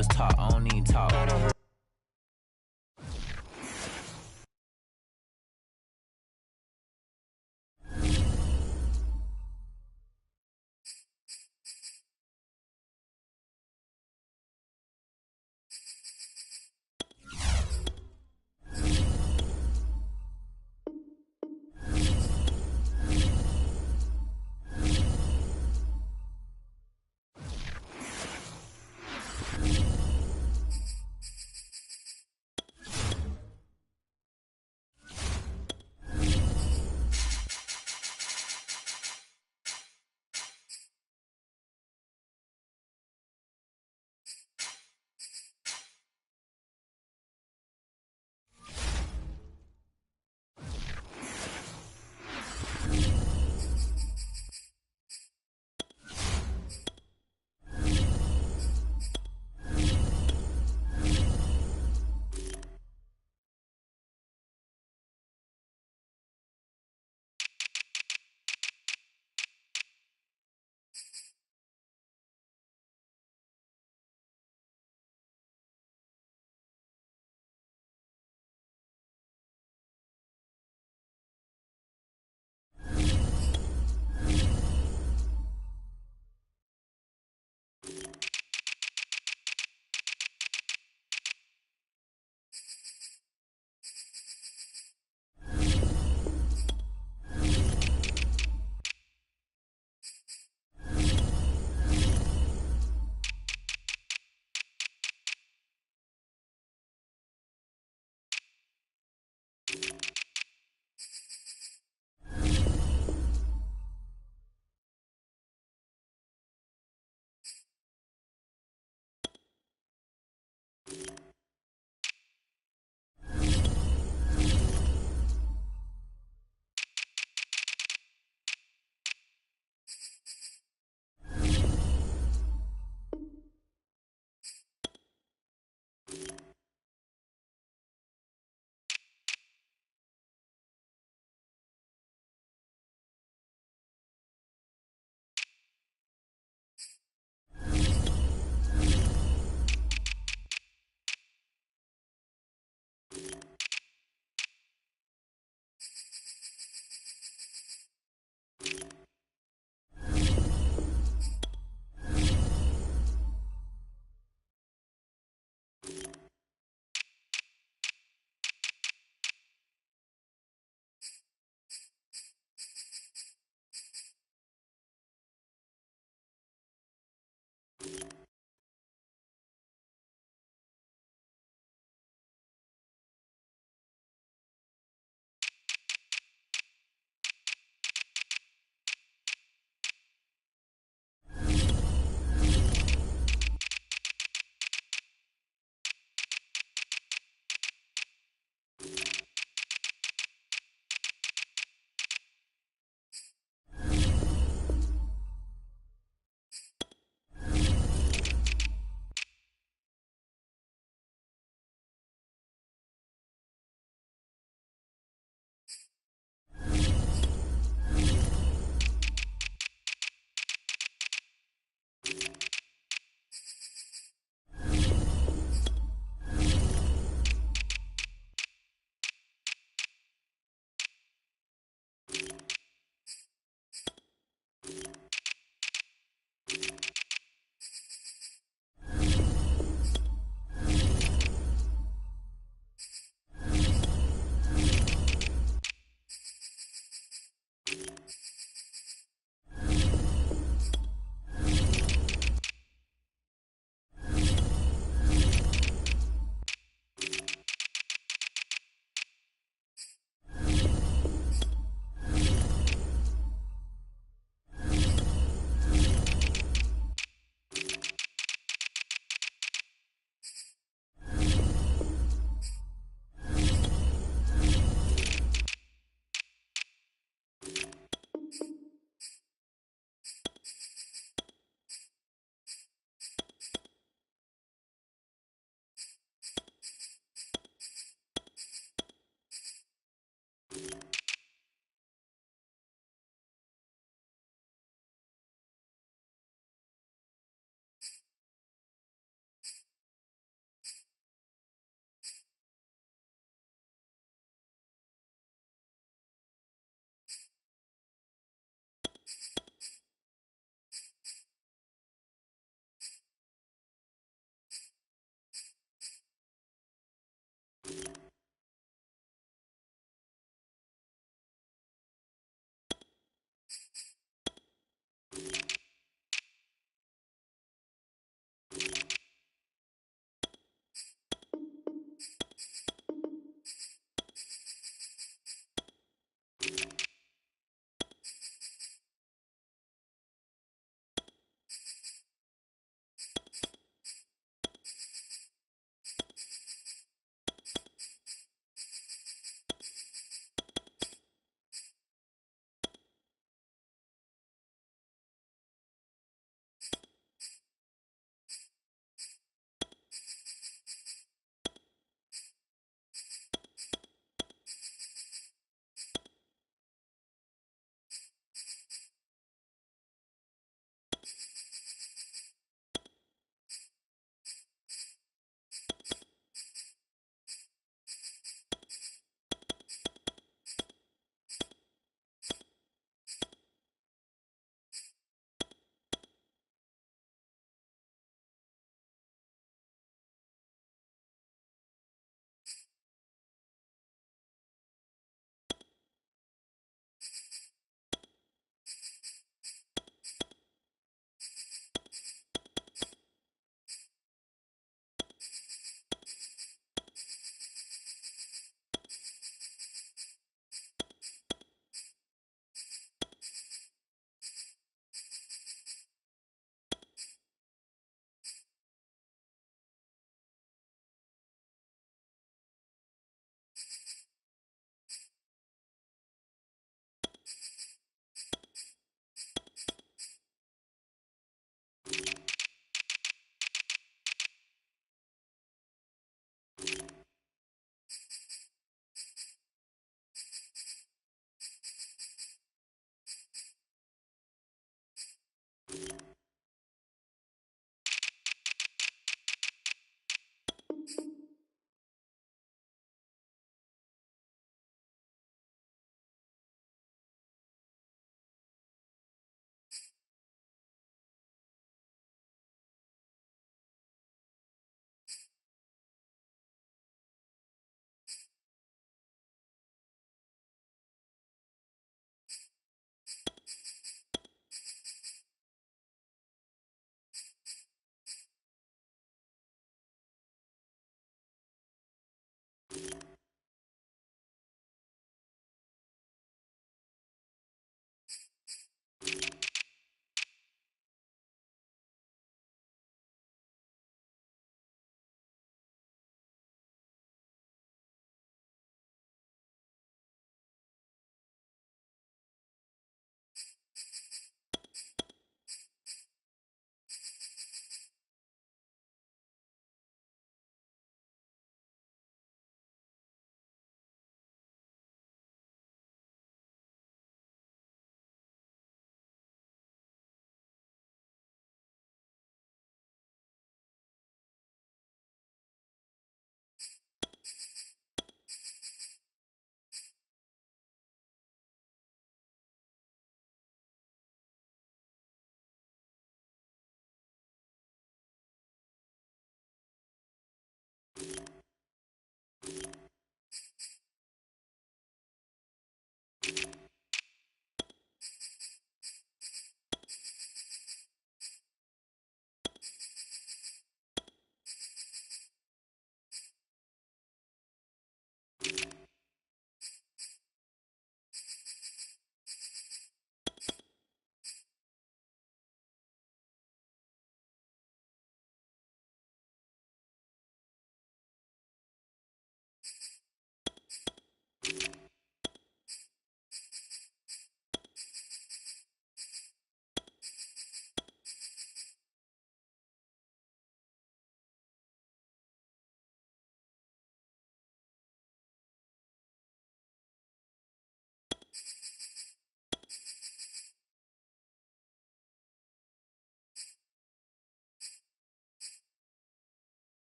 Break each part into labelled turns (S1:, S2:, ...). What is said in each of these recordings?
S1: is talk, I don't need talk.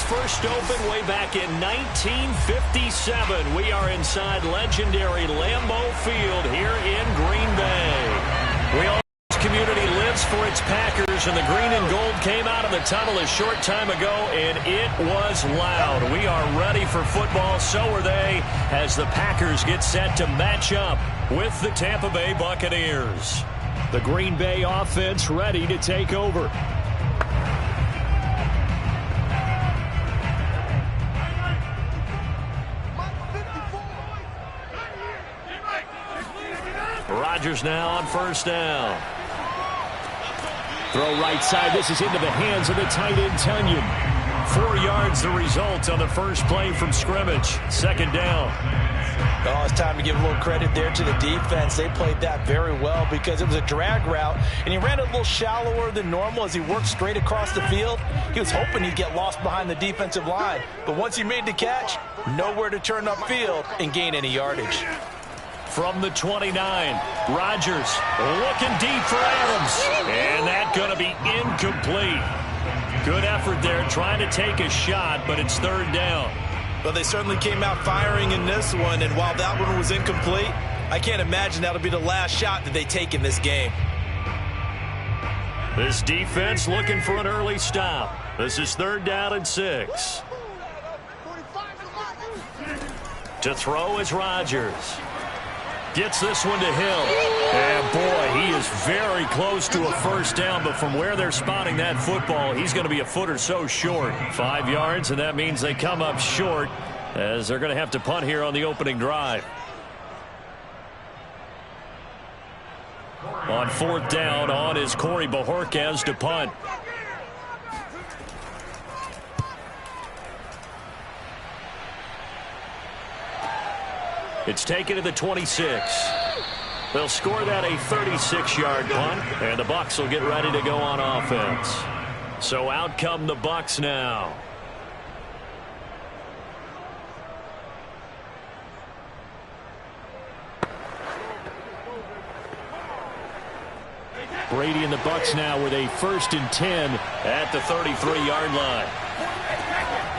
S1: first opened way back in 1957. We are inside legendary Lambeau Field here in Green Bay. We all community lives for its Packers, and the green and gold came out of the tunnel a short time ago, and it was loud. We are ready for football, so are they, as the Packers get set to match up with the Tampa Bay Buccaneers. The Green Bay offense ready to take over. Rodgers now on first down. Throw right side. This is into the hands of the tight end, Tunyon. 4 yards the result on the first play from scrimmage. Second down.
S2: Oh, it's time to give a little credit there to the defense. They played that very well because it was a drag route, and he ran it a little shallower than normal as he worked straight across the field. He was hoping he'd get lost behind the defensive line, but once he made the catch, nowhere to turn upfield and gain any yardage.
S1: From the 29, Rodgers looking deep for Adams, and that's going to be incomplete. Good effort there trying to take a shot, but it's third down.
S2: Well, they certainly came out firing in this one, and while that one was incomplete, I can't imagine that'll be the last shot that they take in this game.
S1: This defense looking for an early stop. This is third down and 6. To throw is Rodgers. Gets this one to Hill. And, boy, he is very close to a first down, but from where they're spotting that football, he's going to be a foot or so short. 5 yards, and that means they come up short as they're going to have to punt here on the opening drive. On fourth down, on is Corey Bojorquez to punt. It's taken to the 26. They'll score that a 36-yard punt, and the Bucs will get ready to go on offense. So out come the Bucs now. Brady and the Bucs now with a 1st and 10 at the 33-yard line.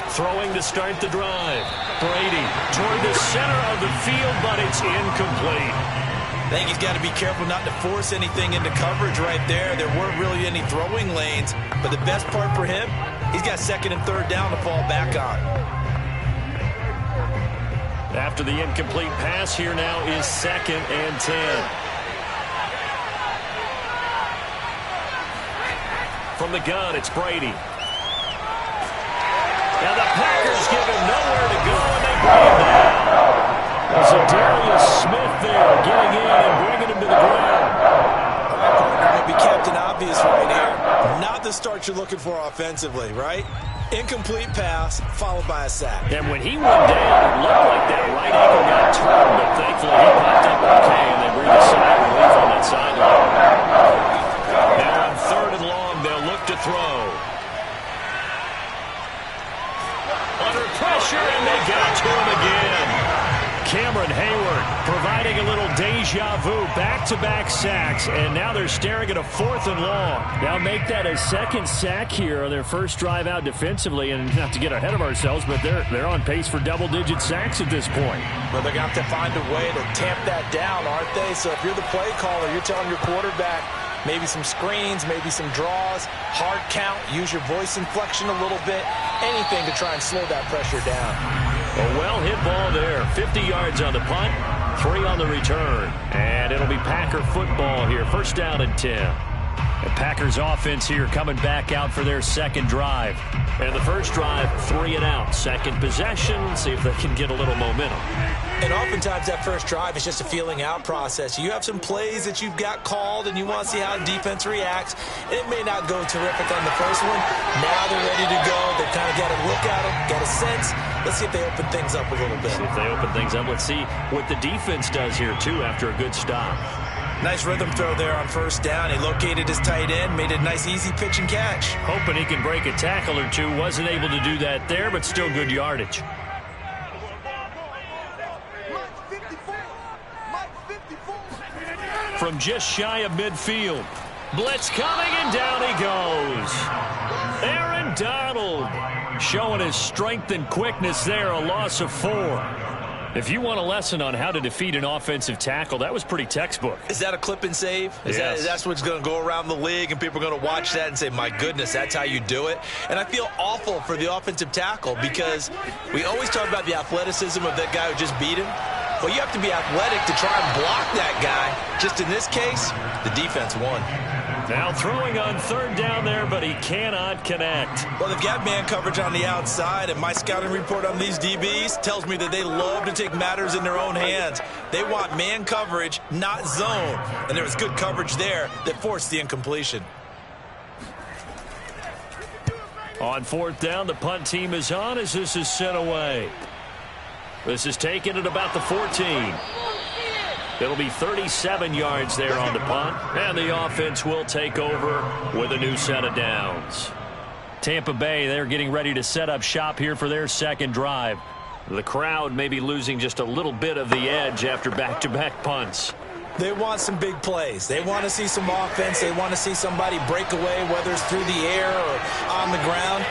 S1: Throwing to start the drive. Brady toward the center of the field, but it's incomplete.
S2: I think he's got to be careful not to force anything into coverage right there. There weren't really any throwing lanes, but the best part for him, he's got second and third down to fall back on.
S1: After the incomplete pass, here now is 2nd and 10. From the gun, it's Brady. And the Packers give him nowhere to go, and they bring him down. There's a Darius Smith there getting in and bringing him to the ground.
S2: Maybe Captain Obvious right here. Not the start you're looking for offensively, right? Incomplete pass followed by a sack.
S1: And when he went down, it looked like that right ankle got turned, but thankfully he popped up okay, and they breathed a sigh of relief on that sideline. Now on 3rd and long, they'll look to throw. Under pressure, and they got to him again. Cameron Hayward providing a little deja vu, back-to-back sacks, and now they're staring at a 4th and long.
S3: Now make that a 2nd sack here on their first drive out defensively, and not to get ahead of ourselves, but they're on pace for double-digit sacks at this point.
S2: But they're going to have to find a way to tamp that down, aren't they? So if you're the play caller, you're telling your quarterback, maybe some screens, maybe some draws, hard count, use your voice inflection a little bit, anything to try and slow that pressure down.
S1: A well-hit ball there. 50 yards on the punt, 3 on the return. And it'll be Packer football here. First down and 10. The Packers offense here coming back out for their second drive. And the first drive, 3 and out. Second possession, see if they can get a little momentum.
S2: And oftentimes that first drive is just a feeling out process. You have some plays that you've got called and you want to see how the defense reacts. It may not go terrific on the first one. Now they're ready to go. They've kind of got a look at them, got a sense. Let's see if they open things up a little bit.
S1: See if they open things up. Let's see what the defense does here, too, after a good stop.
S2: Nice rhythm throw there on first down. He located his tight end, made a nice easy pitch and catch.
S1: Hoping he can break a tackle or two. Wasn't able to do that there, but still good yardage. From just shy of midfield. Blitz coming, and down he goes. Aaron Donald
S3: showing his strength and quickness there, a loss of 4. If you want a lesson on how to defeat an offensive tackle, that was pretty textbook.
S2: Is that a clip and save?
S3: Yes.
S2: That's what's going to go around the league, and people are going to watch that and say, my goodness, that's how you do it? And I feel awful for the offensive tackle because we always talk about the athleticism of that guy who just beat him. Well, you have to be athletic to try and block that guy. Just in this case, the defense won.
S3: Now throwing on third down there, but he cannot connect.
S2: Well, they've got man coverage on the outside, and my scouting report on these DBs tells me that they love to take matters in their own hands. They want man coverage, not zone. And there was good coverage there that forced the incompletion.
S3: On fourth down, the punt team is on as this is sent away. This is taken at about the 14. It'll be 37 yards there on the punt, and the offense will take over with a new set of downs. Tampa Bay, they're getting ready to set up shop here for their second drive. The crowd may be losing just a little bit of the edge after back-to-back punts.
S2: They want some big plays. They want to see some offense. They want to see somebody break away, whether it's through the air or on the ground.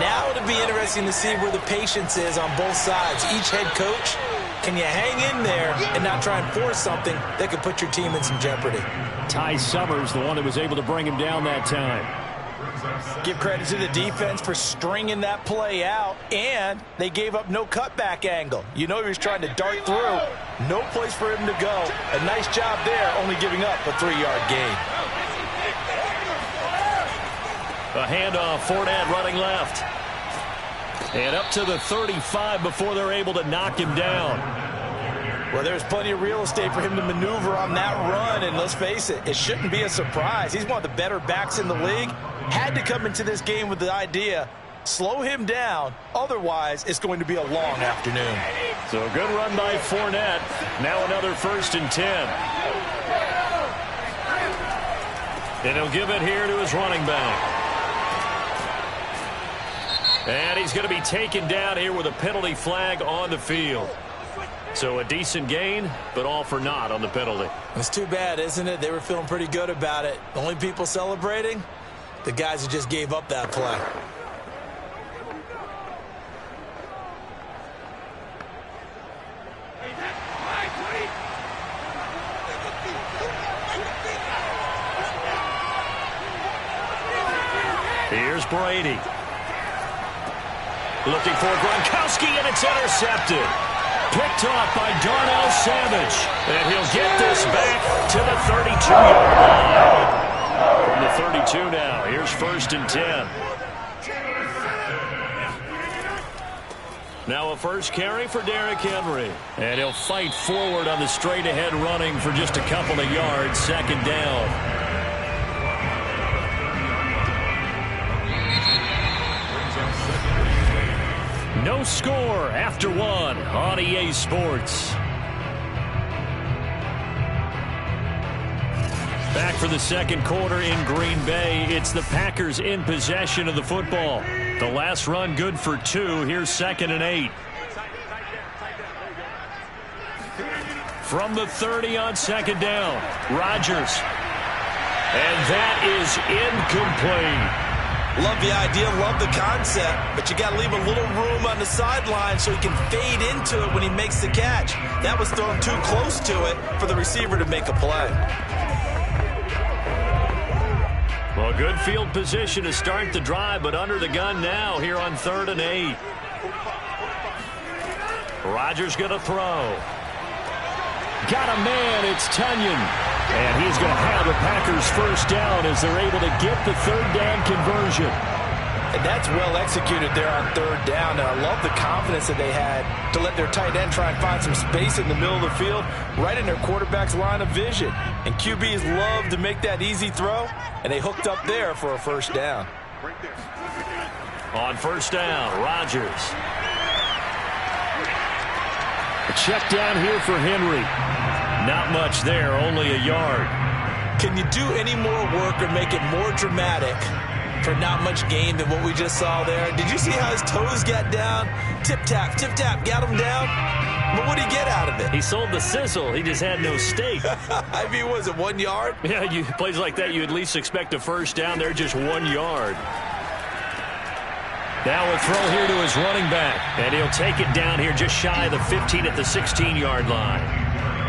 S2: Now it'll be interesting to see where the patience is on both sides. Each head coach, can you hang in there and not try and force something that could put your team in some jeopardy?
S3: Ty Summers, the one that was able to bring him down that time.
S2: Give credit to the defense for stringing that play out, and they gave up no cutback angle. You know he was trying to dart through. No place for him to go. A nice job there, only giving up a 3-yard gain.
S3: A handoff, Fournette running left. And up to the 35 before they're able to knock him down.
S2: Well, there's plenty of real estate for him to maneuver on that run, and let's face it, it shouldn't be a surprise. He's one of the better backs in the league. Had to come into this game with the idea, slow him down, otherwise it's going to be a long afternoon.
S3: So a good run by Fournette. Now another 1st and 10. And he'll give it here to his running back. And he's going to be taken down here with a penalty flag on the field. So a decent gain, but all for naught on the penalty.
S2: It's too bad, isn't it? They were feeling pretty good about it. The only people celebrating, the guys who just gave up that play.
S3: Here's Brady. Looking for Gronkowski, and it's intercepted. Picked off by Darnell Savage. And he'll get this back to the 32-yard line. From the 32 now, here's 1st and 10. Now a first carry for Derrick Henry. And he'll fight forward on the straight-ahead running for just a couple of yards. 2nd down. No score after 1 on EA Sports. Back for the second quarter in Green Bay. It's the Packers in possession of the football. The last run good for 2. Here's 2nd and 8. From the 30 on 2nd down. Rodgers. And that is incomplete.
S2: Love the idea, love the concept, but you got to leave a little room on the sideline so he can fade into it when he makes the catch. That was thrown too close to it for the receiver to make a play.
S3: Well, good field position to start the drive, but under the gun now here on 3rd and 8. Rodgers going to throw. Got a man, it's Tunyon. And he's going to have the Packers first down as they're able to get the 3rd down conversion.
S2: And that's well executed there on 3rd down. And I love the confidence that they had to let their tight end try and find some space in the middle of the field, right in their quarterback's line of vision. And QBs love to make that easy throw, and they hooked up there for a 1st down.
S3: On 1st down, Rodgers. A check down here for Henry. Not much there, only a yard.
S2: Can you do any more work or make it more dramatic for not much gain than what we just saw there? Did you see how his toes got down? Tip-tap, got him down. But what did he get out of it?
S3: He sold the sizzle. He just had no steak.
S2: I mean, was it 1 yard?
S3: Yeah, plays like that, you at least expect a 1st down. They're just 1 yard.
S1: Now a throw here to his running back. And he'll take it down here just shy of the 15 at the 16-yard line.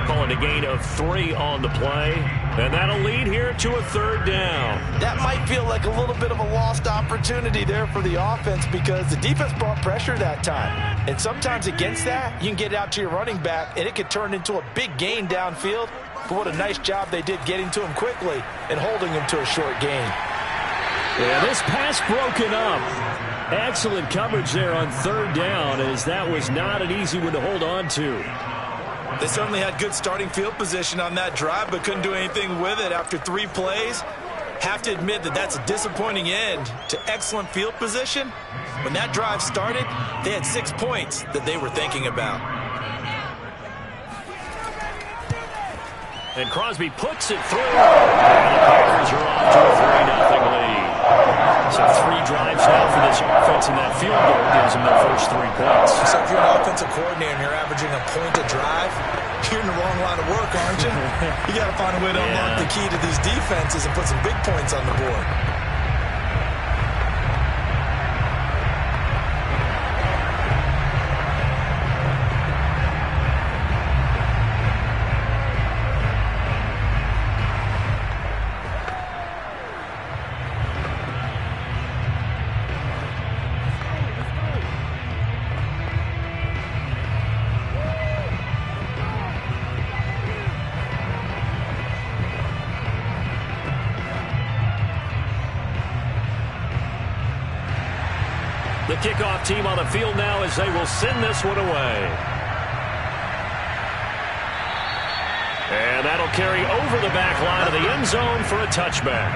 S1: Calling a gain of 3 on the play. And that'll lead here to a 3rd down.
S2: That might feel like a little bit of a lost opportunity there for the offense because the defense brought pressure that time. And sometimes against that, you can get out to your running back, and it could turn into a big gain downfield. But what a nice job they did getting to him quickly and holding him to a short gain.
S1: Yeah, this pass broken up. Excellent coverage there on 3rd down, as that was not an easy one to hold on to.
S2: They certainly had good starting field position on that drive, but couldn't do anything with it after 3 plays. Have to admit that that's a disappointing end to excellent field position. When that drive started, they had 6 points that they were thinking about.
S1: And Crosby puts it through. And the Packers are off to a 3-0 lead. So 3 drives now for this offense, and that field goal gives them their first 3 points.
S2: So if you're an offensive coordinator and you're averaging a point a drive, you're in the wrong line of work, aren't you? You got to find a way to unlock the key to these defenses and put some big points on the board.
S1: The kickoff team on the field now as they will send this one away. And that'll carry over the back line of the end zone for a touchback.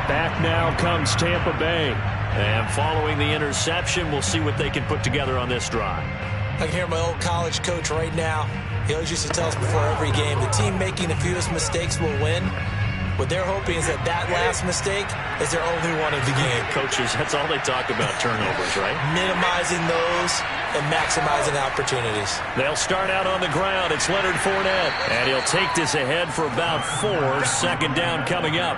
S1: Back now comes Tampa Bay. And following the interception, we'll see what they can put together on this drive.
S2: I can hear my old college coach right now. He always used to tell us before every game, the team making the fewest mistakes will win. What they're hoping is that last mistake is their only one of the game.
S1: Coaches, that's all they talk about, turnovers, right?
S2: Minimizing those and maximizing opportunities.
S1: They'll start out on the ground. It's Leonard Fournette. And he'll take this ahead for about 4. 2nd down coming up.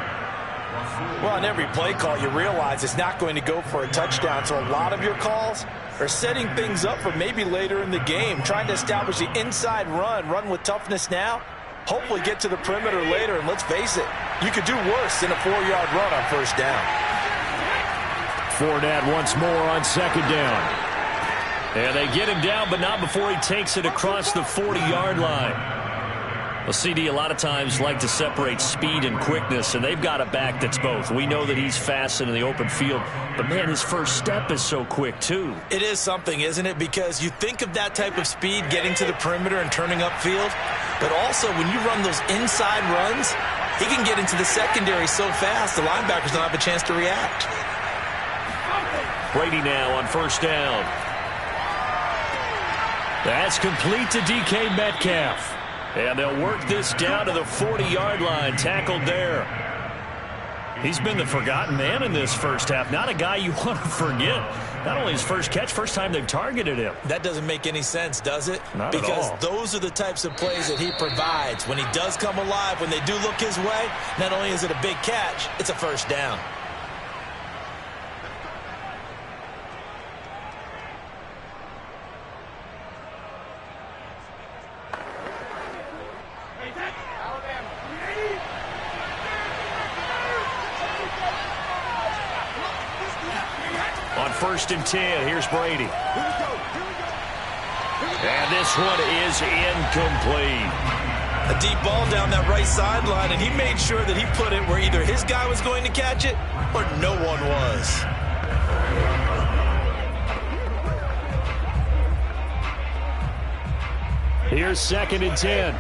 S2: Well, on every play call, you realize it's not going to go for a touchdown. So a lot of your calls are setting things up for maybe later in the game, trying to establish the inside run with toughness now. Hopefully get to the perimeter later, and let's face it, you could do worse than a 4-yard run on 1st down.
S1: Fournette once more on 2nd down. And they get him down, but not before he takes it across the 40-yard line. Well, CD a lot of times like to separate speed and quickness, and they've got a back that's both. We know that he's fast in the open field, but, man, his first step is so quick, too.
S2: It is something, isn't it? Because you think of that type of speed getting to the perimeter and turning upfield, but also when you run those inside runs, he can get into the secondary so fast the linebackers don't have a chance to react.
S1: Brady now on 1st down. That's complete to DK Metcalf. And they'll work this down to the 40-yard line, tackled there. He's been the forgotten man in this first half. Not a guy you want to forget. Not only his first catch, first time they've targeted him.
S2: That doesn't make any sense, does it?
S1: Not at all.
S2: Because those are the types of plays that he provides. When he does come alive, when they do look his way, not only is it a big catch, it's a 1st down.
S1: On 1st and 10, here's Brady. And this one is incomplete.
S2: A deep ball down that right sideline, and he made sure that he put it where either his guy was going to catch it or no one was.
S1: Here's 2nd and 10.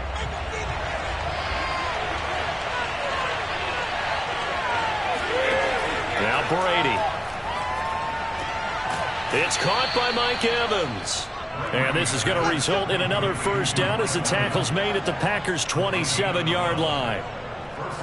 S1: Now Brady. It's caught by Mike Evans. And this is going to result in another 1st down as the tackle's made at the Packers' 27-yard line.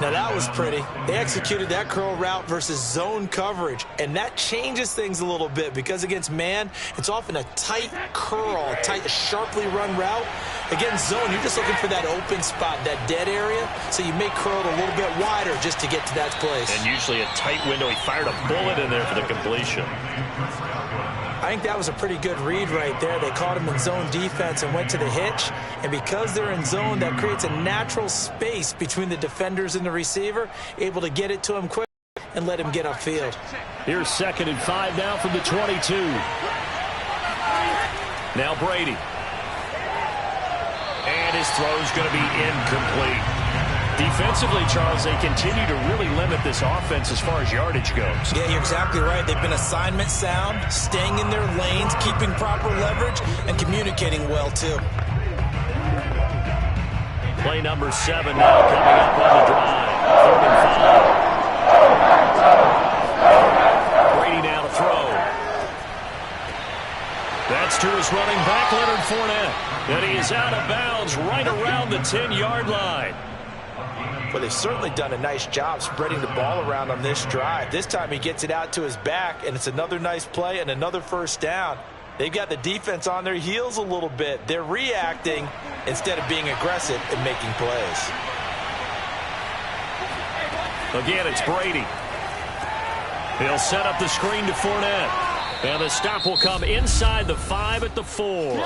S2: Now that was pretty. They executed that curl route versus zone coverage, and that changes things a little bit because against man, it's often a tight curl, a tight, sharply run route. Against zone, you're just looking for that open spot, that dead area, so you may curl it a little bit wider just to get to that place.
S1: And usually a tight window. He fired a bullet in there for the completion.
S2: I think that was a pretty good read right there. They caught him in zone defense and went to the hitch. And because they're in zone, that creates a natural space between the defenders and the receiver, able to get it to him quick and let him get upfield.
S3: Here's 2nd and 5 now from the 22. Now Brady. And his throw's going to be incomplete. Defensively, Charles, they continue to really limit this offense as far as yardage goes.
S2: Yeah, you're exactly right. They've been assignment sound, staying in their lanes, keeping proper leverage, and communicating well, too.
S3: Play number 7 now coming up on the drive. 3rd and 5. Brady now to throw. That's to his running back, Leonard Fournette. And he is out of bounds right around the 10-yard line.
S2: Well, they've certainly done a nice job spreading the ball around on this drive. This time he gets it out to his back, and it's another nice play and another first down. They've got the defense on their heels a little bit. They're reacting instead of being aggressive and making plays.
S3: Again, it's Brady. He'll set up the screen to Fournette. And the stop will come inside the 5 at the 4.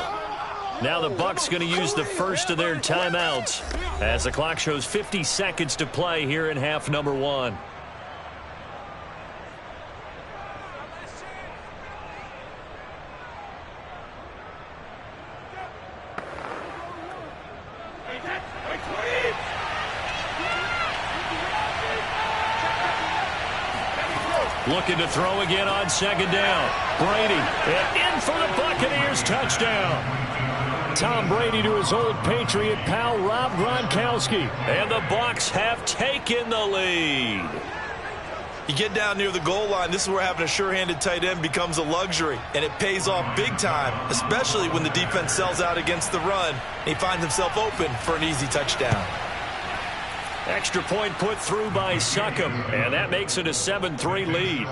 S3: Now the Bucs going to use the first of their timeouts as the clock shows 50 seconds to play here in half number 1. Looking to throw again on 2nd down. Brady, and in for the Buccaneers touchdown. Tom Brady to his old Patriot pal Rob Gronkowski. And the Bucs have taken the lead.
S2: You get down near the goal line, this is where having a sure-handed tight end becomes a luxury, and it pays off big time, especially when the defense sells out against the run, and he finds himself open for an easy touchdown.
S3: Extra point put through by Succop, and that makes it a 7-3 lead.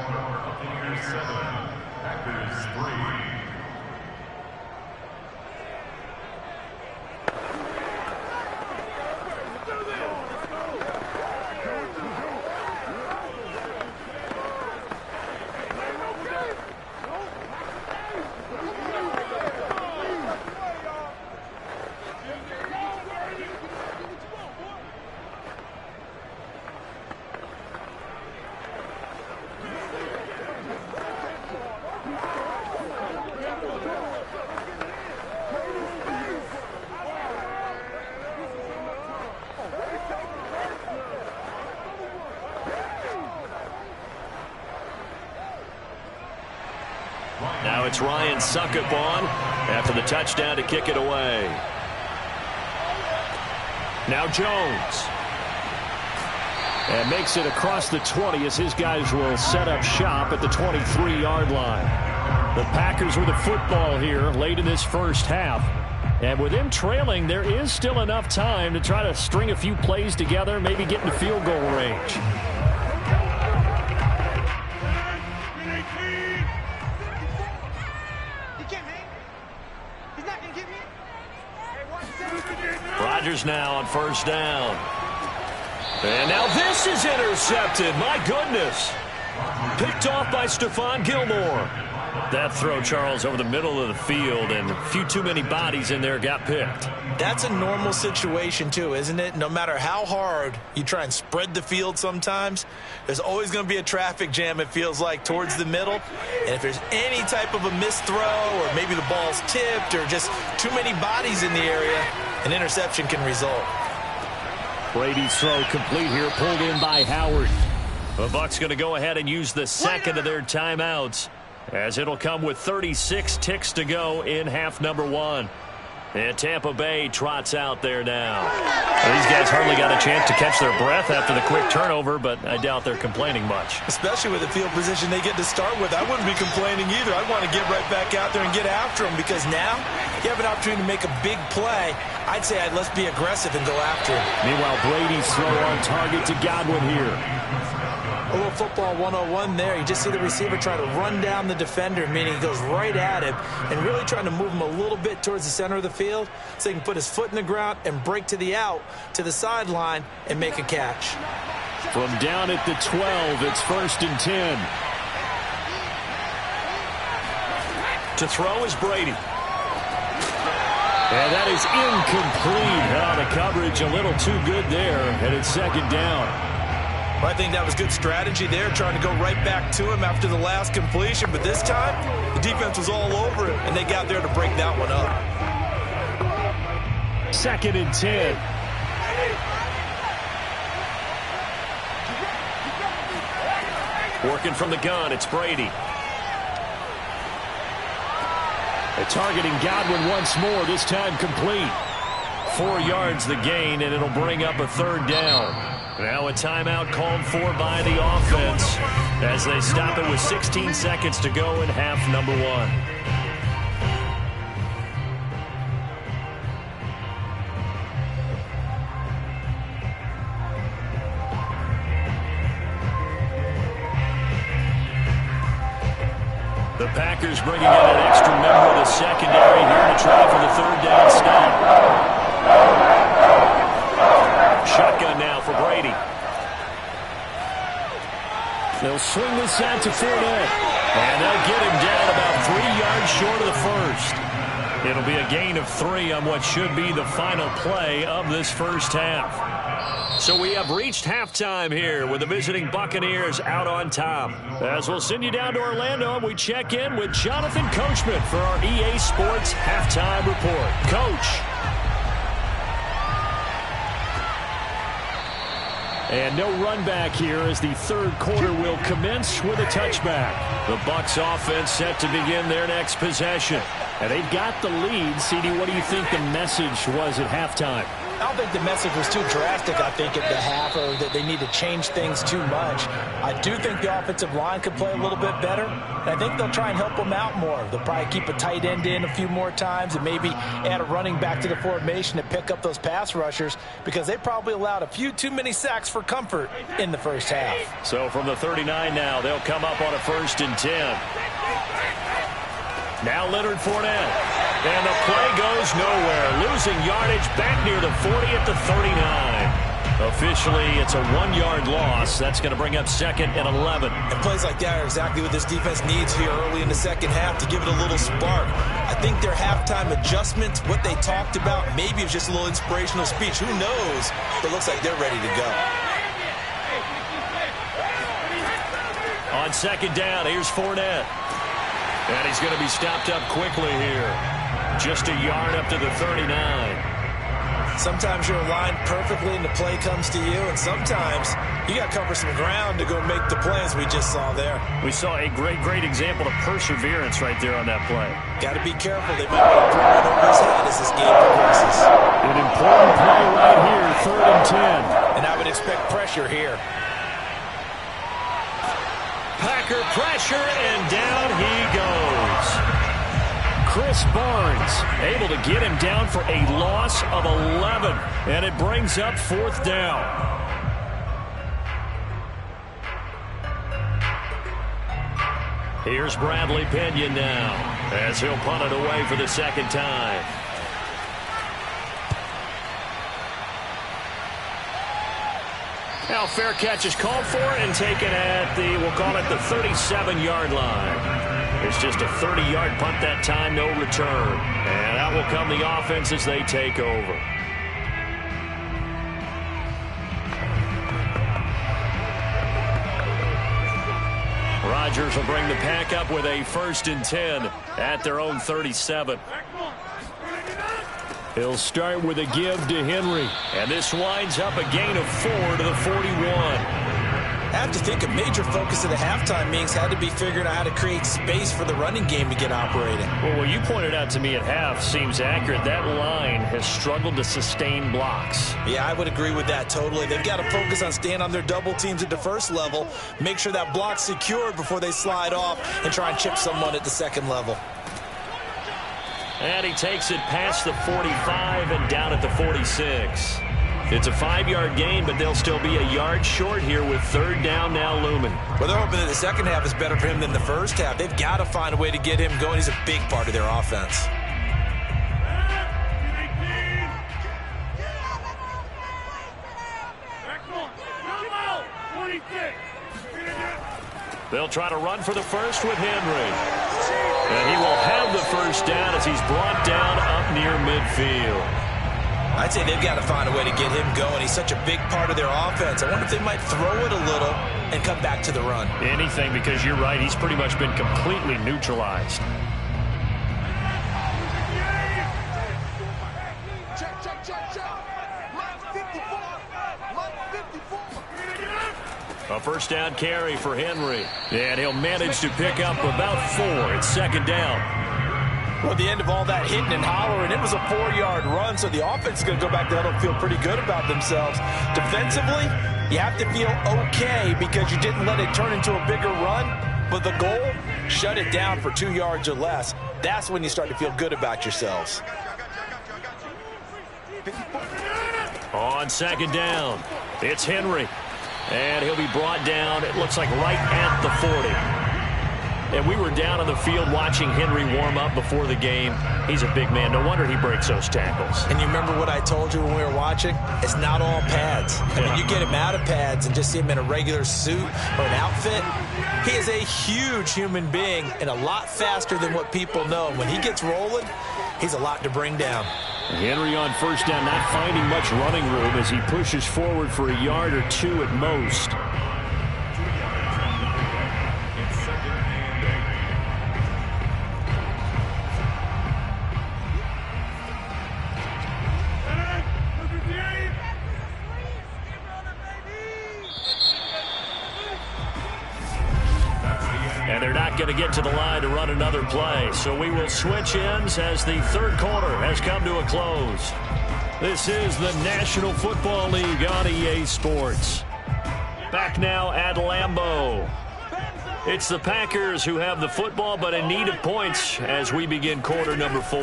S3: Now it's Ryan Succop on after the touchdown to kick it away. Now Jones. And makes it across the 20 as his guys will set up shop at the 23-yard line. The Packers with the football here late in this first half. And with them trailing, there is still enough time to try to string a few plays together, maybe get into field goal range. Rodgers now on 1st down. And now this is intercepted. My goodness. Picked off by Stephon Gilmore. That throw, Charles, over the middle of the field, and a few too many bodies in there got picked.
S2: That's a normal situation, too, isn't it? No matter how hard you try and spread the field sometimes, there's always going to be a traffic jam, it feels like, towards the middle. And if there's any type of a missed throw, or maybe the ball's tipped, or just too many bodies in the area, an interception can result.
S3: Brady's throw complete here, pulled in by Howard. The Bucs going to go ahead and use the second of their timeouts, as it'll come with 36 ticks to go in half number 1. And Tampa Bay trots out there now. Well, these guys hardly got a chance to catch their breath after the quick turnover, but I doubt they're complaining much.
S2: Especially with the field position they get to start with. I wouldn't be complaining either. I'd want to get right back out there and get after them, because now you have an opportunity to make a big play. I'd say let's be aggressive and go after him.
S3: Meanwhile, Brady's throw on target to Godwin here.
S2: A little football 101 there. You just see the receiver try to run down the defender, meaning he goes right at him and really trying to move him a little bit towards the center of the field so he can put his foot in the ground and break to the out, to the sideline, and make a catch.
S3: From down at the 12, it's 1st and 10. To throw is Brady. And that is incomplete. The coverage a little too good there, and it's second down.
S2: Well, I think that was good strategy there, trying to go right back to him after the last completion. But this time, the defense was all over him, and they got there to break that one up.
S3: 2nd and 10. Working from the gun, it's Brady. Targeting Godwin once more, this time complete. 4 yards the gain, and it'll bring up a 3rd down. Now a timeout called for by the offense as they stop it with 16 seconds to go in half number 1. The Packers bringing in an extra member of the secondary here to try for the 3rd down stop. Shotgun now for Brady. They'll swing this out to Fournette. And they'll get him down about 3 yards short of the first. It'll be a gain of 3 on what should be the final play of this first half. So we have reached halftime here with the visiting Buccaneers out on top. As we'll send you down to Orlando, we check in with Jonathan Coachman for our EA Sports Halftime Report. Coach. And no run back here as the 3rd quarter will commence with a touchback. The Bucs offense set to begin their next possession. And they've got the lead. CD, what do you think the message was at halftime?
S2: I don't think the message was too drastic, I think, at the half, or that they need to change things too much. I do think the offensive line could play a little bit better, and I think they'll try and help them out more. They'll probably keep a tight end in a few more times and maybe add a running back to the formation to pick up those pass rushers because they probably allowed a few too many sacks for comfort in the first half.
S3: So from the 39 now, they'll come up on a 1st and 10. Now Leonard Fournette. And the play goes nowhere. Losing yardage back near the 40 at the 39. Officially, it's a 1-yard loss. That's going to bring up 2nd and 11.
S2: And plays like that are exactly what this defense needs here early in the second half to give it a little spark. I think their halftime adjustments, what they talked about, maybe it was just a little inspirational speech. Who knows? But it looks like they're ready to go.
S3: On 2nd down, here's Fournette. And he's going to be stopped up quickly here. Just a yard up to the 39.
S2: Sometimes you're aligned perfectly and the play comes to you, and sometimes you got to cover some ground to go make the plays we just saw there.
S3: We saw a great example of perseverance right there on that play.
S2: Got to be careful. They might want to throw it over his head as this game progresses.
S3: An important play right here, 3rd and 10.
S2: And I would expect pressure here.
S3: Packer pressure, and down he goes. Chris Barnes able to get him down for a loss of 11, and it brings up 4th down. Here's Bradley Pinion now as he'll punt it away for the 2nd time. Now fair catch is called for and taken at the, we'll call it the 37-yard line. It's just a 30-yard punt that time, no return. And out will come the offense as they take over. Rodgers will bring the pack up with a 1st and 10 at their own 37. He'll start with a give to Henry. And this winds up a gain of 4 to the 41.
S2: I have to think a major focus of the halftime meetings had to be figuring out how to create space for the running game to get operating.
S3: Well, what you pointed out to me at half seems accurate. That line has struggled to sustain blocks.
S2: Yeah, I would agree with that totally. They've got to focus on staying on their double teams at the first level, make sure that block's secured before they slide off and try and chip someone at the second level.
S3: And he takes it past the 45 and down at the 46. It's a 5-yard gain, but they'll still be a yard short here with 3rd down now looming.
S2: Well, they're hoping that the second half is better for him than the first half. They've got to find a way to get him going. He's a big part of their offense.
S3: They'll try to run for the first with Henry. And he will have the first down as he's brought down up near midfield.
S2: I'd say they've got to find a way to get him going. He's such a big part of their offense. I wonder if they might throw it a little and come back to the run.
S3: Anything, because you're right, he's pretty much been completely neutralized. A first down carry for Henry. And he'll manage to pick up about 4. It's second down.
S2: Well, at the end of all that hitting and hollering, it was a 4-yard run, so the offense is going to go back there and feel pretty good about themselves. Defensively, you have to feel okay because you didn't let it turn into a bigger run, but the goal, shut it down for 2 yards or less. That's when you start to feel good about yourselves.
S3: On second down, it's Henry. And he'll be brought down, it looks like right at the 40. And we were down on the field watching Henry warm up before the game. He's a big man. No wonder he breaks those tackles.
S2: And you remember what I told you when we were watching? It's not all pads. When you get him out of pads and just see him in a regular suit or an outfit, he is a huge human being and a lot faster than what people know. When he gets rolling, he's a lot to bring down.
S3: Henry on first down, not finding much running room as he pushes forward for a yard or 2 at most. And they're not going to get to the line to run another play. So we will switch ends as the third quarter has come to a close. This is the National Football League on EA Sports. Back now at Lambeau. It's the Packers who have the football but in need of points as we begin quarter number 4.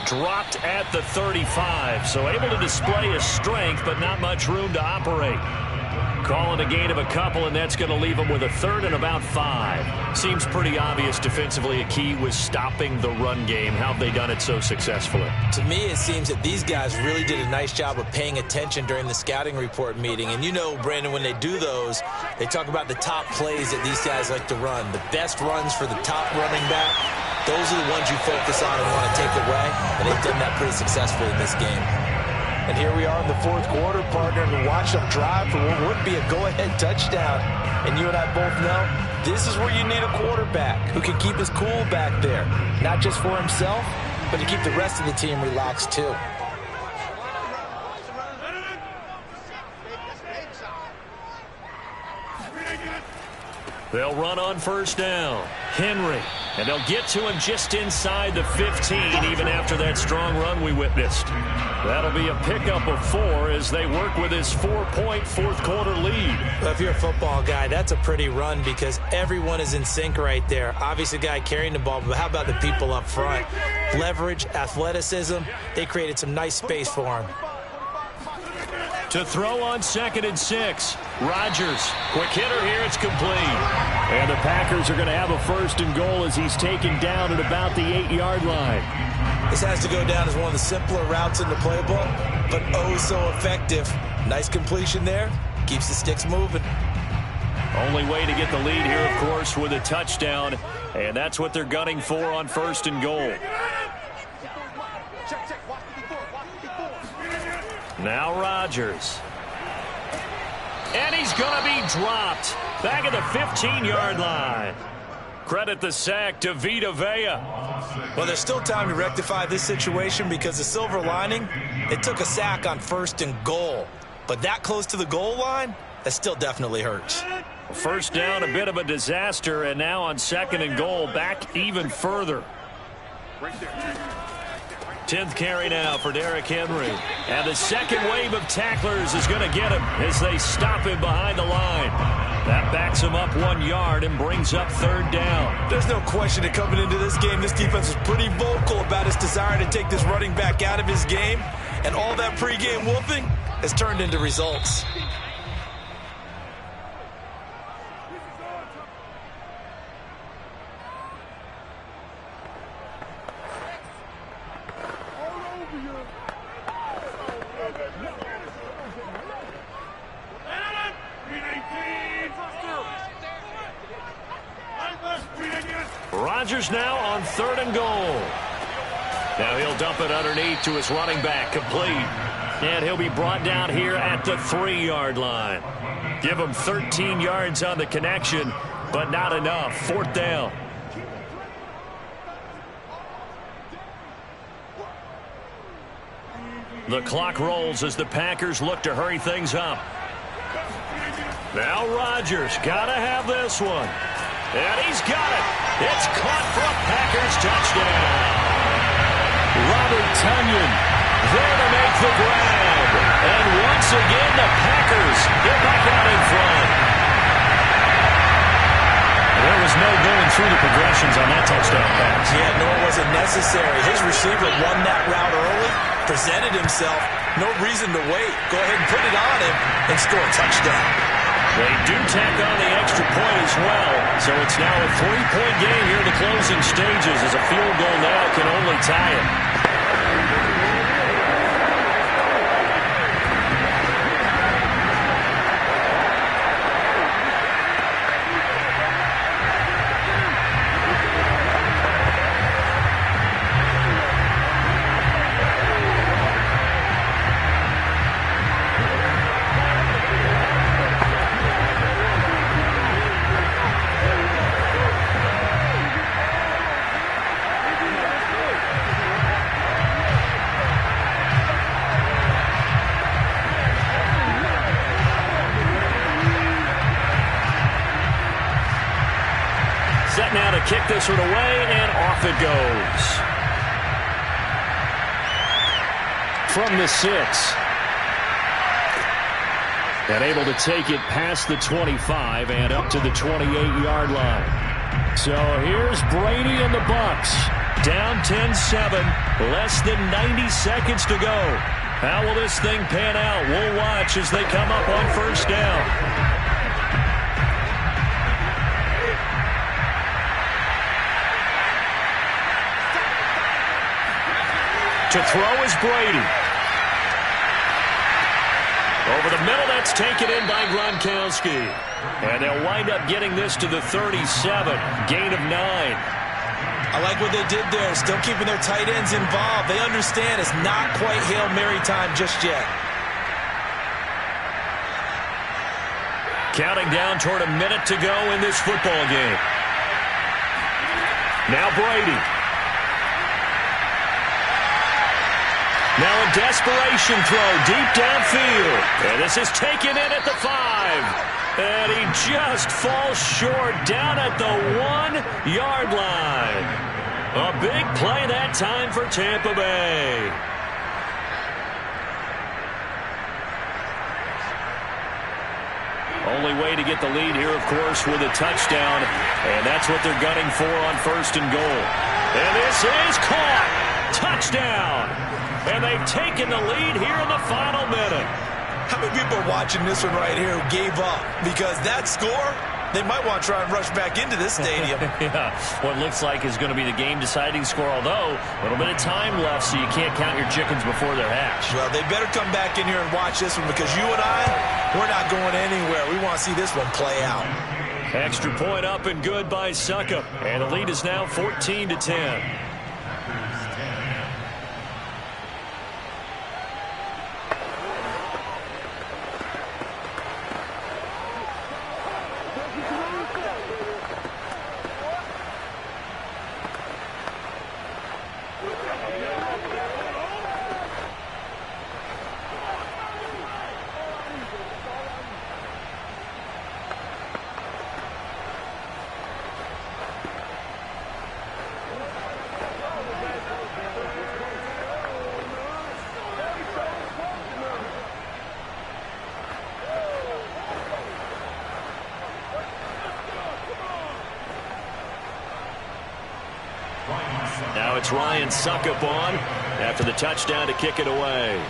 S3: Dropped at the 35, so able to display his strength but not much room to operate. Calling a gain of a couple, and that's going to leave them with a third and about 5. Seems pretty obvious defensively a key was stopping the run game. How have they done it so successfully?
S2: To me, it seems that these guys really did a nice job of paying attention during the scouting report meeting. And you know, Brandon, when they do those, they talk about the top plays that these guys like to run. The best runs for the top running back, those are the ones you focus on and want to take away. And they've done that pretty successfully in this game. And here we are in the fourth quarter, partner, and watch them drive for what would be a go-ahead touchdown. And you and I both know this is where you need a quarterback who can keep his cool back there, not just for himself, but to keep the rest of the team relaxed too.
S3: They'll run on first down. Henry. And they'll get to him just inside the 15, even after that strong run we witnessed. That'll be a pickup of 4 as they work with his 4-point fourth quarter lead.
S2: Well, if you're a football guy, that's a pretty run because everyone is in sync right there. Obviously, the guy carrying the ball, but how about the people up front? Leverage, athleticism, they created some nice space for him.
S3: To throw on 2nd and 6. Rodgers, quick hitter here, it's complete. And the Packers are going to have a 1st and goal as he's taken down at about the 8-yard line.
S2: This has to go down as one of the simpler routes in the playbook, but oh so effective. Nice completion there, keeps the sticks moving.
S3: Only way to get the lead here, of course, with a touchdown, and that's what they're gunning for on 1st and goal. Now Rodgers. And he's going to be dropped back at the 15-yard line. Credit the sack to Vita Vea.
S2: Well, there's still time to rectify this situation because the silver lining, it took a sack on 1st and goal. But that close to the goal line, that still definitely hurts.
S3: First down, a bit of a disaster, and now on 2nd and goal, back even further. 10th carry now for Derrick Henry. And the second wave of tacklers is going to get him as they stop him behind the line. That backs him up 1 yard and brings up 3rd down.
S2: There's no question that coming into this game, this defense was pretty vocal about its desire to take this running back out of his game. And all that pregame whooping has turned into results.
S3: Rodgers now on 3rd and goal. Now he'll dump it underneath to his running back, complete. And he'll be brought down here at the 3-yard line. Give him 13 yards on the connection, but not enough. 4th down. The clock rolls as the Packers look to hurry things up. Now Rodgers got to have this one. And he's got it. It's caught for a Packers touchdown. Robert Tonyan there to make the grab. And once again, the Packers get back out in front. There was no going through the progressions on that touchdown pass.
S2: Yeah, nor was it necessary. His receiver won that route early, presented himself. No reason to wait. Go ahead and put it on him and score a touchdown.
S3: They do tack on the extra point as well. So it's now a 3-point game here in the closing stages as a field goal now can only tie it. Set now to kick this one away, and off it goes. From the 6. And able to take it past the 25 and up to the 28-yard line. So here's Brady and the Bucs. Down 10-7, less than 90 seconds to go. How will this thing pan out? We'll watch as they come up on 1st down. To throw is Brady. Over the middle, that's taken in by Gronkowski. And they'll wind up getting this to the 37. Gain of 9.
S2: I like what they did there. Still keeping their tight ends involved. They understand it's not quite Hail Mary time just yet.
S3: Counting down toward a minute to go in this football game. Now Brady. Now a desperation throw deep downfield. And this is taken in at the 5. And he just falls short down at the 1-yard line. A big play that time for Tampa Bay. Only way to get the lead here, of course, with a touchdown. And that's what they're gunning for on 1st and goal. And this is caught. Touchdown. And they've taken the lead here in the final minute.
S2: How many people are watching this one right here who gave up? Because that score, they might want to try and rush back into this stadium.
S3: Yeah, what looks like is going to be the game-deciding score, although a little bit of time left, so you can't count your chickens before they're hatched.
S2: Well, they better come back in here and watch this one because you and I, we're not going anywhere. We want to see this one play out.
S3: Extra point up and good by Succop. And the lead is now 14-10. Now it's Ryan Succop on after the touchdown to kick it away.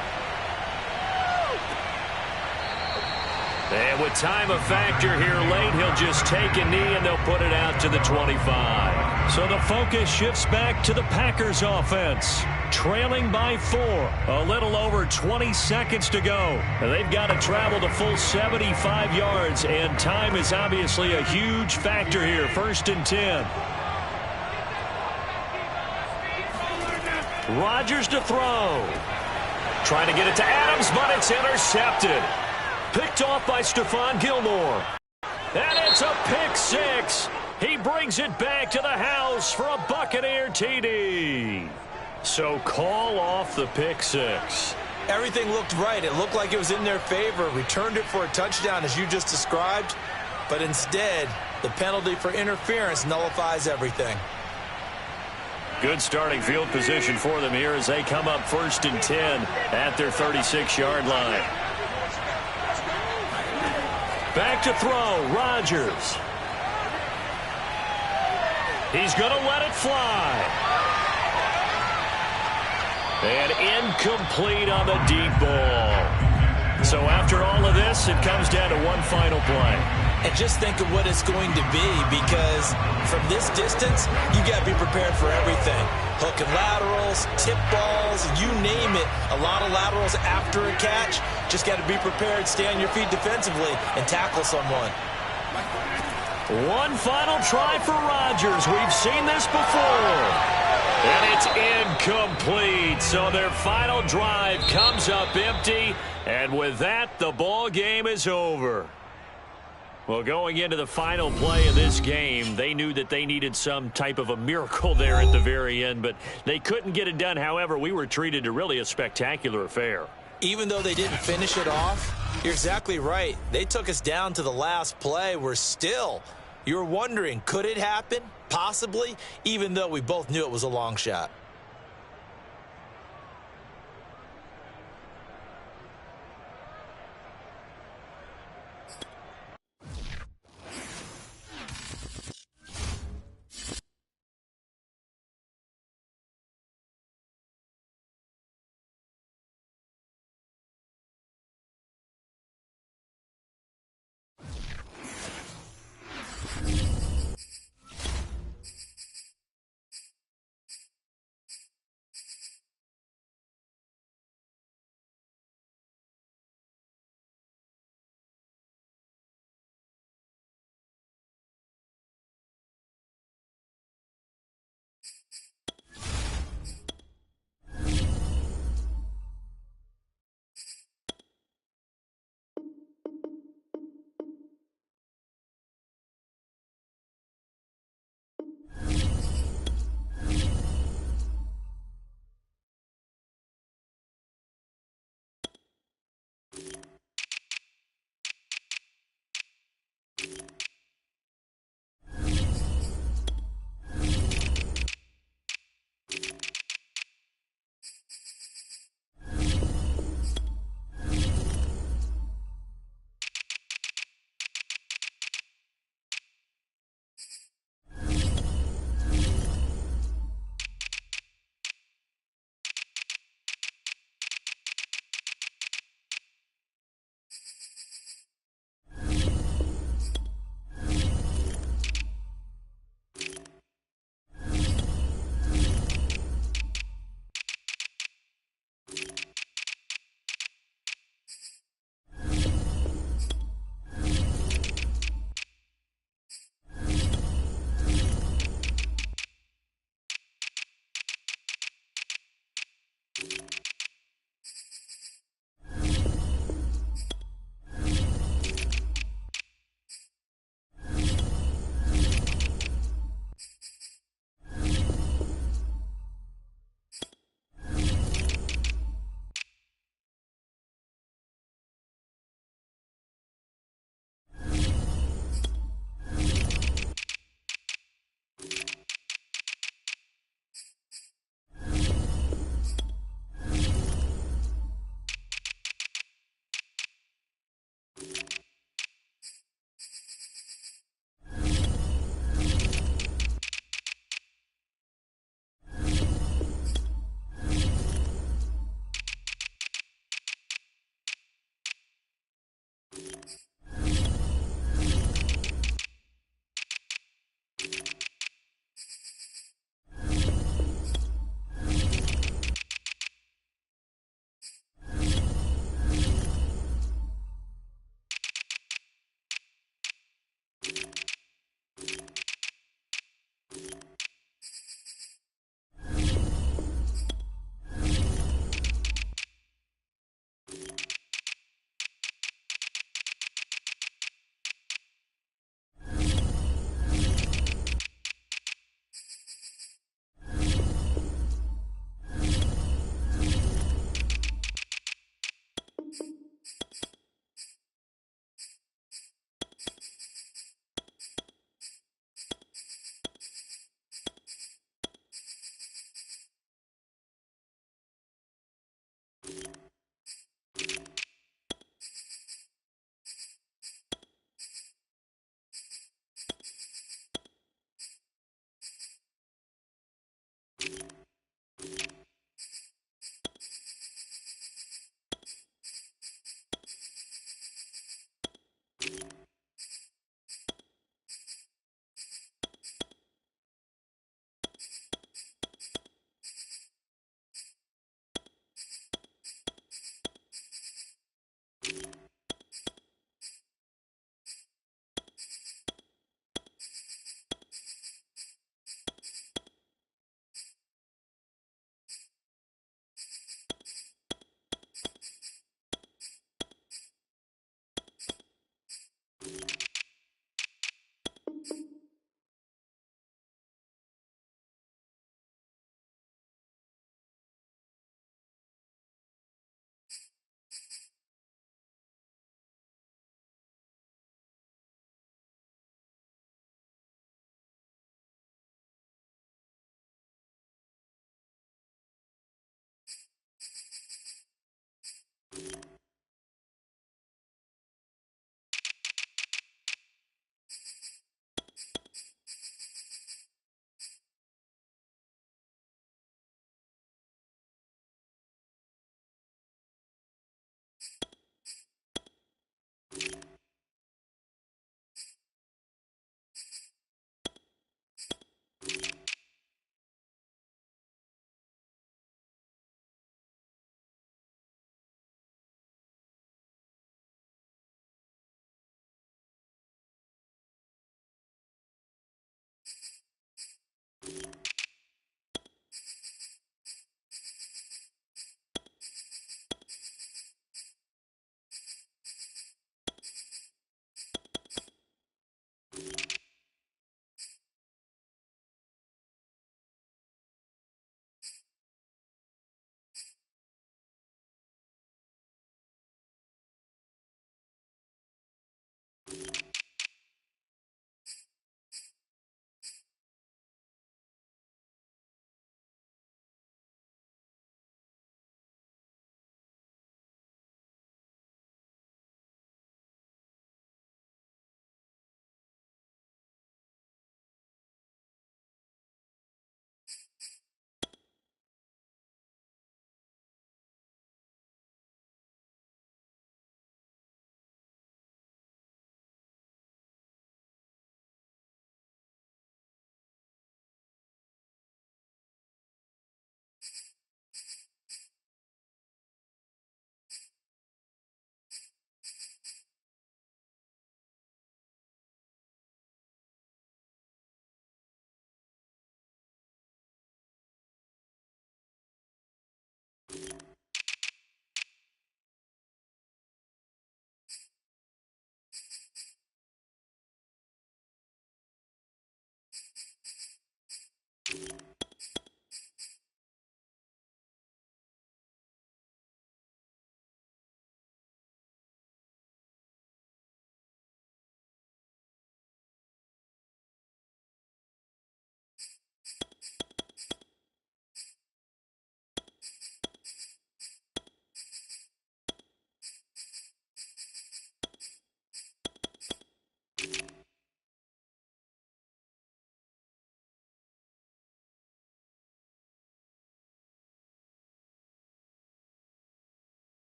S3: And with time a factor here late, he'll just take a knee and they'll put it out to the 25. So the focus shifts back to the Packers offense. Trailing by 4. A little over 20 seconds to go. They've got to travel the full 75 yards, and time is obviously a huge factor here. 1st and 10. Rodgers to throw. Trying to get it to Adams, but it's intercepted. Picked off by Stephon Gilmore. And it's a pick six. He brings it back to the house for a Buccaneer TD. So call off the pick six.
S2: Everything looked right. It looked like it was in their favor. Returned it for a touchdown, as you just described. But instead, the penalty for interference nullifies everything.
S3: Good starting field position for them here as they come up 1st and 10 at their 36-yard line. Back to throw, Rodgers. He's going to let it fly. And incomplete on the deep ball. So after all of this, it comes down to one final play.
S2: And just think of what it's going to be, because from this distance, you got to be prepared for everything. Hook and laterals, tip balls, you name it. A lot of laterals after a catch. Just got to be prepared, stay on your feet defensively, and tackle someone.
S3: One final try for Rodgers. We've seen this before. And it's incomplete. So their final drive comes up empty. And with that, the ball game is over. Well, going into the final play of this game, they knew that they needed some type of a miracle there at the very end, but they couldn't get it done. However, we were treated to really a spectacular affair.
S2: Even though they didn't finish it off, you're exactly right. They took us down to the last play. You're wondering, could it happen? Possibly, even though we both knew it was a long shot.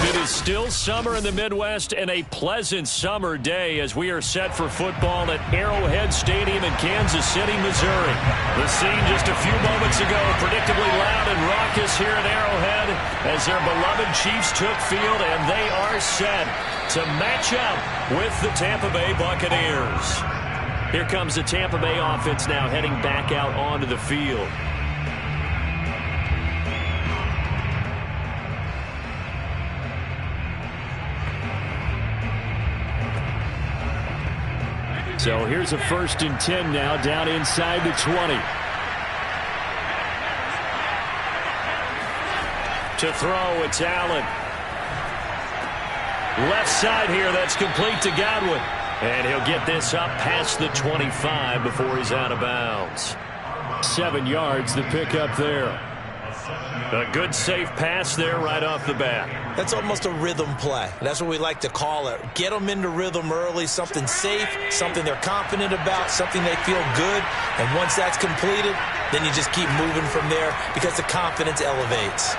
S1: It is still summer in the Midwest and a pleasant summer day as we are set for football at Arrowhead Stadium in Kansas City, Missouri. The scene just a few moments ago, predictably loud and raucous here at Arrowhead as their beloved Chiefs took field, and they are set to match up with the Tampa Bay Buccaneers. Here comes the Tampa Bay offense now heading back out onto the field. So here's a 1st and 10 now down inside the 20. To throw, it's Allen. Left side here, that's complete to Godwin. And he'll get this up past the 25 before he's out of bounds. 7 yards, the pickup there. A good safe pass there right off the bat.
S2: That's almost a rhythm play. That's what we like to call it. Get them into rhythm early, something safe, something they're confident about, something they feel good. And once that's completed, then you just keep moving from there because the confidence elevates.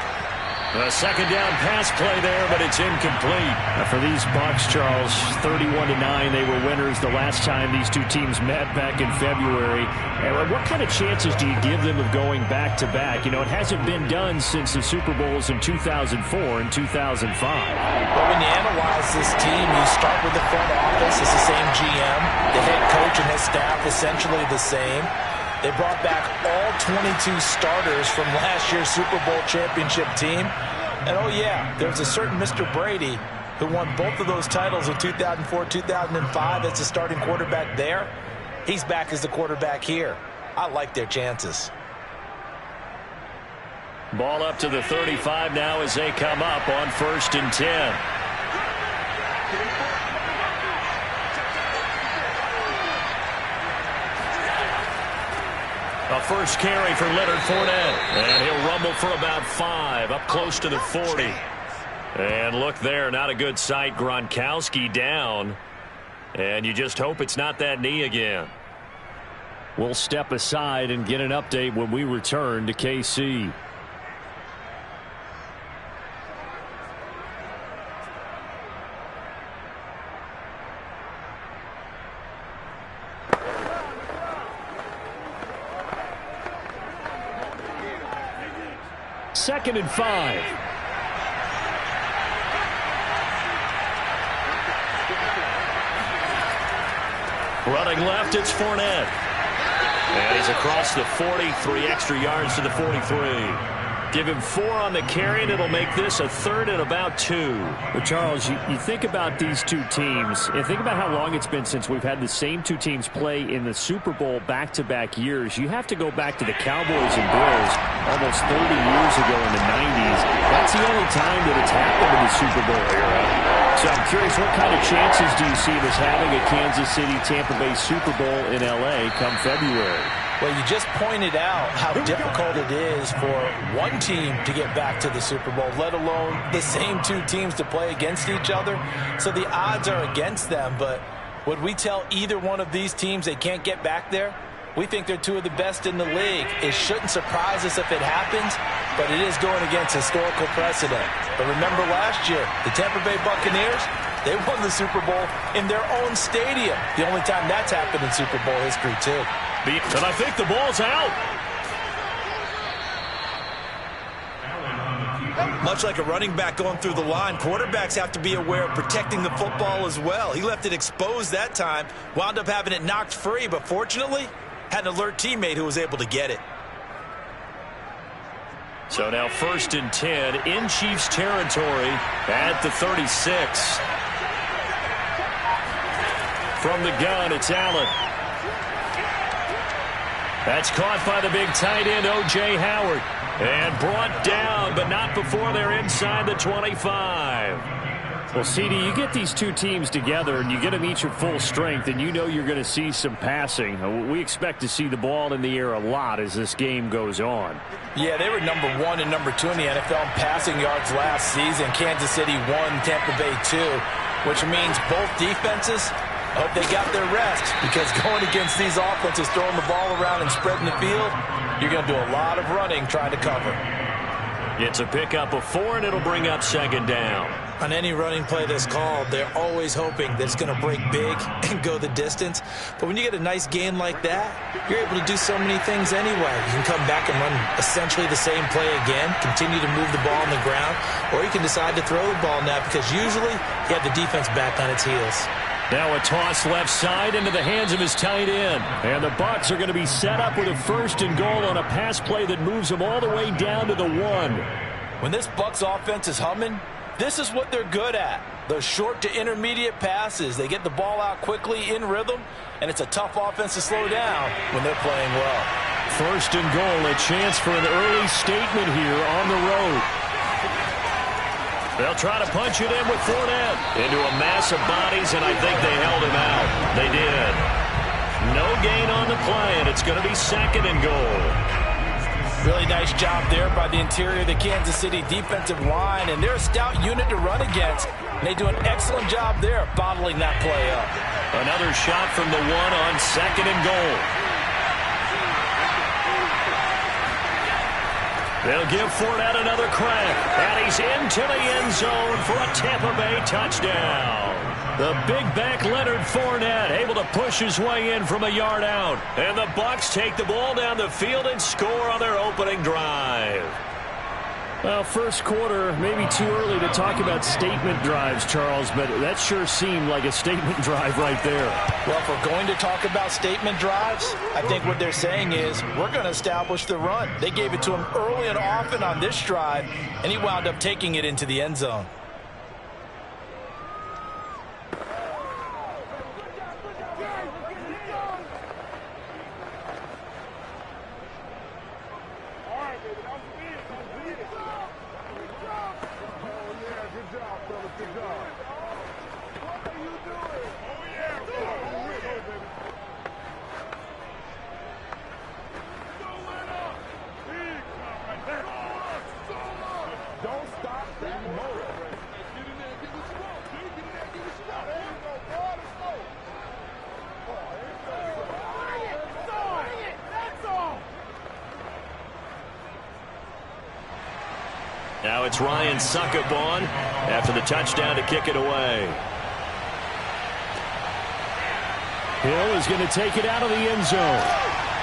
S1: A 2nd down pass play there, but it's incomplete.
S3: For these Bucs, Charles, 31-9, they were winners the last time these two teams met back in February. And what kind of chances do you give them of going back-to-back? You know, it hasn't been done since the Super Bowls in 2004 and 2005.
S2: But when you analyze this team, you start with the front office. It's the same GM. The head coach and his staff essentially the same. They brought back all 22 starters from last year's Super Bowl championship team. And, oh, yeah, there's a certain Mr. Brady who won both of those titles in 2004, 2005 as the starting quarterback there. He's back as the quarterback here. I like their chances.
S1: Ball up to the 35 now as they come up on 1st and 10.
S3: A first carry for Leonard Fournette. And he'll rumble for about 5, up close to the 40. And look there, not a good sight. Gronkowski down. And you just hope it's not that knee again. We'll step aside and get an update when we return to KC. Second and 5. Running left, it's Fournette. And he's across the 40, 3 extra yards to the 43. Give him 4 on the carry, and it'll make this a 3rd and about 2.
S1: But Charles, you think about these two teams, and think about how long it's been since we've had the same two teams play in the Super Bowl back-to-back years. You have to go back to the Cowboys and Bills almost 30 years ago in the 90s. That's the only time that it's happened in the Super Bowl era. So I'm curious, what kind of chances do you see of us having a Kansas City-Tampa Bay Super Bowl in L.A. come February?
S2: Well, you just pointed out how difficult it is for one team to get back to the Super Bowl, let alone the same two teams to play against each other. So the odds are against them, but would we tell either one of these teams they can't get back there? We think they're two of the best in the league. It shouldn't surprise us if it happens, but it is going against historical precedent. But remember last year, the Tampa Bay Buccaneers, they won the Super Bowl in their own stadium. The only time that's happened in Super Bowl history, too.
S3: And I think the ball's out.
S4: Much like a running back going through the line, quarterbacks have to be aware of protecting the football as well. He left it exposed that time, wound up having it knocked free, but fortunately, had an alert teammate who was able to get it.
S3: So now 1st and 10 in Chiefs territory at the 36. From the gun, it's Allen. That's caught by the big tight end, O.J. Howard. And brought down, but not before they're inside the 25.
S1: Well, CD, you get these two teams together, and you get them each at full strength, and you know you're going to see some passing. We expect to see the ball in the air a lot as this game goes on.
S2: Yeah, they were number 1 and number 2 in the NFL in passing yards last season. Kansas City 1, Tampa Bay 2, which means both defenses hope they got their rest, because going against these offenses, throwing the ball around and spreading the field, you're going to do a lot of running trying to cover.
S3: It's a pickup of 4, and it'll bring up 2nd down.
S4: On any running play that's called, they're always hoping that it's going to break big and go the distance. But when you get a nice gain like that, you're able to do so many things anyway. You can come back and run essentially the same play again, continue to move the ball on the ground, or you can decide to throw the ball now, because usually you have the defense back on its heels.
S3: Now a toss left side into the hands of his tight end. And the Bucs are going to be set up with a 1st and goal on a pass play that moves them all the way down to the 1.
S2: When this Bucs offense is humming, this is what they're good at. Those short to intermediate passes. They get the ball out quickly in rhythm, and it's a tough offense to slow down when they're playing well.
S3: 1st and goal, a chance for an early statement here on the road. They'll try to punch it in with Fournette into a mass of bodies, and I think they held him out. They did. No gain on the play, and it's going to be 2nd and goal.
S2: Really nice job there by the interior of the Kansas City defensive line, and they're a stout unit to run against. And they do an excellent job there bottling that play up.
S3: Another shot from the 1 on 2nd and goal. They'll give Fournette another crack, and he's into the end zone for a Tampa Bay touchdown. The big back Leonard Fournette able to push his way in from a yard out. And the Bucs take the ball down the field and score on their opening drive.
S1: Well, first quarter, maybe too early to talk about statement drives, Charles, but that sure seemed like a statement drive right there.
S2: Well, if we're going to talk about statement drives, I think what they're saying is we're going to establish the run. They gave it to him early and often on this drive, and he wound up taking it into the end zone.
S3: Now it's Ryan Succop on after the touchdown to kick it away.
S1: Hill is going to take it out of the end zone.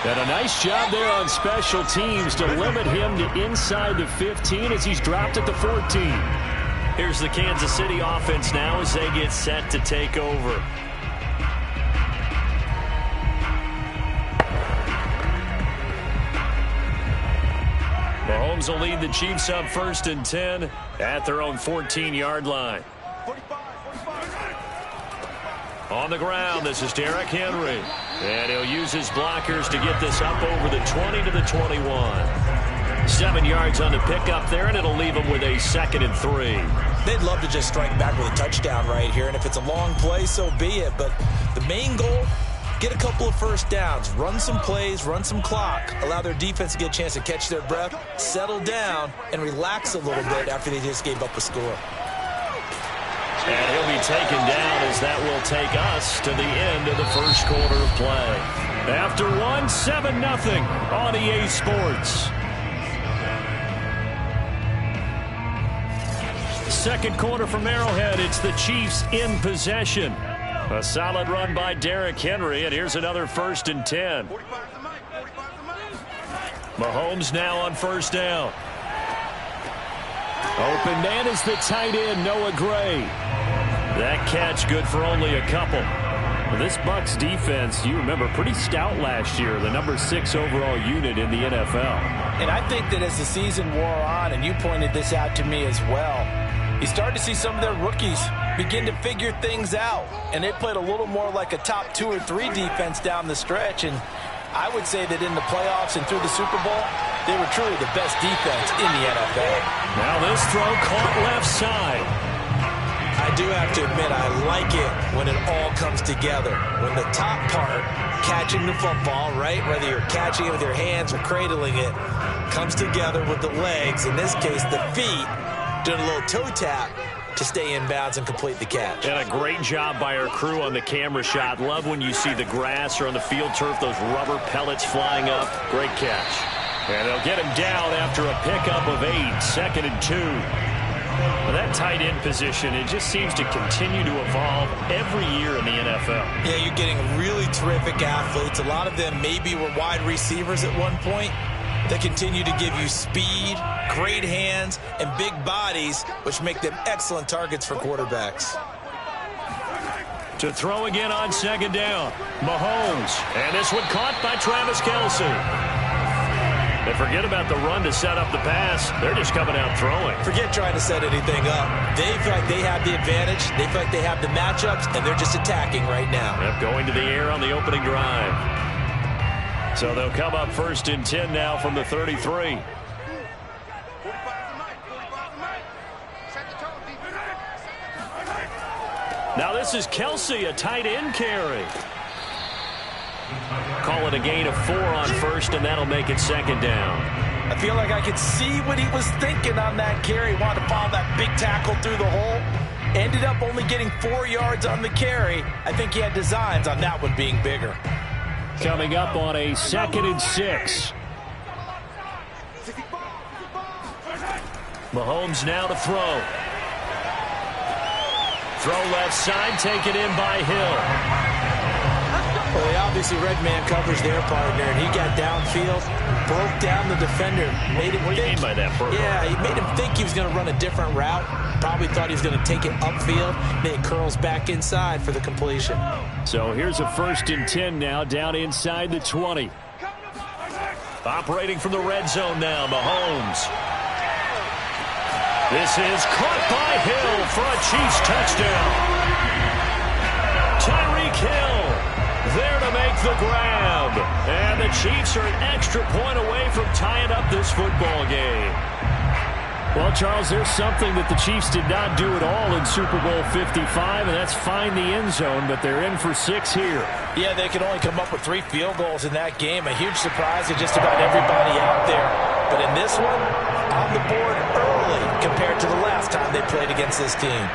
S1: And a nice job there on special teams to limit him to inside the 15 as he's dropped at the 14.
S3: Here's the Kansas City offense now as they get set to take over. Mahomes will lead the Chiefs up 1st and 10 at their own 14-yard line. On the ground, this is Derrick Henry. And he'll use his blockers to get this up over the 20 to the 21. 7 yards on the pickup there, and it'll leave him with a 2nd and 3.
S4: They'd love to just strike back with a touchdown right here, and if it's a long play, so be it. But the main goal, get a couple of first downs, run some plays, run some clock, allow their defense to get a chance to catch their breath, settle down, and relax a little bit after they just gave up a score.
S3: And he'll be taken down as that will take us to the end of the first quarter of play. After 7-0 on EA Sports. Second quarter from Arrowhead, it's the Chiefs in possession. A solid run by Derrick Henry, and here's another 1st and 10. Mahomes now on 1st down.
S1: Open man is the tight end, Noah Gray.
S3: That catch good for only a couple.
S1: Well, this Bucs defense, you remember, pretty stout last year, the number 6 overall unit in the NFL.
S2: And I think that as the season wore on, and you pointed this out to me as well, you started to see some of their rookies begin to figure things out. And they played a little more like a top 2 or 3 defense down the stretch. And I would say that in the playoffs and through the Super Bowl, they were truly the best defense in the NFL.
S3: Now this throw caught left side.
S4: I do have to admit, I like it when it all comes together. When the top part, catching the football, right, whether you're catching it with your hands or cradling it, comes together with the legs, in this case the feet, doing a little toe tap to stay in bounds and complete the catch.
S3: And a great job by our crew on the camera shot. Love when you see the grass or on the field turf, those rubber pellets flying up. Great catch. And they'll get him down after a pickup of 8, 2nd and 2. Well, that tight end position, it just seems to continue to evolve every year in the NFL.
S4: Yeah, you're getting really terrific athletes. A lot of them maybe were wide receivers at one point. They continue to give you speed, great hands, and big bodies, which make them excellent targets for quarterbacks.
S3: To throw again on 2nd down, Mahomes. And this one caught by Travis Kelce. They forget about the run to set up the pass. They're just coming out throwing.
S4: Forget trying to set anything up. They feel like they have the advantage. They feel like they have the matchups, and they're just attacking right now.
S3: Yep, going to the air on the opening drive. So they'll come up 1st and 10 now from the 33. Now this is Kelce, a tight end carry. Call it a gain of 4 on 1st, and that'll make it 2nd down.
S2: I feel like I could see what he was thinking on that carry. He wanted to follow that big tackle through the hole. Ended up only getting 4 yards on the carry. I think he had designs on that one being bigger.
S1: Coming up on a 2nd and 6.
S3: Mahomes now to throw. Throw left side, taken in by Hill.
S4: Well, they obviously red man covers their partner, and he got downfield, broke down the defender, made him
S3: What do you mean by that, Burrow?
S4: Yeah, he made him think he was going to run a different route. Probably thought he was going to take it upfield. Then it curls back inside for the completion.
S1: So here's a 1st and 10 now, down inside the 20.
S3: Operating from the red zone now, Mahomes. This is caught by Hill for a Chiefs touchdown. Tyreek Hill there to make the grab. And the Chiefs are an extra point away from tying up this football game.
S1: Well, Charles, there's something that the Chiefs did not do at all in Super Bowl 55, and that's find the end zone, but they're in for 6 here.
S2: Yeah, they could only come up with 3 field goals in that game. A huge surprise to just about everybody out there. But in this one, on the board early compared to the last time they played against this team.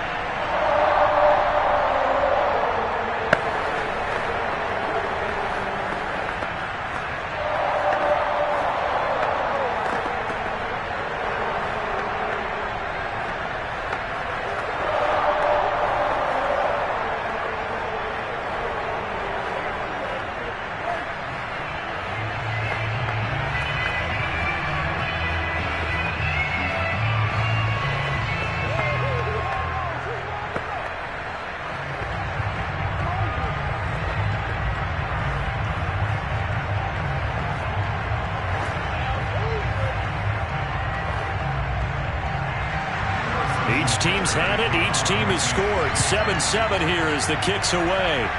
S3: Each team's had it. Each team has scored. 7-7 here as the kick's away.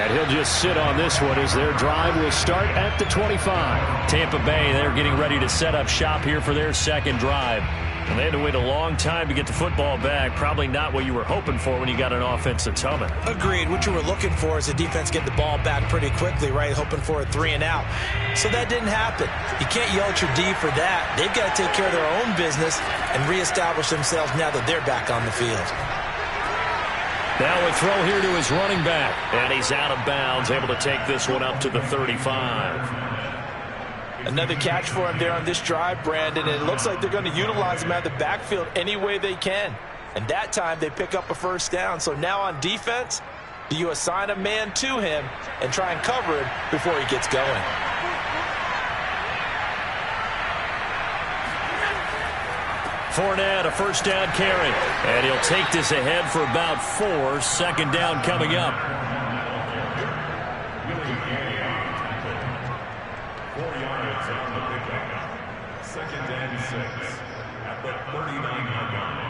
S3: And he'll just sit on this one as their drive will start at the 25. Tampa Bay, they're getting ready to set up shop here for their second drive. And they had to wait a long time to get the football back. Probably not what you were hoping for when you got an offense that's humming.
S4: Agreed. What you were looking for is the defense get the ball back pretty quickly, right? Hoping for a 3 and out. So that didn't happen. You can't yell at your D for that. They've got to take care of their own business and reestablish themselves now that they're back on the field.
S3: Now a throw here to his running back. And he's out of bounds, able to take this one up to the 35.
S2: Another catch for him there on this drive, Brandon. And it looks like they're going to utilize him out of the backfield any way they can. And that time they pick up a first down. So now on defense, do you assign a man to him and try and cover him before he gets going?
S3: Fournette, a first down carry. And he'll take this ahead for about 4. Second down coming up.
S5: 4 yards on the pickup. Second and 6 at the 39-yard line.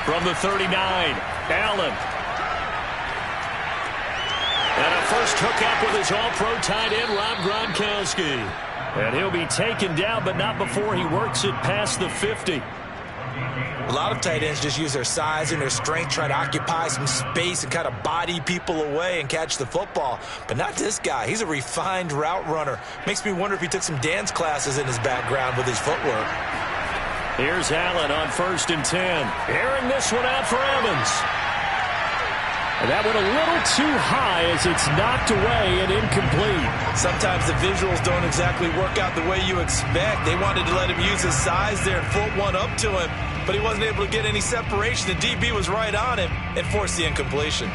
S3: From the 39, Allen. And a first hookup with his all-pro tight end, Rob Gronkowski. And he'll be taken down, but not before he works it past the 50.
S4: A lot of tight ends just use their size and their strength, try to occupy some space and kind of body people away and catch the football. But not this guy. He's a refined route runner. Makes me wonder if he took some dance classes in his background with his footwork.
S3: Here's Allen on 1st and 10. Airing this one out for Evans. And that went a little too high as it's knocked away and incomplete.
S2: Sometimes the visuals don't exactly work out the way you expect. They wanted to let him use his size there and foot one up to him, but he wasn't able to get any separation. The DB was right on him and forced the incompletion.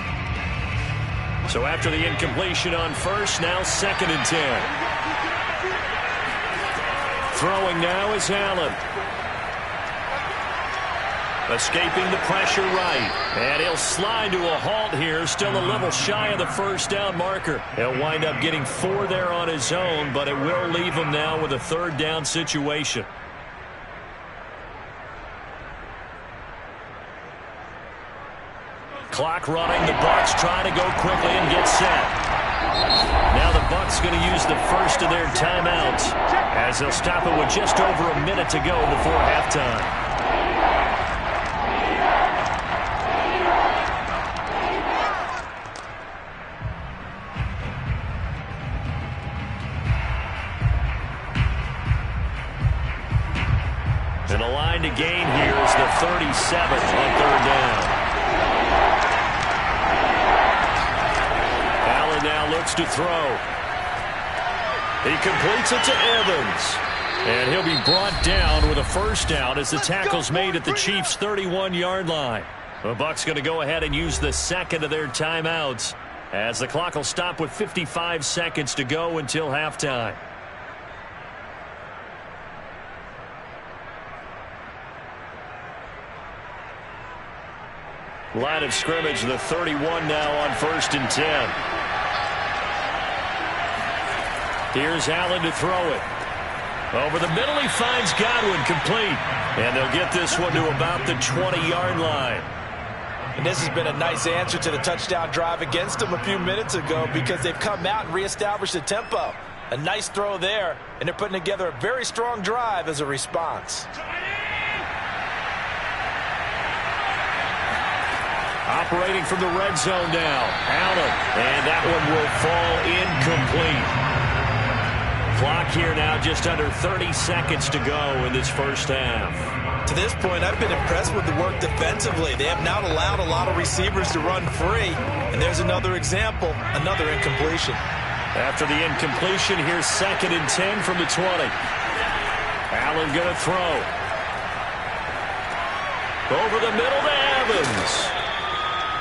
S3: So after the incompletion on 1st, now 2nd and 10. Throwing now is Allen. Escaping the pressure right. And he'll slide to a halt here. Still a little shy of the first down marker. He'll wind up getting 4 there on his own, but it will leave him now with a 3rd down situation. Clock running. The Bucs trying to go quickly and get set. Now the Bucs going to use the first of their timeouts as they'll stop it with just over a minute to go before halftime. And the line to gain here is the 37th on 3rd down. Allen now looks to throw. He completes it to Evans. And he'll be brought down with a first down as the tackle's made at the Chiefs' 31-yard line. The Bucs going to go ahead and use the second of their timeouts as the clock will stop with 55 seconds to go until halftime. Line of scrimmage, the 31 now on 1st and 10. Here's Allen to throw it. Over the middle, he finds Godwin, complete. And they'll get this one to about the 20-yard line.
S2: And this has been a nice answer to the touchdown drive against them a few minutes ago because they've come out and reestablished the tempo. A nice throw there, and they're putting together a very strong drive as a response.
S3: Operating from the red zone now, Allen, and that one will fall incomplete. Clock here now just under 30 seconds to go in this first half.
S2: To this point, I've been impressed with the work defensively. They have not allowed a lot of receivers to run free, and there's another example, another incompletion.
S3: After the incompletion, here's 2nd and 10 from the 20. Allen going to throw. Over the middle to Evans.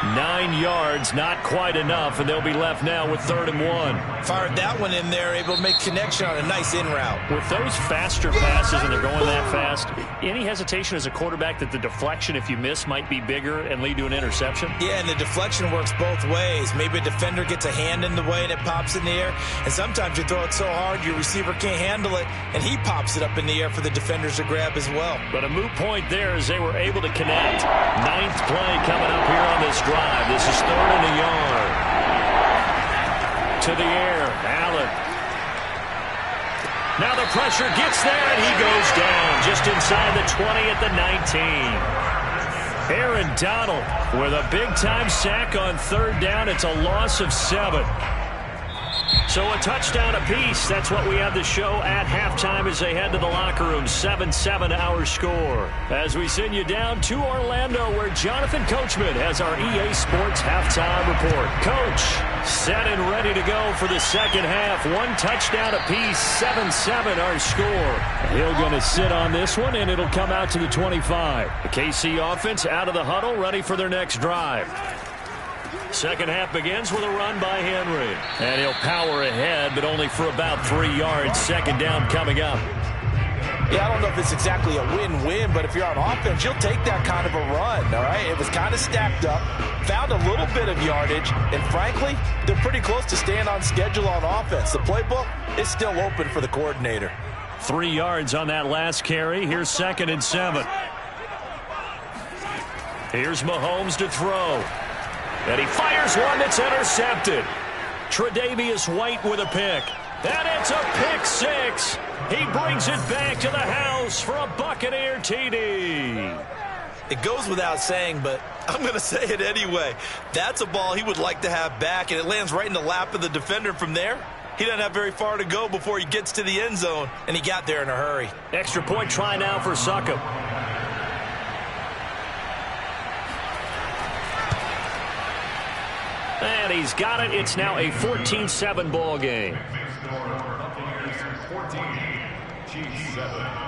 S3: 9 yards, not quite enough, and they'll be left now with 3rd and 1.
S4: Fired that one in there, able to make connection on a nice in route.
S3: With those faster passes and they're going that fast, any hesitation as a quarterback that the deflection, if you miss, might be bigger and lead to an interception?
S4: Yeah, and the deflection works both ways. Maybe a defender gets a hand in the way and it pops in the air, and sometimes you throw it so hard your receiver can't handle it, and he pops it up in the air for the defenders to grab as well.
S3: But a moot point there as they were able to connect. 9th play coming up here on this drive. This is 3rd and a yard. To the air, Allen. Now the pressure gets there, and he goes down just inside the 20 at the 19. Aaron Donald with a big-time sack on 3rd down. It's a loss of 7. So a touchdown apiece. That's what we have to show at halftime as they head to the locker room. 7-7 our score. As we send you down to Orlando, where Jonathan Coachman has our EA Sports halftime report. Coach, set and ready to go for the second half. 1 touchdown apiece. 7-7 our score. Hill going to sit on this one, and it'll come out to the 25. The KC offense out of the huddle, ready for their next drive. Second half begins with a run by Henry. And he'll power ahead, but only for about 3 yards. Second down coming up.
S2: Yeah, I don't know if it's exactly a win-win, but if you're on offense, you'll take that kind of a run, all right? It was kind of stacked up, found a little bit of yardage, and frankly, they're pretty close to staying on schedule on offense. The playbook is still open for the coordinator.
S3: 3 yards on that last carry. Here's 2nd and 7. Here's Mahomes to throw. And he fires one that's intercepted. Tre'Davious White with a pick. And it's a pick 6. He brings it back to the house for a Buccaneer TD.
S4: It goes without saying, but I'm going to say it anyway. That's a ball he would like to have back, and it lands right in the lap of the defender from there. He doesn't have very far to go before he gets to the end zone, and he got there in a hurry.
S3: Extra point try now for Succop. And he's got it. It's now a 14-7 ball game.
S5: 14, Chiefs 7.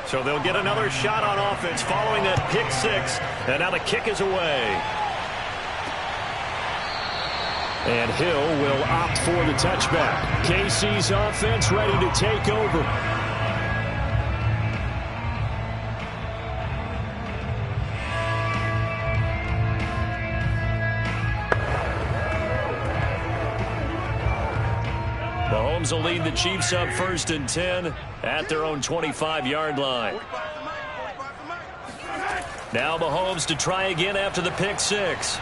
S3: So they'll get another shot on offense following that pick 6. And now the kick is away. And Hill will opt for the touchback. KC's offense ready to take over. Mahomes will lead the Chiefs up 1st and 10 at their own 25-yard line. Now Mahomes to try again after the pick 6.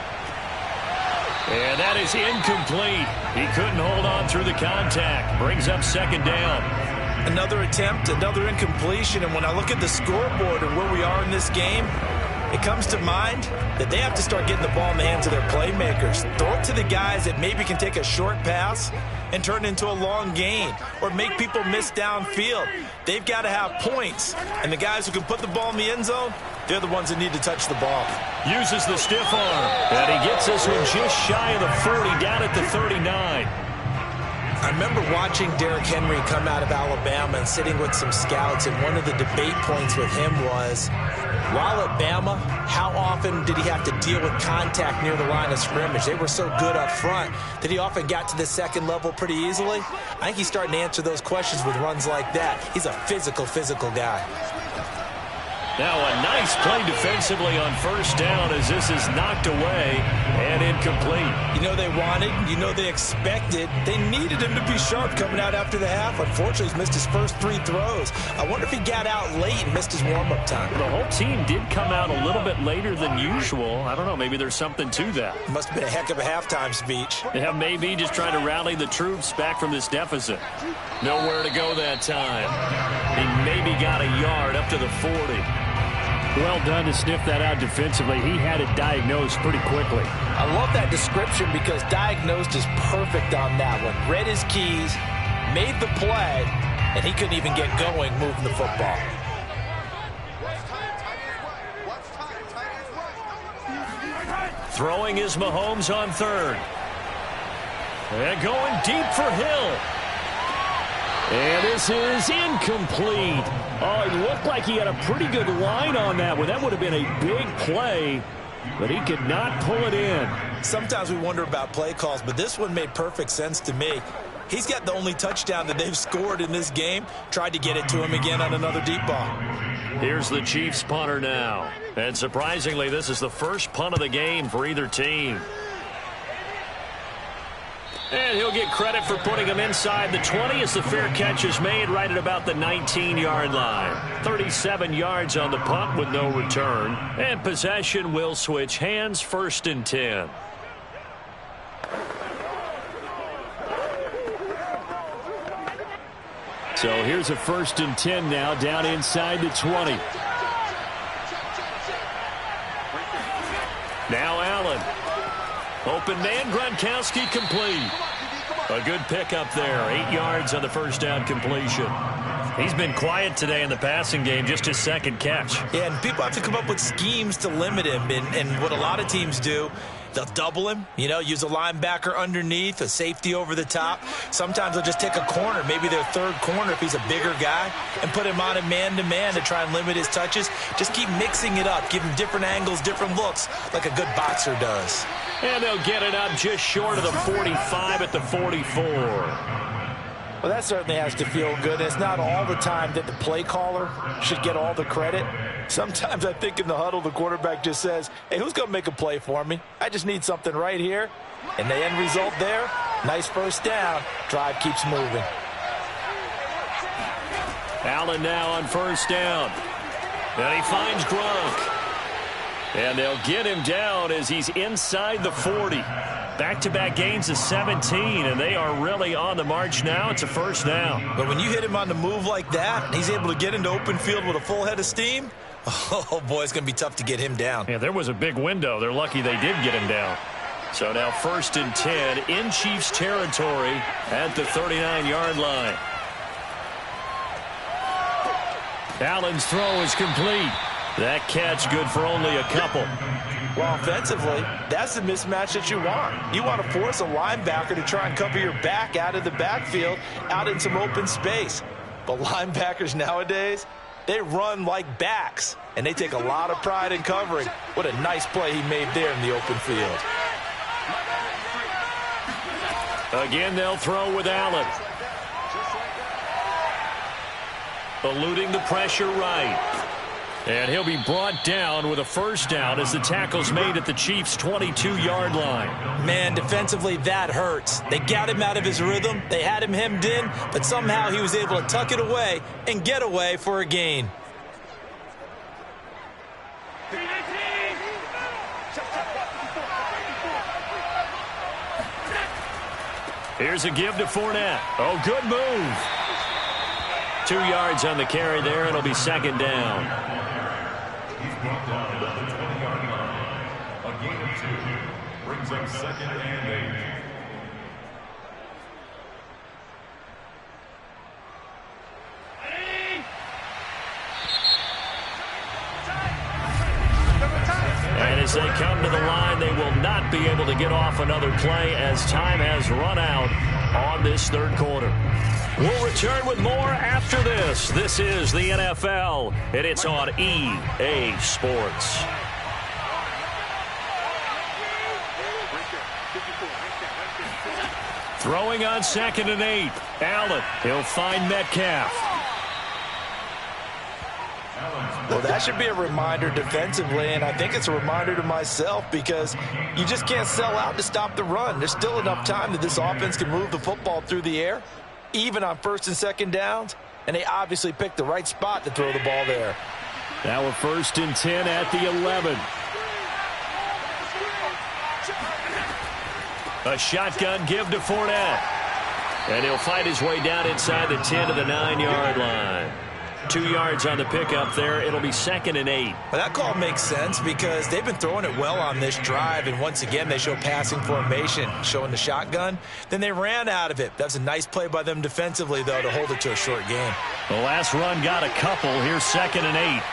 S3: And that is incomplete. He couldn't hold on through the contact. Brings up 2nd down.
S4: Another attempt, another incompletion, and when I look at the scoreboard and where we are in this game, it comes to mind that they have to start getting the ball in the hands of their playmakers. Throw it to the guys that maybe can take a short pass and turn it into a long gain or make people miss downfield. They've got to have points, and the guys who can put the ball in the end zone, they're the ones that need to touch the ball.
S3: Uses the stiff arm, and he gets this one just shy of the 40, down at the 39.
S4: I remember watching Derrick Henry come out of Alabama and sitting with some scouts, and one of the debate points with him was, while at Bama, how often did he have to deal with contact near the line of scrimmage? They were so good up front that he often got to the second level pretty easily. I think he's starting to answer those questions with runs like that. He's a physical guy.
S3: Now a nice play defensively on first down as this is knocked away and incomplete.
S4: You know they wanted, you know they expected. They needed him to be sharp coming out after the half. Unfortunately, he's missed his first 3 throws. I wonder if he got out late and missed his warm-up time.
S3: The whole team did come out a little bit later than usual. I don't know, maybe there's something to that.
S4: Must have been a heck of a halftime speech.
S3: Yeah, maybe just trying to rally the troops back from this deficit. Nowhere to go that time. He maybe got a yard up to the 40. Well done to sniff that out defensively. He had it diagnosed pretty quickly.
S2: I love that description because diagnosed is perfect on that one. Read his keys, made the play, and he couldn't even get going moving the football.
S3: Throwing is Mahomes on third. And going deep for Hill. And this is incomplete. Oh, it looked like he had a pretty good line on that one. That would have been a big play, but he could not pull it in.
S4: Sometimes we wonder about play calls, but this one made perfect sense to me. He's got the only touchdown that they've scored in this game. Tried to get it to him again on another deep ball.
S3: Here's the Chiefs punter now. And surprisingly, this is the first punt of the game for either team. And he'll get credit for putting him inside the 20 as the fair catch is made right at about the 19-yard line. 37 yards on the punt with no return. And possession will switch hands, 1st and 10. So here's a 1st and 10 now down inside the 20. Now Allen. Open man, Gronkowski complete. A good pickup there. 8 yards on the first down completion. He's been quiet today in the passing game, just his 2nd catch.
S4: Yeah, and people have to come up with schemes to limit him. And what a lot of teams do, they'll double him, use a linebacker underneath, a safety over the top. Sometimes they'll just take a corner, maybe their 3rd corner if he's a bigger guy, and put him on a man-to-man to try and limit his touches. Just keep mixing it up, give him different angles, different looks, like a good boxer does.
S3: And they'll get it up just short of the 45 at the 44.
S2: Well, that certainly has to feel good. It's not all the time that the play caller should get all the credit. Sometimes I think in the huddle, the quarterback just says, hey, who's going to make a play for me? I just need something right here. And the end result there, nice first down. Drive keeps moving.
S3: Allen now on first down. And he finds Gronk. And they'll get him down as he's inside the 40. Back-to-back gains of 17, and they are really on the march now. It's a first down.
S4: But when you hit him on the move like that, and he's able to get into open field with a full head of steam, oh, boy, it's going to be tough to get him down.
S3: Yeah, there was a big window. They're lucky they did get him down. So now 1st and 10 in Chiefs territory at the 39-yard line. Allen's throw is complete. That catch good for only a couple.
S2: Well, offensively, that's the mismatch that you want. You want to force a linebacker to try and cover your back out of the backfield, out in some open space. But linebackers nowadays, they run like backs, and they take a lot of pride in covering. What a nice play he made there in the open field.
S3: Again, they'll throw with Allen. Eluding the pressure right. And he'll be brought down with a first down as the tackle's made at the Chiefs' 22-yard line.
S4: Man, defensively, that hurts. They got him out of his rhythm. They had him hemmed in, but somehow he was able to tuck it away and get away for a gain.
S3: Here's a give to Fournette. Oh, good move. 2 yards on the carry there. It'll be 2nd down.
S5: He's brought down at the 20-yard line. A gain of 2 brings up 2nd and 8.
S3: And as they come to the line, they will not be able to get off another play as time has run out on this 3rd quarter. We'll return with more after this. This is the NFL, and it's on EA Sports. Throwing on 2nd and 8. Allen, he'll find Metcalf.
S5: Allen's
S2: Well, that should be a reminder defensively, and I think it's a reminder to myself because you just can't sell out to stop the run. There's still enough time that this offense can move the football through the air, even on first and second downs, and they obviously picked the right spot to throw the ball there.
S3: Now we're 1st and 10 at the 11. A shotgun give to Fournette. And he'll fight his way down inside the 10 to the 9-yard line. 2 yards on the pickup there. It'll be 2nd and 8.
S2: Well, that call makes sense because they've been throwing it well on this drive, and once again they show passing formation, showing the shotgun. Then they ran out of it. That's a nice play by them defensively, though, to hold it to a short game.
S3: The last run got a couple. Here's 2nd and 8.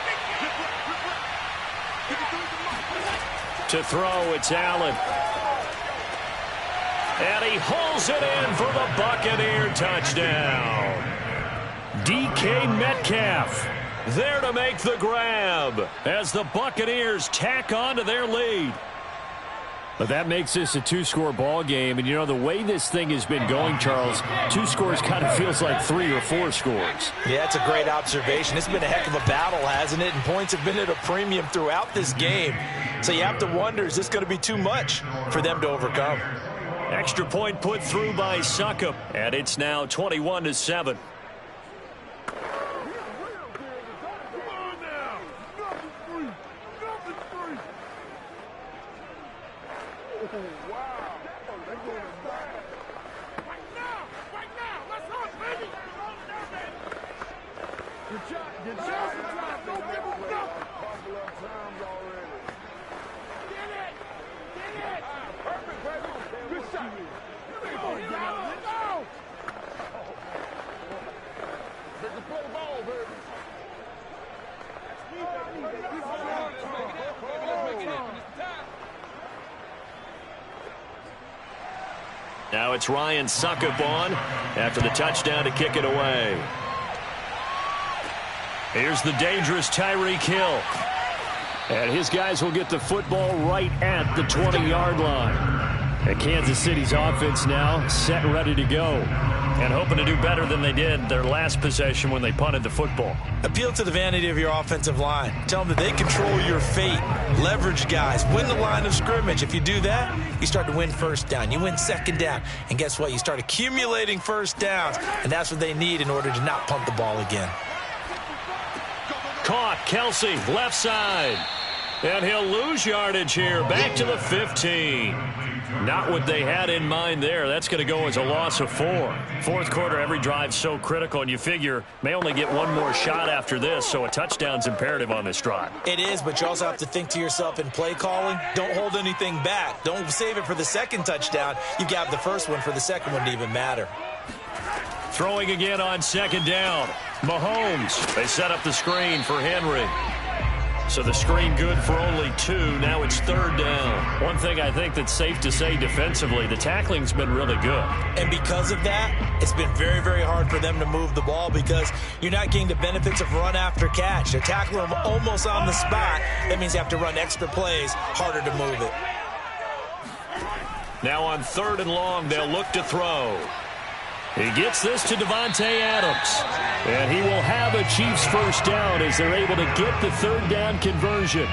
S3: To throw, it's Allen. And he hauls it in for the Buccaneer touchdown. DK Metcalf there to make the grab as the Buccaneers tack on to their lead. But that makes this a 2-score ball game. And, you know, the way this thing has been going, Charles, 2 scores kind of feels like 3 or 4 scores.
S2: Yeah, it's a great observation. It's been a heck of a battle, hasn't it? And points have been at a premium throughout this game. So you have to wonder, is this going to be too much for them to overcome?
S3: Extra point put through by Succop. And it's now 21-7. Now it's Ryan Succop on after the touchdown to kick it away. Here's the dangerous Tyreek Hill. And his guys will get the football right at the 20-yard line. And Kansas City's offense now set and ready to go. And hoping to do better than they did their last possession when they punted the football.
S2: Appeal to the vanity of your offensive line. Tell them that they control your fate. Leverage guys. Win the line of scrimmage. If you do that, you start to win first down. You win second down. And guess what? You start accumulating first downs. And that's what they need in order to not punt the ball again.
S3: Caught. Kelsey, left side. And he'll lose yardage here. Back to the 15. Not what they had in mind there. That's going to go as a loss of 4. Fourth quarter, every drive's so critical, and you figure may only get one more shot after this, so a touchdown's imperative on this drive.
S2: It is, but you also have to think to yourself in play calling, don't hold anything back. Don't save it for the second touchdown. You got the first one for the second one to even matter.
S3: Throwing again on second down. Mahomes. They set up the screen for Henry. So the screen good for only 2. Now it's third down. One thing I think that's safe to say defensively, the tackling's been really good.
S2: And because of that, it's been very, very hard for them to move the ball because you're not getting the benefits of run after catch. They're tackling them almost on the spot. That means you have to run extra plays, harder to move it.
S3: Now on 3rd and long, they'll look to throw. He gets this to Davante Adams. And he will have a Chiefs first down as they're able to get the third down conversion.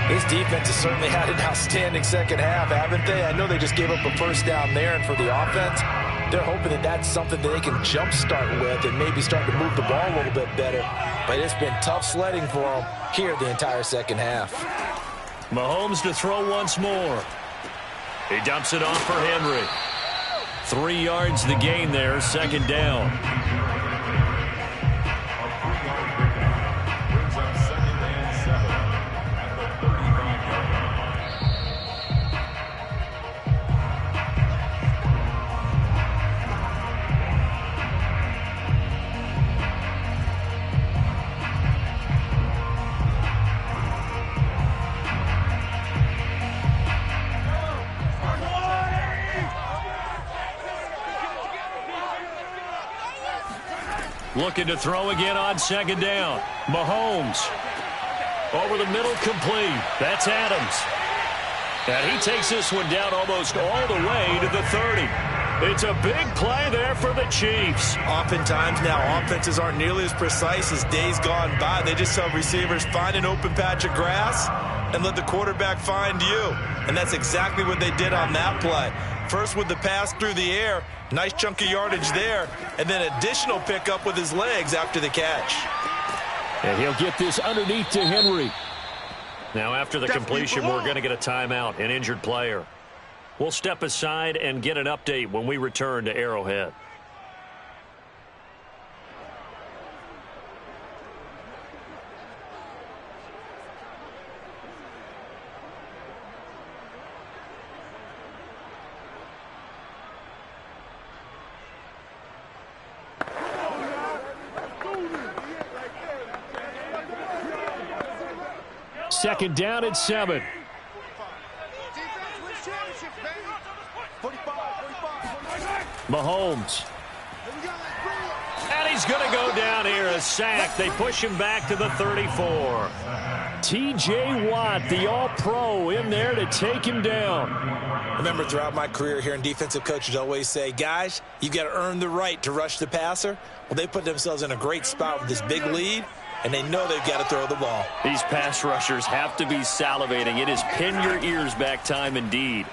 S2: His defense has certainly had an outstanding second half, haven't they? I know they just gave up a first down there, and for the offense, they're hoping that that's something that they can jumpstart with and maybe start to move the ball a little bit better. But it's been tough sledding for them here the entire second half.
S3: Mahomes to throw once more. He dumps it off for Henry. 3 yards the gain there, second down. Looking to throw again on second down. Mahomes. Over the middle, complete. That's Adams. And he takes this one down almost all the way to the 30.
S1: It's a big play there for the Chiefs.
S4: Oftentimes now, offenses aren't nearly as precise as days gone by. They just tell receivers, find an open patch of grass and let the quarterback find you. And that's exactly what they did on that play. First with the pass through the air, nice chunk of yardage there, and then additional pickup with his legs after the catch.
S1: And he'll get this underneath to Henry. Now after the completion, we're going to get a timeout, an injured player. We'll step aside and get an update when we return to Arrowhead. Second down and 7. Mahomes. And he's going to go down here, a sack. They push him back to the 34. T.J. Watt, the all-pro, in there to take him down.
S4: Remember, throughout my career here in defensive coaches always say, guys, you got to earn the right to rush the passer. Well, they put themselves in a great spot with this big lead, and they know they've got to throw the ball.
S1: These pass rushers have to be salivating. It is pin your ears back time indeed.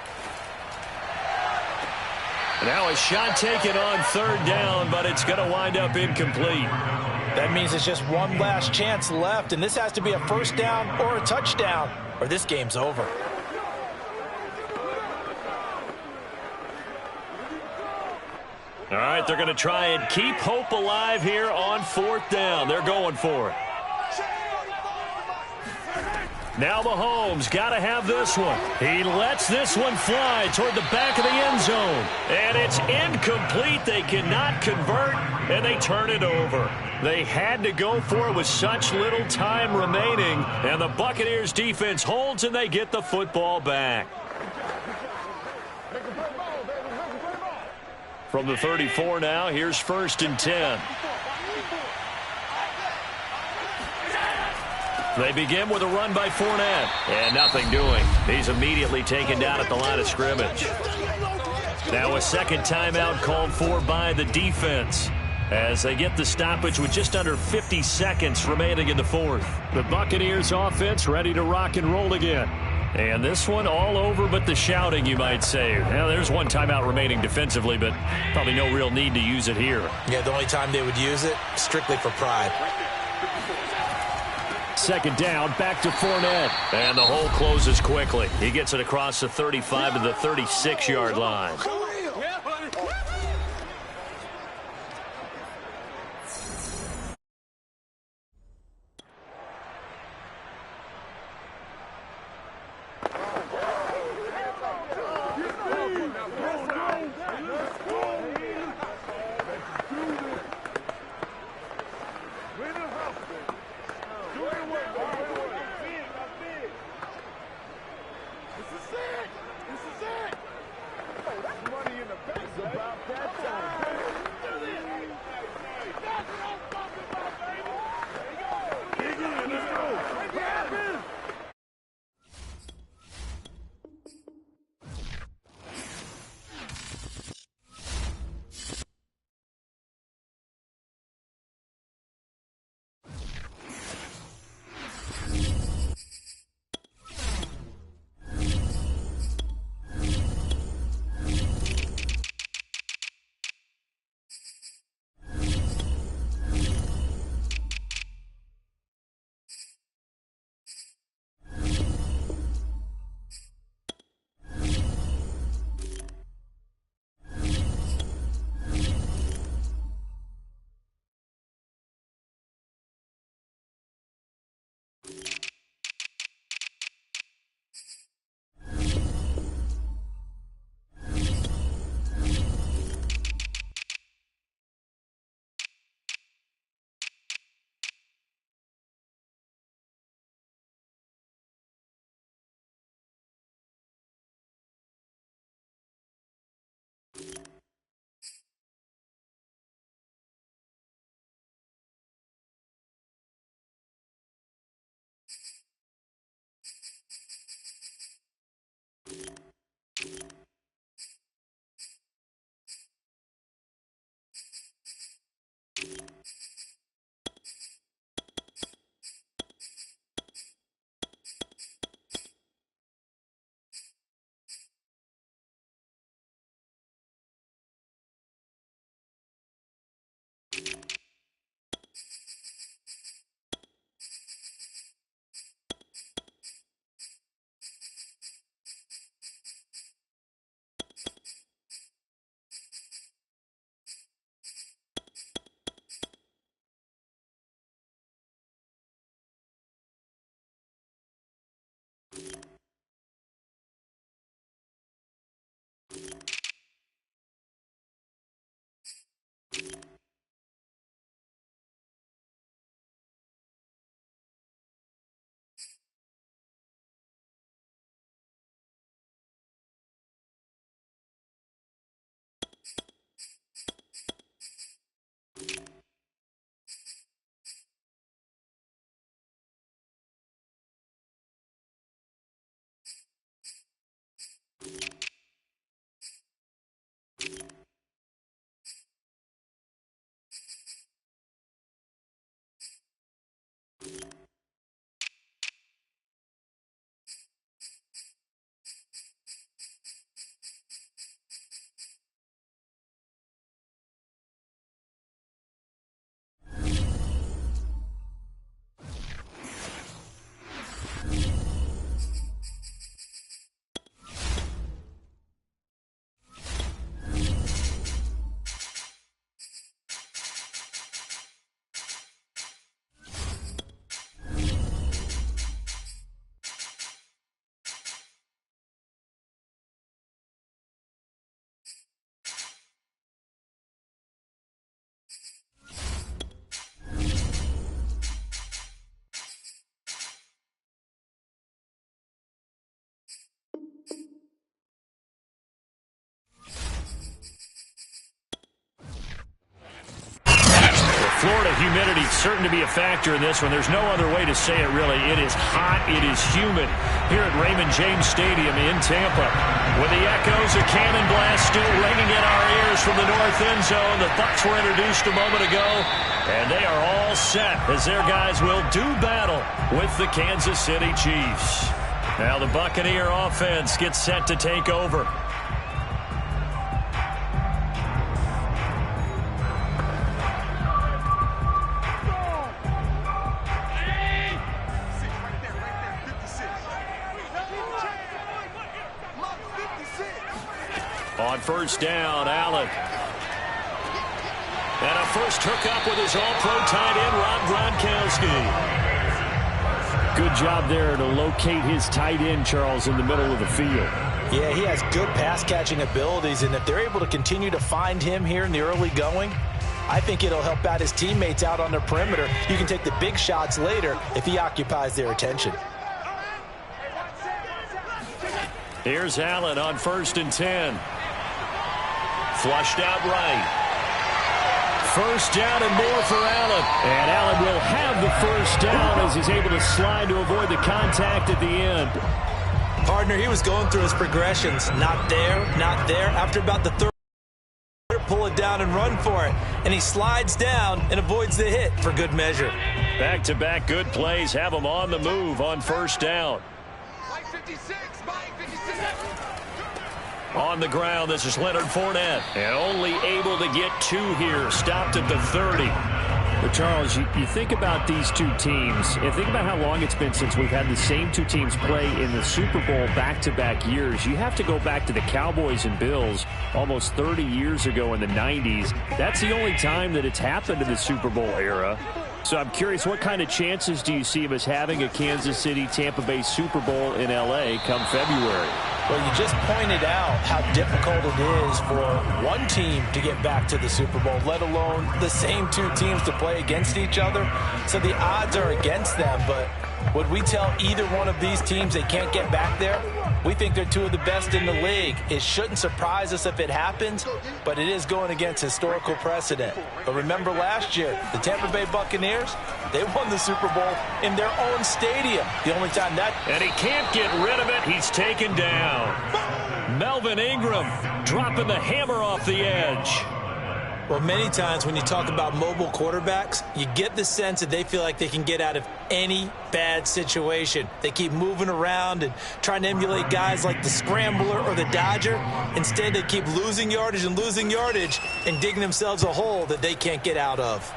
S1: Now a shot taken on third down, but it's going to wind up incomplete.
S2: That means it's just one last chance left, and this has to be a first down or a touchdown, or this game's over.
S1: All right, they're going to try and keep hope alive here on fourth down. They're going for it. Now Mahomes got to have this one. He lets this one fly toward the back of the end zone. And it's incomplete. They cannot convert, and they turn it over. They had to go for it with such little time remaining. And the Buccaneers defense holds, and they get the football back. From the 34 now, here's first and 10. They begin with a run by Fournette. And nothing doing. He's immediately taken down at the line of scrimmage. Now a second timeout called for by the defense as they get the stoppage with just under 50 seconds remaining in the fourth. The Buccaneers offense ready to rock and roll again. And this one all over but the shouting, you might say. Now, there's one timeout remaining defensively, but probably no real need to use it here.
S4: Yeah, the only time they would use it, strictly for pride.
S1: Second down, back to Fournette. And the hole closes quickly. He gets it across the 35 to the 36-yard line. Florida humidity certain to be a factor in this one. There's no other way to say it, really. It is hot. It is humid here at Raymond James Stadium in Tampa. With the echoes of cannon blast still ringing in our ears from the north end zone. The Bucs were introduced a moment ago, and they are all set as their guys will do battle with the Kansas City Chiefs. Now the Buccaneer offense gets set to take over. On first down, Allen. And a first hookup with his all-pro tight end, Rob Gronkowski.
S3: Good job there to locate his tight end, Charles, in the middle of the field.
S2: Yeah, he has good pass-catching abilities, and if they're able to continue to find him here in the early going, I think it'll help out his teammates out on the perimeter. You can take the big shots later if he occupies their attention.
S1: Here's Allen on 1st and 10. Flushed out right. First down and more for Allen. And Allen will have the first down as he's able to slide to avoid the contact at the end.
S4: Partner, he was going through his progressions. Not there, not there. After about the third, pull it down and run for it. And he slides down and avoids the hit for good measure.
S1: Back-to-back good plays have him on the move on first down. On the ground, this is Leonard Fournette. And only able to get 2 here. Stopped at the 30.
S3: But Charles, you think about these two teams, and think about how long it's been since we've had the same two teams play in the Super Bowl back-to-back years. You have to go back to the Cowboys and Bills almost 30 years ago in the 90s. That's the only time that it's happened in the Super Bowl era. So I'm curious, what kind of chances do you see of us having a Kansas City-Tampa Bay Super Bowl in L.A. come February?
S2: Well, you just pointed out how difficult it is for one team to get back to the Super Bowl, let alone the same two teams to play against each other. So the odds are against them, but would we tell either one of these teams they can't get back there? We think they're 2 of the best in the league. It shouldn't surprise us if it happens, but it is going against historical precedent. But remember last year, the Tampa Bay Buccaneers, they won the Super Bowl in their own stadium. The only time that...
S1: And he can't get rid of it. He's taken down. Melvin Ingram dropping the hammer off the edge.
S4: Well, many times when you talk about mobile quarterbacks, you get the sense that they feel like they can get out of any bad situation. They keep moving around and trying to emulate guys like the Scrambler or the Dodger. Instead, they keep losing yardage and digging themselves a hole that they can't get out of.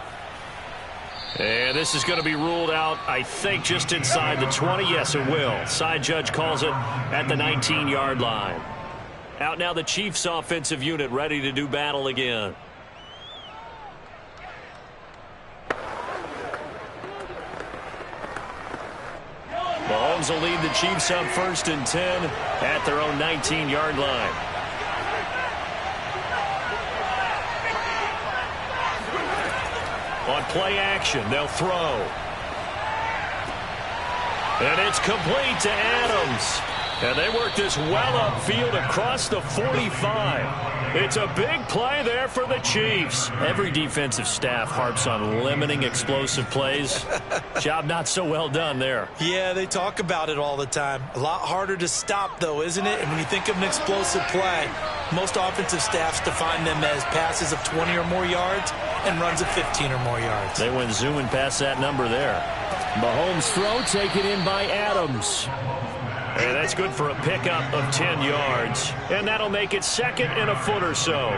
S1: And this is going to be ruled out, I think, just inside the 20. Yes, it will. Side judge calls it at the 19-yard line. Out now the Chiefs offensive unit ready to do battle again. Mahomes will lead the Chiefs on 1st and 10 at their own 19-yard line.
S3: have play action. They'll throw. And it's complete to Adams. And they work this well upfield across the 45. It's a big play there for the Chiefs. Every defensive staff harps on limiting explosive plays. Job not so well done there.
S4: Yeah, they talk about it all the time. A lot harder to stop, though, isn't it? And when you think of an explosive play, most offensive staffs define them as passes of 20 or more yards and runs of 15 or more yards.
S3: They went zooming past that number there. Mahomes' throw taken in by Adams. And that's good for a pickup of 10 yards. And that'll make it second and a foot or so.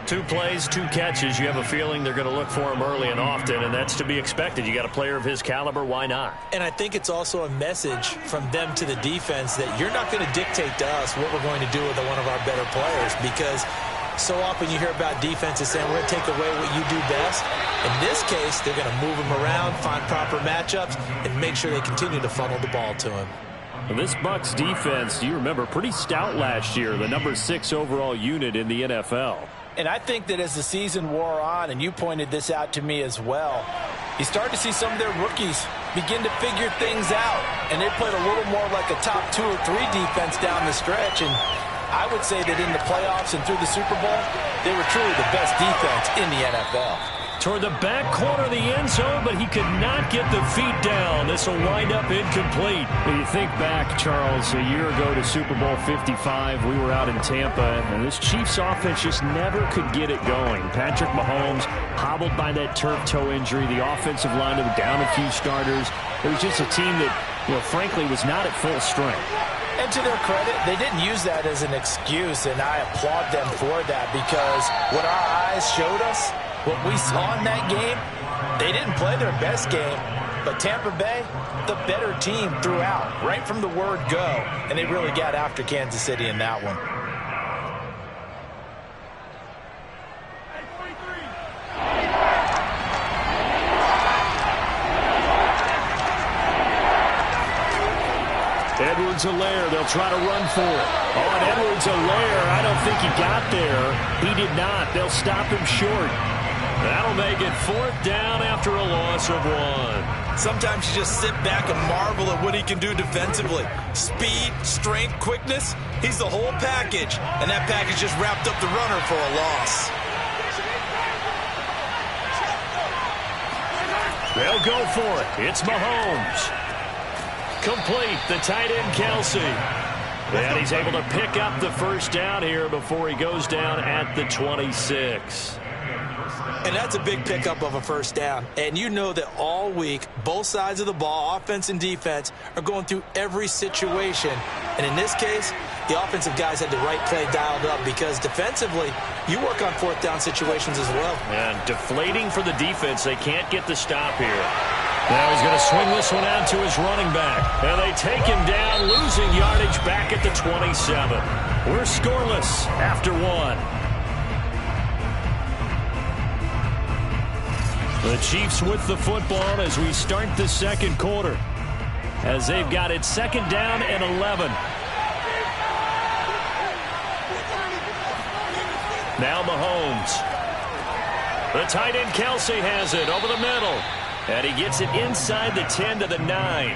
S3: 2 plays, 2 catches. You have a feeling they're going to look for him early and often, and that's to be expected. You got a player of his caliber, why not?
S4: And I think it's also a message from them to the defense that you're not going to dictate to us what we're going to do with one of our better players, because so often you hear about defenses saying we're going to take away what you do best. In this case, they're going to move him around, find proper matchups, and make sure they continue to funnel the ball to him.
S3: This Bucs defense, do you remember, pretty stout last year, the number 6 overall unit in the NFL.
S2: And I think that as the season wore on, and you pointed this out to me as well, you start to see some of their rookies begin to figure things out. And they played a little more like a top 2 or 3 defense down the stretch. And I would say that in the playoffs and through the Super Bowl, they were truly the best defense in the NFL.
S3: Toward the back corner of the end zone, but he could not get the feet down. This will wind up incomplete. When you think back, Charles, a year ago to Super Bowl 55, we were out in Tampa, and this Chiefs offense just never could get it going. Patrick Mahomes hobbled by that turf toe injury. The offensive line was down a few starters. It was just a team that, frankly, was not at full strength.
S2: And to their credit, they didn't use that as an excuse, and I applaud them for that, because what our eyes showed us, what we saw in that game, they didn't play their best game, but Tampa Bay, the better team throughout, right from the word go, and they really got after Kansas City in that one.
S3: Edwards-Helaire, they'll try to run for it. On Edwards-Helaire, I don't think he got there. He did not. They'll stop him short. That'll make it 4th down after a loss of 1.
S4: Sometimes you just sit back and marvel at what he can do defensively. Speed, strength, quickness, he's the whole package. And that package just wrapped up the runner for a loss.
S3: They'll go for it. It's Mahomes. Complete, the tight end Kelsey. And he's able to pick up the 1st down here before he goes down at the 26.
S4: And that's a big pickup of a 1st down. And you know that all week, both sides of the ball, offense and defense, are going through every situation. And in this case, the offensive guys had the right play dialed up, because defensively, you work on 4th down situations as well.
S3: And deflating for the defense. They can't get the stop here. Now he's going to swing this one out to his running back. And they take him down, losing yardage back at the 27. We're scoreless after 1. The Chiefs with the football as we start the 2nd quarter, as they've got it 2nd down and 11. Now Mahomes. The tight end Kelsey has it over the middle. And he gets it inside the 10 to the 9.
S2: Well,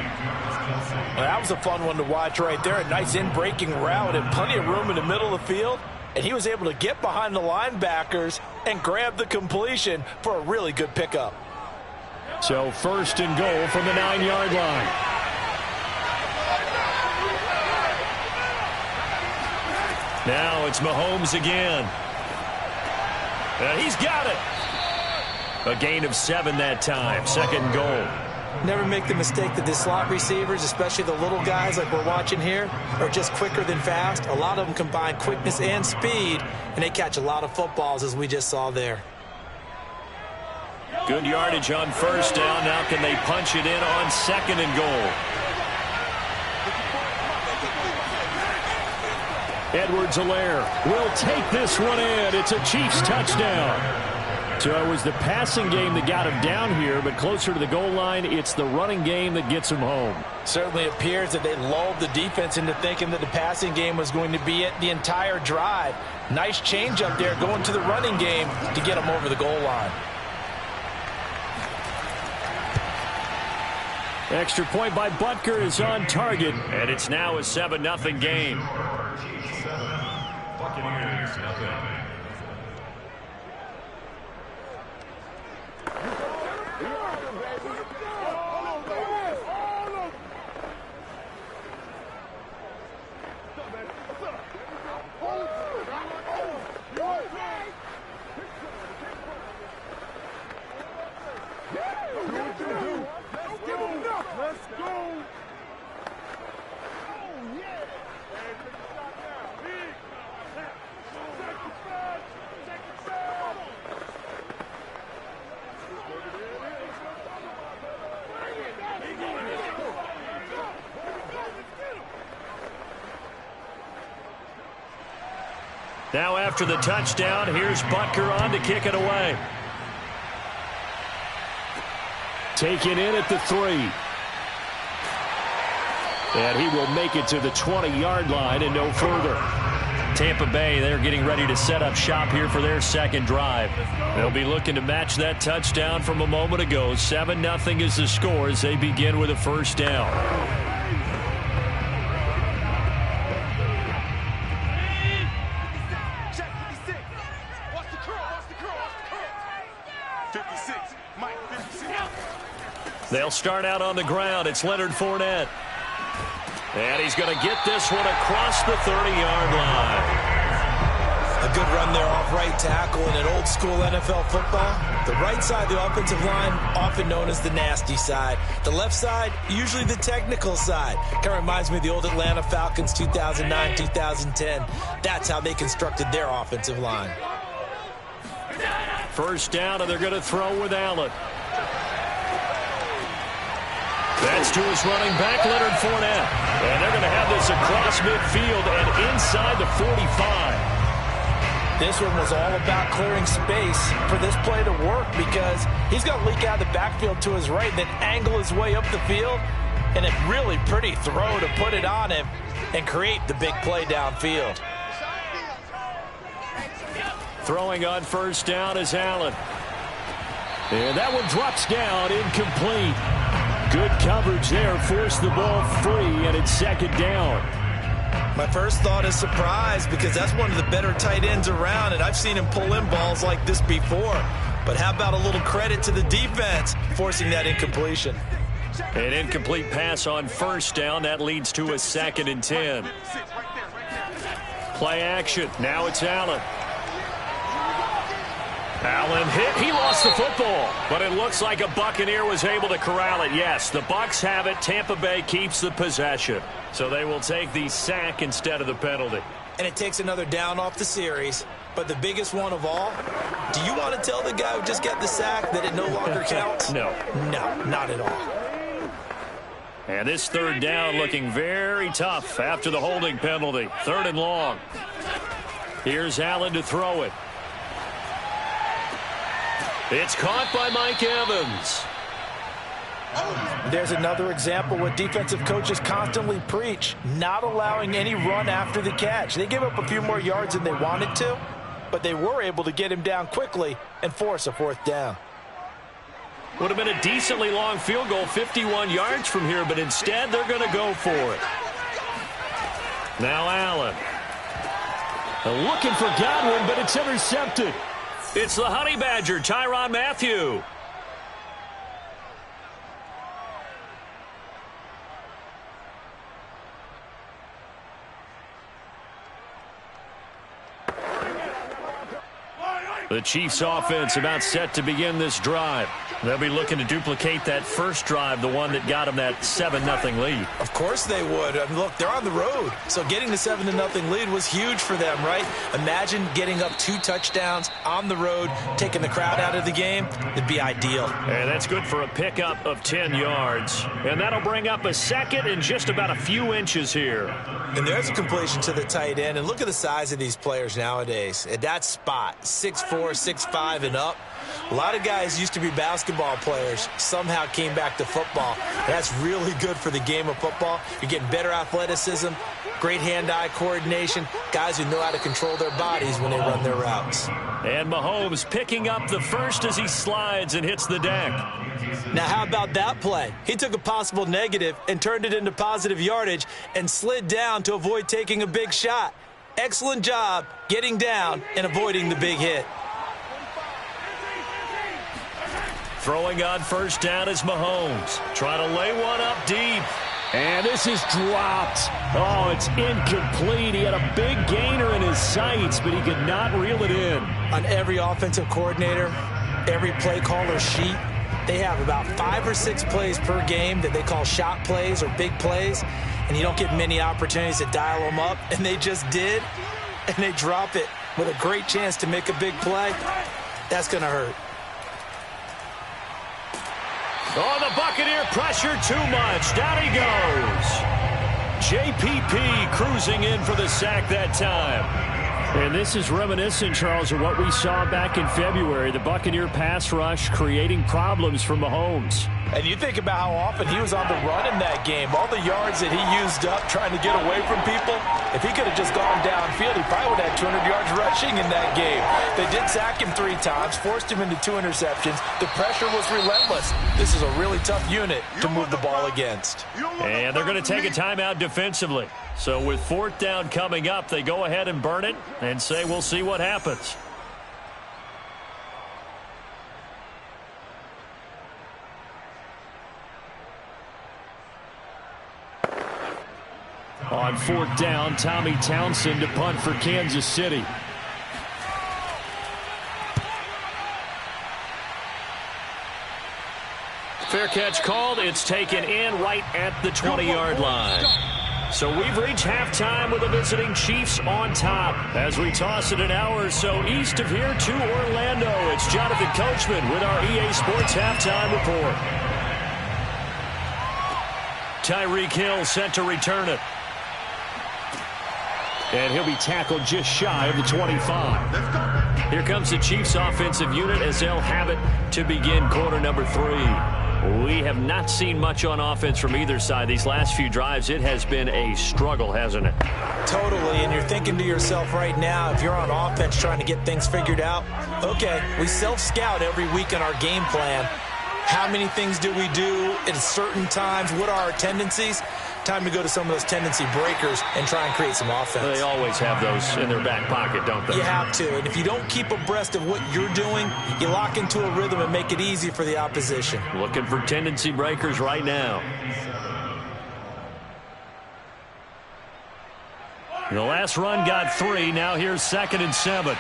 S2: that was a fun one to watch right there. A nice in-breaking route and plenty of room in the middle of the field. And he was able to get behind the linebackers and grab the completion for a really good pickup.
S3: So 1st and goal from the 9-yard line. Now it's Mahomes again. And he's got it. A gain of 7 that time. 2nd goal.
S4: Never make the mistake that the slot receivers, especially the little guys like we're watching here, are just quicker than fast. A lot of them combine quickness and speed, and they catch a lot of footballs, as we just saw there.
S3: Good yardage on 1st down. Now can they punch it in on 2nd and goal? Edwards-Helaire will take this one in. It's a Chiefs touchdown. So it was the passing game that got him down here, but closer to the goal line, it's the running game that gets him home.
S2: Certainly appears that they lulled the defense into thinking that the passing game was going to be it the entire drive. Nice change up there going to the running game to get him over the goal line.
S3: Extra point by Butker is on target, and it's now a 7-0 game.
S5: 7, Buccaneers, nothing.
S3: Now after the touchdown, here's Butker on to kick it away. Taken in at the 3. And he will make it to the 20-yard line and no further. Tampa Bay, they're getting ready to set up shop here for their second drive. They'll be looking to match that touchdown from a moment ago. 7-0 is the score as they begin with a first down. They'll start out on the ground. It's Leonard Fournette. And he's going to get this one across the 30-yard line.
S4: A good run there off right tackle in an old-school NFL football. The right side of the offensive line, often known as the nasty side. The left side, usually the technical side. Kind of reminds me of the old Atlanta Falcons 2009, 2010. That's how they constructed their offensive line.
S3: First down, and they're going to throw with Allen. That's to his running back, Leonard Fournette. And they're going to have this across midfield and inside the 45.
S2: This one was all about clearing space for this play to work because he's going to leak out of the backfield to his right and then angle his way up the field. And a really pretty throw to put it on him and create the big play downfield.
S3: Throwing on first down is Allen. And that one drops down, incomplete. Good coverage there, forced the ball free, and it's second down.
S4: My first thought is surprise because that's one of the better tight ends around, and I've seen him pull in balls like this before. But how about a little credit to the defense forcing that incompletion?
S3: An incomplete pass on first down. That leads to a 2nd and 10. Play action. Now it's Allen. Allen hit. He lost the football, but it looks like a Buccaneer was able to corral it. Yes, the Bucs have it. Tampa Bay keeps the possession. So they will take the sack instead of the penalty.
S4: And it takes another down off the series. But the biggest one of all, do you want to tell the guy who just got the sack that it no longer counts?
S3: No.
S4: No, not at all.
S3: And this third down looking very tough after the holding penalty. 3rd and long. Here's Allen to throw it. It's caught by Mike Evans.
S2: There's another example what defensive coaches constantly preach, not allowing any run after the catch. They gave up a few more yards than they wanted to, but they were able to get him down quickly and force a 4th down.
S3: Would have been a decently long field goal, 51 yards from here, but instead they're going to go for it. Now Allen. Looking for Godwin, but it's intercepted. It's the Honey Badger, Tyrann Mathieu. The Chiefs offense about set to begin this drive. They'll be looking to duplicate that first drive, the one that got them that 7-0 lead.
S4: Of course they would. I mean, look, they're on the road. So getting the 7-0 lead was huge for them, right? Imagine getting up 2 touchdowns on the road, taking the crowd out of the game. It'd be ideal.
S3: And that's good for a pickup of 10 yards. And that'll bring up a 2nd and just about a few inches here.
S4: And there's a completion to the tight end. And look at the size of these players nowadays. At that spot, 6'4", 6'5", and up. A lot of guys used to be basketball players, somehow came back to football. That's really good for the game of football. You're getting better athleticism, great hand-eye coordination, guys who know how to control their bodies when they run their routes.
S3: And Mahomes picking up the first as he slides and hits the deck.
S4: Now, how about that play? He took a possible negative and turned it into positive yardage and slid down to avoid taking a big shot. Excellent job getting down and avoiding the big hit.
S3: Throwing on first down is Mahomes. Trying to lay one up deep.
S1: And this is dropped. Oh, it's incomplete. He had a big gainer in his sights, but he could not reel it in.
S4: On every offensive coordinator, every play caller sheet, they have about 5 or 6 plays per game that they call shot plays or big plays, and you don't get many opportunities to dial them up, and they just did, and they drop it with a great chance to make a big play. That's going to hurt.
S3: Oh, the Buccaneer pressure too much. Down he goes. JPP cruising in for the sack that time.
S1: And this is reminiscent, Charles, of what we saw back in February. The Buccaneer pass rush creating problems for Mahomes.
S2: And you think about how often he was on the run in that game. All the yards that he used up trying to get away from people. If he could have just gone downfield, he probably would have had 200 yards rushing in that game. They did sack him 3 times, forced him into 2 interceptions. The pressure was relentless. This is a really tough unit to move the ball against.
S3: And they're going to take a timeout defensively. So with 4th down coming up, they go ahead and burn it and say we'll see what happens. On 4th down, Tommy Townsend to punt for Kansas City. Fair catch called. It's taken in right at the 20-yard line. So we've reached halftime with the visiting Chiefs on top. As we toss it an hour or so east of here to Orlando, it's Jonathan Coachman with our EA Sports Halftime Report. Tyreek Hill set to return it. And he'll be tackled just shy of the 25. Here comes the Chiefs offensive unit as they'll have it to begin quarter number 3. We have not seen much on offense from either side. These last few drives, it has been a struggle, hasn't it?
S4: Totally, and you're thinking to yourself right now, if you're on offense trying to get things figured out, okay, we self-scout every week in our game plan. How many things do we do at certain times? What are our tendencies? Time to go to some of those tendency breakers and try and create some offense.
S3: They always have those in their back pocket, don't they?
S4: You have to. And if you don't keep abreast of what you're doing, you lock into a rhythm and make it easy for the opposition.
S3: Looking for tendency breakers right now. The last run got 3. Now here's 2nd and 7.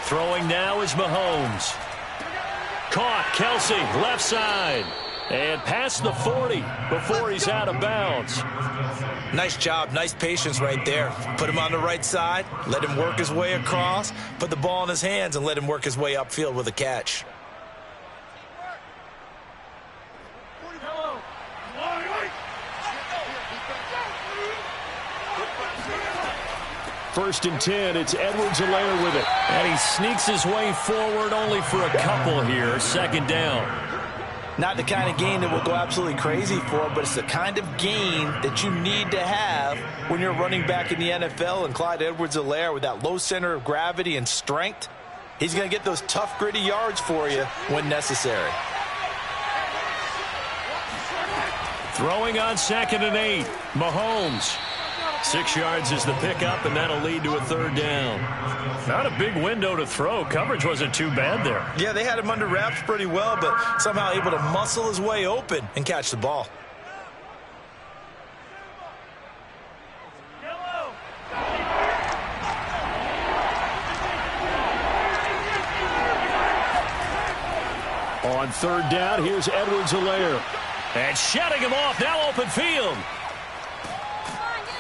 S3: Throwing now is Mahomes. Caught. Kelsey, left side. And past the 40 before he's out of bounds.
S4: Nice job. Nice patience right there. Put him on the right side. Let him work his way across. Put the ball in his hands and let him work his way upfield with a catch.
S3: First and 10, it's Edwards-Helaire with it. And he sneaks his way forward only for a couple here. 2nd down.
S2: Not the kind of gain that we'll go absolutely crazy for, but it's the kind of gain that you need to have when you're running back in the NFL. And Clyde Edwards-Helaire, with that low center of gravity and strength, he's going to get those tough, gritty yards for you when necessary.
S3: Throwing on 2nd and 8, Mahomes. 6 yards is the pickup, and that'll lead to a 3rd down. Not a big window to throw. Coverage wasn't too bad there.
S4: Yeah, they had him under wraps pretty well, but somehow able to muscle his way open and catch the ball.
S3: On 3rd down, here's Edwards-Helaire. And shutting him off, now open field.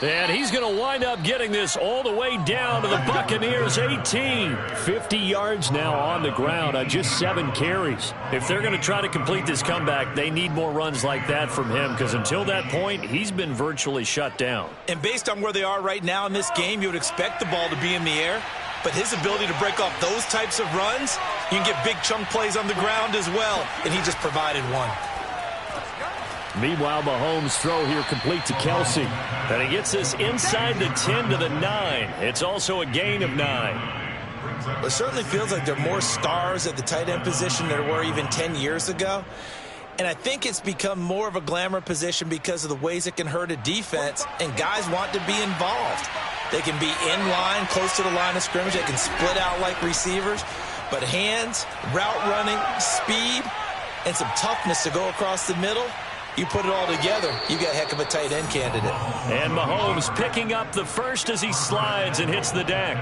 S3: And he's going to wind up getting this all the way down to the Buccaneers' 18. 50 yards now on the ground on just 7 carries. If they're going to try to complete this comeback, they need more runs like that from him, because until that point, he's been virtually shut down.
S4: And based on where they are right now in this game, you would expect the ball to be in the air. But his ability to break off those types of runs, you can get big chunk plays on the ground as well, and he just provided one.
S3: Meanwhile, Mahomes' throw here complete to Kelce. And he gets this inside the 10 to the 9. It's also a gain of 9.
S4: It certainly feels like there are more stars at the tight end position than there were even 10 years ago. And I think it's become more of a glamour position because of the ways it can hurt a defense, and guys want to be involved. They can be in line, close to the line of scrimmage. They can split out like receivers. But hands, route running, speed, and some toughness to go across the middle, you put it all together, you got a heck of a tight end candidate.
S3: And Mahomes picking up the first as he slides and hits the deck.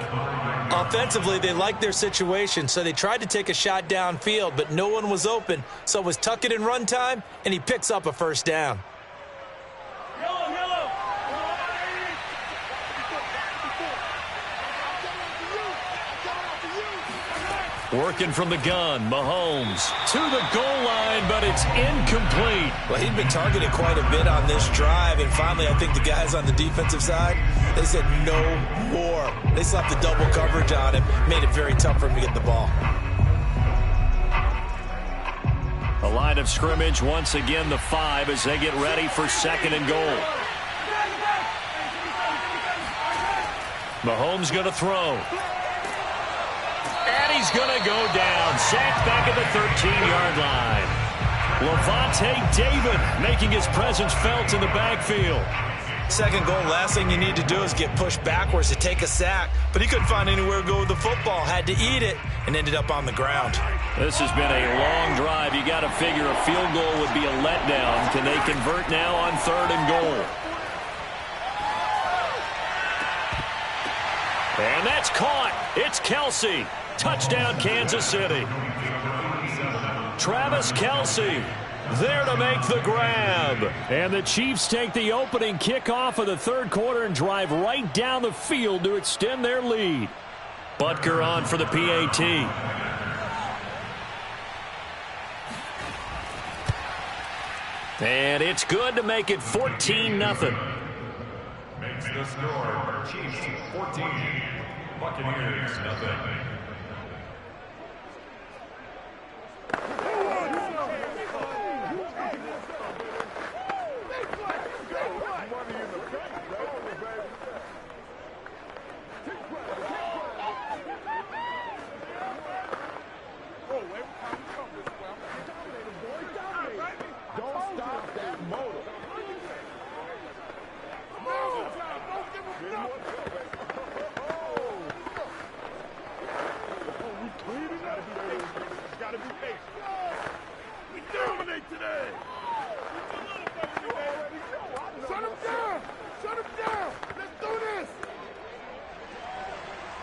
S4: Offensively, they liked their situation, so they tried to take a shot downfield, but no one was open. So it was tuck it in run time, and he picks up a first down.
S3: Working from the gun, Mahomes to the goal line, but it's incomplete.
S4: Well, he'd been targeted quite a bit on this drive, and finally I think the guys on the defensive side, they said no more. They slapped the double coverage on him, made it very tough for him to get the ball.
S3: A line of scrimmage, once again the 5 as they get ready for 2nd and goal. Mahomes going to throw. And he's going to go down. Sacked back at the 13-yard line. Lavonte David making his presence felt in the backfield.
S4: 2nd goal, last thing you need to do is get pushed backwards to take a sack. But he couldn't find anywhere to go with the football. Had to eat it and ended up on the ground.
S3: This has been a long drive. You got to figure a field goal would be a letdown. Can they convert now on 3rd and goal? And that's caught. It's Kelce. Touchdown, Kansas City. Travis Kelce there to make the grab. And the Chiefs take the opening kickoff of the 3rd quarter and drive right down the field to extend their lead. Butker on for the PAT. And it's good to make it 14-0.
S5: Makes the score Chiefs 14, Buccaneers 0.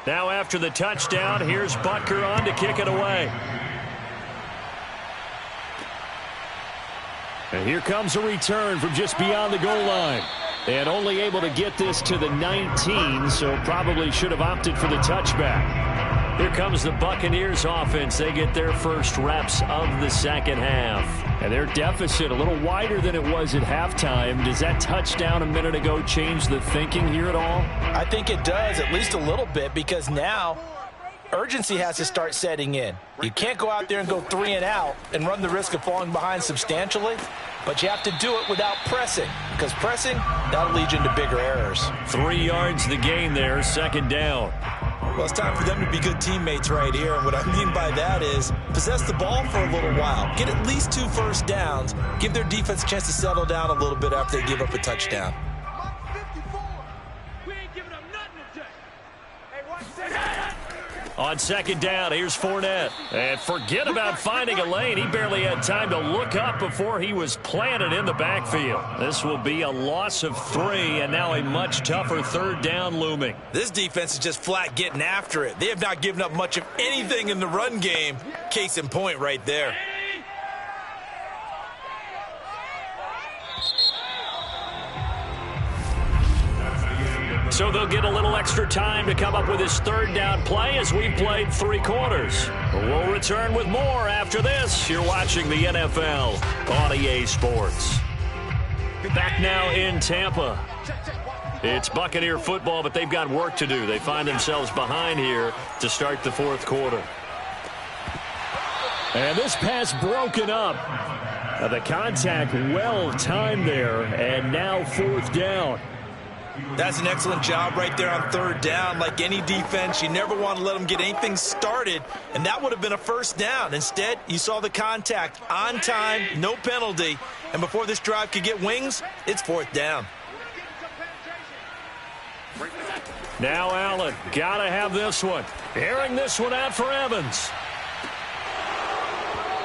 S3: Now after the touchdown, here's Butker on to kick it away. And here comes a return from just beyond the goal line. And only able to get this to the 19, so probably should have opted for the touchback. Here comes the Buccaneers offense. They get their first reps of the 2nd half. And their deficit a little wider than it was at halftime. Does that touchdown a minute ago change the thinking here at all?
S4: I think it does, at least a little bit, because now urgency has to start setting in. You can't go out there and go 3 and out and run the risk of falling behind substantially, but you have to do it without pressing, because pressing, that'll lead you into bigger errors.
S3: 3 yards the gain there, 2nd down.
S4: Well, it's time for them to be good teammates right here, and what I mean by that is possess the ball for a little while, get at least 2 first downs, give their defense a chance to settle down a little bit after they give up a touchdown.
S3: On 2nd down, here's Fournette. And forget about finding a lane. He barely had time to look up before he was planted in the backfield. This will be a loss of 3, and now a much tougher 3rd down looming.
S4: This defense is just flat getting after it. They have not given up much of anything in the run game. Case in point right there.
S3: So they'll get a little extra time to come up with his 3rd down play as we've played 3 quarters. We'll return with more after this. You're watching the NFL on EA Sports. Back now in Tampa. It's Buccaneer football, but they've got work to do. They find themselves behind here to start the fourth quarter.
S1: And this pass broken up. The contact well timed there, and now fourth down.
S4: That's an excellent job right there on third down. Like any defense, you never want to let them get anything started, and that would have been a first down. Instead, you saw the contact on time, no penalty, and before this drive could get wings, it's fourth down.
S1: Now Allen, got to have this one. Airing this one out for Evans.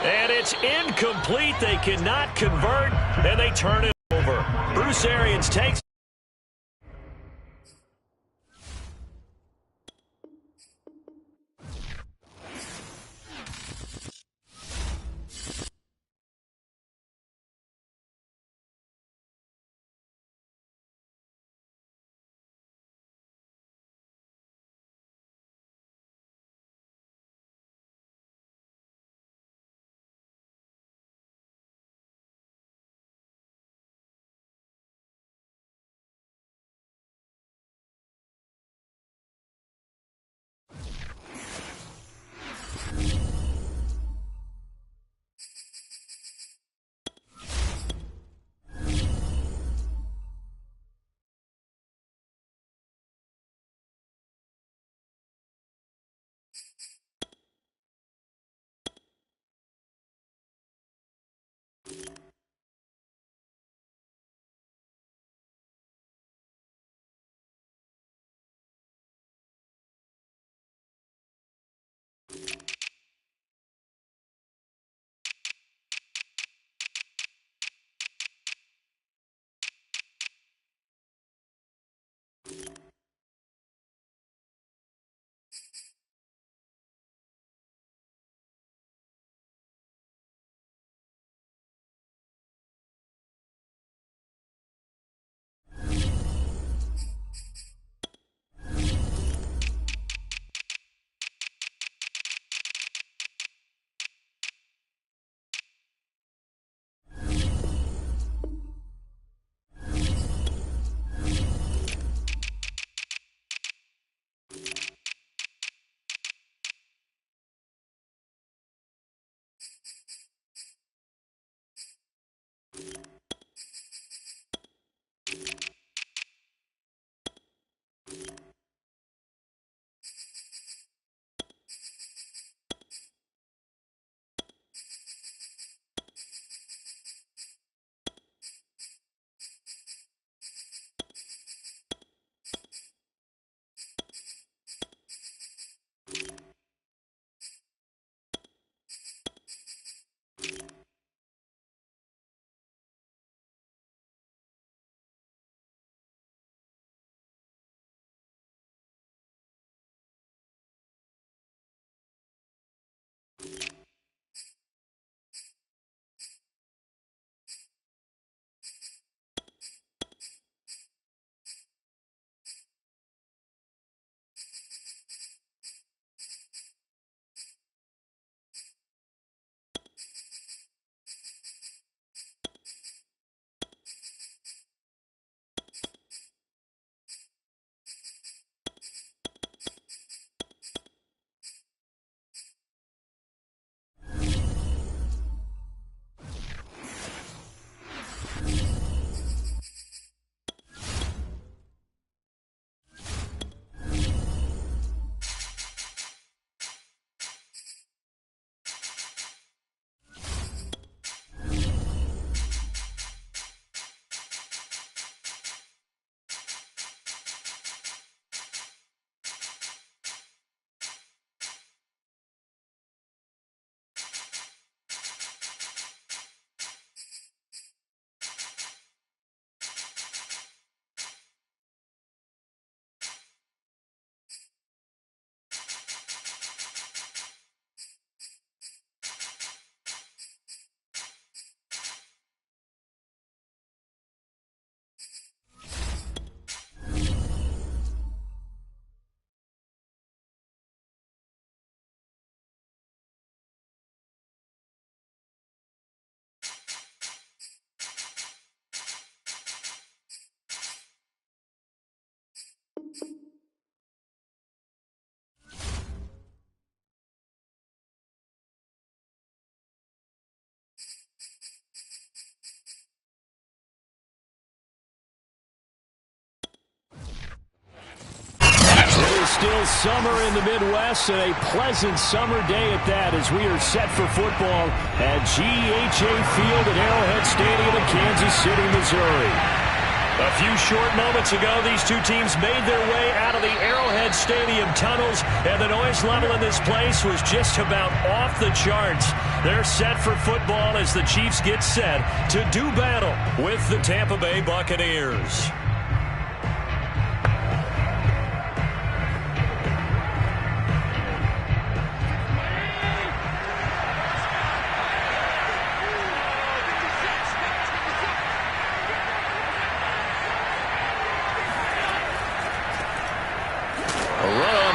S1: And it's incomplete. They cannot convert, and they turn it over. Bruce Arians takes
S3: still summer in the Midwest, and a pleasant summer day at that as we are set for football at GEHA Field at Arrowhead Stadium in Kansas City, Missouri. A few short moments ago, these two teams made their way out of the Arrowhead Stadium tunnels, and the noise level in this place was just about off the charts. They're set for football as the Chiefs get set to do battle with the Tampa Bay Buccaneers.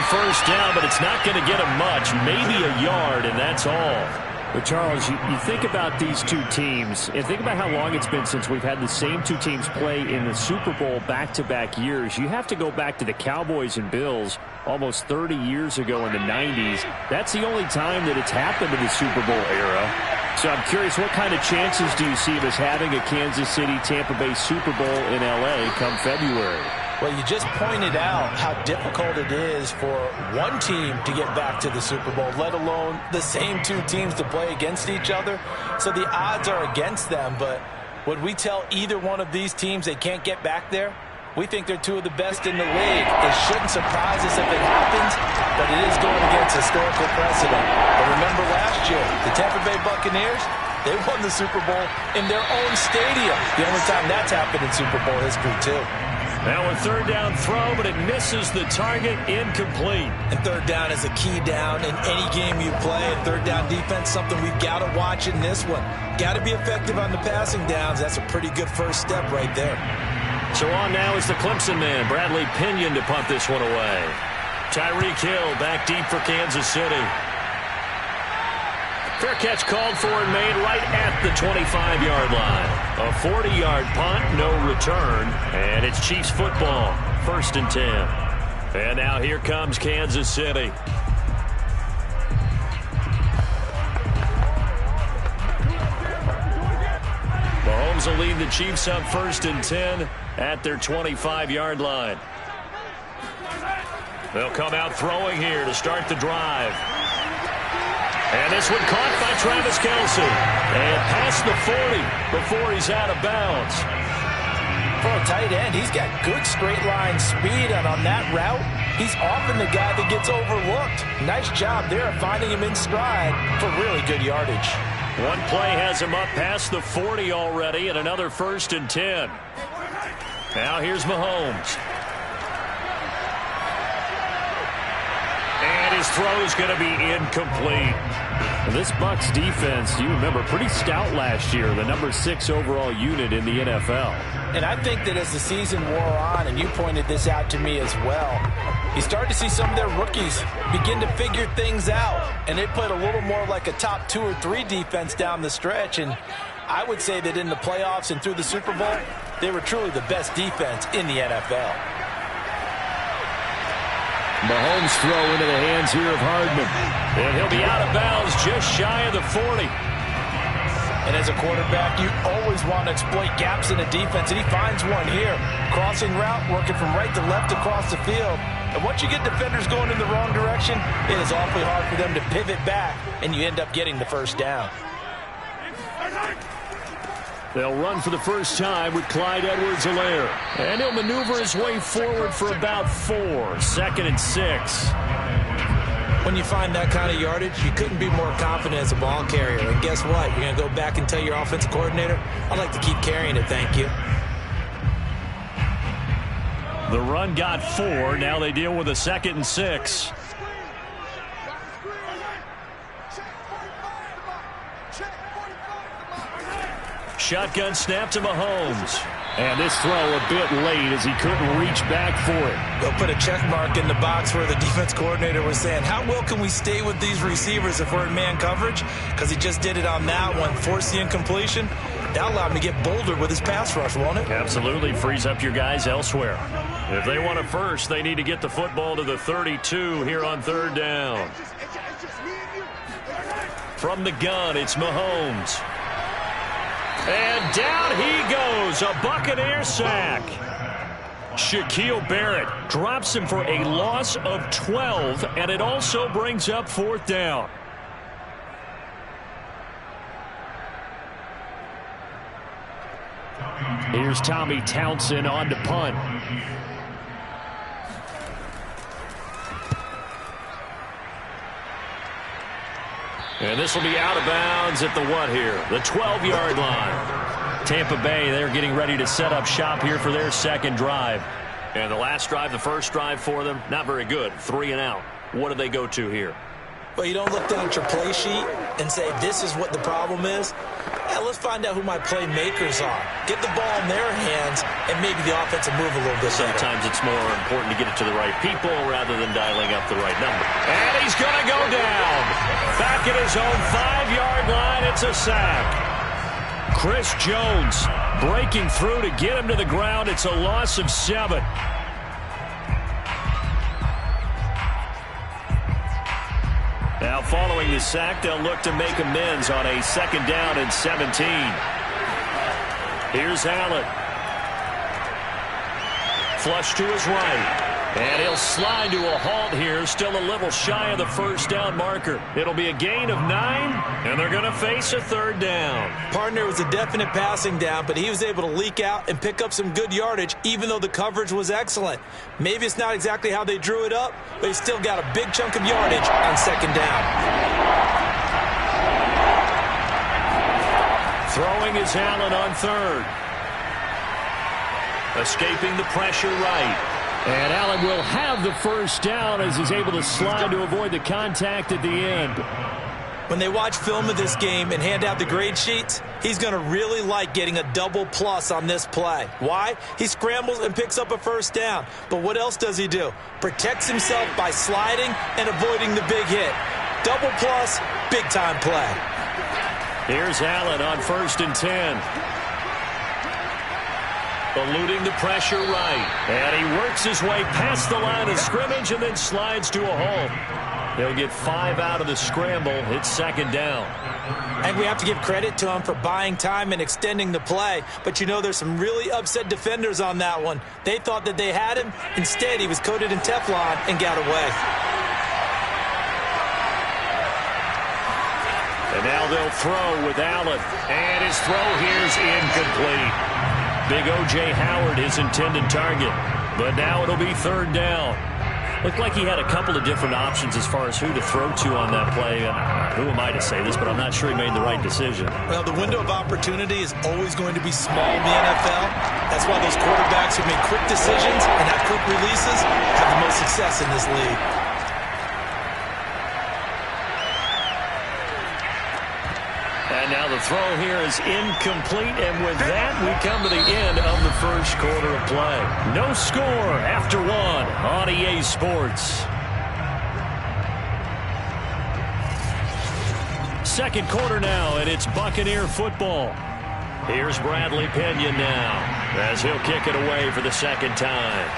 S3: First down, but it's not going to get him much, maybe a yard, and that's all.
S1: But, Charles, you think about these two teams, and think about how long it's been since we've had the same two teams play in the Super Bowl back-to-back years. You have to go back to the Cowboys and Bills almost 30 years ago in the 90s. That's the only time that it's happened in the Super Bowl era. So I'm curious, what kind of chances do you see of us having a Kansas City-Tampa Bay Super Bowl in L.A. come February?
S2: Well, you just pointed out how difficult it is for one team to get back to the Super Bowl, let alone the same two teams to play against each other. So the odds are against them, but would we tell either one of these teams they can't get back there? We think they're two of the best in the league. It shouldn't surprise us if it happens, but it is going against historical precedent. But remember last year, the Tampa Bay Buccaneers, they won the Super Bowl in their own stadium. The only time that's happened in Super Bowl history, too.
S3: Now a third down throw, but it misses the target, incomplete.
S2: And third down is a key down in any game you play. And third down defense, something we've got to watch in this one. Got to be effective on the passing downs. That's a pretty good first step right there.
S3: So on now is the Clemson man, Bradley Pinion, to punt this one away. Tyreek Hill back deep for Kansas City. Fair catch called for and made right at the 25-yard line. A 40-yard punt, no return, and it's Chiefs football, 1st and 10. And now here comes Kansas City. Mahomes will lead the Chiefs up 1st and 10 at their 25-yard line. They'll come out throwing here to start the drive. And this one caught by Travis Kelce. And past the 40 before he's out of bounds.
S2: For a tight end, he's got good straight line speed, and on that route, he's often the guy that gets overlooked. Nice job there of finding him in stride for really good yardage.
S3: One play has him up past the 40 already, and another 1st and 10. Now here's Mahomes. And his throw is going to be incomplete.
S1: This Bucs defense, you remember, pretty stout last year, the number 6 overall unit in the NFL.
S2: And I think that as the season wore on, and you pointed this out to me as well, you started to see some of their rookies begin to figure things out. And they played a little more like a top 2 or 3 defense down the stretch. And I would say that in the playoffs and through the Super Bowl, they were truly the best defense in the NFL.
S3: Mahomes throw into the hands here of Hardman. And he'll be out of bounds just shy of the 40.
S2: And as a quarterback, you always want to exploit gaps in the defense, and he finds one here. Crossing route, working from right to left across the field. And once you get defenders going in the wrong direction, it is awfully hard for them to pivot back, and you end up getting the first down.
S3: They'll run for the first time with Clyde Edwards-Helaire. And he'll maneuver his way forward for about 4. 2nd and 6.
S4: When you find that kind of yardage, you couldn't be more confident as a ball carrier. And guess what? You're going to go back and tell your offensive coordinator, I'd like to keep carrying it, thank you.
S3: The run got 4. Now they deal with a 2nd and 6. Shotgun snap to Mahomes. And this throw a bit late as he couldn't reach back for it.
S4: They'll put a check mark in the box where the defense coordinator was saying, how well can we stay with these receivers if we're in man coverage? Because he just did it on that one, forced the incompletion. That allowed him to get bolder with his pass rush, won't it?
S3: Absolutely. Frees up your guys elsewhere. If they want it first, they need to get the football to the 32 here on 3rd down. From the gun, it's Mahomes. And down he goes, a Buccaneer sack. Shaquille Barrett drops him for a loss of 12, and it also brings up 4th down. Here's Tommy Townsend on to punt. And this will be out of bounds at the what here? The 12-yard line. Tampa Bay, they're getting ready to set up shop here for their second drive. And the last drive, the first drive for them, not very good. 3 and out. What do they go to here?
S4: Well, you don't look down at your play sheet and say, this is what the problem is. Yeah, let's find out who my playmakers are. Get the ball in their hands, and maybe the offense will move a little bit better.
S3: Sometimes it's more important to get it to the right people rather than dialing up the right number. And he's going to go down. Back at his own 5-yard line, it's a sack. Chris Jones breaking through to get him to the ground. It's a loss of 7. Now following the sack, they'll look to make amends on a 2nd down and 17. Here's Allen. Flush to his right. And he'll slide to a halt here, still a little shy of the 1st down marker. It'll be a gain of 9, and they're going to face a 3rd down.
S4: Partner was a definite passing down, but he was able to leak out and pick up some good yardage, even though the coverage was excellent. Maybe it's not exactly how they drew it up, but he still got a big chunk of yardage on 2nd down.
S3: Throwing is Allen on 3rd. Escaping the pressure right. And Allen will have the 1st down as he's able to slide to avoid the contact at the end.
S4: When they watch film of this game and hand out the grade sheets, he's going to really like getting a double plus on this play. Why? He scrambles and picks up a 1st down. But what else does he do? Protects himself by sliding and avoiding the big hit. Double plus, big-time play.
S3: Here's Allen on 1st and 10. Eluding the pressure right. And he works his way past the line of scrimmage and then slides to a halt. They'll get 5 out of the scramble. It's 2nd down.
S4: And we have to give credit to him for buying time and extending the play. But you know, there's some really upset defenders on that one. They thought that they had him. Instead, he was coated in Teflon and got away.
S3: And now they'll throw with Allen. And his throw here's incomplete. Big O.J. Howard, his intended target. But now it'll be 3rd down. Looked like he had a couple of different options as far as who to throw to on that play. Who am I to say this, but I'm not sure he made the right decision.
S4: Well, the window of opportunity is always going to be small in the NFL. That's why those quarterbacks who make quick decisions and have quick releases have the most success in this league.
S3: And now the throw here is incomplete, and with that, we come to the end of the 1st quarter of play. No score after 1 on EA Sports. 2nd quarter now, and it's Buccaneer football. Here's Bradley Pinion now, as he'll kick it away for the 2nd time.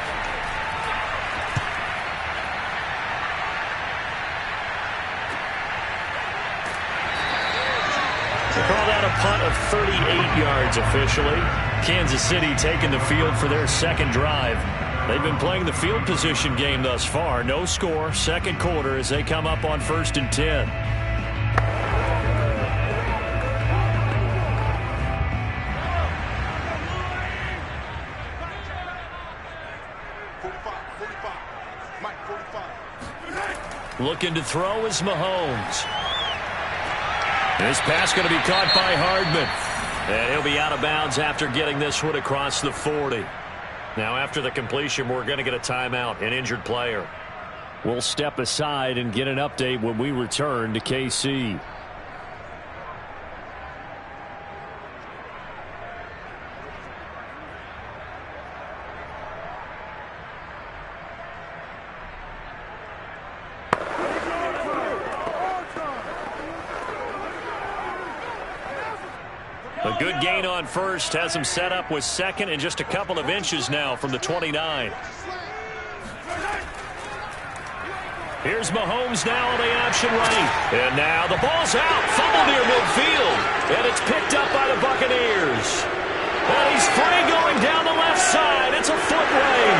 S3: Called out a punt of 38 yards officially. Kansas City taking the field for their 2nd drive. They've been playing the field position game thus far. No score, 2nd quarter as they come up on 1st and 10. Looking to throw is Mahomes. This pass going to be caught by Hardman. And he'll be out of bounds after getting this one across the 40. Now after the completion, we're going to get a timeout, an injured player. We'll step aside and get an update when we return to KC. A good gain on 1st has him set up with 2nd and just a couple of inches now from the 29. Here's Mahomes now on the option right. And now the ball's out. Fumble near midfield. And it's picked up by the Buccaneers. And he's free going down the left side. It's a foot race.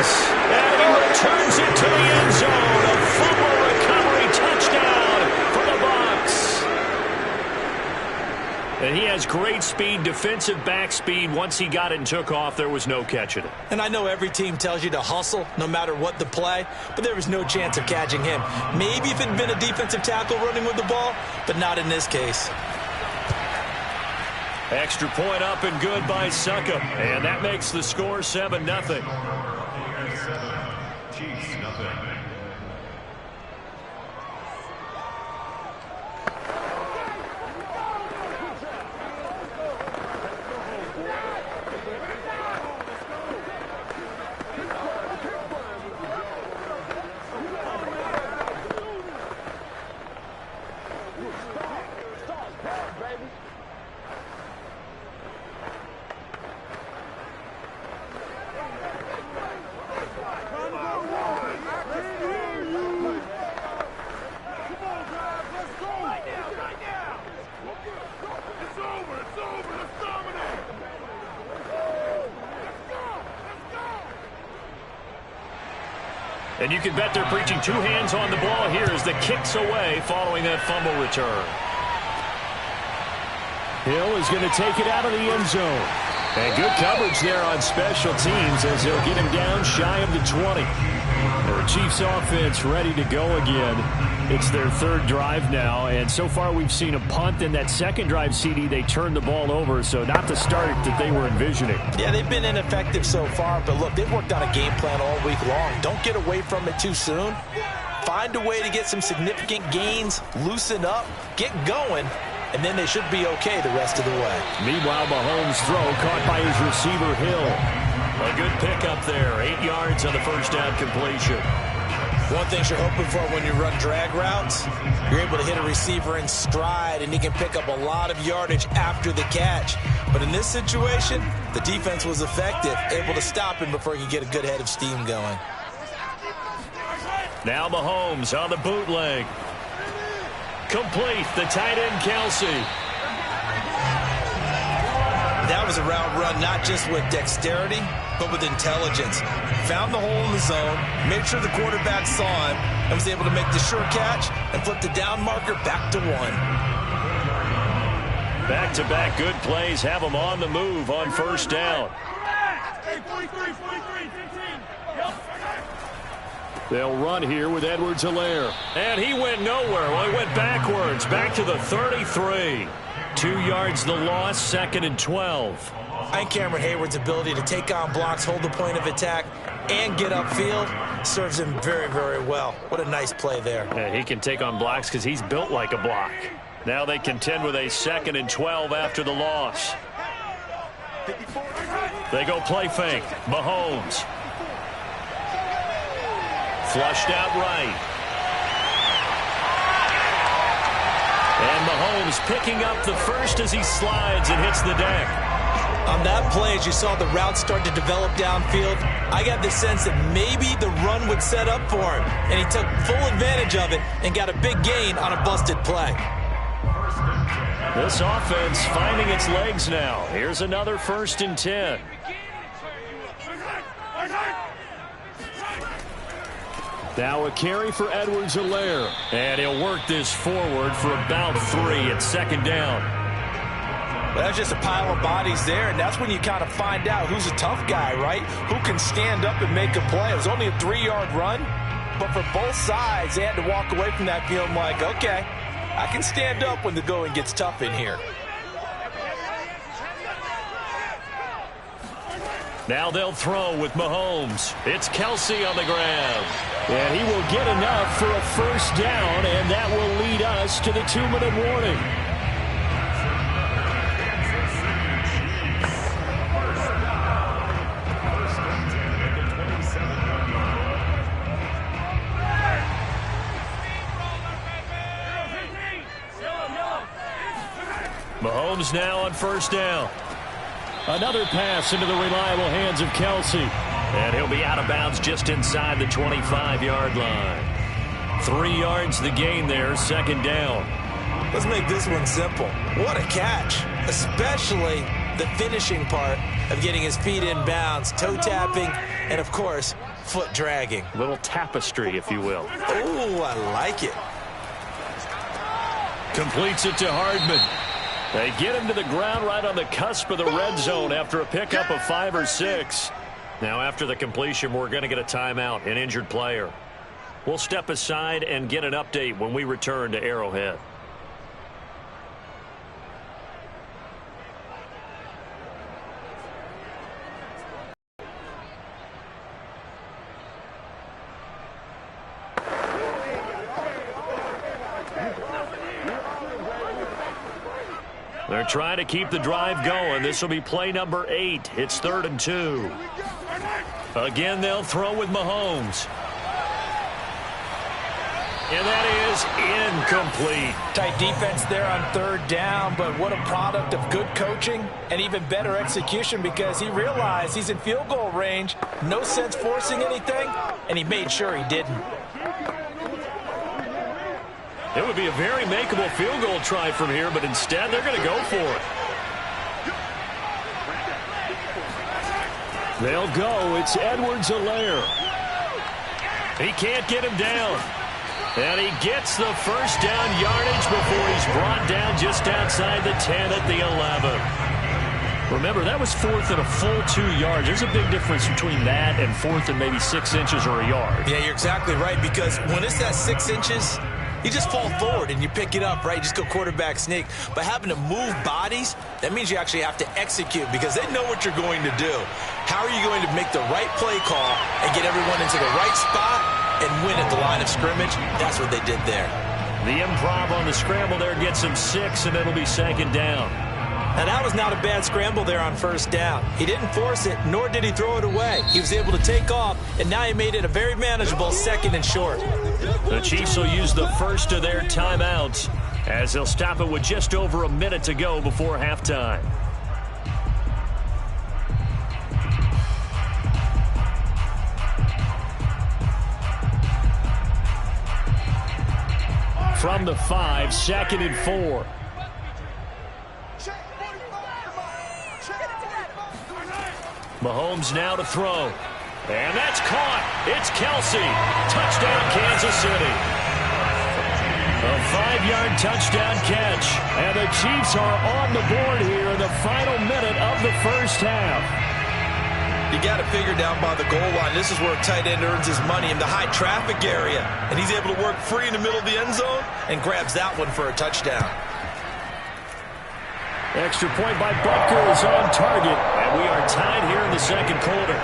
S3: has great speed, defensive back speed. Once he got it and took off, there was no catching it.
S4: And I know every team tells you to hustle no matter what the play, but there was no chance of catching him. Maybe if it had been a defensive tackle running with the ball, but not in this case.
S3: Extra point up and good by Succop. And that makes the score 7-0.
S5: Chiefs, nothing.
S3: And you can bet they're preaching two hands on the ball here as the kick's away following that fumble return. Hill is going to take it out of the end zone. And good coverage there on special teams as they'll get him down shy of the 20. The Chiefs offense ready to go again. It's their third drive now, and so far we've seen a punt. In that second drive, CD, they turned the ball over, so not the start that they were envisioning.
S4: Yeah, they've been ineffective so far, but look, they've worked on a game plan all week long. Don't get away from it too soon. Find a way to get some significant gains, loosen up, get going, and then they should be okay the rest of the way.
S3: Meanwhile, Mahomes' throw caught by his receiver, Hill. A good pickup there, 8 yards on the first down completion.
S4: One thing you're hoping for when you run drag routes, you're able to hit a receiver in stride, and he can pick up a lot of yardage after the catch. But in this situation, the defense was effective, able to stop him before he could get a good head of steam going.
S3: Now Mahomes on the bootleg. Complete, the tight end, Kelsey.
S4: That was a route run not just with dexterity, but with intelligence. Found the hole in the zone, made sure the quarterback saw him, and was able to make the sure catch and flip the down marker back to 1.
S3: Back-to-back good plays have them on the move on first down. They'll run here with Edwards-Helaire. And he went nowhere. Well, he went backwards, back to the 33. 2 yards the loss, 2nd and 12.
S4: And Cameron Hayward's ability to take on blocks, hold the point of attack, and get upfield serves him very, very well. What a nice play there.
S3: Yeah, he can take on blocks because he's built like a block. Now they contend with a 2nd and 12 after the loss. They go play fake. Mahomes. Flushed out right. And Mahomes picking up the first as he slides and hits the deck.
S4: On that play, as you saw the route start to develop downfield, I got the sense that maybe the run would set up for him. And he took full advantage of it and got a big gain on a busted play.
S3: This offense finding its legs now. Here's another 1st and 10. Now a carry for Edwards-Helaire. And he'll work this forward for about 3 at 2nd down.
S4: Well, that's just a pile of bodies there, and that's when you kind of find out who's a tough guy, right? Who can stand up and make a play. It was only a 3-yard run, but for both sides, they had to walk away from that feeling like, okay, I can stand up when the going gets tough in here.
S3: Now they'll throw with Mahomes. It's Kelsey on the ground. And he will get enough for a first down, and that will lead us to the 2-minute warning. Mahomes now on first down. Another pass into the reliable hands of Kelsey. And he'll be out of bounds just inside the 25-yard line. 3 yards the gain there, 2nd down.
S4: Let's make this one simple. What a catch, especially the finishing part of getting his feet in bounds, toe tapping, and, of course, foot dragging.
S3: Little tapestry, if you will.
S4: Oh, I like it.
S3: Completes it to Hardman. They get him to the ground right on the cusp of the red zone after a pickup of 5 or 6. Now after the completion, we're going to get a timeout, an injured player. We'll step aside and get an update when we return to Arrowhead. They're trying to keep the drive going. This will be play number 8. It's 3rd and 2. Again, they'll throw with Mahomes. And that is incomplete.
S2: Tight defense there on 3rd down, but what a product of good coaching and even better execution, because he realized he's in field goal range. No sense forcing anything, and he made sure he didn't.
S3: It would be a very makeable field goal try from here, but instead they're going to go for it. They'll go. It's Edwards-Helaire. He can't get him down. And he gets the first down yardage before he's brought down just outside the 10 at the 11. Remember, that was 4th and a full 2 yards. There's a big difference between that and 4th and maybe 6 inches or a yard.
S4: Yeah, you're exactly right, because when it's that 6 inches, you just fall forward and you pick it up, right? You just go quarterback sneak. But having to move bodies, that means you actually have to execute, because they know what you're going to do. How are you going to make the right play call and get everyone into the right spot and win at the line of scrimmage? That's what they did there.
S3: The improv on the scramble there gets him 6, and it'll be 2nd down.
S2: Now, that was not a bad scramble there on 1st down. He didn't force it, nor did he throw it away. He was able to take off, and now he made it a very manageable 2nd and short.
S3: The Chiefs will use the first of their timeouts as they'll stop it with just over a minute to go before halftime. From the 5, 2nd and 4. Mahomes now to throw. And that's caught. It's Kelsey. Touchdown, Kansas City. A 5-yard touchdown catch. And the Chiefs are on the board here in the final minute of the first half.
S4: You got to figure down by the goal line. This is where a tight end earns his money, in the high traffic area. And he's able to work free in the middle of the end zone and grabs that one for a touchdown.
S3: Extra point by Butker is on target. And we are tied here in the 2nd quarter.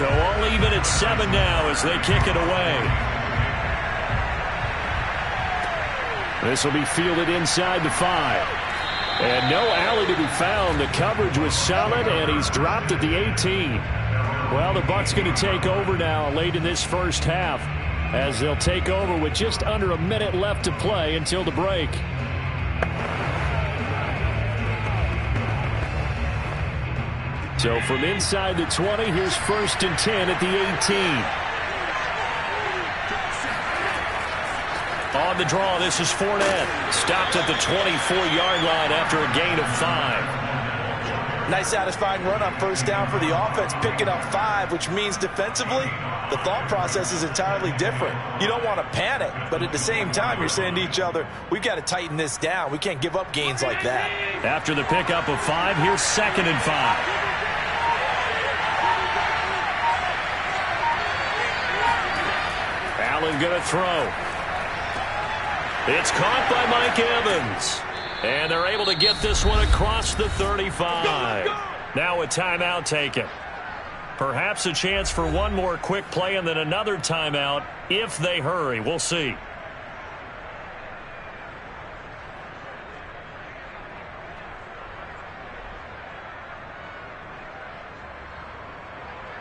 S3: So all even at 7 now as they kick it away. This will be fielded inside the 5. And no alley to be found. The coverage was solid, and he's dropped at the 18. Well, the Bucs going to take over now late in this first half, as they'll take over with just under a minute left to play until the break. So from inside the 20, here's 1st and 10 at the 18. On the draw, this is Fournette. Stopped at the 24-yard line after a gain of 5.
S2: Nice satisfying run on 1st down for the offense, picking up 5, which means defensively, the thought process is entirely different. You don't want to panic, but at the same time, you're saying to each other, we've got to tighten this down. We can't give up gains like that.
S3: After the pickup of 5, here's 2nd and 5. Allen going to throw. It's caught by Mike Evans. And they're able to get this one across the 35. Now a timeout taken. Perhaps a chance for one more quick play and then another timeout if they hurry. We'll see.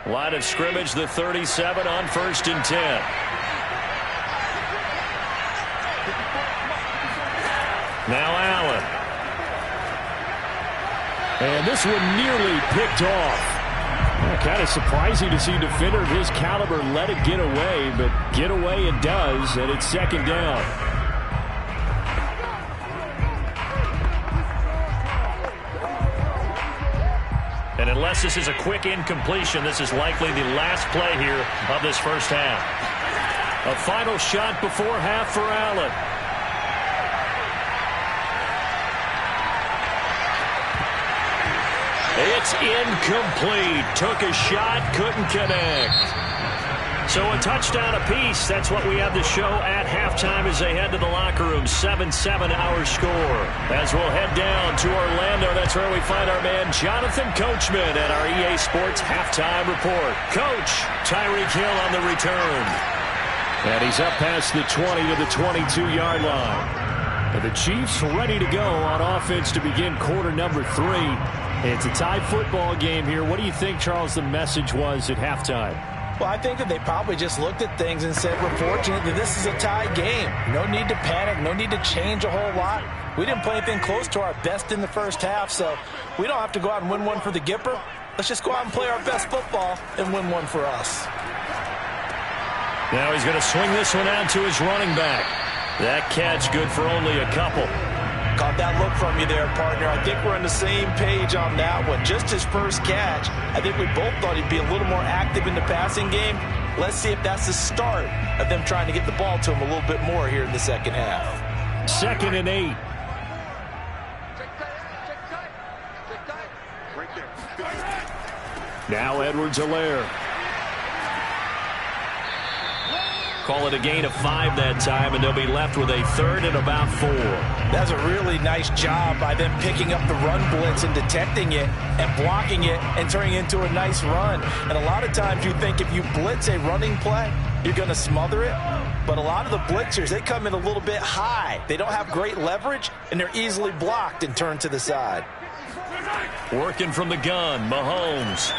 S3: Line of scrimmage, the 37 on 1st and 10. Now Allen.
S1: And this one nearly picked off. Kind of surprising to see a defender of his caliber let it get away, but get away it does, and it's 2nd down.
S3: And unless this is a quick incompletion, this is likely the last play here of this first half. A final shot before half for Allen. It's incomplete. Took a shot, couldn't connect. So a touchdown apiece. That's what we have to show at halftime as they head to the locker room. 7-7 our score. As we'll head down to Orlando, that's where we find our man Jonathan Coachman at our EA Sports Halftime Report. Coach, Tyreek Hill on the return.
S1: And he's up past the 20 to the 22-yard line. And the Chiefs ready to go on offense to begin quarter number 3. It's a tie football game here. What do you think, Charles, the message was at halftime?
S2: Well, I think that they probably just looked at things and said, we're fortunate that this is a tie game. No need to panic. No need to change a whole lot. We didn't play anything close to our best in the first half, so we don't have to go out and win one for the Gipper. Let's just go out and play our best football and win one for us.
S3: Now he's going to swing this one out to his running back. That catch good for only a couple.
S2: Caught that look from you there, partner. I think we're on the same page on that one. Just his first catch. I think we both thought he'd be a little more active in the passing game. Let's see if that's the start of them trying to get the ball to him a little bit more here in the second half.
S1: 2nd and 8. Now Edwards-Helaire.
S3: Call it a gain of 5 that time, and they'll be left with a 3rd and about 4.
S2: That's a really nice job by them picking up the run blitz and detecting it and blocking it and turning it into a nice run. And a lot of times you think if you blitz a running play, you're going to smother it. But a lot of the blitzers, they come in a little bit high. They don't have great leverage, and they're easily blocked and turned to the side.
S3: Working from the gun, Mahomes.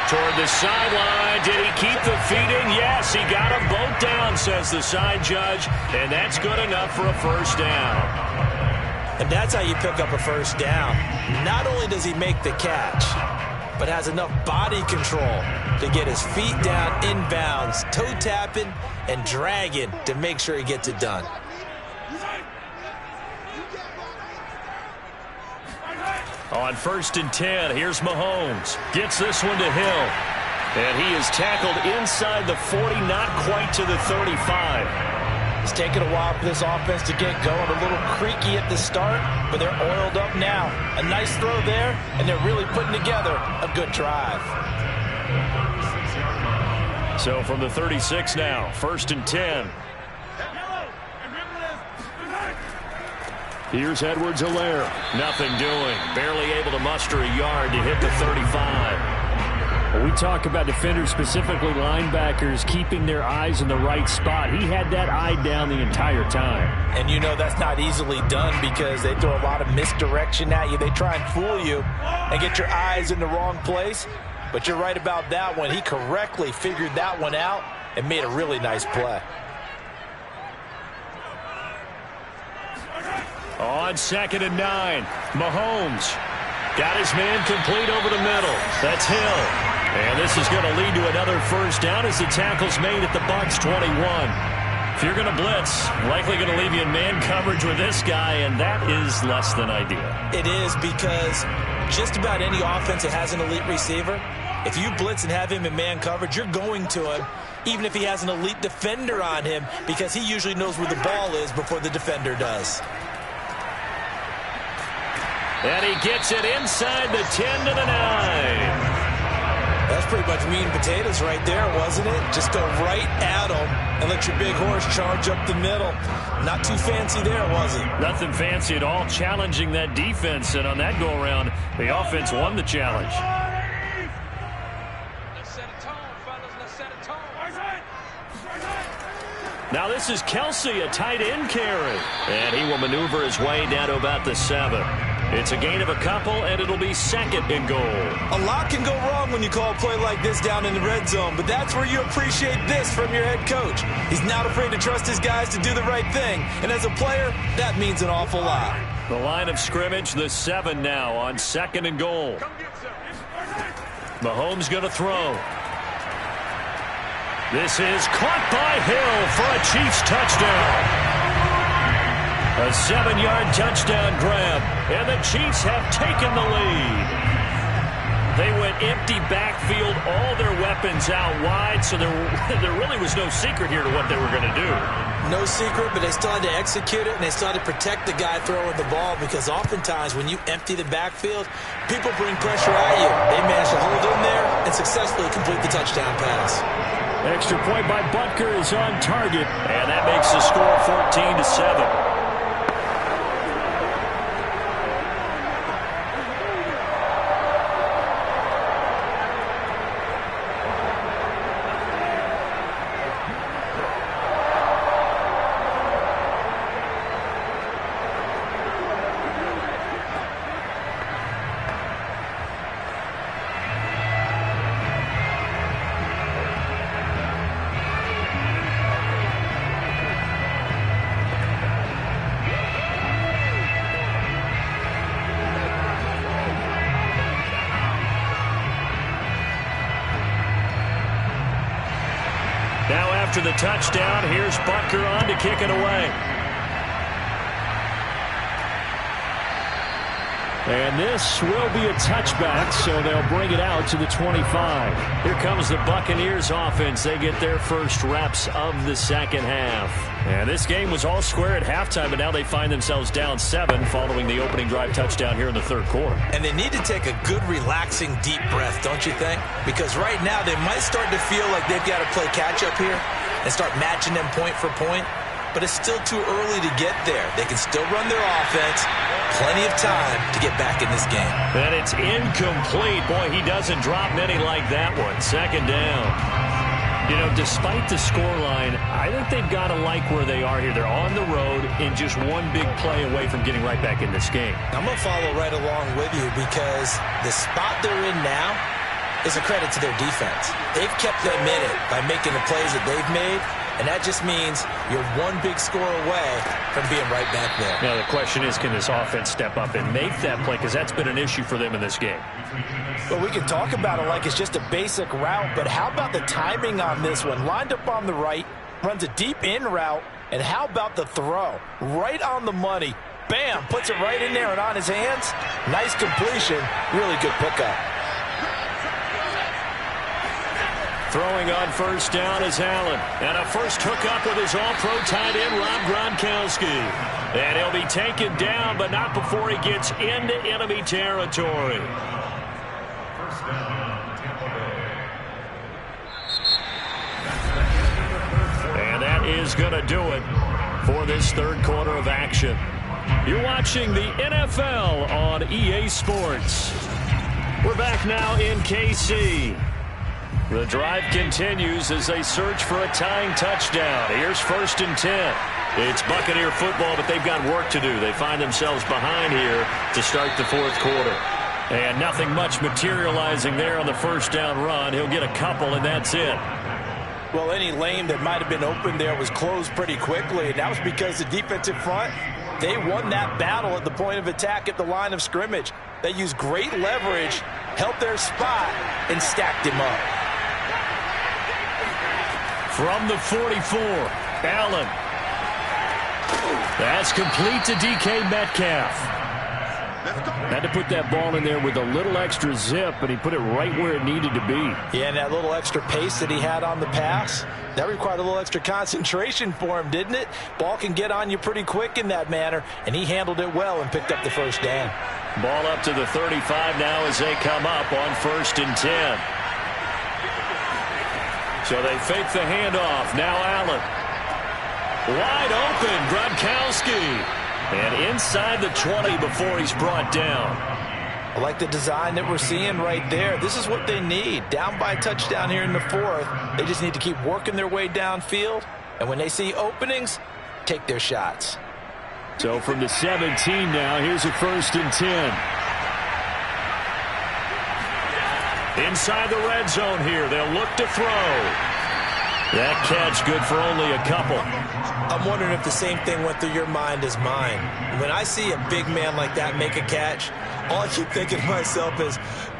S3: Toward the sideline. Did he keep the feet in? Yes, he got them both down, says the side judge. And that's good enough for a first down.
S2: And that's how you pick up a first down. Not only does he make the catch, but has enough body control to get his feet down inbounds, toe tapping and dragging to make sure he gets it done.
S3: On 1st and 10, here's Mahomes. Gets this one to Hill. And he is tackled inside the 40, not quite to the 35.
S2: It's taken a while for this offense to get going. A little creaky at the start, but they're oiled up now. A nice throw there, and they're really putting together a good drive.
S3: So from the 36 now, 1st and 10.
S1: Here's Edwards-Helaire.
S3: Nothing doing. Barely able to muster a yard to hit the 35.
S1: When we talk about defenders, specifically linebackers, keeping their eyes in the right spot. He had that eye down the entire time.
S2: And you know that's not easily done because they throw a lot of misdirection at you. They try and fool you and get your eyes in the wrong place. But you're right about that one. He correctly figured that one out and made a really nice play.
S3: On 2nd and 9, Mahomes got his man complete over the middle. That's Hill. And this is going to lead to another first down as the tackle's made at the Bucs 21. If you're going to blitz, likely going to leave you in man coverage with this guy, and that is less than ideal.
S2: It is because just about any offense that has an elite receiver, if you blitz and have him in man coverage, you're going to him, even if he has an elite defender on him, because he usually knows where the ball is before the defender does.
S3: And he gets it inside the 10 to the 9.
S2: That's pretty much meat and potatoes right there, wasn't it? Just go right at him and let your big horse charge up the middle. Not too fancy there, was it?
S3: Nothing fancy at all, challenging that defense. And on that go-around, the offense won the challenge.
S6: Let's set a tone, fellas. Let's set a tone.
S3: Now this is Kelsey, a tight end carry. And he will maneuver his way down to about the 7. It's a gain of a couple, and it'll be 2nd and goal.
S4: A lot can go wrong when you call a play like this down in the red zone, but that's where you appreciate this from your head coach. He's not afraid to trust his guys to do the right thing, and as a player, that means an awful lot.
S3: The line of scrimmage, the 7 now on 2nd and goal. Mahomes going to throw. This is caught by Hill for a Chiefs touchdown. A 7-yard touchdown grab, and the Chiefs have taken the lead. They went empty backfield, all their weapons out wide, so there really was no secret here to what they were going to do.
S4: No secret, but they still had to execute it, and they still had to protect the guy throwing the ball, because oftentimes when you empty the backfield, people bring pressure at you. They managed to hold in there and successfully complete the touchdown pass.
S3: Extra point by Butker is on target, and that makes the score 14-7. After the touchdown, here's Butker on to kick it away. And this will be a touchback, so they'll bring it out to the 25. Here comes the Buccaneers offense. They get their first reps of the second half. And this game was all square at halftime, but now they find themselves down 7 following the opening drive touchdown here in the third quarter.
S4: And they need to take a good, relaxing, deep breath, don't you think? Because right now they might start to feel like they've got to play catch-up here and start matching them point for point. But it's still too early to get there. They can still run their offense. Plenty of time to get back in this game.
S3: And it's incomplete. Boy, he doesn't drop many like that one. 2nd down. You know, despite the scoreline, I think they've got to like where they are here. They're on the road and just one big play away from getting right back in this game.
S4: I'm going to follow right along with you because the spot they're in now is a credit to their defense. They've kept them in it by making the plays that they've made, and that just means you're one big score away from being right back there.
S3: Now, the question is, can this offense step up and make that play? Because that's been an issue for them in this game.
S2: Well, we can talk about it like it's just a basic route, but how about the timing on this one? Lined up on the right, runs a deep in route, and how about the throw? Right on the money. Bam! Puts it right in there and on his hands. Nice completion. Really good pickup.
S3: Throwing on first down is Allen. And a first hookup with his all-pro tight end, Rob Gronkowski. And he'll be taken down, but not before he gets into enemy territory.
S5: First down, Tampa Bay.
S3: And that is going to do it for this third quarter of action. You're watching the NFL on EA Sports. We're back now in KC. The drive continues as they search for a tying touchdown. Here's 1st and 10. It's Buccaneer football, but they've got work to do. They find themselves behind here to start the fourth quarter. And nothing much materializing there on the first down run. He'll get a couple, and that's it.
S2: Well, any lane that might have been open there was closed pretty quickly, and that was because the defensive front, they won that battle at the point of attack at the line of scrimmage. They used great leverage, held their spot, and stacked him up.
S3: From the 44, Allen. That's complete to DK Metcalf. Had to put that ball in there with a little extra zip, but he put it right where it needed to be.
S2: Yeah, and that little extra pace that he had on the pass, that required a little extra concentration for him, didn't it? Ball can get on you pretty quick in that manner, and he handled it well and picked up the first down.
S3: Ball up to the 35 now as they come up on 1st and 10. So they fake the handoff. Now Allen. Wide open, Gronkowski. And inside the 20 before he's brought down.
S2: I like the design that we're seeing right there. This is what they need. Down by a touchdown here in the fourth. They just need to keep working their way downfield. And when they see openings, take their shots.
S3: So from the 17 now, here's a 1st and 10. Inside the red zone here, they'll look to throw. That catch good for only a couple.
S4: I'm wondering if the same thing went through your mind as mine. When I see a big man like that make a catch, all I keep thinking to myself is,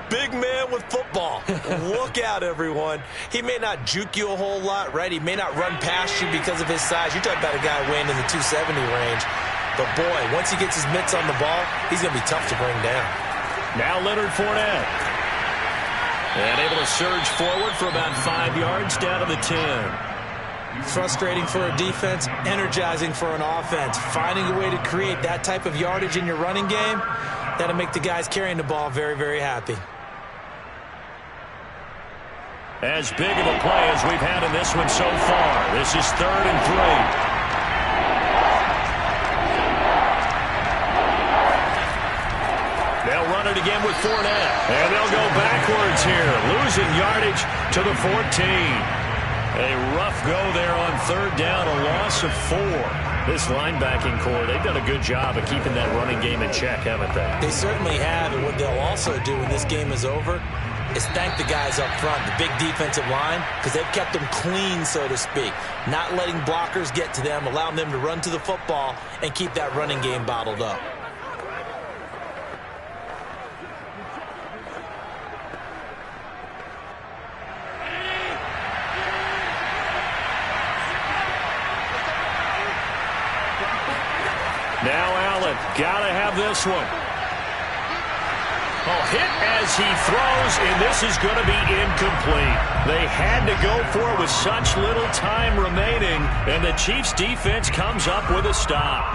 S4: big man with football. Look out, everyone. He may not juke you a whole lot, right? He may not run past you because of his size. You're talking about a guy weighing in the 270 range. But, boy, once he gets his mitts on the ball, he's going to be tough to bring down.
S3: Now Leonard Fournette. And able to surge forward for about 5 yards down to the 10.
S4: Frustrating for a defense, energizing for an offense. Finding a way to create that type of yardage in your running game, that'll make the guys carrying the ball very, very happy.
S3: As big of a play as we've had in this one so far. This is 3rd and 3. They'll run it again with Fournette. And they'll go backwards here. Losing yardage to the 14. A rough go there on 3rd down. A loss of 4. This linebacking core, they've done a good job of keeping that running game in check, haven't they?
S4: They certainly have. And what they'll also do when this game is over is thank the guys up front, the big defensive line, because they've kept them clean, so to speak. Not letting blockers get to them, allowing them to run to the football and keep that running game bottled up.
S3: Now Allen, gotta have this one. Oh, hit as he throws, and this is going to be incomplete. They had to go for it with such little time remaining, and the Chiefs' defense comes up with a stop.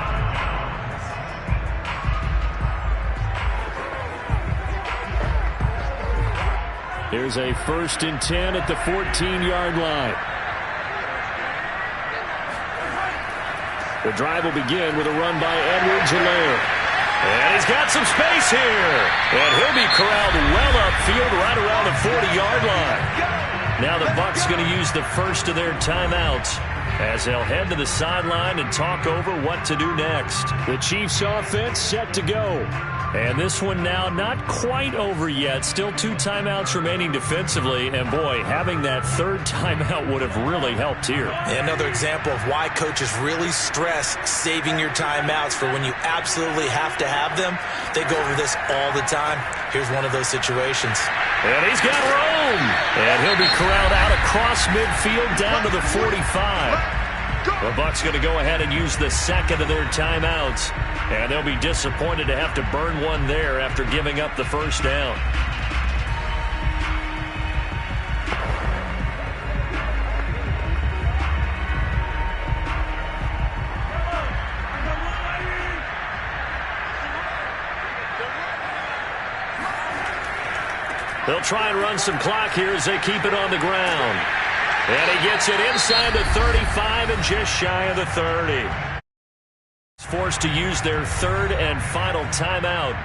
S3: Here's a 1st and 10 at the 14-yard line. The drive will begin with a run by Edwards-Helaire. And he's got some space here. And he'll be corralled well upfield right around the 40-yard line. Now the Bucs going to use the first of their timeouts as they'll head to the sideline and talk over what to do next. The Chiefs offense set to go. And this one now not quite over yet. Still 2 timeouts remaining defensively. And, boy, having that 3rd timeout would have really helped here.
S4: Another example of why coaches really stress saving your timeouts for when you absolutely have to have them. They go over this all the time. Here's one of those situations.
S3: And he's got room. And he'll be corralled out across midfield down to the 45. The Bucs going to go ahead and use the 2nd of their timeouts. And they'll be disappointed to have to burn one there after giving up the 1st down. They'll try and run some clock here as they keep it on the ground. And he gets it inside the 35 and just shy of the 30. Forced to use their 3rd and final timeout.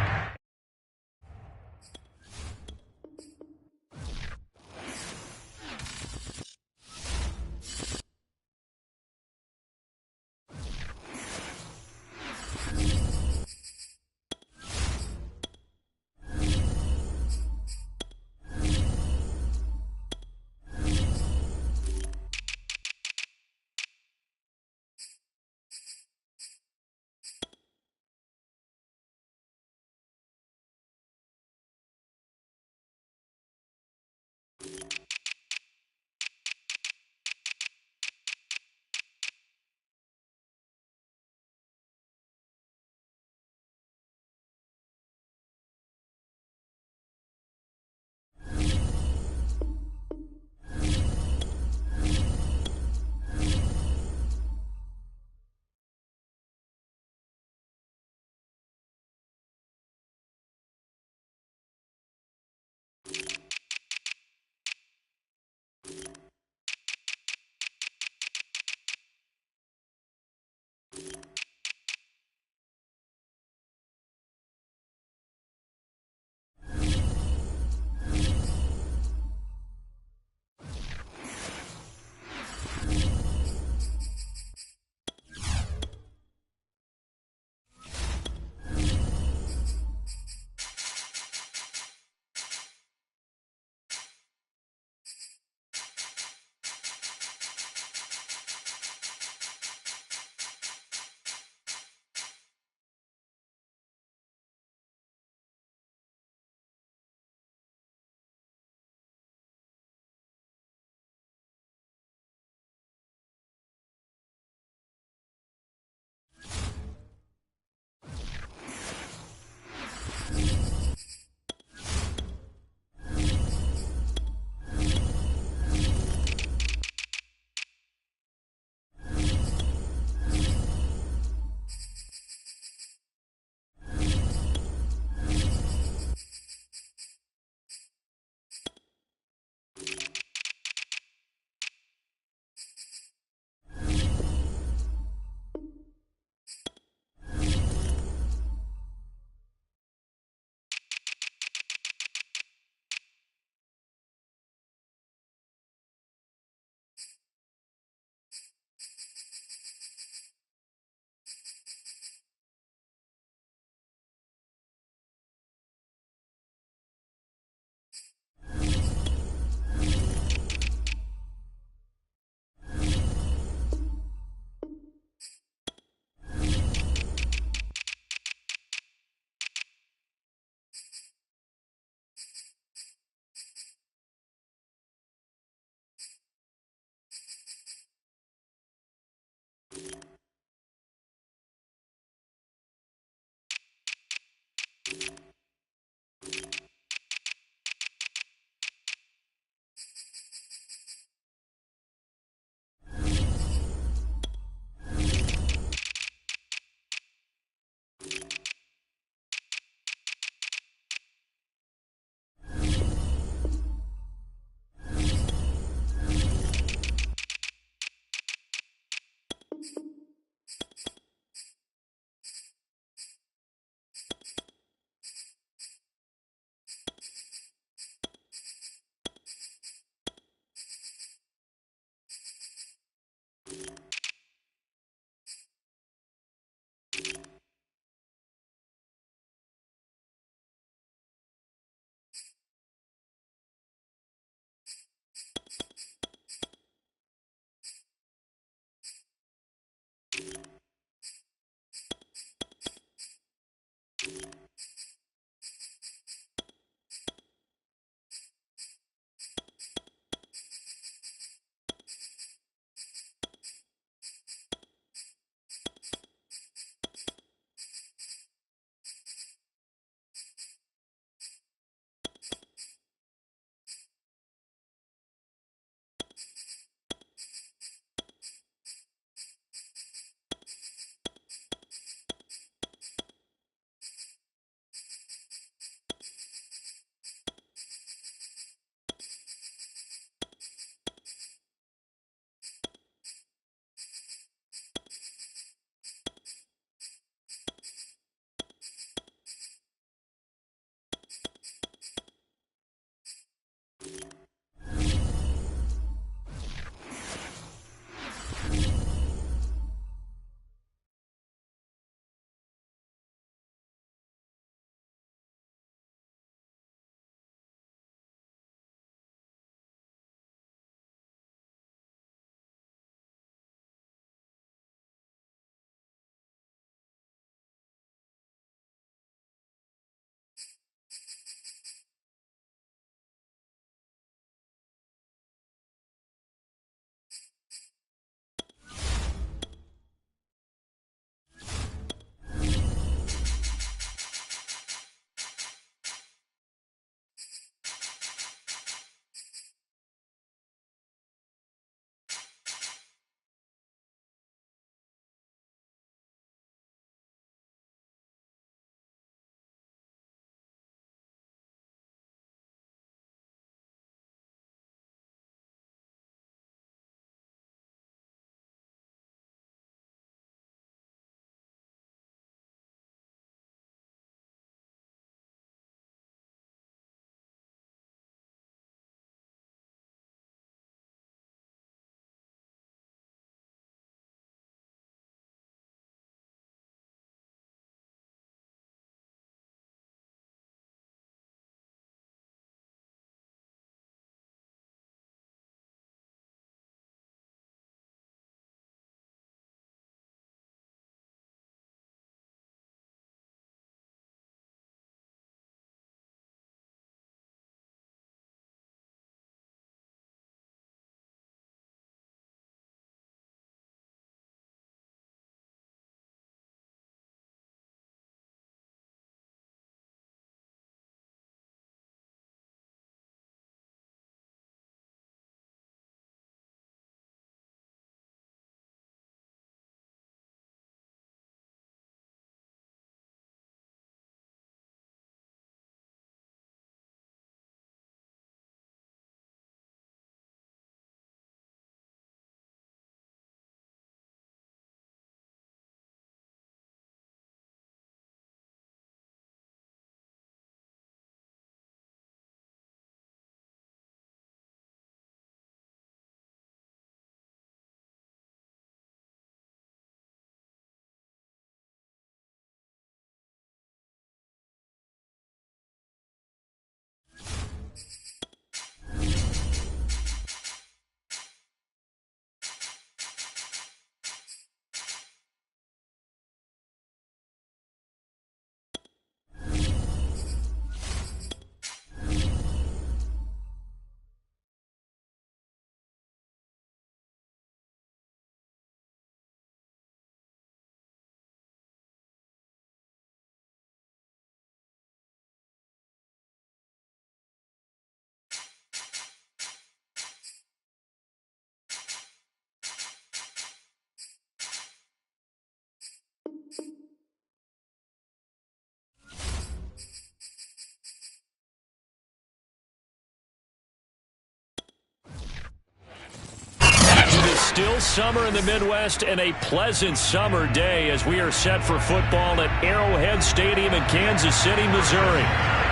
S3: Still summer in the Midwest and a pleasant summer day as we are set for football at Arrowhead Stadium in Kansas City, Missouri.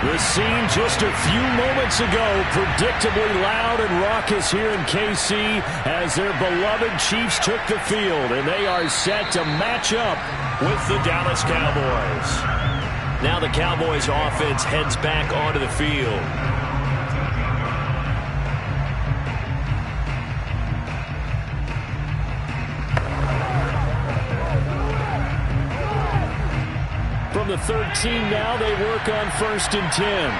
S3: The scene just a few moments ago, predictably loud and raucous here in KC as their beloved Chiefs took the field, and they are set to match up with the Dallas Cowboys. Now the Cowboys offense heads back onto the field. From the 13 now, they work on 1st and 10.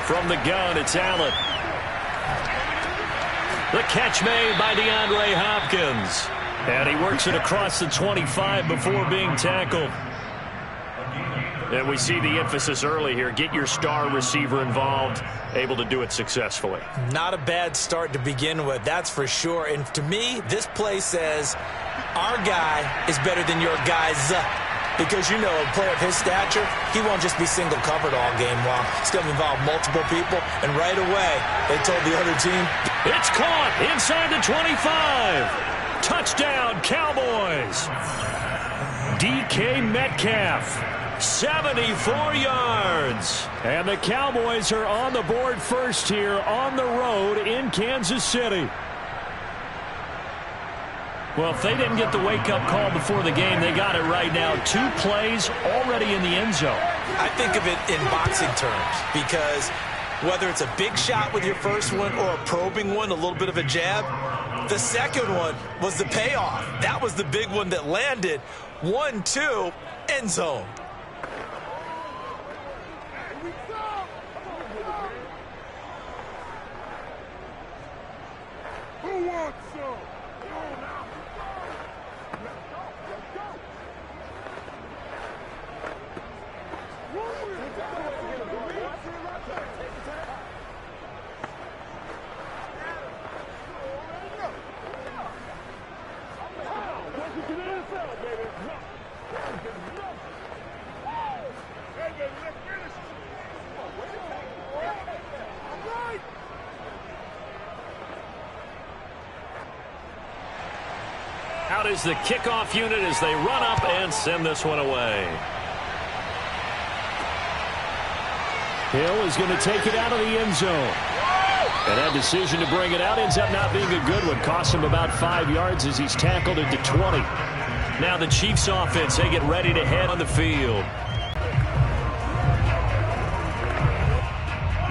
S3: From the gun, it's Allen. The catch made by DeAndre Hopkins. And he works it across the 25 before being tackled. And we see the emphasis early here. Get your star receiver involved, able to do it successfully.
S4: Not a bad start to begin with, that's for sure. And to me, this play says our guy is better than your guy's. Because, you know, a player of his stature, he won't just be single covered all game long. It's going to involve multiple people. And right away, they told the other team.
S3: It's caught inside the 25. Touchdown, Cowboys. DK Metcalf. 74 yards. And the Cowboys are on the board first here on the road in Kansas City. Well, if they didn't get the wake-up call before the game, they got it right now. 2 plays already in the end zone.
S4: I think of it in boxing terms because whether it's a big shot with your first one or a probing one, a little bit of a jab, the second one was the payoff. That was the big one that landed. 1-2, end zone.
S5: Who wants some?
S3: Out is the kickoff unit as they run up and send this one away. Hill is going to take it out of the end zone. And that decision to bring it out ends up not being a good one. Costs him about 5 yards as he's tackled into 20. Now the Chiefs offense, they get ready to head on the field.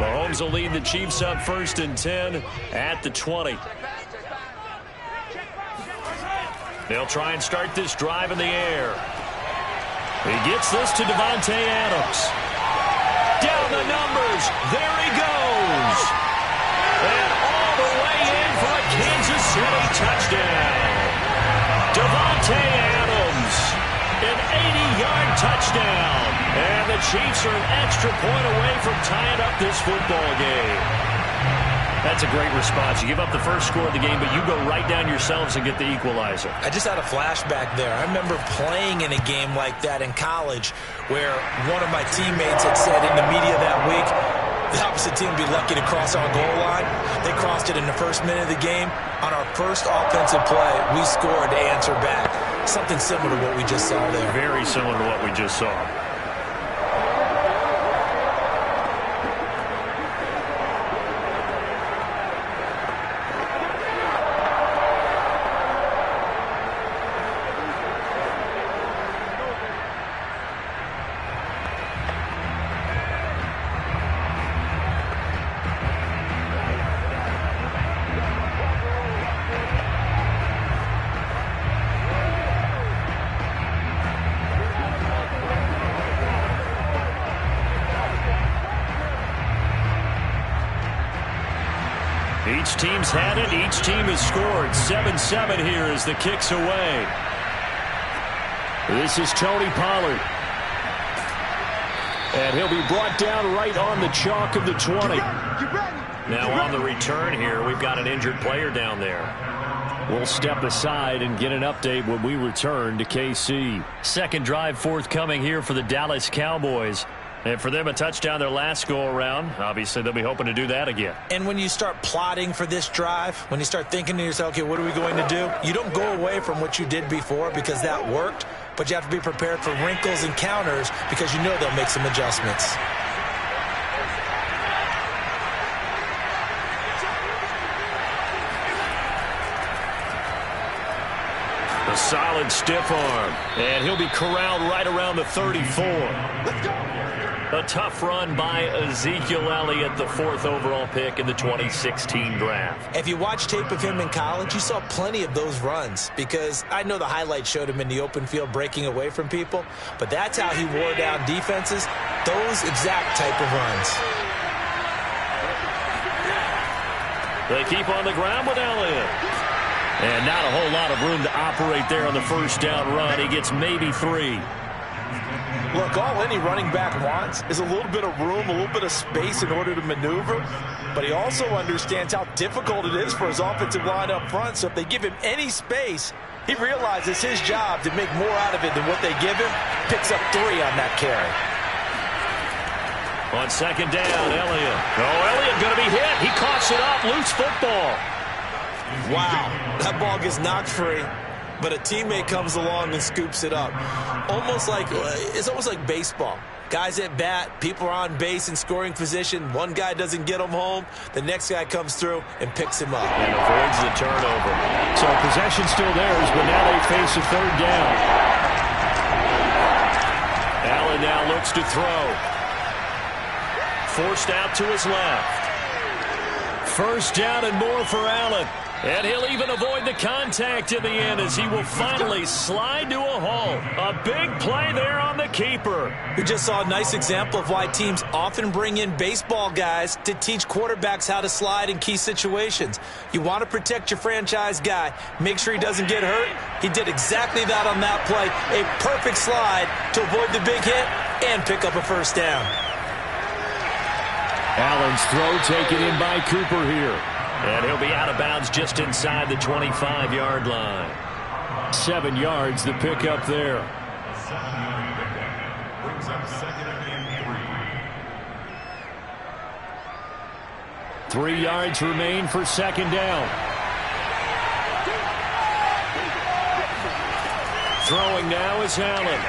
S3: Mahomes will lead the Chiefs up 1st and 10 at the 20. They'll try and start this drive in the air. He gets this to Davante Adams. Down the numbers. There he goes. And all the way in for a Kansas City touchdown. Davante Adams. An 80-yard touchdown. And the Chiefs are an extra point away from tying up this football game. That's a great response. You give up the first score of the game, but you go right down yourselves and get the equalizer.
S4: I just had a flashback there. I remember playing in a game like that in college where one of my teammates had said in the media that week, the opposite team would be lucky to cross our goal line. They crossed it in the first minute of the game. On our first offensive play, we scored to answer back. Something similar to what we just saw there.
S3: Very similar to what we just saw. Each team's had it. Each team has scored. 7-7 here as the kick's away. This is Tony Pollard. And he'll be brought down right on the chalk of the 20. Now on the return here, we've got an injured player down there. We'll step aside and get an update when we return to KC. Second drive forthcoming here for the Dallas Cowboys. And for them, a touchdown their last go-around. Obviously, they'll be hoping to do that again.
S4: And when you start plotting for this drive, when you start thinking to yourself, okay, what are we going to do? You don't go away from what you did before because that worked, but you have to be prepared for wrinkles and counters because you know they'll make some adjustments.
S3: A solid stiff arm, and he'll be corralled right around the 34. A tough run by Ezekiel Elliott, the 4th overall pick in the 2016 draft.
S4: If you watch tape of him in college, you saw plenty of those runs because I know the highlights showed him in the open field breaking away from people, but that's how he wore down defenses, those exact type of runs.
S3: They keep on the ground with Elliott. And not a whole lot of room to operate there on the first down run. He gets maybe 3.
S2: Look, all any running back wants is a little bit of room, a little bit of space in order to maneuver. But he also understands how difficult it is for his offensive line up front. So if they give him any space, he realizes his job to make more out of it than what they give him. Picks up 3 on that carry.
S3: On second down, Elliott. Oh, Elliott going to be hit. He coughs it up. Loose football.
S4: Wow, that ball gets knocked free, but a teammate comes along and scoops it up. It's almost like baseball. Guys at bat, people are on base in scoring position. One guy doesn't get him home. The next guy comes through and picks him up.
S3: And avoids the turnover. So possession still theirs, but now they face a third down. Allen now looks to throw. Forced out to his left. First down and more for Allen. And he'll even avoid the contact in the end as he will finally slide to a halt. A big play there on the keeper.
S4: We just saw a nice example of why teams often bring in baseball guys to teach quarterbacks how to slide in key situations. You want to protect your franchise guy. Make sure he doesn't get hurt. He did exactly that on that play. A perfect slide to avoid the big hit and pick up a first down.
S3: Allen's throw taken in by Cooper here. And he'll be out of bounds just inside the 25-yard line. 7 yards, the pickup there.
S5: Brings up 2nd and 3.
S3: 3 yards remain for second down. Throwing now is Allen.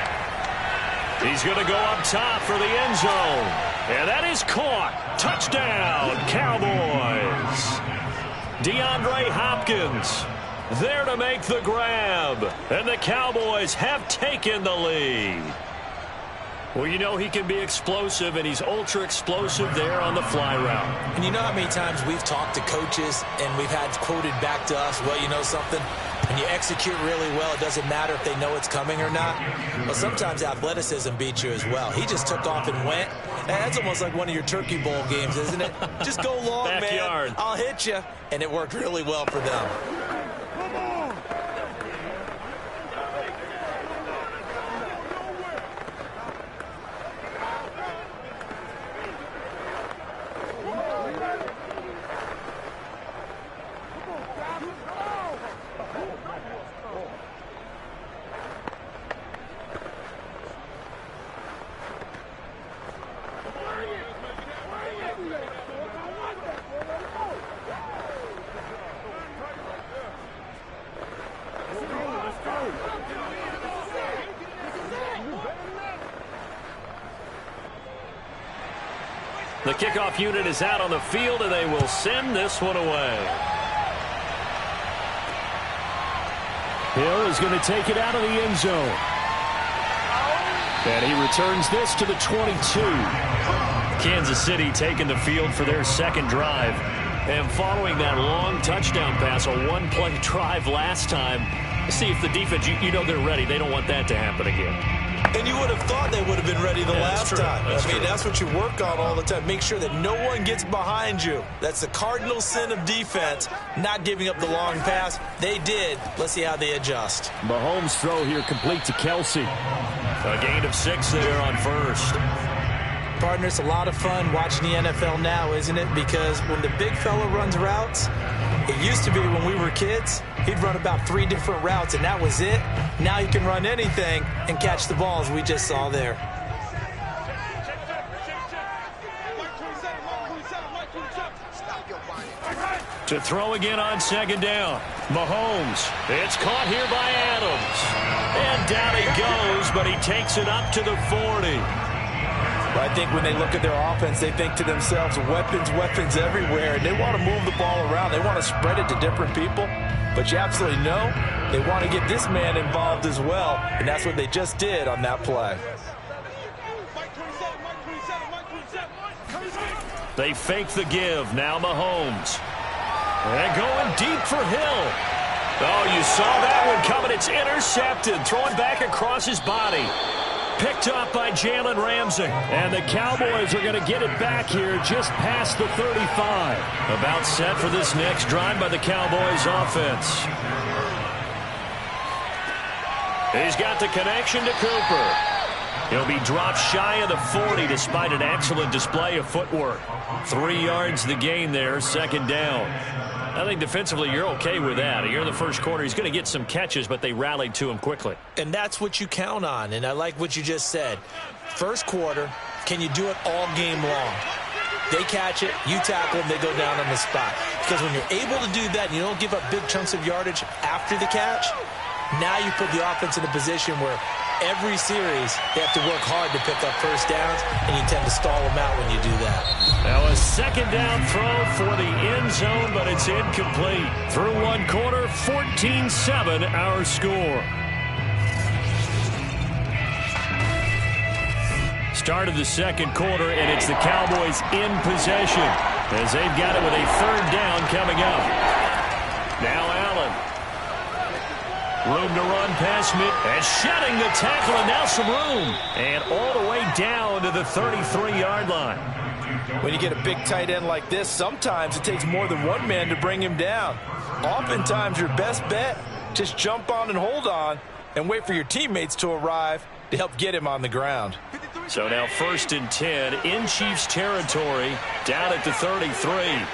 S3: He's going to go up top for the end zone. And that is caught. Touchdown, Cowboys. DeAndre Hopkins there to make the grab. And the Cowboys have taken the lead. Well, you know he can be explosive, and he's ultra-explosive there on the fly route.
S4: And you know how many times we've talked to coaches and we've had quoted back to us, well, you know something? When you execute really well, it doesn't matter if they know it's coming or not. Well, sometimes athleticism beats you as well. He just took off and went. And that's almost like one of your Turkey Bowl games, isn't it? Just go long,
S3: Backyard.
S4: man. I'll hit you. And it worked really well for them.
S3: The kickoff unit is out on the field, and they will send this one away. Hill is going to take it out of the end zone. And he returns this to the 22. Kansas City taking the field for their second drive. And following that long touchdown pass, a one-play drive last time, see if the defense, you know they're ready. They don't want that to happen again.
S4: And you would have thought they would have been ready the last time.
S3: I mean,
S4: that's what you work on all the time. Make sure that no one gets behind you. That's the cardinal sin of defense, not giving up the long pass. They did. Let's see how they adjust.
S3: Mahomes' throw here complete to Kelsey. A gain of 6 there on first.
S4: Partner, it's a lot of fun watching the NFL now, isn't it? Because when the big fella runs routes, it used to be when we were kids, he'd run about 3 different routes, and that was it. Now he can run anything and catch the balls we just saw there.
S3: To throw again on second down. Mahomes. It's caught here by Adams. And down he goes, but he takes it up to the 40.
S2: I think when they look at their offense, they think to themselves, weapons, weapons everywhere. And they want to move the ball around. They want to spread it to different people. But you absolutely know they want to get this man involved as well. And that's what they just did on that play.
S3: They fake the give. Now Mahomes. And going deep for Hill. Oh, you saw that one coming. It's intercepted. Throwing back across his body. Picked up by Jalen Ramsey. And the Cowboys are going to get it back here just past the 35. About set for this next drive by the Cowboys offense. He's got the connection to Cooper. He'll be dropped shy of the 40 despite an excellent display of footwork. 3 yards the gain there, second down. I think defensively you're okay with that. Here in the first quarter, he's going to get some catches, but they rallied to him quickly.
S4: And that's what you count on, and I like what you just said. First quarter, can you do it all game long? They catch it, you tackle them, they go down on the spot. Because when you're able to do that and you don't give up big chunks of yardage after the catch, now you put the offense in a position where every series they have to work hard to pick up first downs, and you tend to stall them out when you do that.
S3: Now a second down throw for the end zone, but it's incomplete. Through one quarter, 14-7 our score. Start of the second quarter, and it's the Cowboys in possession as they've got it with a third down coming up. Now Allen. Room to run past mid, and shedding the tackle, and now some room. And all the way down to the 33-yard line.
S2: When you get a big tight end like this, sometimes it takes more than one man to bring him down. Oftentimes, your best bet, just jump on and hold on and wait for your teammates to arrive to help get him on the ground.
S3: So now 1st and 10 in Chiefs territory, down at the 33.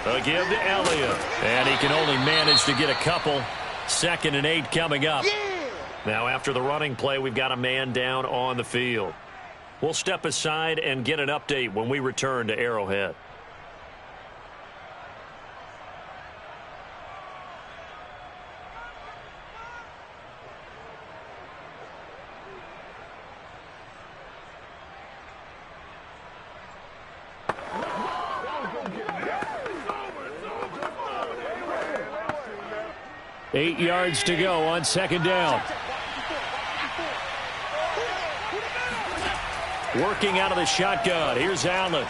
S3: A give to Elliott. And he can only manage to get a couple. 2nd and 8 coming up. Now after the running play, we've got a man down on the field. We'll step aside and get an update when we return to Arrowhead. Eight yards to go on second down. Working out of the shotgun. Here's Allen.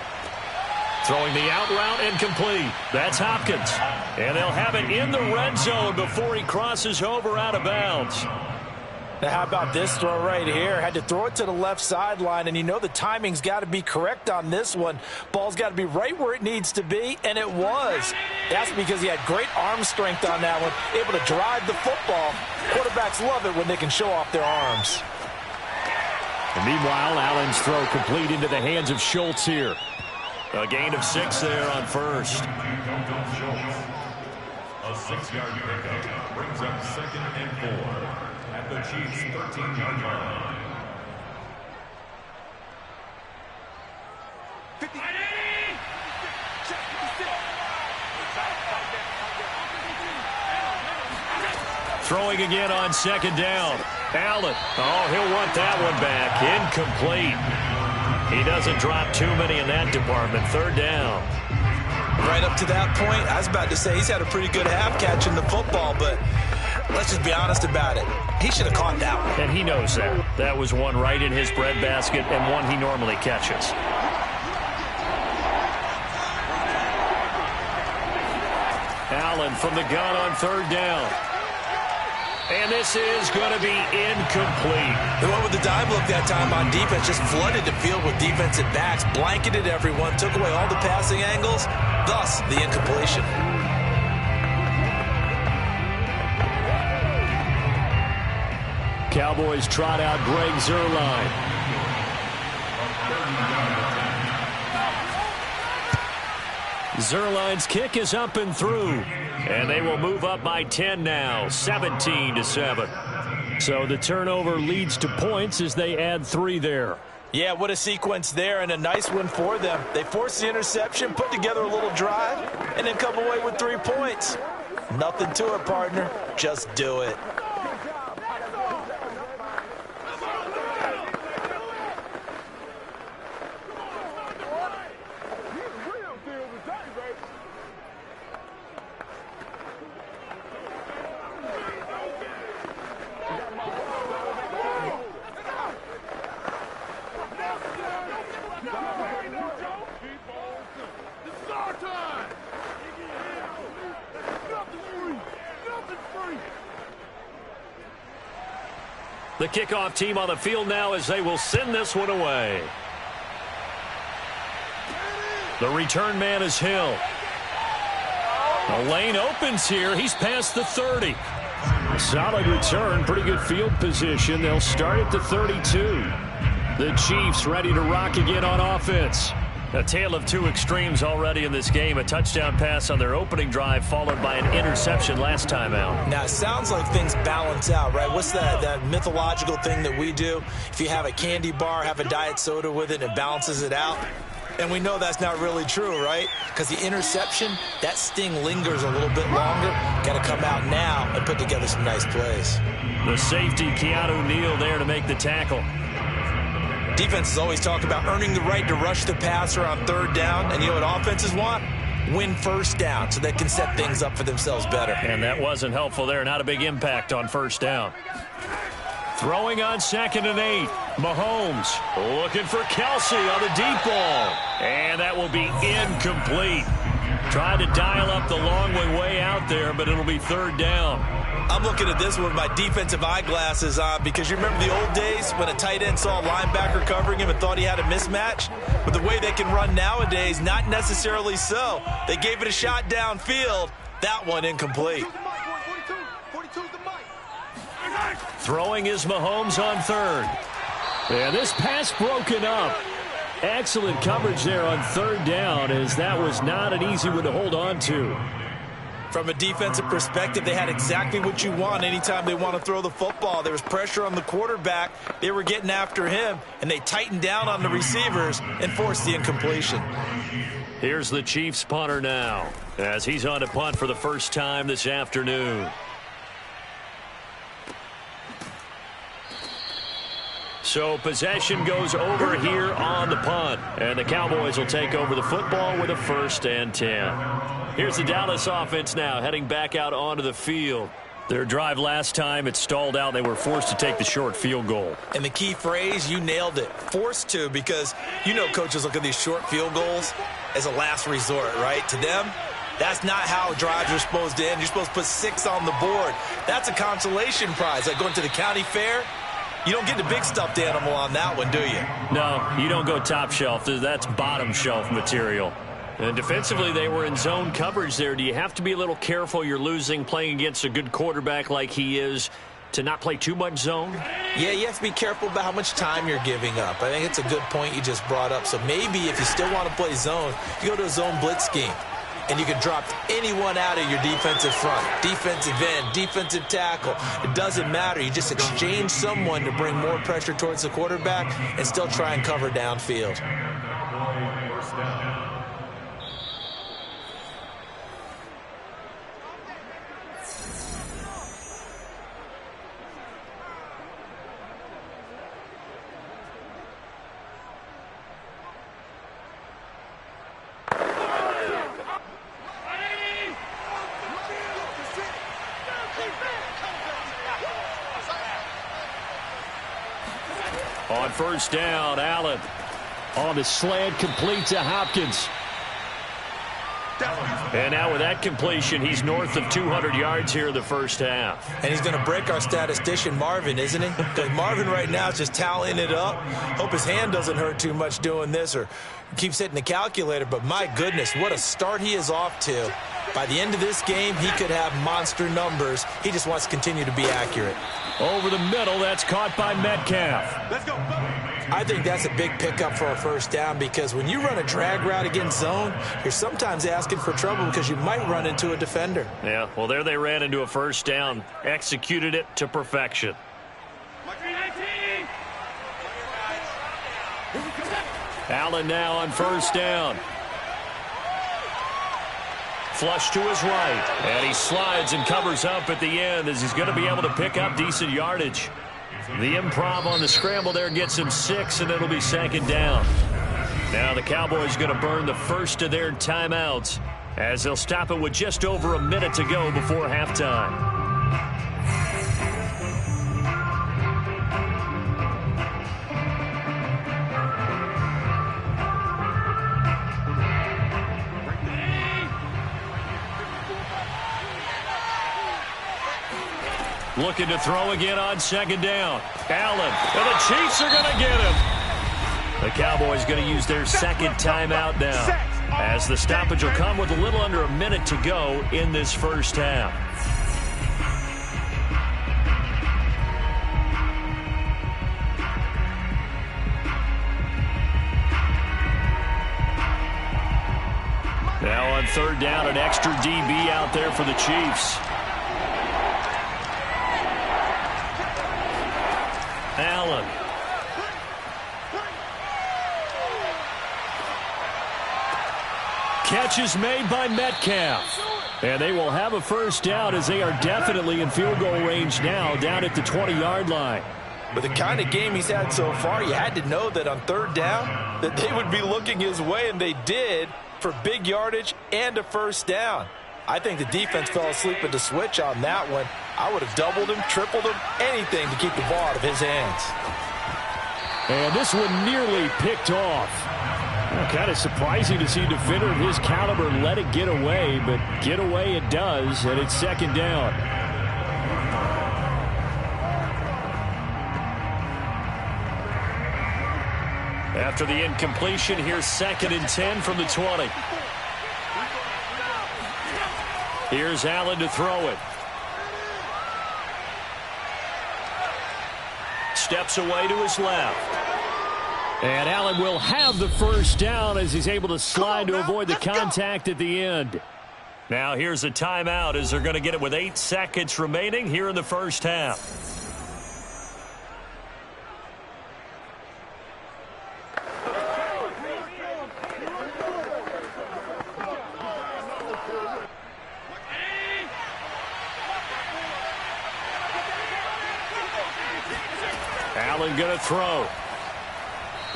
S3: Throwing the out route and complete. That's Hopkins. And they'll have it in the red zone before he crosses over out of bounds.
S2: Now, how about this throw right here? Had to throw it to the left sideline, and you know the timing's got to be correct on this one. Ball's got to be right where it needs to be, and it was. That's because he had great arm strength on that one, able to drive the football. Quarterbacks love it when they can show off their arms.
S3: And meanwhile, Allen's throw complete into the hands of Schultz here. A gain of 6 there on first.
S5: A 6-yard pickup brings up 2nd and 4. At the Chiefs' 13-yard line.
S3: Throwing again on second down. Allen. Oh, he'll want that one back. Incomplete. He doesn't drop too many in that department. Third down.
S4: Right up to that point, I was about to say he's had a pretty good half catching the football, but let's just be honest about it. He should have caught that one.
S3: And he knows that. That was one right in his breadbasket and one he normally catches. Allen from the gun on third down. And this is going to be incomplete.
S4: They went with the dive look that time on defense, just flooded the field with defensive backs, blanketed everyone, took away all the passing angles, thus the incompletion.
S3: Cowboys trot out Greg Zuerlein. Zuerlein's kick is up and through. And they will move up by 10 now, 17-7. So the turnover leads to points as they add 3 there.
S2: Yeah, what a sequence there, and a nice one for them. They forced the interception, put together a little drive, and then come away with 3 points. Nothing to it, partner. Just do it.
S1: The kickoff team on the field now as they will send this one away. The return man is Hill. The lane opens here. He's past the 30. Solid return. Pretty good field position. They'll start at the 32. The Chiefs ready to rock again on offense. A tale of two extremes already in this game. A touchdown pass on their opening drive followed by an interception last time out.
S2: Now, it sounds like things balance out, right? What's that mythological thing that we do? If you have a candy bar, have a diet soda with it, it balances it out. And we know that's not really true, right? Because the interception, that sting lingers a little bit longer. Got to come out now and put together some nice plays.
S1: The safety, Keanu Neal, there to make the tackle.
S2: Defenses always talk about earning the right to rush the passer on third down. And you know what offenses want? Win first down so they can set things up for themselves better.
S1: And that wasn't helpful there. Not a big impact on first down. Throwing on 2nd and 8. Mahomes looking for Kelsey on the deep ball. And that will be incomplete. Tried to dial up the long way out there, but it'll be third down.
S2: I'm looking at this with my defensive eyeglasses on because you remember the old days when a tight end saw a linebacker covering him and thought he had a mismatch? But the way they can run nowadays, not necessarily so. They gave it a shot downfield. That one incomplete.
S1: Throwing is Mahomes on 3rd. And this pass broken up. Excellent coverage there on 3rd down, as that was not an easy one to hold on to.
S2: From a defensive perspective, they had exactly what you want anytime they want to throw the football. There was pressure on the quarterback. They were getting after him, and they tightened down on the receivers and forced the incompletion.
S1: Here's the Chiefs punter now, as he's on to punt for the first time this afternoon. So possession goes over here on the punt, and the Cowboys will take over the football with a 1st and 10. Here's the Dallas offense now heading back out onto the field. Their drive last time, it stalled out. They were forced to take the short field goal.
S2: And the key phrase, you nailed it, forced to, because you know coaches look at these short field goals as a last resort, right? To them, that's not how drives are supposed to end. You're supposed to put 6 on the board. That's a consolation prize, like going to the county fair. You don't get the big stuffed animal on that one, do you?
S1: No, you don't go top shelf. That's bottom shelf material. And defensively, they were in zone coverage there. Do you have to be a little careful? You're losing playing against a good quarterback like he is to not play too much zone?
S2: Yeah, you have to be careful about how much time you're giving up. I think it's a good point you just brought up. So maybe if you still want to play zone, you go to a zone blitz scheme. And you can drop anyone out of your defensive front, defensive end, defensive tackle. It doesn't matter. You just exchange someone to bring more pressure towards the quarterback and still try and cover downfield.
S5: First down.
S1: On 1st down, Allen on the slant, complete to Hopkins. And now with that completion, he's north of 200 yards here in the first half.
S2: And he's going to break our statistician, Marvin, isn't he? Because Marvin right now is just tallying it up. Hope his hand doesn't hurt too much doing this or keeps hitting the calculator. But my goodness, what a start he is off to. By the end of this game, he could have monster numbers. He just wants to continue to be accurate.
S1: Over the middle, that's caught by Metcalf.
S5: Let's go.
S2: I think that's a big pickup for a first down because when you run a drag route against zone, you're sometimes asking for trouble because you might run into a defender.
S1: Yeah, well, there they ran into a first down, executed it to perfection.
S3: Allen now on first down. Flush to his right. And he slides and covers up at the end as he's going to be able to pick up decent yardage. The improv on the scramble there gets him 6, and it'll be second down. Now the Cowboys going to burn the first of their timeouts as they'll stop it with just over a minute to go before halftime. Looking to throw again on second down. Allen, and the Chiefs are going to get him. The Cowboys going to use their second timeout now, as the stoppage will come with a little under a minute to go in this first half. Now on third down, an extra DB out there for the Chiefs. Allen. Catch is made by Metcalf. And they will have a first down as they are definitely in field goal range now, down at the 20-yard line.
S2: But the kind of game he's had so far, you had to know that on third down that they would be looking his way, and they did, for big yardage and a first down. I think the defense fell asleep at the switch on that one. I would have doubled him, tripled him, anything to keep the ball out of his hands.
S3: And this one nearly picked off. Kind of surprising to see a defender of his caliber let it get away, but get away it does, and it's second down. After the incompletion, here's 2nd and 10 from the 20. Here's Allen to throw it. Steps away to his left. And Allen will have the first down as he's able to slide to avoid the contact at the end. Now here's a timeout as they're going to get it with 8 seconds remaining here in the first half. Allen going to throw.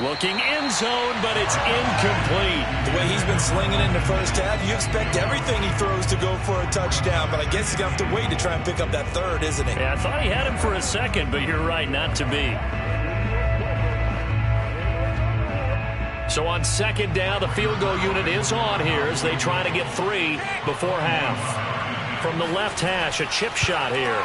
S3: Looking end zone, but it's incomplete.
S2: The way he's been slinging in the first half, you expect everything he throws to go for a touchdown, but I guess he's going to have to wait to try and pick up that third, isn't he?
S3: Yeah, I thought he had him for a second, but you're right, not to be. So on second down, the field goal unit is on here as they try to get 3 before half. From the left hash, a chip shot here.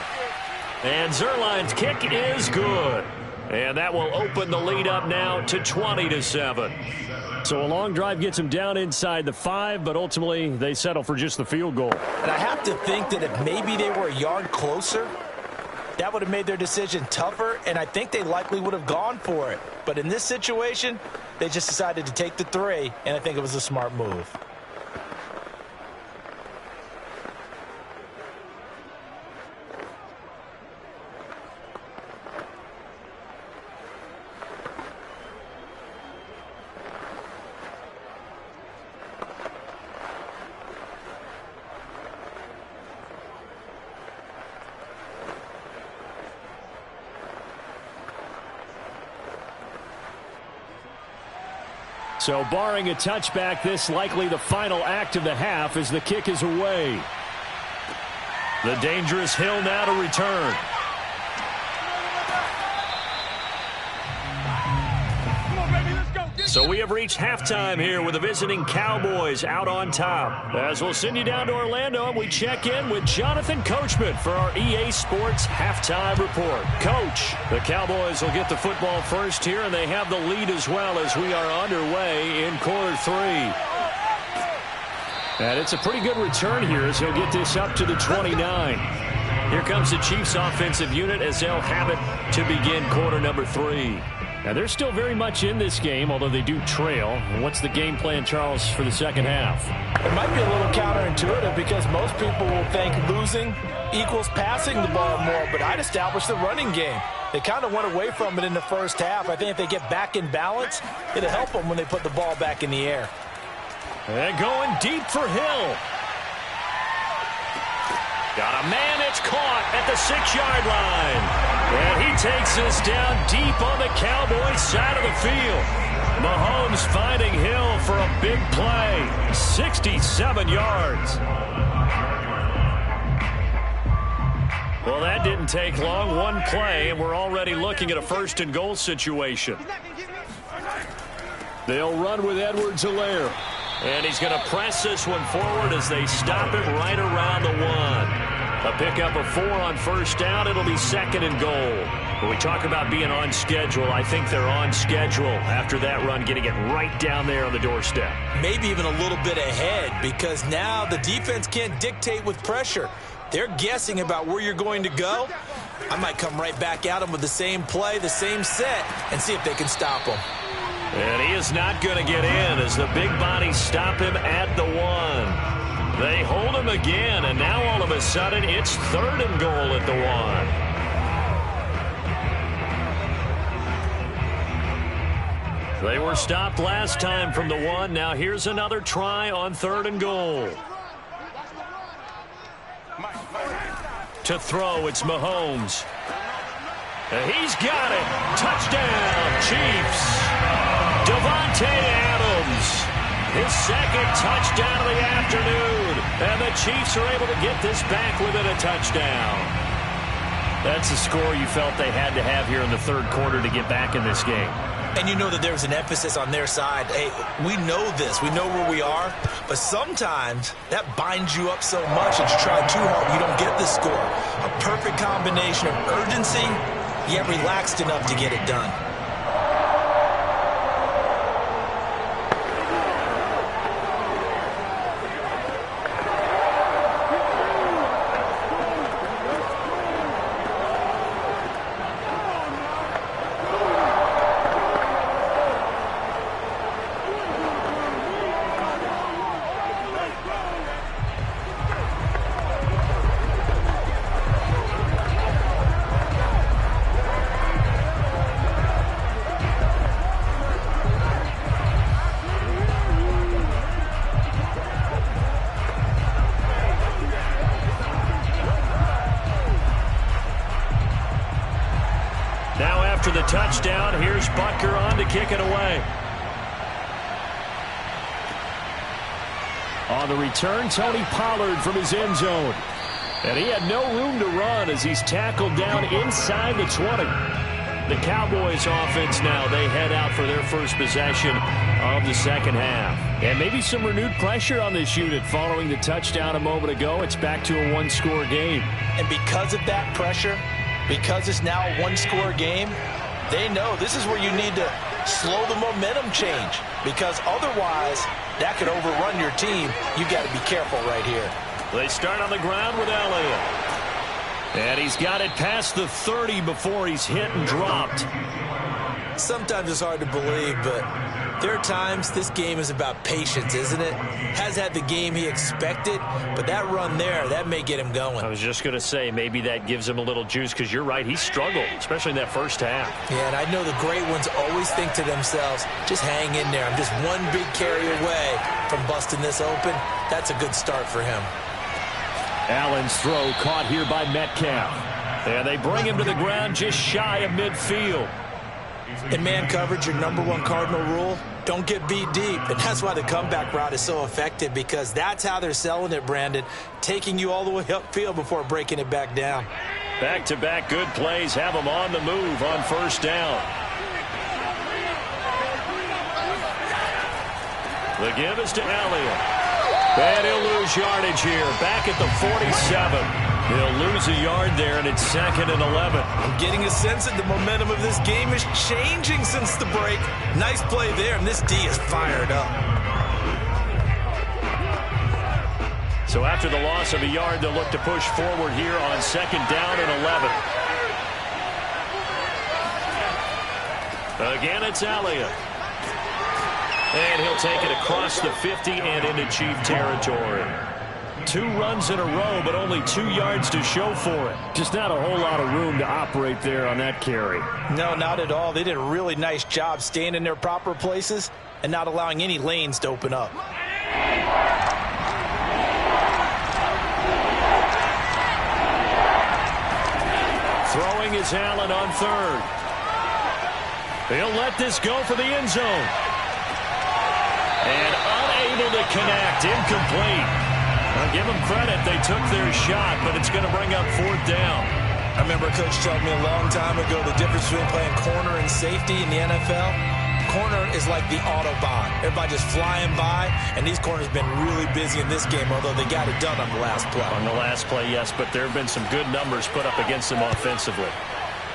S3: And Zuerlein's kick is good. And that will open the lead up now to 20-7. So a long drive gets them down inside the 5, but ultimately they settle for just the field goal.
S2: And I have to think that if maybe they were a yard closer, that would have made their decision tougher, and I think they likely would have gone for it. But in this situation, they just decided to take the 3, and I think it was a smart move.
S3: So barring a touchback, this likely the final act of the half as the kick is away. The dangerous Hill now to return. So we have reached halftime here with the visiting Cowboys out on top. As we'll send you down to Orlando and we check in with Jonathan Coachman for our EA Sports Halftime Report. Coach, the Cowboys will get the football first here, and they have the lead as well as we are underway in quarter 3. And it's a pretty good return here as he'll get this up to the 29. Here comes the Chiefs offensive unit as they'll have it to begin quarter number 3. Now, they're still very much in this game, although they do trail. What's the game plan, Charles, for the second half?
S2: It might be a little counterintuitive because most people will think losing equals passing the ball more, but I'd establish the running game. They kind of went away from it in the first half. I think if they get back in balance, it'll help them when they put the ball back in the air.
S3: And going deep for Hill. Got a man, it's caught at the 6-yard line. And he takes this down deep on the Cowboys side of the field. Mahomes finding Hill for a big play. 67 yards. Well, that didn't take long. One play, and we're already looking at a first-and-goal situation. They'll run with Edwards-Helaire. And he's going to press this one forward as they stop him right around the 1. A pickup of 4 on first down. It'll be second and goal. When we talk about being on schedule, I think they're on schedule after that run, getting it right down there on the doorstep.
S4: Maybe even a little bit ahead because now the defense can't dictate with pressure. They're guessing about where you're going to go. I might come right back at them with the same play, the same set, and see if they can stop them.
S3: And he is not going to get in as the big bodies stop him at the 1. They hold him again, and now all of a sudden it's third and goal at the 1. They were stopped last time from the 1. Now here's another try on third and goal. To throw, it's Mahomes. And he's got it. Touchdown, Chiefs. Davante Adams. His second touchdown of the afternoon. And the Chiefs are able to get this back within a touchdown. That's a score you felt they had to have here in the third quarter to get back in this game.
S4: And you know that there's an emphasis on their side. Hey, we know this. We know where we are. But sometimes that binds you up so much that you try too hard, you don't get the score. A perfect combination of urgency, yet relaxed enough to get it done.
S3: After the touchdown, here's Butker on to kick it away. On the return, Tony Pollard from his end zone. And he had no room to run as he's tackled down inside the 20. The Cowboys offense now, they head out for their first possession of the second half. And maybe some renewed pressure on this unit following the touchdown a moment ago. It's back to a one-score game.
S2: And because of that pressure, because it's now a one-score game, they know this is where you need to slow the momentum change because otherwise that could overrun your team. You've got to be careful right here.
S3: They start on the ground with Elliott. And he's got it past the 30 before he's hit and dropped.
S4: Sometimes it's hard to believe, but there are times this game is about patience, isn't it? Has had the game he expected, but that run there, that may get him going.
S3: I was just going to say, maybe that gives him a little juice because you're right, he struggled, especially in that first half.
S4: Yeah, and I know the great ones always think to themselves, just hang in there. I'm just one big carry away from busting this open. That's a good start for him.
S3: Allen's throw caught here by Metcalf. And they bring him to the ground just shy of midfield.
S4: In man coverage, your number one cardinal rule, don't get beat deep. And that's why the comeback route is so effective, because that's how they're selling it, Brandon. Taking you all the way upfield before breaking it back down.
S3: Back-to-back good plays have them on the move on first down. The give is to Elliott. And he'll lose yardage here. Back at the 47. He'll lose a yard there, and it's 2nd and 11.
S4: I'm getting a sense that the momentum of this game is changing since the break. Nice play there, and this D is fired up.
S3: So after the loss of a yard, they'll look to push forward here on 2nd down and 11. Again, it's Elliott. And he'll take it across the 50 and into Chief territory. 2 runs in a row, but only 2 yards to show for it. Just not a whole lot of room to operate there on that carry.
S2: No, not at all. They did a really nice job staying in their proper places and not allowing any lanes to open up.
S3: Throwing is Allen on third. He'll let this go for the end zone. And unable to connect, incomplete. I'll give them credit. They took their shot, but it's going to bring up 4th down.
S2: I remember a coach told me a long time ago the difference between playing corner and safety in the NFL. Corner is like the Autobahn. Everybody just flying by, and these corners have been really busy in this game, although they got it done on the last play.
S3: On the last play, yes, but there have been some good numbers put up against them offensively.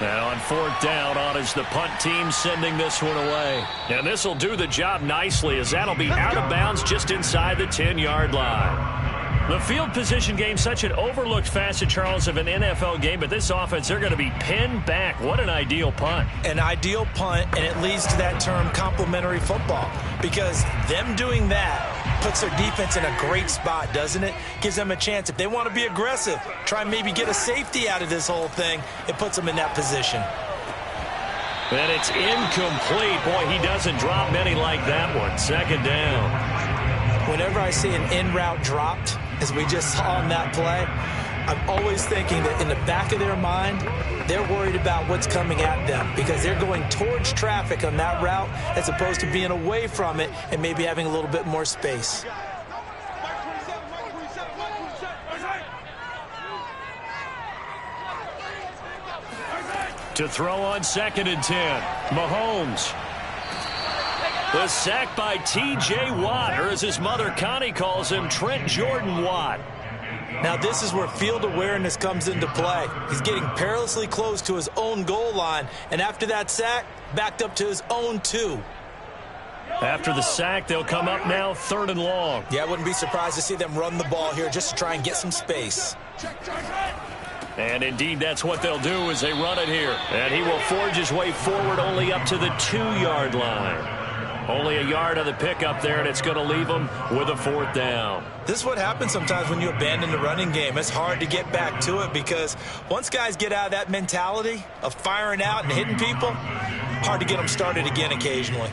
S3: Now on 4th down, on is the punt team sending this one away. And this will do the job nicely, as that'll be out of bounds just inside the 10-yard line. The field position game, such an overlooked facet, Charles, of an NFL game, but this offense, they're going to be pinned back. What an ideal punt.
S2: An ideal punt, and it leads to that term complementary football, because them doing that puts their defense in a great spot, doesn't it? Gives them a chance. If they want to be aggressive, try and maybe get a safety out of this whole thing, it puts them in that position.
S3: And it's incomplete. Boy, he doesn't drop many like that one. 2nd down.
S2: Whenever I see an in-route dropped, as we just saw on that play, I'm always thinking that in the back of their mind, they're worried about what's coming at them because they're going towards traffic on that route as opposed to being away from it and maybe having a little bit more space.
S3: To throw on 2nd and 10, Mahomes. The sack by T.J. Watt, or as his mother Connie calls him, Trent Jordan Watt.
S2: Now this is where field awareness comes into play. He's getting perilously close to his own goal line, and after that sack, backed up to his own 2.
S3: After the sack, they'll come up now 3rd and long.
S2: Yeah, I wouldn't be surprised to see them run the ball here just to try and get some space.
S3: And indeed, that's what they'll do as they run it here. And he will forge his way forward only up to the 2-yard line. Only a yard of the pickup there, and it's going to leave them with a 4th down.
S2: This is what happens sometimes when you abandon the running game. It's hard to get back to it because once guys get out of that mentality of firing out and hitting people, hard to get them started again occasionally.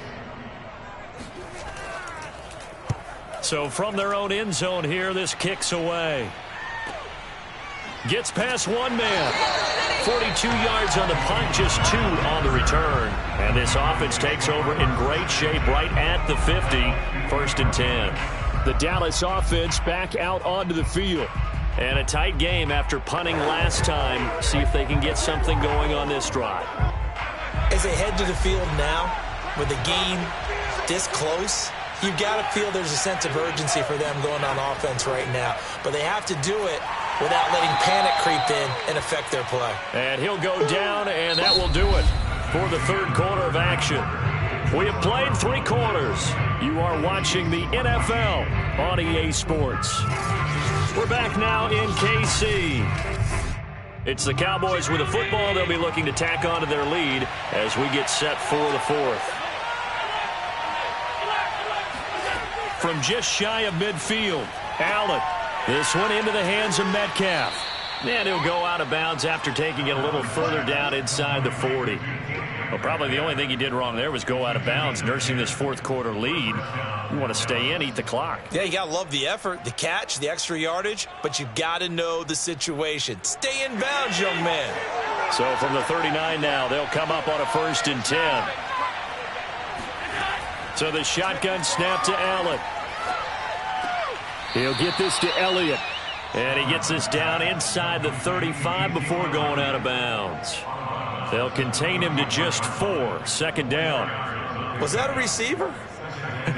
S3: So from their own end zone here, this kicks away. Gets past 1 man. 42 yards on the punt, just 2 on the return. And this offense takes over in great shape right at the 50. 1st and 10. The Dallas offense back out onto the field. And a tight game after punting last time. See if they can get something going on this drive.
S2: As they head to the field now, with the game this close, you've got to feel there's a sense of urgency for them going on offense right now. But they have to do it without letting panic creep in and affect their play.
S3: And he'll go down, and that will do it for the 3rd quarter of action. We have played 3 quarters. You are watching the NFL on EA Sports. We're back now in KC. It's the Cowboys with a football. They'll be looking to tack onto their lead as we get set for the 4th. From just shy of midfield, Allen. This one into the hands of Metcalf. And he'll go out of bounds after taking it a little further down inside the 40. Well, probably the only thing he did wrong there was go out of bounds, nursing this 4th quarter lead. You want to stay in, eat the clock.
S2: Yeah, you got to love the effort, the catch, the extra yardage, but you got to know the situation. Stay in bounds, young man.
S3: So from the 39 now, they'll come up on a 1st and 10. So the shotgun snap to Allen. He'll get this to Elliott. And he gets this down inside the 35 before going out of bounds. They'll contain him to just 4. 2nd down.
S2: Was that a receiver?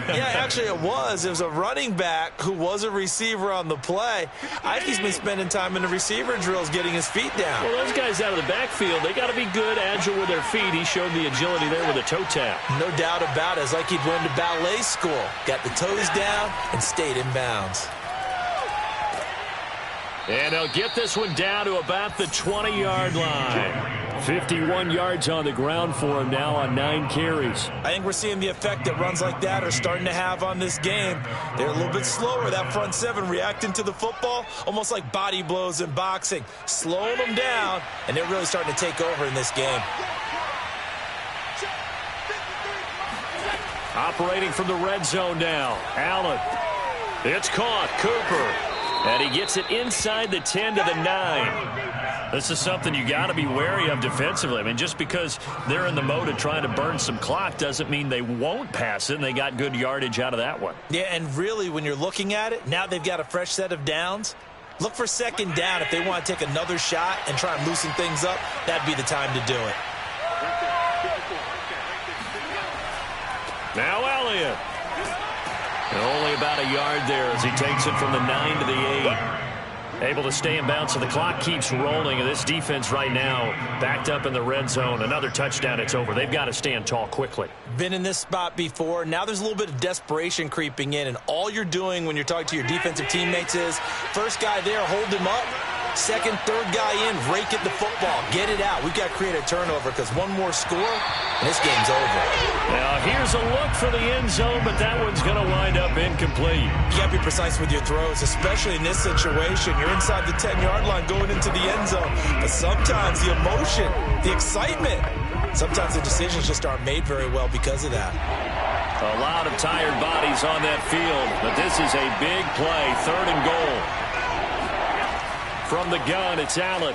S2: Yeah, actually it was. It was a running back who was a receiver on the play. I think he's been spending time in the receiver drills getting his feet down.
S3: Well, those guys out of the backfield, they got to be good, agile with their feet. He showed the agility there with a toe tap.
S2: No doubt about it. It's like he'd went to ballet school. Got the toes down and stayed in bounds.
S3: And they'll get this one down to about the 20-yard line. 51 yards on the ground for him now on 9 carries.
S4: I think we're seeing the effect that runs like that are starting to have on this game. They're a little bit slower, that front seven, reacting to the football, almost like body blows in boxing, slowing them down, and they're really starting to take over in this game.
S3: Operating from the red zone now. Allen. It's caught. Cooper. And he gets it inside the 10 to the 9. This is something you got to be wary of defensively. I mean, just because they're in the mode of trying to burn some clock doesn't mean they won't pass it, and they got good yardage out of that one.
S4: Yeah, and really, when you're looking at it, now they've got a fresh set of downs. Look for second down if they want to take another shot and try and loosen things up. That'd be the time to do it.
S3: Now Elliott. And only about a yard there as he takes it from the 9 to the 8. Able to stay in bounds, so the clock keeps rolling. And this defense right now backed up in the red zone. Another touchdown, it's over. They've got to stand tall quickly.
S4: Been in this spot before. Now there's a little bit of desperation creeping in. And all you're doing when you're talking to your defensive teammates is, first guy there, hold him up. Second, third guy in, rake at the football. Get it out. We've got to create a turnover because one more score, and this game's over.
S3: Now, here's a look for the end zone, but that one's going to wind up incomplete.
S4: You got to be precise with your throws, especially in this situation. You're inside the 10-yard line going into the end zone. But sometimes the emotion, the excitement, sometimes the decisions just aren't made very well because of that.
S3: A lot of tired bodies on that field, but this is a big play, 3rd and goal. From the gun, it's Allen.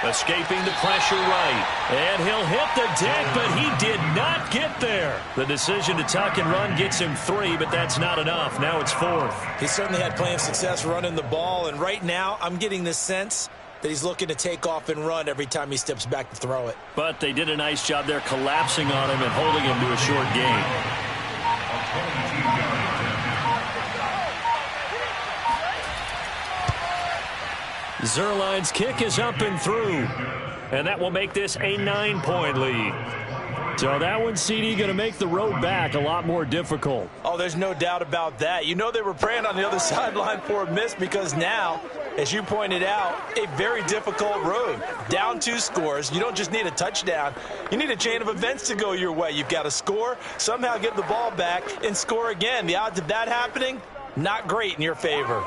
S3: Escaping the pressure right. And he'll hit the deck, but he did not get there. The decision to tuck and run gets him 3, but that's not enough. Now it's 4th.
S4: He certainly had plenty of success running the ball, and right now I'm getting the sense that he's looking to take off and run every time he steps back to throw it.
S3: But they did a nice job there collapsing on him and holding him to a short gain. Zuerlein's kick is up and through, and that will make this a 9-point lead. So that one, CD, going to make the road back a lot more difficult.
S4: Oh, there's no doubt about that. You know they were praying on the other sideline for a miss because now, as you pointed out, a very difficult road. Down 2 scores. You don't just need a touchdown. You need a chain of events to go your way. You've got to score, somehow get the ball back, and score again. The odds of that happening, not great in your favor.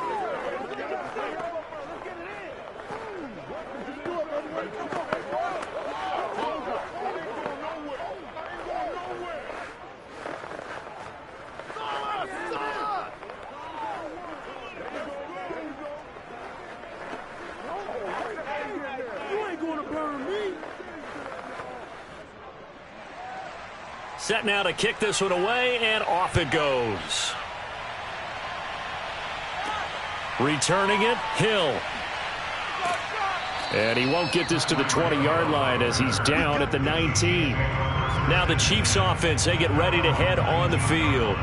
S3: Set now to kick this one away, and off it goes. Returning it, Hill. And he won't get this to the 20-yard line as he's down at the 19. Now the Chiefs offense, they get ready to head on the field.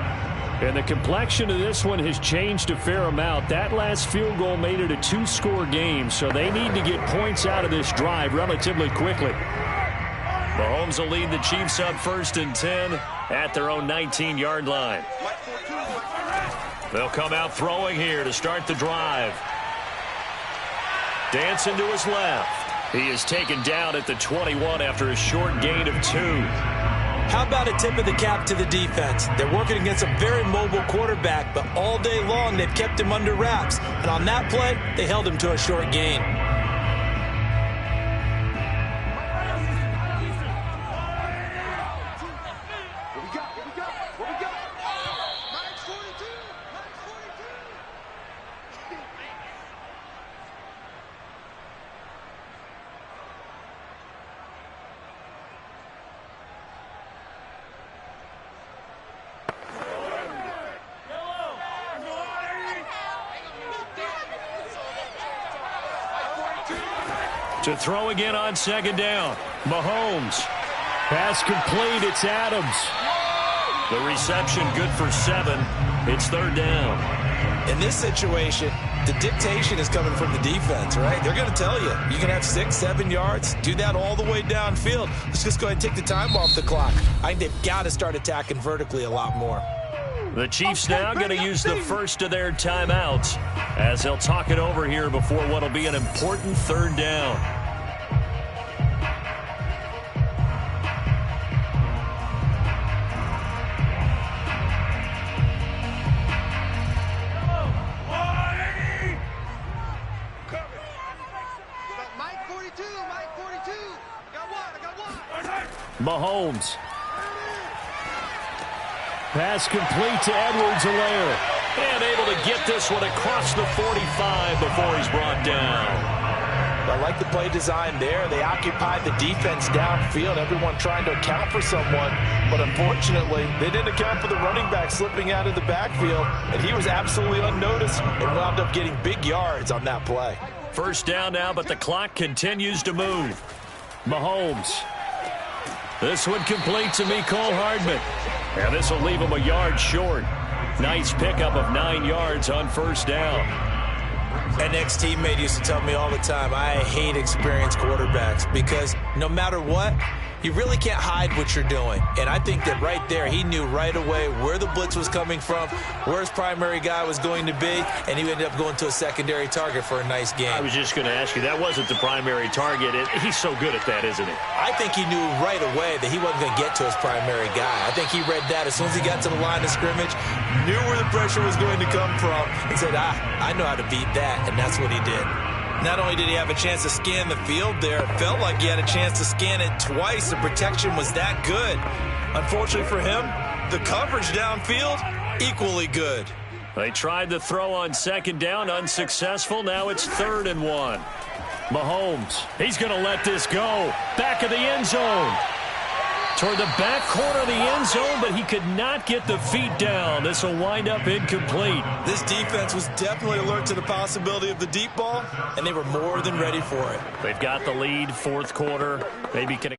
S3: And the complexion of this one has changed a fair amount. That last field goal made it a 2-score game, so they need to get points out of this drive relatively quickly. Mahomes will lead the Chiefs up 1st and 10 at their own 19-yard line. They'll come out throwing here to start the drive. Dancing to his left. He is taken down at the 21 after a short gain of 2.
S4: How about a tip of the cap to the defense? They're working against a very mobile quarterback, but all day long they've kept him under wraps. And on that play, they held him to a short gain.
S3: To throw again on 2nd down. Mahomes. Pass complete. It's Adams. The reception good for 7. It's 3rd down.
S4: In this situation, the dictation is coming from the defense, right? They're going to tell you, you can have 6, 7 yards. Do that all the way downfield. Let's just go ahead and take the time off the clock. I think they've got to start attacking vertically a lot more.
S3: The Chiefs now going to use the first of their timeouts as they'll talk it over here before what will be an important 3rd down. Mahomes. Pass complete to Edwards-Helaire. And able to get this one across the 45 before he's brought down.
S2: I like the play design there. They occupied the defense downfield, everyone trying to account for someone. But unfortunately, they didn't account for the running back slipping out of the backfield, and he was absolutely unnoticed and wound up getting big yards on that play.
S3: First down now, but the clock continues to move. Mahomes. This one complete to Mecole Hardman. And this will leave him a yard short. Nice pickup of 9 yards on first down.
S4: An ex-teammate used to tell me all the time, I hate experienced quarterbacks because no matter what, you really can't hide what you're doing. And I think that right there, he knew right away where the blitz was coming from, where his primary guy was going to be, and he ended up going to a secondary target for a nice game.
S3: I was just going to ask you, that wasn't the primary target. He's so good at that, isn't he?
S4: I think he knew right away that he wasn't going to get to his primary guy. I think he read that as soon as he got to the line of scrimmage, knew where the pressure was going to come from, and said, I know how to beat that, and that's what he did. Not only did he have a chance to scan the field there, it felt like he had a chance to scan it twice. The protection was that good. Unfortunately for him, the coverage downfield, equally good.
S3: They tried the throw on second down, unsuccessful. Now it's 3rd and 1. Mahomes, he's going to let this go. Back of the end zone. Toward the back corner of the end zone, but he could not get the feet down. This will wind up incomplete.
S4: This defense was definitely alert to the possibility of the deep ball, and they were more than ready for it.
S3: They've got the lead, 4th quarter. Maybe can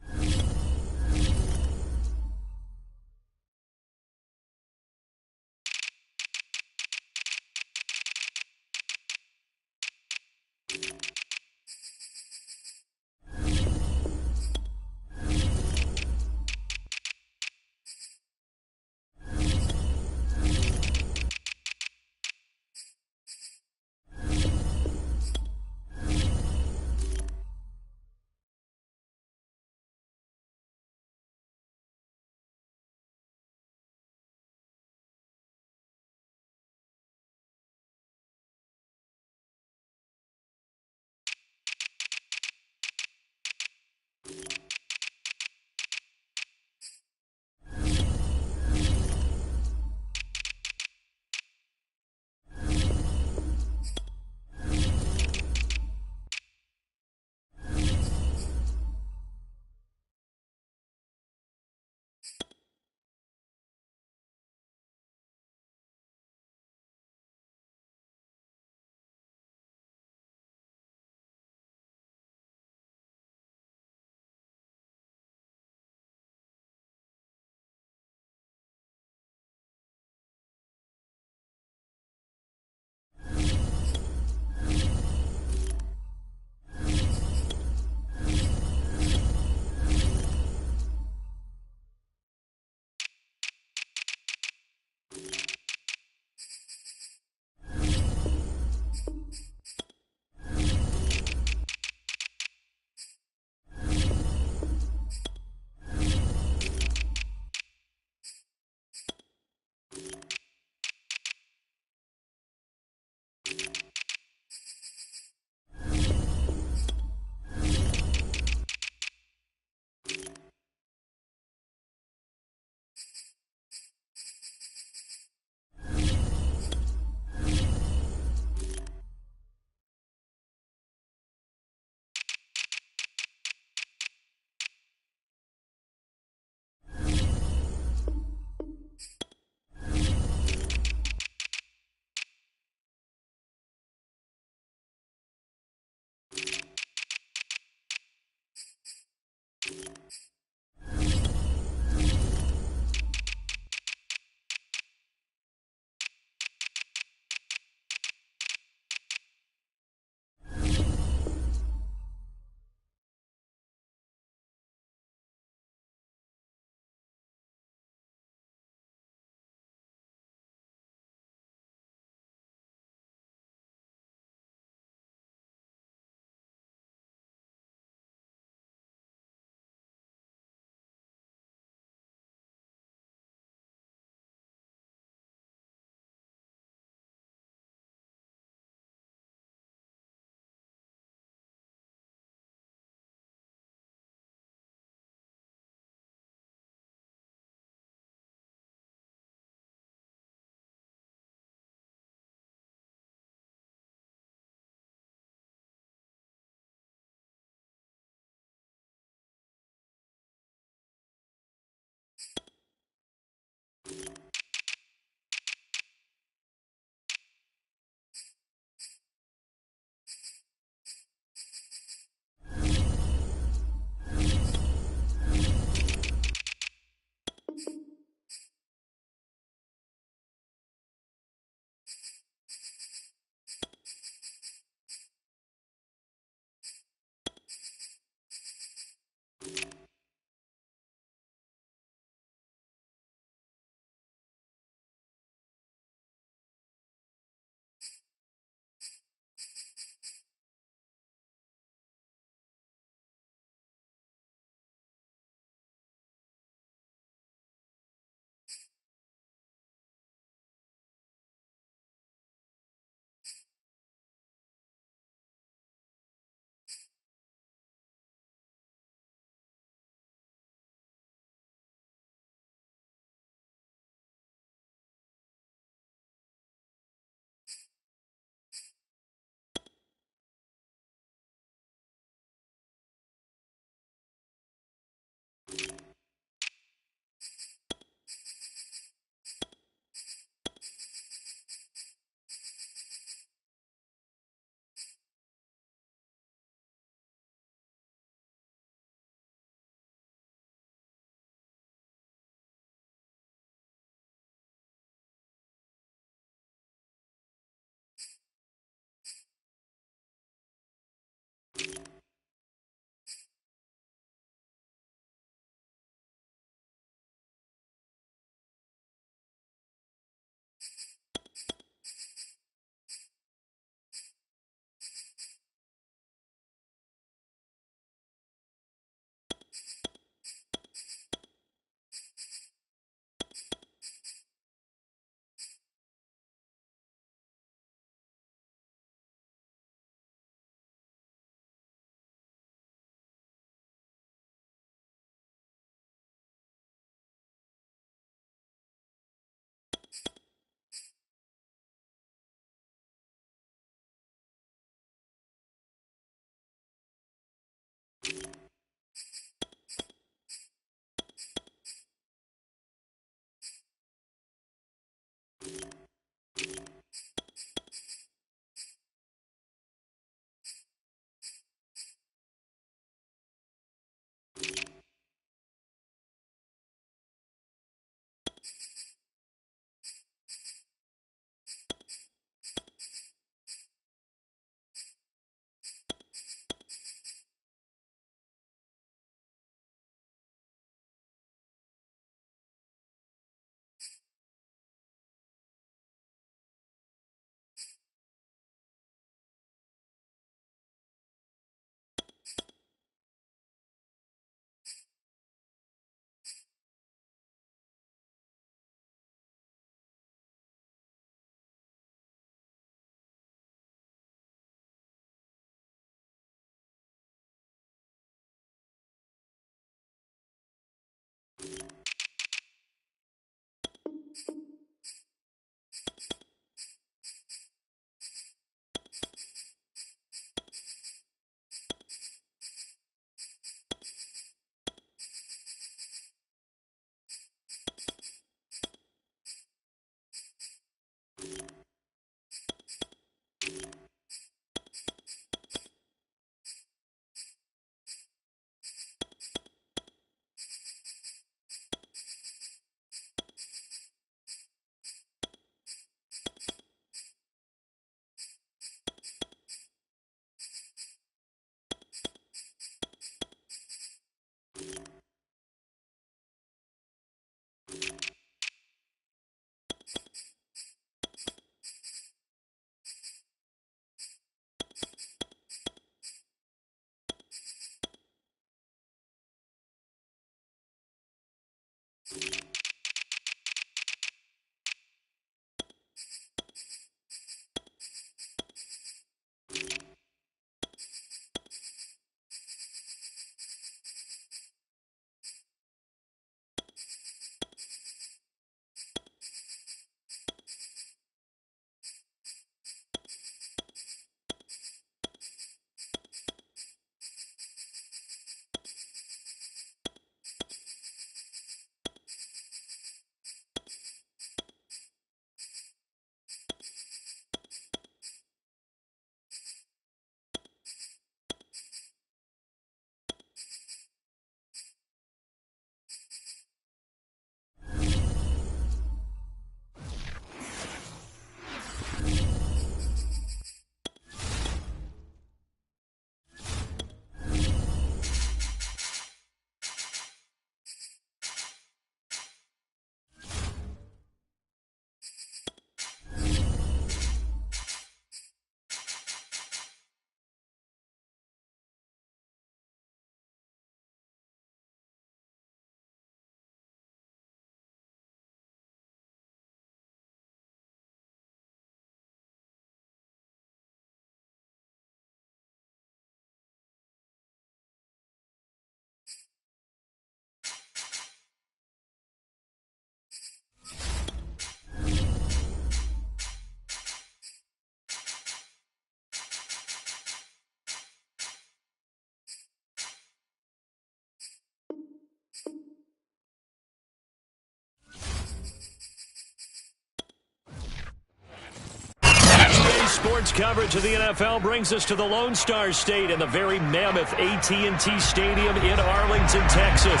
S1: Sports coverage of the NFL brings us to the Lone Star State and the very mammoth AT&T Stadium in Arlington, Texas.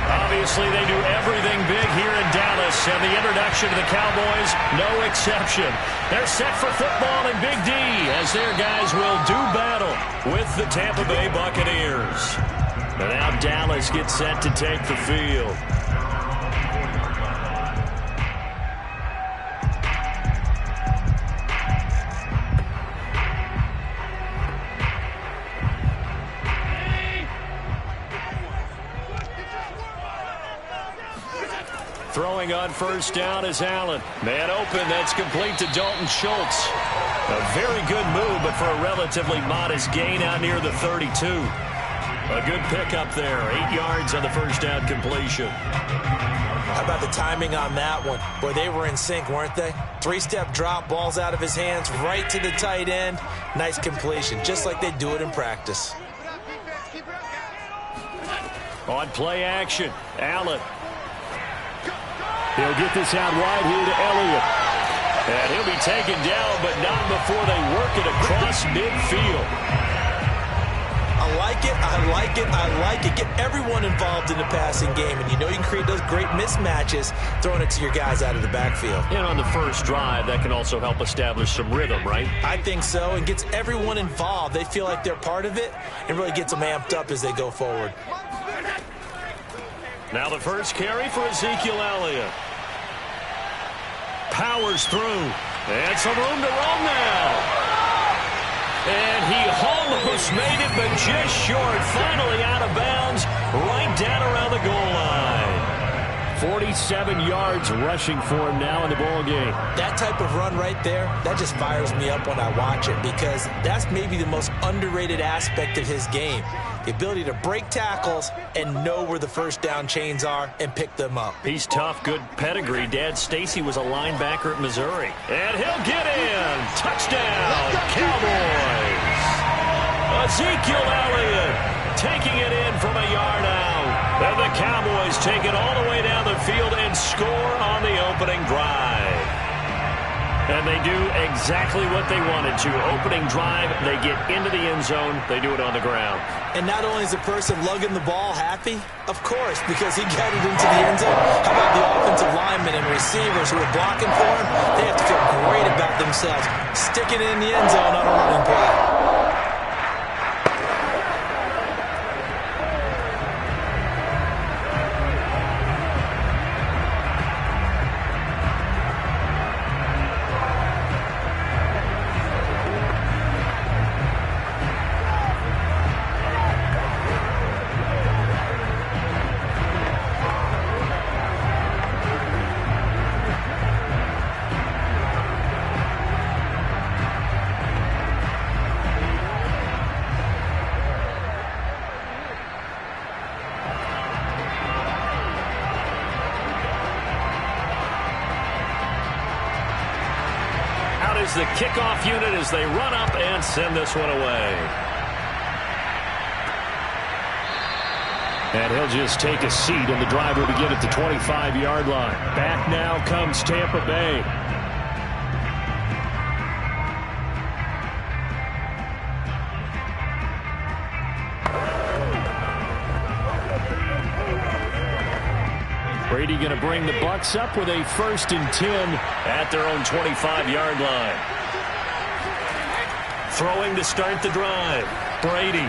S1: Obviously, they do everything big here in Dallas, and the introduction to the Cowboys, no exception. They're set for football in Big D as their guys will do battle with the Tampa Bay Buccaneers. And now Dallas gets set to take the field. Throwing on first down is Allen. Man open, that's complete to Dalton Schultz. A very good move, but for a relatively modest gain out near the 32. A good pickup there. 8 yards on the first down completion.
S4: How about the timing on that one? Boy, they were in sync, weren't they? 3-step drop, balls out of his hands, right to the tight end. Nice completion, just like they do it in practice.
S1: On play action, Allen. He'll get this out wide here to Elliott. And he'll be taken down, but not before they work it across midfield.
S4: I like it, I like it, I like it. Get everyone involved in the passing game, and you know you can create those great mismatches throwing it to your guys out of the backfield.
S1: And on the first drive, that can also help establish some rhythm, right?
S4: I think so, and gets everyone involved. They feel like they're part of it, and really gets them amped up as they go forward.
S1: Now the first carry for Ezekiel Elliott. Powers through. And some room to roam now. And he almost made it, but just short. Finally out of bounds, right down around the goal line. 47 yards rushing for him now in the ball game.
S4: That type of run right there, that just fires me up when I watch it, because that's maybe the most underrated aspect of his game. The ability to break tackles and know where the first down chains are and pick them up.
S1: He's tough, good pedigree. Dad Stacy was a linebacker at Missouri. And he'll get in. Touchdown, Cowboys. Ezekiel Elliott taking it in from a yard out. And the Cowboys take it all the way down the field and score on the opening drive. And they do exactly what they wanted to. Opening drive, they get into the end zone. They do it on the ground.
S4: And not only is the person lugging the ball happy, of course, because he got it into the end zone. How about the offensive linemen and receivers who are blocking for him? They have to feel great about themselves, sticking it in the end zone on a running play.
S1: Is the kickoff unit as they run up and send this one away. And he'll just take a seat, and the drive will begin at the 25-yard line. Back now comes Tampa Bay. Brady going to bring the Bucs up with a 1st and 10 at their own 25-yard line. Throwing to start the drive. Brady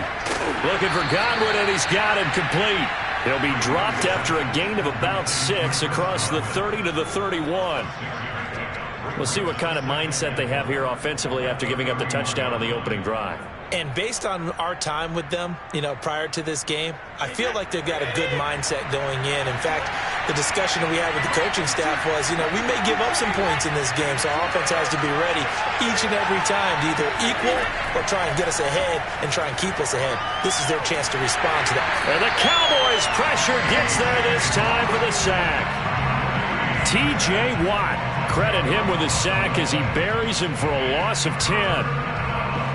S1: looking for Godwin, and he's got him complete. He'll be dropped after a gain of about 6 across the 30 to the 31. We'll see what kind of mindset they have here offensively after giving up the touchdown on the opening drive.
S4: And based on our time with them, prior to this game, I feel like they've got a good mindset going in. In fact, the discussion that we had with the coaching staff was, we may give up some points in this game, so our offense has to be ready each and every time to either equal or try and get us ahead and try and keep us ahead. This is their chance to respond to that.
S1: And the Cowboys pressure gets there this time for the sack. T.J. Watt, credit him with a sack as he buries him for a loss of 10.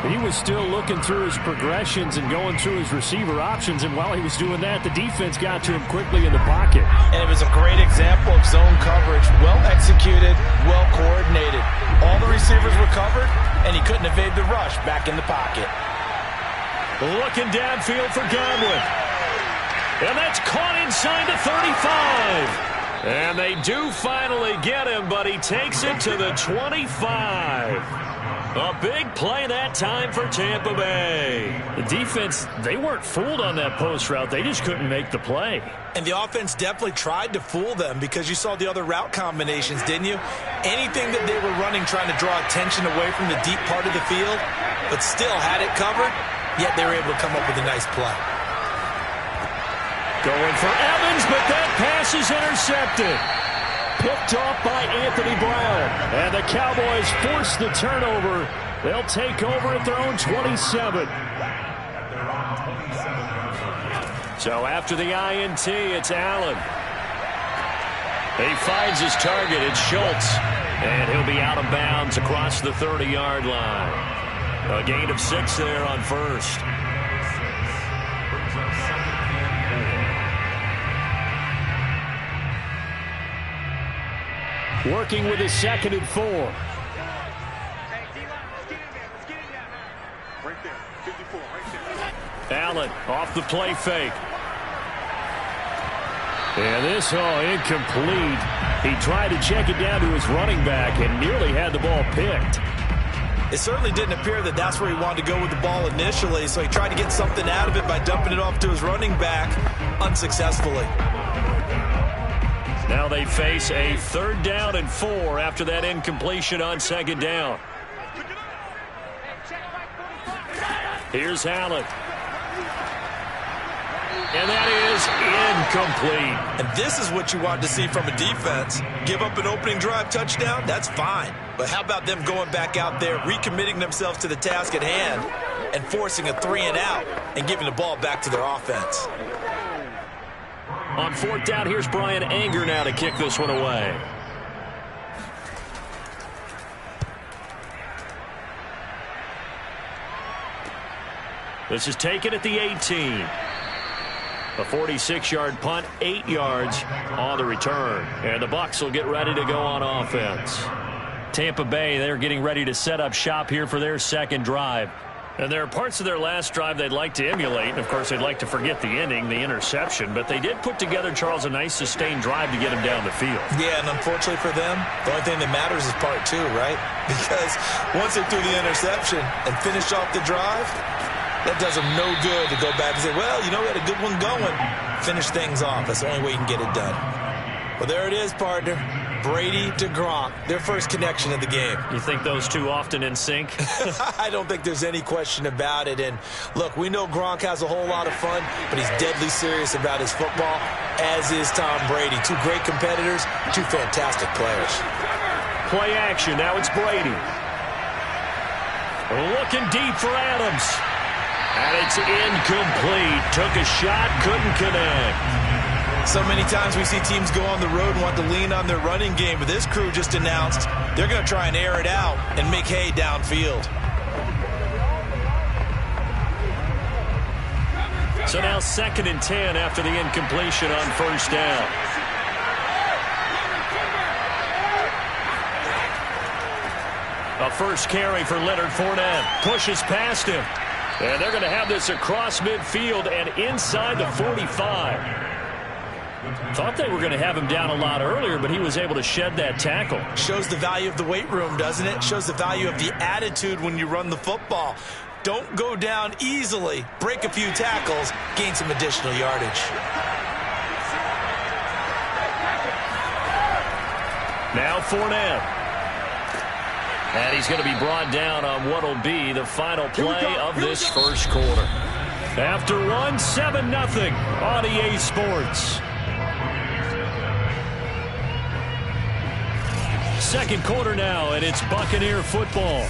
S3: He was still looking through his progressions and going through his receiver options, and while he was doing that, the defense got to him quickly in the pocket.
S2: And it was a great example of zone coverage. Well executed, well coordinated. All the receivers were covered, and he couldn't evade the rush back in the pocket.
S3: Looking downfield for Godwin. And that's caught inside the 35. And they do finally get him, but he takes it to the 25. A big play that time for Tampa Bay. The defense, they weren't fooled on that post route. They just couldn't make the play.
S4: And the offense definitely tried to fool them because you saw the other route combinations, didn't you? Anything that they were running trying to draw attention away from the deep part of the field, but still had it covered, yet they were able to come up with a nice play.
S3: Going for Evans, but that pass is intercepted. Picked off by Anthony Brown. And the Cowboys force the turnover. They'll take over at their own 27. So after the INT, it's Allen. He finds his target. It's Schultz. And he'll be out of bounds across the 30-yard line. A gain of 6 there on first. Working with his 2nd and 4.
S5: Right there, 54, right there.
S3: Allen off the play fake. And this, incomplete. He tried to check it down to his running back and nearly had the ball picked.
S4: It certainly didn't appear that that's where he wanted to go with the ball initially, so he tried to get something out of it by dumping it off to his running back unsuccessfully.
S3: Now they face a 3rd down and 4 after that incompletion on 2nd down. Here's Allen. And that is incomplete.
S4: And this is what you want to see from a defense. Give up an opening drive touchdown, that's fine. But how about them going back out there, recommitting themselves to the task at hand, and forcing a 3-and-out and giving the ball back to their offense.
S3: On 4th down, here's Brian Anger now to kick this one away. This is taken at the 18. A 46-yard punt, 8 yards on the return. And the Bucs will get ready to go on offense. Tampa Bay, they're getting ready to set up shop here for their 2nd drive. And there are parts of their last drive they'd like to emulate. And, of course, they'd like to forget the ending, the interception. But they did put together, Charles, a nice sustained drive to get him down the field.
S4: Yeah, and unfortunately for them, the only thing that matters is part 2, right? Because once they threw the interception and finished off the drive, that does them no good to go back and say, well, you know, we had a good one going. Finish things off. That's the only way you can get it done. Well, there it is, partner. Brady to Gronk, their first connection of the game.
S3: You think those two often in sync?
S4: I don't think there's any question about it. And, look, we know Gronk has a whole lot of fun, but he's deadly serious about his football, as is Tom Brady. Two great competitors, two fantastic players.
S3: Play action. Now it's Brady. Looking deep for Adams. And it's incomplete. Took a shot, couldn't connect.
S4: So many times we see teams go on the road and want to lean on their running game, but this crew just announced they're going to try and air it out and make hay downfield.
S3: So now 2nd and 10 after the incompletion on 1st down. A first carry for Leonard Fournette. Pushes past him. And they're going to have this across midfield and inside the 45. Thought they were going to have him down a lot earlier, but he was able to shed that tackle.
S4: Shows the value of the weight room, doesn't it? Shows the value of the attitude when you run the football. Don't go down easily. Break a few tackles. Gain some additional yardage.
S3: Now Fournette. And he's going to be brought down on what will be the final play of this first quarter. After 7-0 on EA Sports. Second quarter now, and it's Buccaneer football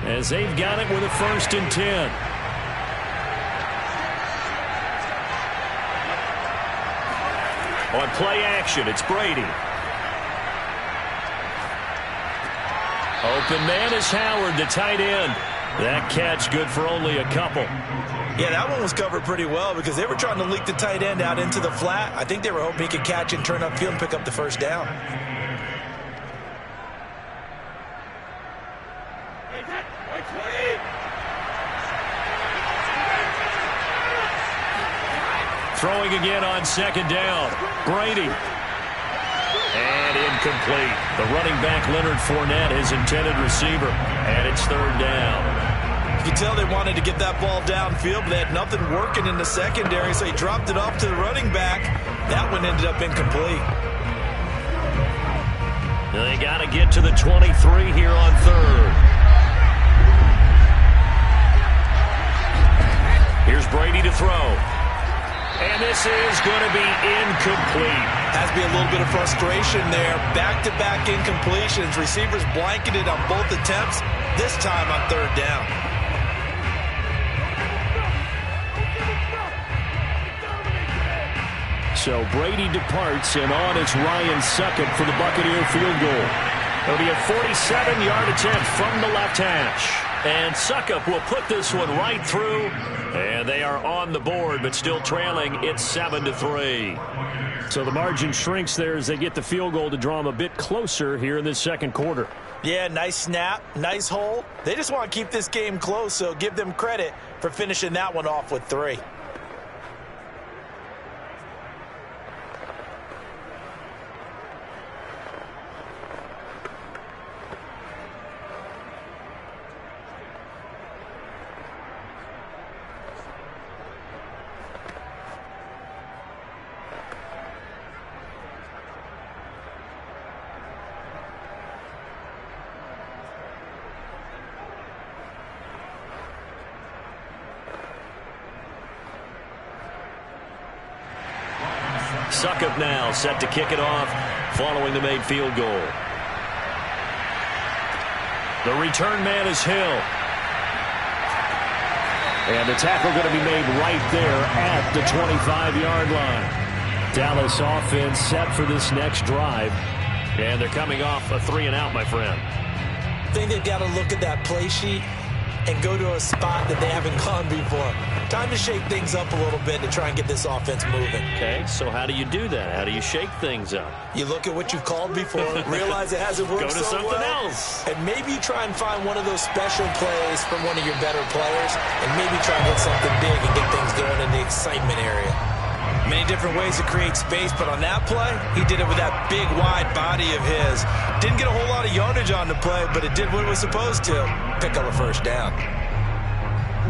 S3: as they've got it with a 1st and 10. On play action, it's Brady. Open man is Howard, the tight end. That catch good for only a couple.
S4: Yeah, that one was covered pretty well because they were trying to leak the tight end out into the flat. I think they were hoping he could catch and turn upfield and pick up the first down.
S3: Throwing again on second down. Brady. And incomplete. The running back, Leonard Fournette, his intended receiver. And it's third down.
S4: You could tell they wanted to get that ball downfield, but they had nothing working in the secondary, so he dropped it off to the running back. That one ended up incomplete.
S3: They got to get to the 23 here on third. Here's Brady to throw. And this is going to be incomplete.
S4: Has to be a little bit of frustration there. Back-to-back incompletions. Receivers blanketed on both attempts, this time on third down.
S3: So Brady departs, and on is Ryan Succop for the Buccaneer field goal. It'll be a 47-yard attempt from the left hash. And Succop will put this one right through. And they are on the board, but still trailing. It's 7-3. So the margin shrinks there as they get the field goal to draw them a bit closer here in this second quarter.
S4: Yeah, nice snap, nice hole. They just want to keep this game close, so give them credit for finishing that one off with 3.
S3: Succop now set to kick it off following the made field goal. The return man is Hill. And the tackle going to be made right there at the 25-yard line. Dallas offense set for this next drive. And they're coming off a 3-and-out, my friend.
S4: I think they've got to look at that play sheet and go to a spot that they haven't gone before. Time to shake things up a little bit to try and get this offense moving.
S3: Okay, so how do you do that? How do you shake things up?
S4: You look at what you've called before, realize it hasn't worked
S3: Go to
S4: so
S3: something
S4: well,
S3: else.
S4: and maybe try and find one of those special plays from one of your better players, and maybe try and hit something big and get things going in the excitement area. Many different ways to create space, but on that play, he did it with that big, wide body of his. Didn't get a whole lot of yardage on the play, but it did what it was supposed to. Pick up a first down.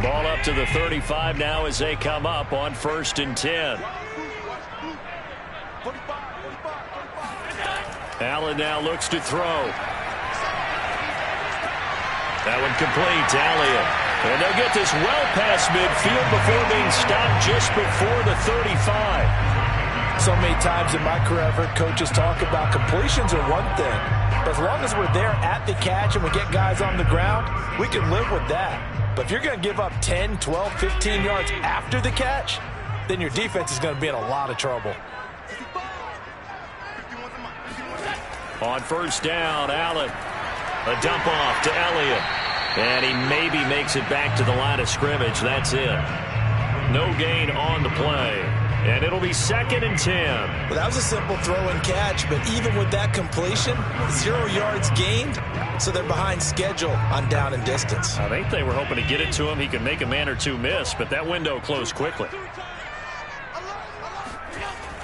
S3: Ball up to the 35 now as they come up on 1st and 10. Allen now looks to throw. That one complete to Elliott. And they'll get this well past midfield before being stopped just before the 35.
S2: So many times in my career I've heard coaches talk about completions are one thing. But as long as we're there at the catch and we get guys on the ground, we can live with that. But if you're going to give up 10, 12, 15 yards after the catch, then your defense is going to be in a lot of trouble.
S3: On 1st down, Allen. A dump off to Elliott. And he maybe makes it back to the line of scrimmage. That's it. No gain on the play. And it'll be 2nd and 10.
S4: Well, that was a simple throw and catch, but even with that completion, 0 yards gained, so they're behind schedule on down and distance.
S3: I think they were hoping to get it to him. He could make a man or two miss, but that window closed quickly.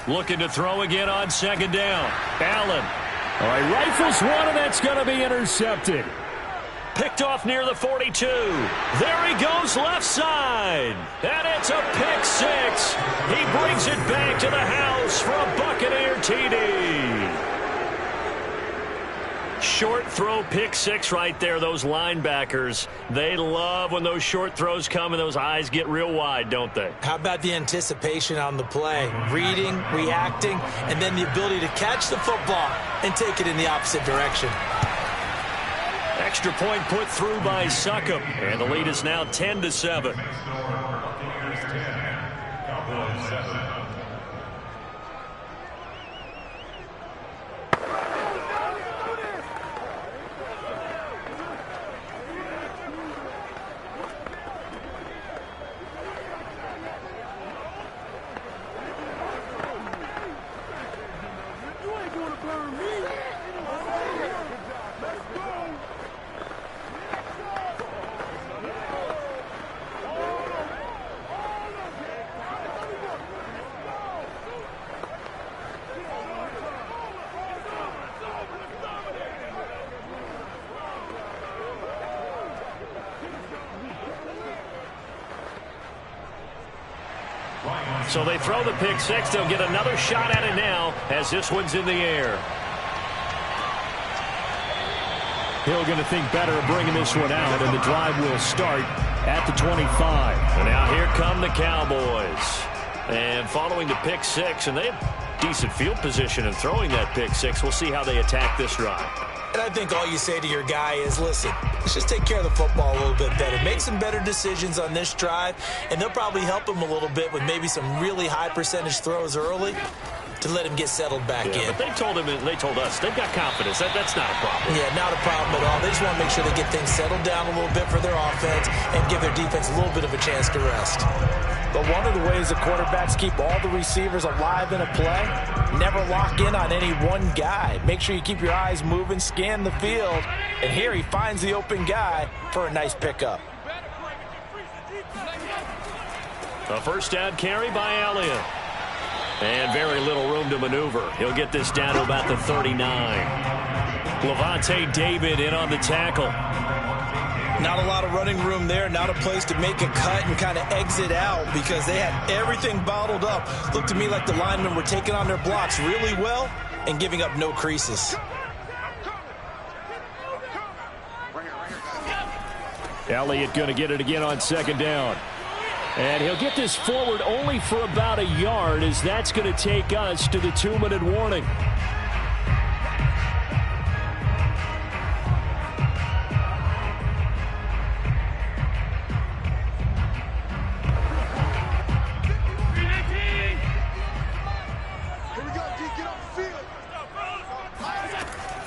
S3: Looking to throw again on 2nd down. Allen. All right, rifles one, and that's going to be intercepted. Picked off near the 42. There he goes left side. And it's a pick 6. He brings it back to the house for a Buccaneer TD. Short throw pick 6 right there. Those linebackers, they love when those short throws come and those eyes get real wide, don't they?
S4: How about the anticipation on the play? Reading, reacting, and then the ability to catch the football and take it in the opposite direction.
S3: Extra point put through by Succop. And the lead is now 10-7. So they throw the pick six. They'll get another shot at it now as this one's in the air.
S1: Hill going to think better of bringing this one out, and the drive will start at the 25.
S3: And now here come the Cowboys. And following the pick six, and they have decent field position in throwing that pick six. We'll see how they attack this drive.
S4: And I think all you say to your guy is, listen, let's just take care of the football a little bit better. Make some better decisions on this drive, and they'll probably help him a little bit with maybe some really high percentage throws early to let him get settled back in.
S3: But they told him, and they told us, they've got confidence. That's not a problem.
S4: Yeah, not a problem at all. They just want to make sure they get things settled down a little bit for their offense and give their defense a little bit of a chance to rest.
S2: But one of the ways the quarterbacks keep all the receivers alive in a play, never lock in on any one guy. Make sure you keep your eyes moving, scan the field, and here he finds the open guy for a nice pickup.
S3: A first down carry by Elliott. And very little room to maneuver. He'll get this down to about the 39. Lavonte David in on the tackle.
S4: Not a lot of running room there, not a place to make a cut and kind of exit out because they had everything bottled up. Looked to me like the linemen were taking on their blocks really well and giving up no creases.
S1: Elliott going to get it again on second down. And he'll get this forward only for about a yard, as that's going to take us to the 2-minute warning.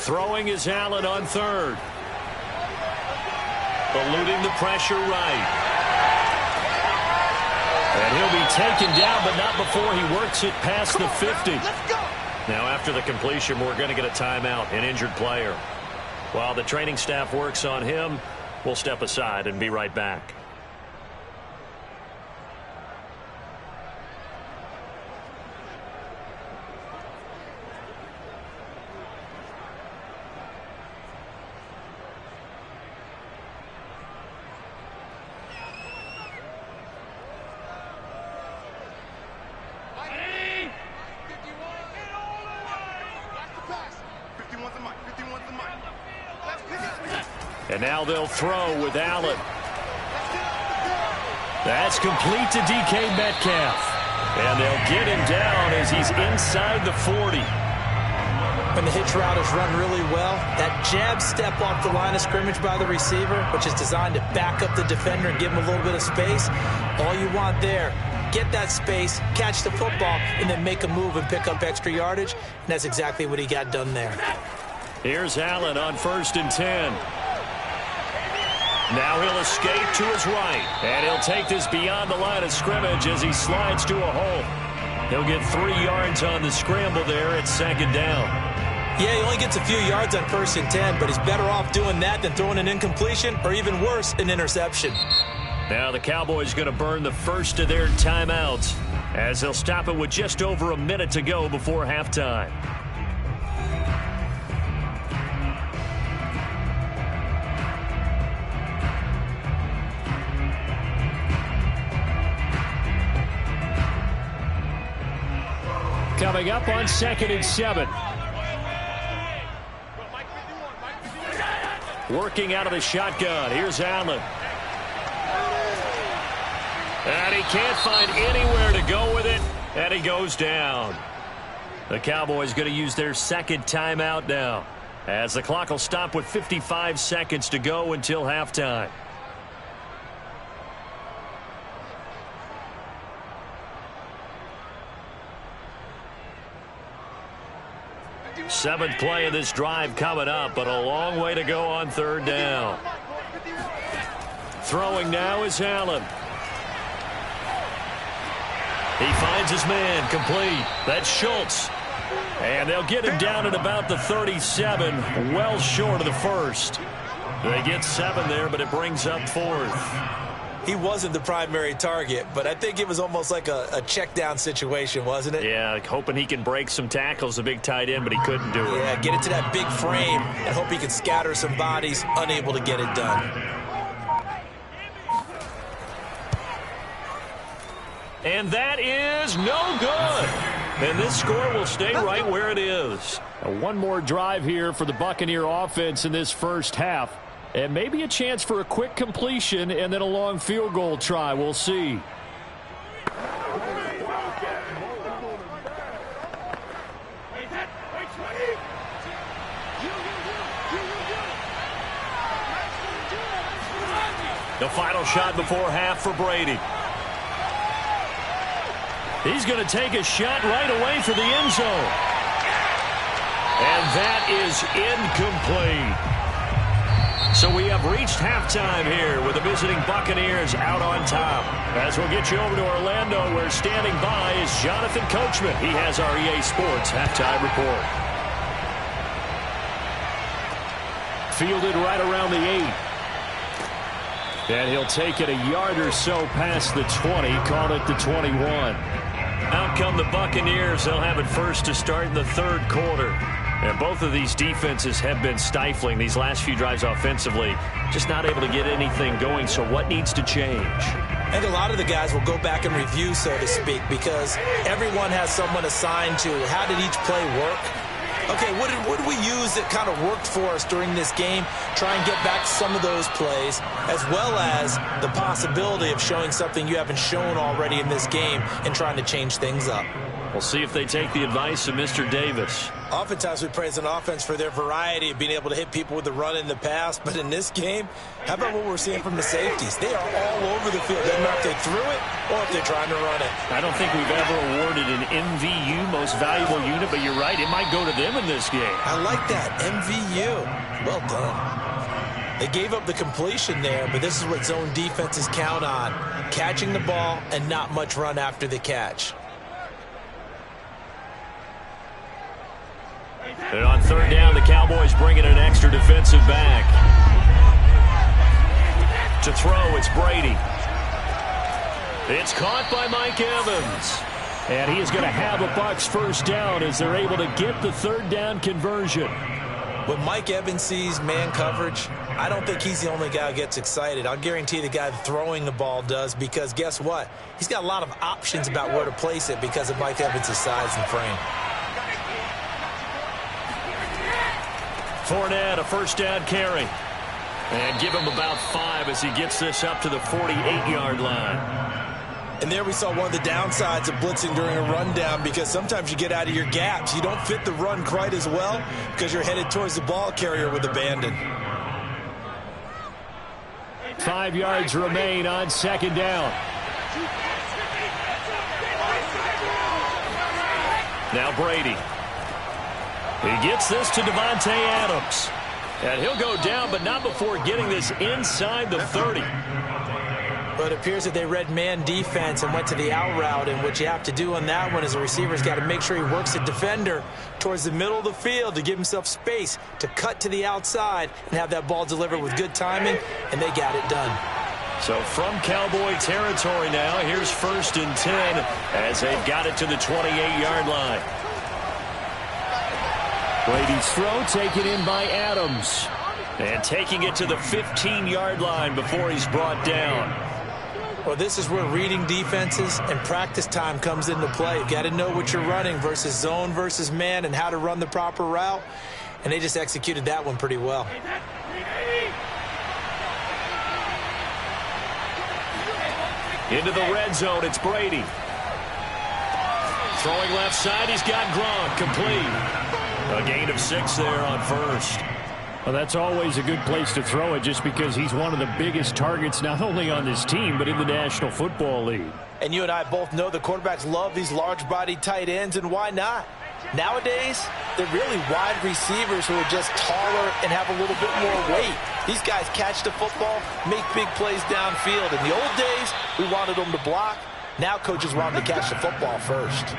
S1: Throwing is Allen on third.
S3: Eluding the pressure right. And he'll be taken down, but not before he works it past the 50. Now, after the completion, we're going to get a timeout, an injured player. While the training staff works on him, we'll step aside and be right back. And now they'll throw with Allen. That's complete to DK Metcalf. And they'll get him down as he's inside the 40.
S4: When the hitch route is run really well, that jab step off the line of scrimmage by the receiver, which is designed to back up the defender and give him a little bit of space, all you want there, get that space, catch the football, and then make a move and pick up extra yardage. And that's exactly what he got done there.
S3: Here's Allen on 1st and 10. Now he'll escape to his right, and he'll take this beyond the line of scrimmage as he slides to a hole. He'll get 3 yards on the scramble there at 2nd down.
S4: Yeah, he only gets a few yards on 1st and 10, but he's better off doing that than throwing an incompletion or even worse, an interception.
S3: Now the Cowboys going to burn the first of their timeouts as they'll stop it with just over a minute to go before halftime.
S1: Coming up on 2nd and 7.
S3: Working out of the shotgun. Here's Allen. And he can't find anywhere to go with it. And he goes down. The Cowboys going to use their 2nd timeout now, as the clock will stop with 55 seconds to go until halftime. Seventh play of this drive coming up, but a long way to go on 3rd down. Throwing now is Allen. He finds his man complete. That's Schultz. And they'll get him down at about the 37, well short of the first. They get 7 there, but it brings up 4th.
S4: He wasn't the primary target, but I think it was almost like a check down situation, wasn't it?
S3: Yeah, hoping he can break some tackles, the big tight end, but he couldn't do it.
S4: Yeah, get it to that big frame and hope he can scatter some bodies, unable to get it done.
S3: And that is no good. And this score will stay right where it is. One more drive here for the Buccaneer offense in this first half. And maybe a chance for a quick completion and then a long field goal try. We'll see. The final shot before half for Brady. He's going to take a shot right away for the end zone. And that is incomplete. So we have reached halftime here with the visiting Buccaneers out on top. As we'll get you over to Orlando, where standing by is Jonathan Coachman. He has our EA Sports halftime report. Fielded right around the 8. And he'll take it a yard or so past the 20, call it the 21. Out come the Buccaneers. They'll have it first to start in the third quarter. And both of these defenses have been stifling these last few drives offensively. Just not able to get anything going. So what needs to change?
S4: I think a lot of the guys will go back and review, so to speak, because everyone has someone assigned to how did each play work. Okay, what did we use that kind of worked for us during this game? Try and get back to some of those plays, as well as the possibility of showing something you haven't shown already in this game and trying to change things up.
S3: We'll see if they take the advice of Mr. Davis.
S4: Oftentimes we praise an offense for their variety of being able to hit people with the run in the pass, but in this game, how about what we're seeing from the safeties? They are all over the field. Doesn't matter if they threw it or if they're trying to run it.
S3: I don't think we've ever awarded an MVU, most valuable unit, but you're right, it might go to them in this game.
S4: I like that, MVU. Well done. They gave up the completion there, but this is what zone defenses count on, catching the ball and not much run after the catch.
S3: And on third down, the Cowboys bring in an extra defensive back. To throw, it's Brady. It's caught by Mike Evans. And he is going to have a Bucs first down as they're able to get the third down conversion.
S4: When Mike Evans sees man coverage, I don't think he's the only guy who gets excited. I'll guarantee the guy throwing the ball does, because guess what? He's got a lot of options about where to place it because of Mike Evans' size and frame.
S3: Fournette, a first down carry. And give him about 5 as he gets this up to the 48-yard line.
S4: And there we saw one of the downsides of blitzing during a rundown, because sometimes you get out of your gaps. You don't fit the run quite as well because you're headed towards the ball carrier with abandon.
S3: 5 yards remain on second down. Now Brady. He gets this to Devontae Adams. And he'll go down, but not before getting this inside the 30.
S4: But it appears that they read man defense and went to the out route, and what you have to do on that one is the receiver's got to make sure he works the defender towards the middle of the field to give himself space to cut to the outside and have that ball delivered with good timing, and they got it done.
S3: So from Cowboy territory now, here's 1st and 10 as they've got it to the 28-yard line. Brady's throw taken in by Adams. And taking it to the 15-yard line before he's brought down.
S4: Well, this is where reading defenses and practice time comes into play. You've got to know what you're running versus zone versus man and how to run the proper route. And they just executed that one pretty well.
S3: Into the red zone, it's Brady. Throwing left side, he's got Gronk, complete. A gain of 6 there on first. Well, that's always a good place to throw it, just because he's one of the biggest targets not only on this team but in the National Football League.
S4: And you and I both know the quarterbacks love these large-bodied tight ends, and why not? Nowadays, they're really wide receivers who are just taller and have a little bit more weight. These guys catch the football, make big plays downfield. In the old days, we wanted them to block.
S2: Now coaches want him to catch the football first.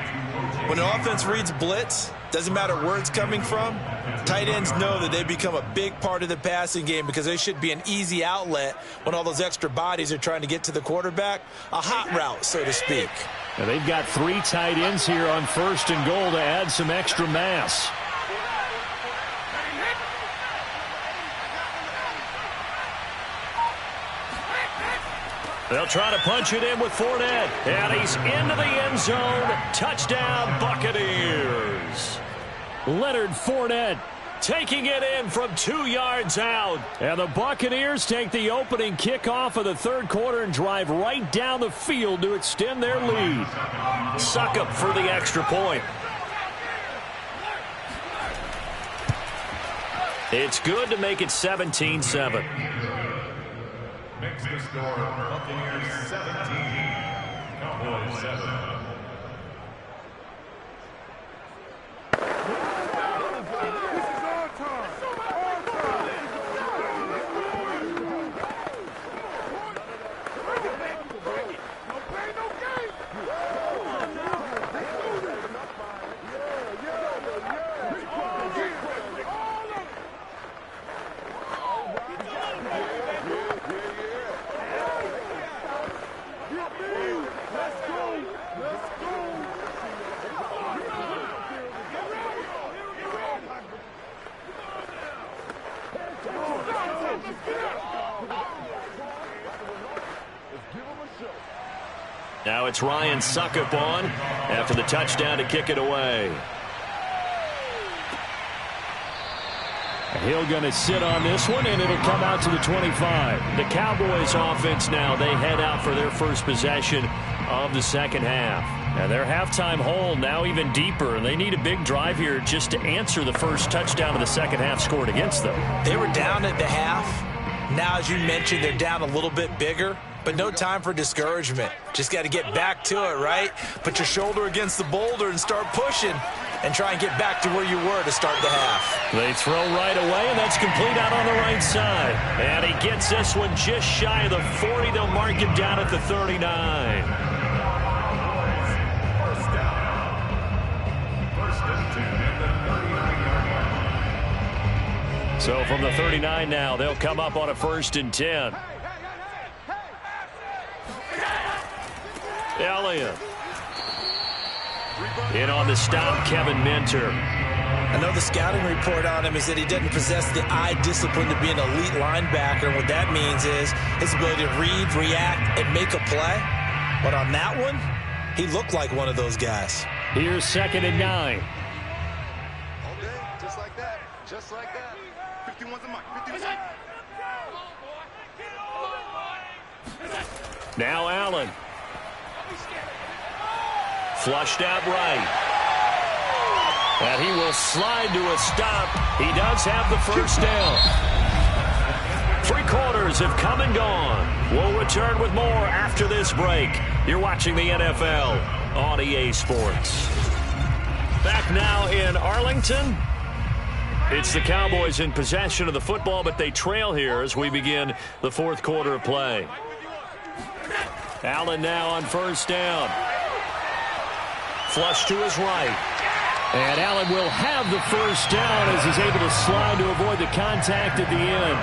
S4: When an offense reads blitz, doesn't matter where it's coming from, tight ends know that they become a big part of the passing game because they should be an easy outlet when all those extra bodies are trying to get to the quarterback. A hot route, so to speak.
S3: Now they've got 3 tight ends here on 1st and goal to add some extra mass. They'll try to punch it in with Fournette. And he's into the end zone. Touchdown, Buccaneers. Leonard Fournette taking it in from 2 yards out. And the Buccaneers take the opening kickoff of the 3rd quarter and drive right down the field to extend their lead. Succop for the extra point. It's good to make it 17-7.
S5: Makes the score Buccaneers 17, Cowboys 7.
S3: Now it's Ryan Succop on after the touchdown to kick it away. Hill going to sit on this one, and it'll come out to the 25. The Cowboys offense now, they head out for their first possession of the 2nd half. And their halftime hole now even deeper, and they need a big drive here just to answer the first touchdown of the 2nd half scored against them.
S4: They were down at the half. Now, as you mentioned, they're down a little bit bigger, but no time for discouragement. Just got to get back to it, right? Put your shoulder against the boulder and start pushing and try and get back to where you were to start the half.
S3: They throw right away, and that's complete out on the right side. And he gets this one just shy of the 40. They'll mark him down at the 39.
S5: First down. First and 10 at the 39-yard line.
S3: So from the 39 now, they'll come up on a 1st and 10. Elliott. In on the stop, Kevin Minter.
S4: I know the scouting report on him is that he doesn't possess the eye discipline to be an elite linebacker. What that means is his ability to read, react, and make a play. But on that one, he looked like one of those guys.
S3: Here's 2nd and 9.
S7: All day, just like that. Just like that. 51's the mark. 51's.
S3: Now Allen. Flushed out right. And he will slide to a stop. He does have the first down. 3 quarters have come and gone. We'll return with more after this break. You're watching the NFL on EA Sports. Back now in Arlington. It's the Cowboys in possession of the football, but they trail here as we begin the 4th quarter of play. Allen now on 1st down. Flush to his right. And Allen will have the first down as he's able to slide to avoid the contact at the end.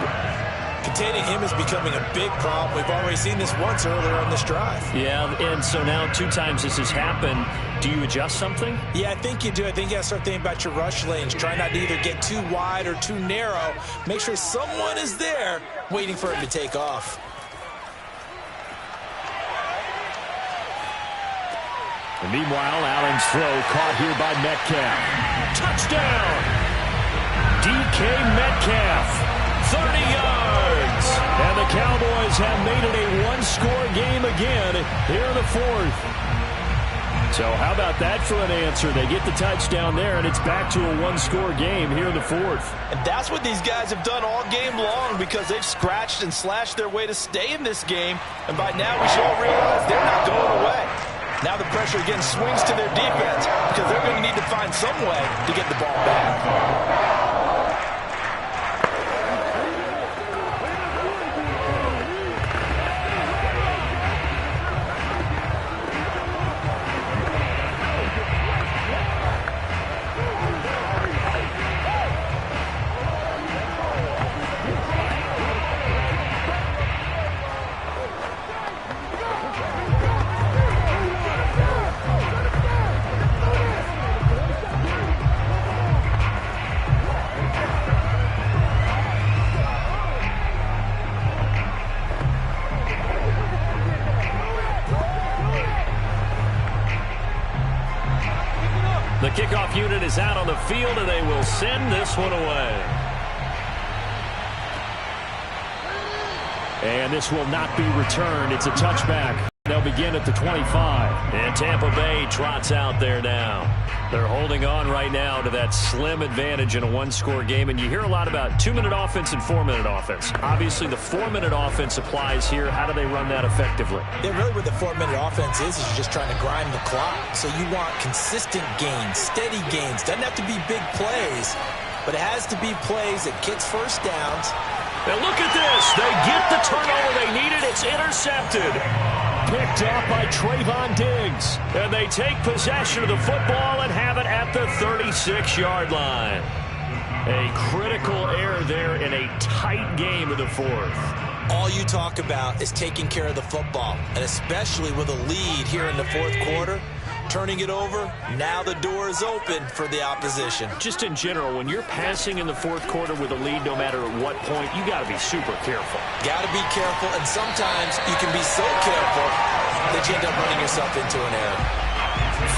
S4: Containing him is becoming a big problem. We've already seen this once earlier on this drive.
S3: Yeah, and so now 2 times this has happened. Do you adjust something?
S4: Yeah, I think you do. I think you got to start thinking about your rush lanes. Try not to either get too wide or too narrow. Make sure someone is there waiting for him to take off.
S3: And meanwhile, Allen's throw caught here by Metcalf. Touchdown! DK Metcalf, 30 yards. And the Cowboys have made it a 1-score game again here in the 4th. So how about that for an answer? They get the touchdown there, and it's back to a 1-score game here in the 4th.
S2: And that's what these guys have done all game long because they've scratched and slashed their way to stay in this game. And by now we should all realize they're not going away. Now the pressure again swings to their defense because they're going to need to find some way to get the ball back.
S3: kickoff unit is out on the field, and they will send this one away. And this will not be returned. It's a touchback. They'll begin at the 25. And Tampa Bay trots out there now. They're holding on right now to that slim advantage in a one-score game. And you hear a lot about 2-minute offense and 4-minute offense. Obviously, the 4-minute offense applies here. How do they run that effectively?
S4: Yeah, really what the 4-minute offense is you're just trying to grind the clock. So you want consistent gains, steady gains. Doesn't have to be big plays, but it has to be plays that gets first downs.
S3: Now look at this. They get the turnover they needed. It's intercepted. Picked up by Trayvon Diggs. And they take possession of the football and have it at the 36-yard line. A critical error there in a tight game of the fourth.
S4: All you talk about is taking care of the football, and especially with a lead here in the fourth quarter. Turning it over, now the door is open for the opposition.
S3: Just in general, when you're passing in the fourth quarter with a lead, no matter at what point, you got to be super careful.
S4: Got to be careful, and sometimes you can be so careful that you end up running yourself into an error.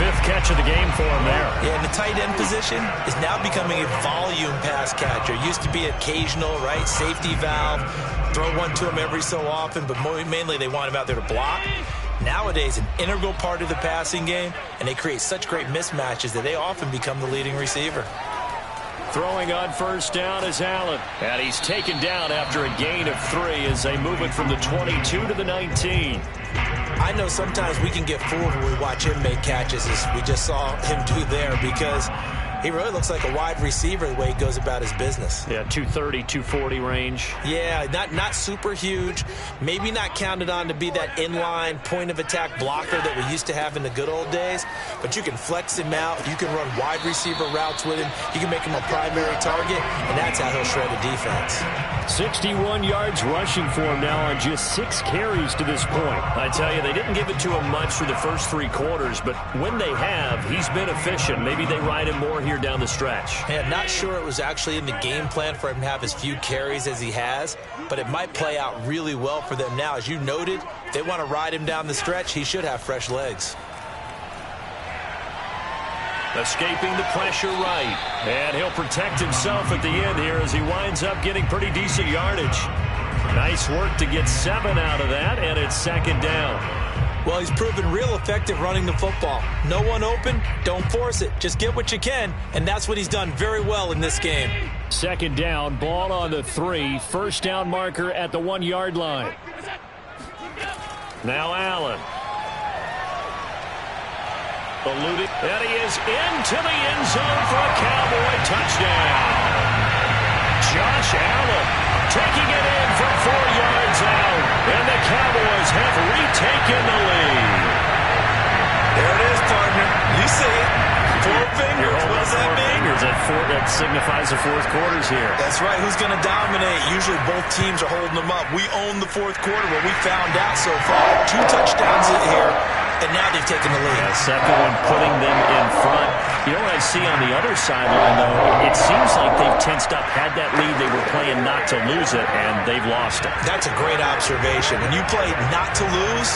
S3: Fifth catch of the game for him there.
S4: Yeah, and the tight end position is now becoming a volume pass catcher. Used to be occasional, right? Safety valve. Throw one to him every so often, but mainly they want him out there to block. Nowadays, an integral part of the passing game, and they create such great mismatches that they often become the leading receiver.
S3: Throwing on first down is Allen. And he's taken down after a gain of 3 as they move it from the 22 to the 19.
S4: I know sometimes we can get fooled when we watch him make catches, as we just saw him do there, because he really looks like a wide receiver the way he goes about his business.
S3: Yeah, 230, 240 range.
S4: Yeah, not super huge. Maybe not counted on to be that inline point-of-attack blocker that we used to have in the good old days. But you can flex him out. You can run wide receiver routes with him. You can make him a primary target, and that's how he'll shred a defense.
S3: 61 yards rushing for him now on just 6 carries to this point. I tell you, they didn't give it to him much for the first 3 quarters, but when they have, he's been efficient. Maybe they ride him more here down the stretch.
S4: Yeah, not sure it was actually in the game plan for him to have as few carries as he has, but it might play out really well for them now. As you noted, if they want to ride him down the stretch, he should have fresh legs.
S3: Escaping the pressure right. And he'll protect himself at the end here as he winds up getting pretty decent yardage. Nice work to get 7 out of that, and it's second down.
S4: Well, he's proven real effective running the football. No one open, don't force it. Just get what you can, and that's what he's done very well in this game.
S3: Second down, ball on the 3. First down marker at the 1-yard line. Now Allen. Eluded, and he is into the end zone for a Cowboy touchdown. Josh Allen taking it in from 4 yards out, and the Cowboys have retaken the lead.
S4: There it is, partner. You see it. 4 fingers. What does that mean?
S3: That signifies the fourth quarter's here.
S4: That's right. Who's going to dominate? Usually both teams are holding them up. We own the fourth quarter. What we found out so far, 2 touchdowns here. And now they've taken the lead.
S3: Second one putting them in front. You know what I see on the other sideline, though? It seems like they've tensed up. Had that lead, they were playing not to lose it, and they've lost it.
S4: That's a great observation. When you play not to lose,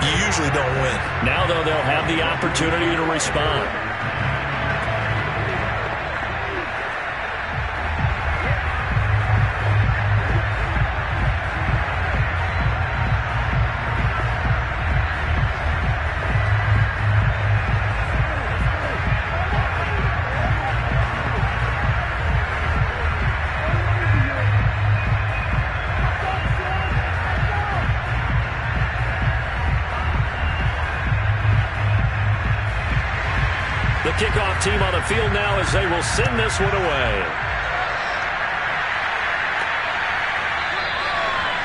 S4: you usually don't win.
S3: Now, though, they'll have the opportunity to respond. The kickoff team on the field now as they will send this one away.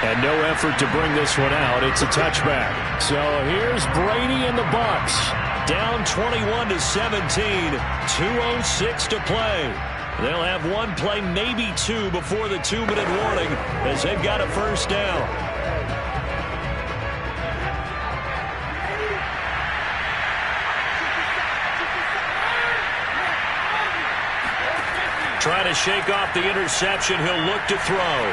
S3: And no effort to bring this one out. It's a touchback. So here's Brady and the Bucs. Down 21-17. 2:06 to play. They'll have 1 play, maybe 2, before the 2-minute warning as they've got a first down. Trying to shake off the interception. He'll look to throw.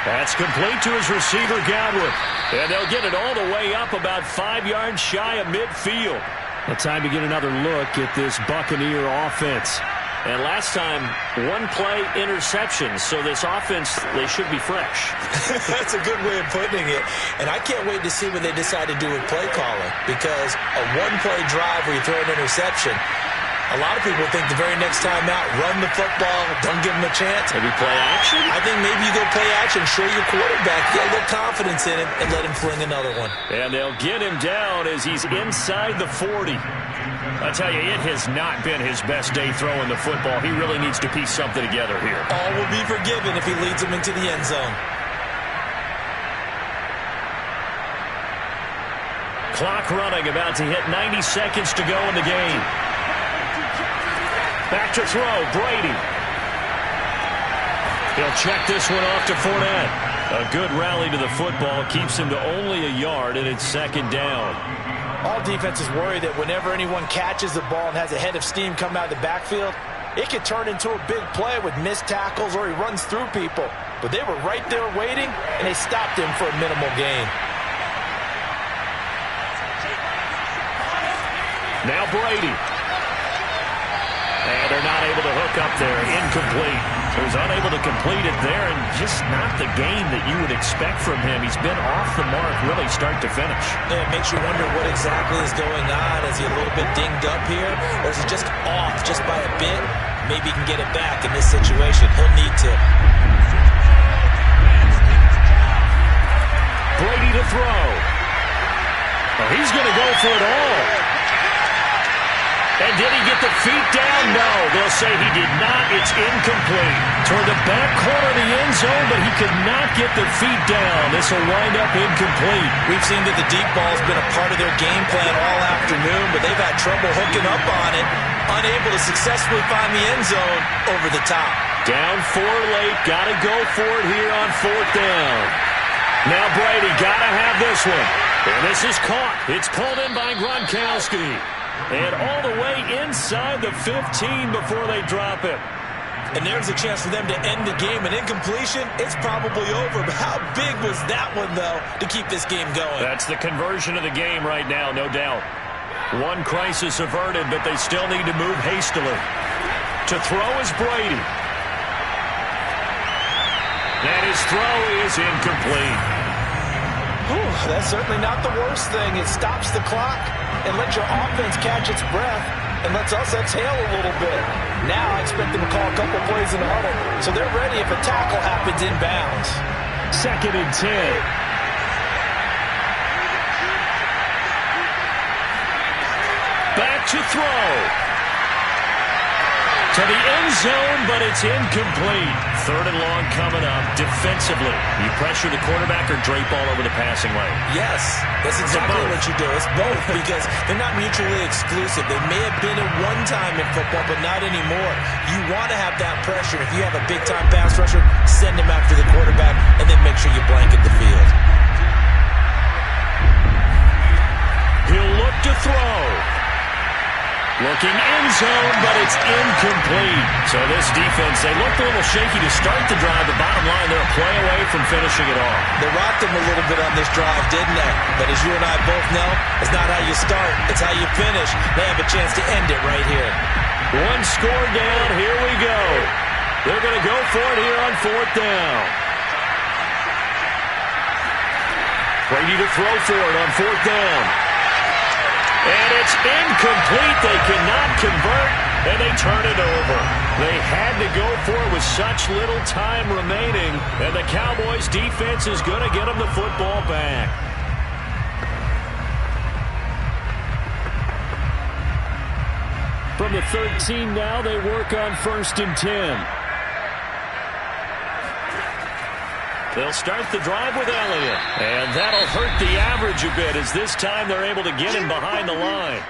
S3: That's complete to his receiver, Godwin. And they'll get it all the way up about 5 yards shy of midfield. Well, time to get another look at this Buccaneer offense. And last time, one play interception. So this offense, they should be fresh.
S4: That's a good way of putting it. And I can't wait to see what they decide to do with play calling. Because a one-play drive where you throw an interception, a lot of people think the very next time out, run the football, don't give them a chance.
S3: Maybe play action?
S4: I think maybe you go play action, show your quarterback, get a little confidence in him, and let him fling another one.
S3: And they'll get him down as he's inside the 40. I tell you, it has not been his best day throwing the football. He really needs to piece something together here.
S4: All will be forgiven if he leads them into the end zone.
S3: Clock running, about to hit 90 seconds to go in the game. Back to throw, Brady. He'll check this one off to Fournette. A good rally to the football keeps him to only a yard, and it's second down.
S2: All defenses worry that whenever anyone catches the ball and has a head of steam come out of the backfield, it could turn into a big play with missed tackles or he runs through people. But they were right there waiting, and they stopped him for a minimal gain.
S3: Now Brady. And they're not able to hook up there. Incomplete. He was unable to complete it there, and just not the game that you would expect from him. He's been off the mark really start to finish.
S4: Yeah, it makes you wonder what exactly is going on. Is he a little bit dinged up here, or is he just off just by a bit? Maybe he can get it back in this situation. He'll need to.
S3: Brady to throw. Oh, he's going to go for it all. And did he get the feet down? No, they'll say he did not. It's incomplete. Toward the back corner of the end zone, but he could not get the feet down. This will wind up incomplete.
S4: We've seen that the deep ball's been a part of their game plan all afternoon, but they've had trouble hooking up on it, unable to successfully find the end zone over the top.
S3: Down 4 late, got to go for it here on 4th down. Now Brady, got to have this one. And this is caught. It's pulled in by Gronkowski. And all the way inside the 15 before they drop it.
S4: And there's a chance for them to end the game. An incompletion, it's probably over. But how big was that one, though, to keep this game going?
S3: That's the conversion of the game right now, no doubt. One crisis averted, but they still need to move hastily. To throw is Brady. And his throw is incomplete.
S2: Whew, that's certainly not the worst thing. It stops the clock and lets your offense catch its breath and lets us exhale a little bit. Now I expect them to call a couple plays in the huddle, so they're ready if a tackle happens inbounds.
S3: 2nd and 10. Back to throw. To the end zone, but it's incomplete. 3rd and long coming up. Defensively, you pressure the quarterback or drape all over the passing lane?
S4: Yes, that's exactly what you do. It's both because they're not mutually exclusive. They may have been at one time in football, but not anymore. You want to have that pressure. If you have a big-time pass rusher, send him after the quarterback, and then make sure you blanket the field.
S3: He'll look to throw. Looking end zone, but it's incomplete. So this defense, they looked a little shaky to start the drive. The bottom line, they're a play away from finishing it off.
S4: They rocked them a little bit on this drive, didn't they? But as you and I both know, it's not how you start, it's how you finish. They have a chance to end it right here.
S3: One score down, here we go. They're going to go for it here on 4th down. Brady to throw for it on 4th down. And it's incomplete. They cannot convert, and they turn it over. They had to go for it with such little time remaining, and the Cowboys' defense is going to get them the football back. From the 13 now, they work on 1st and 10. They'll start the drive with Elliott, and that'll hurt the average a bit as this time they're able to get him behind the line.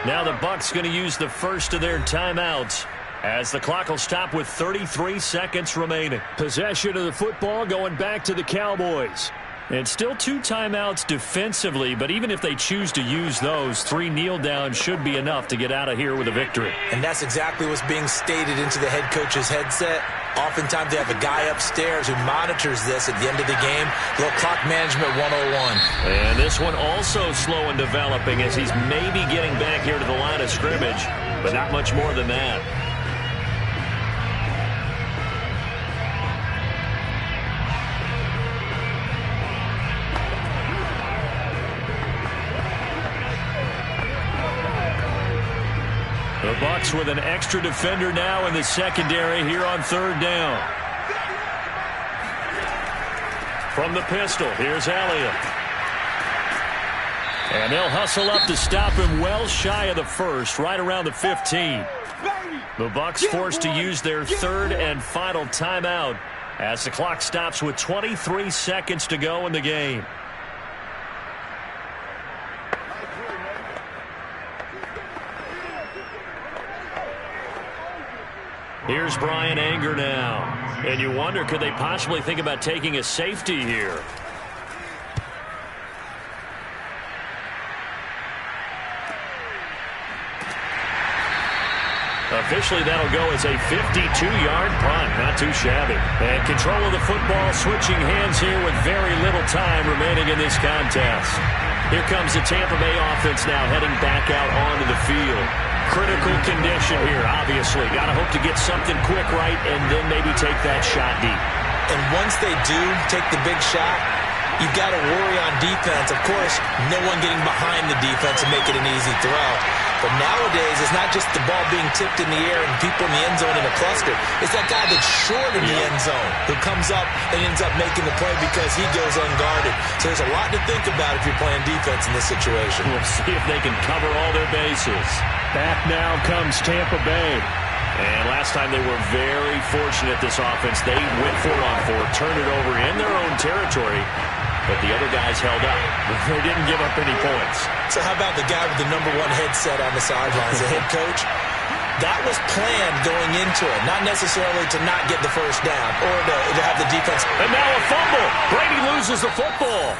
S3: Now the Bucs going to use the first of their timeouts as the clock will stop with 33 seconds remaining. Possession of the football going back to the Cowboys. And still 2 timeouts defensively, but even if they choose to use those, 3 kneel downs should be enough to get out of here with a victory.
S4: And that's exactly what's being stated into the head coach's headset. Oftentimes they have a guy upstairs who monitors this at the end of the game. Little clock management 101.
S3: And this one also slow in developing as he's maybe getting back here to the line of scrimmage, but not much more than that. The Bucs with an extra defender now in the secondary here on third down. From the pistol, here's Elliott. And they'll hustle up to stop him well shy of the first, right around the 15. The Bucs forced to use their third and final timeout as the clock stops with 23 seconds to go in the game. Here's Bryan Anger now. And you wonder, could they possibly think about taking a safety here? Officially, that'll go as a 52-yard punt. Not too shabby. And control of the football, switching hands here with very little time remaining in this contest. Here comes the Tampa Bay offense now heading back out onto the field. Critical condition here, obviously. Got to hope to get something quick right and then maybe take that shot deep.
S4: And once they do take the big shot, you've got to worry on defense. Of course, no one getting behind the defense and make it an easy throw. But nowadays, it's not just the ball being tipped in the air and people in the end zone in a cluster. It's that guy that's short in the end zone who comes up and ends up making the play because he goes unguarded. So there's a lot to think about if you're playing defense in this situation.
S3: We'll see if they can cover all their bases. Back now comes Tampa Bay. And last time they were very fortunate, this offense. They went 4-on-4, turned it over in their own territory. But the other guys held up. They didn't give up any points.
S4: So how about the guy with the #1 headset on the sidelines, the head coach? That was planned going into it, not necessarily to not get the first down or to have the defense.
S3: And now a fumble. Brady loses the football.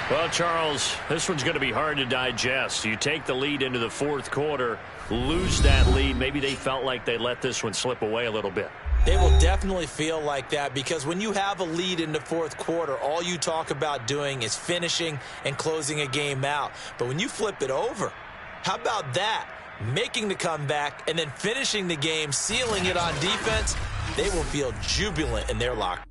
S3: Well, Charles, this one's going to be hard to digest. You take the lead into the fourth quarter, lose that lead. Maybe they felt like they let this one slip away a little bit.
S4: They will definitely feel like that because when you have a lead in the fourth quarter, all you talk about doing is finishing and closing a game out. But when you flip it over, how about that? Making the comeback and then finishing the game, sealing it on defense, they will feel jubilant in their locker.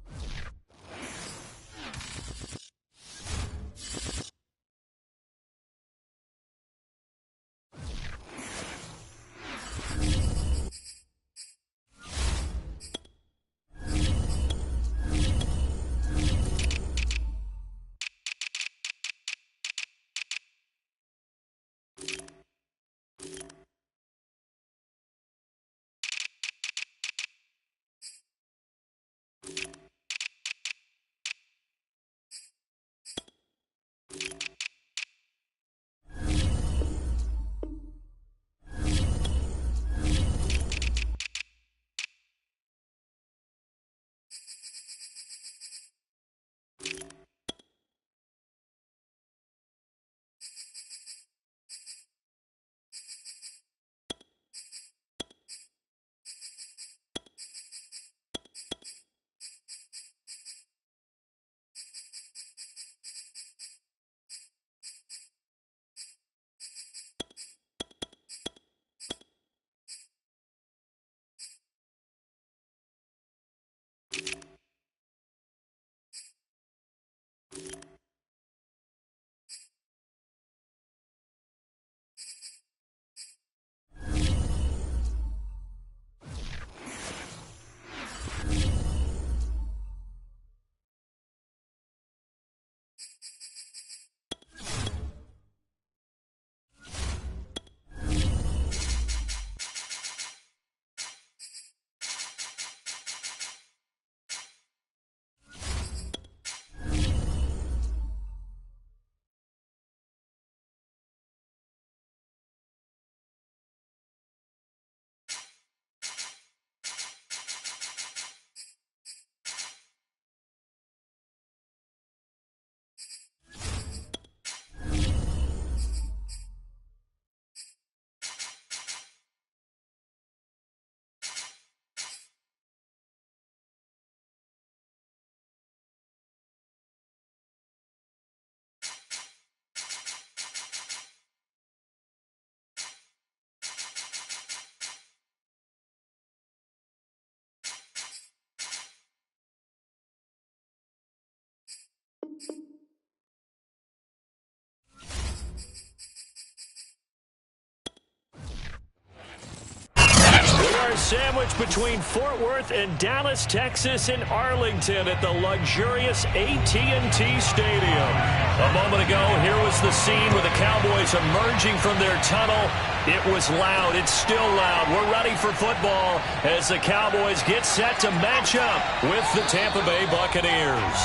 S1: sandwiched between Fort Worth and Dallas, Texas, and Arlington at the luxurious AT&T Stadium. A moment ago, here was the scene with the Cowboys emerging from their tunnel. It was loud. It's still loud. We're ready for football as the Cowboys get set to match up with the Tampa Bay Buccaneers.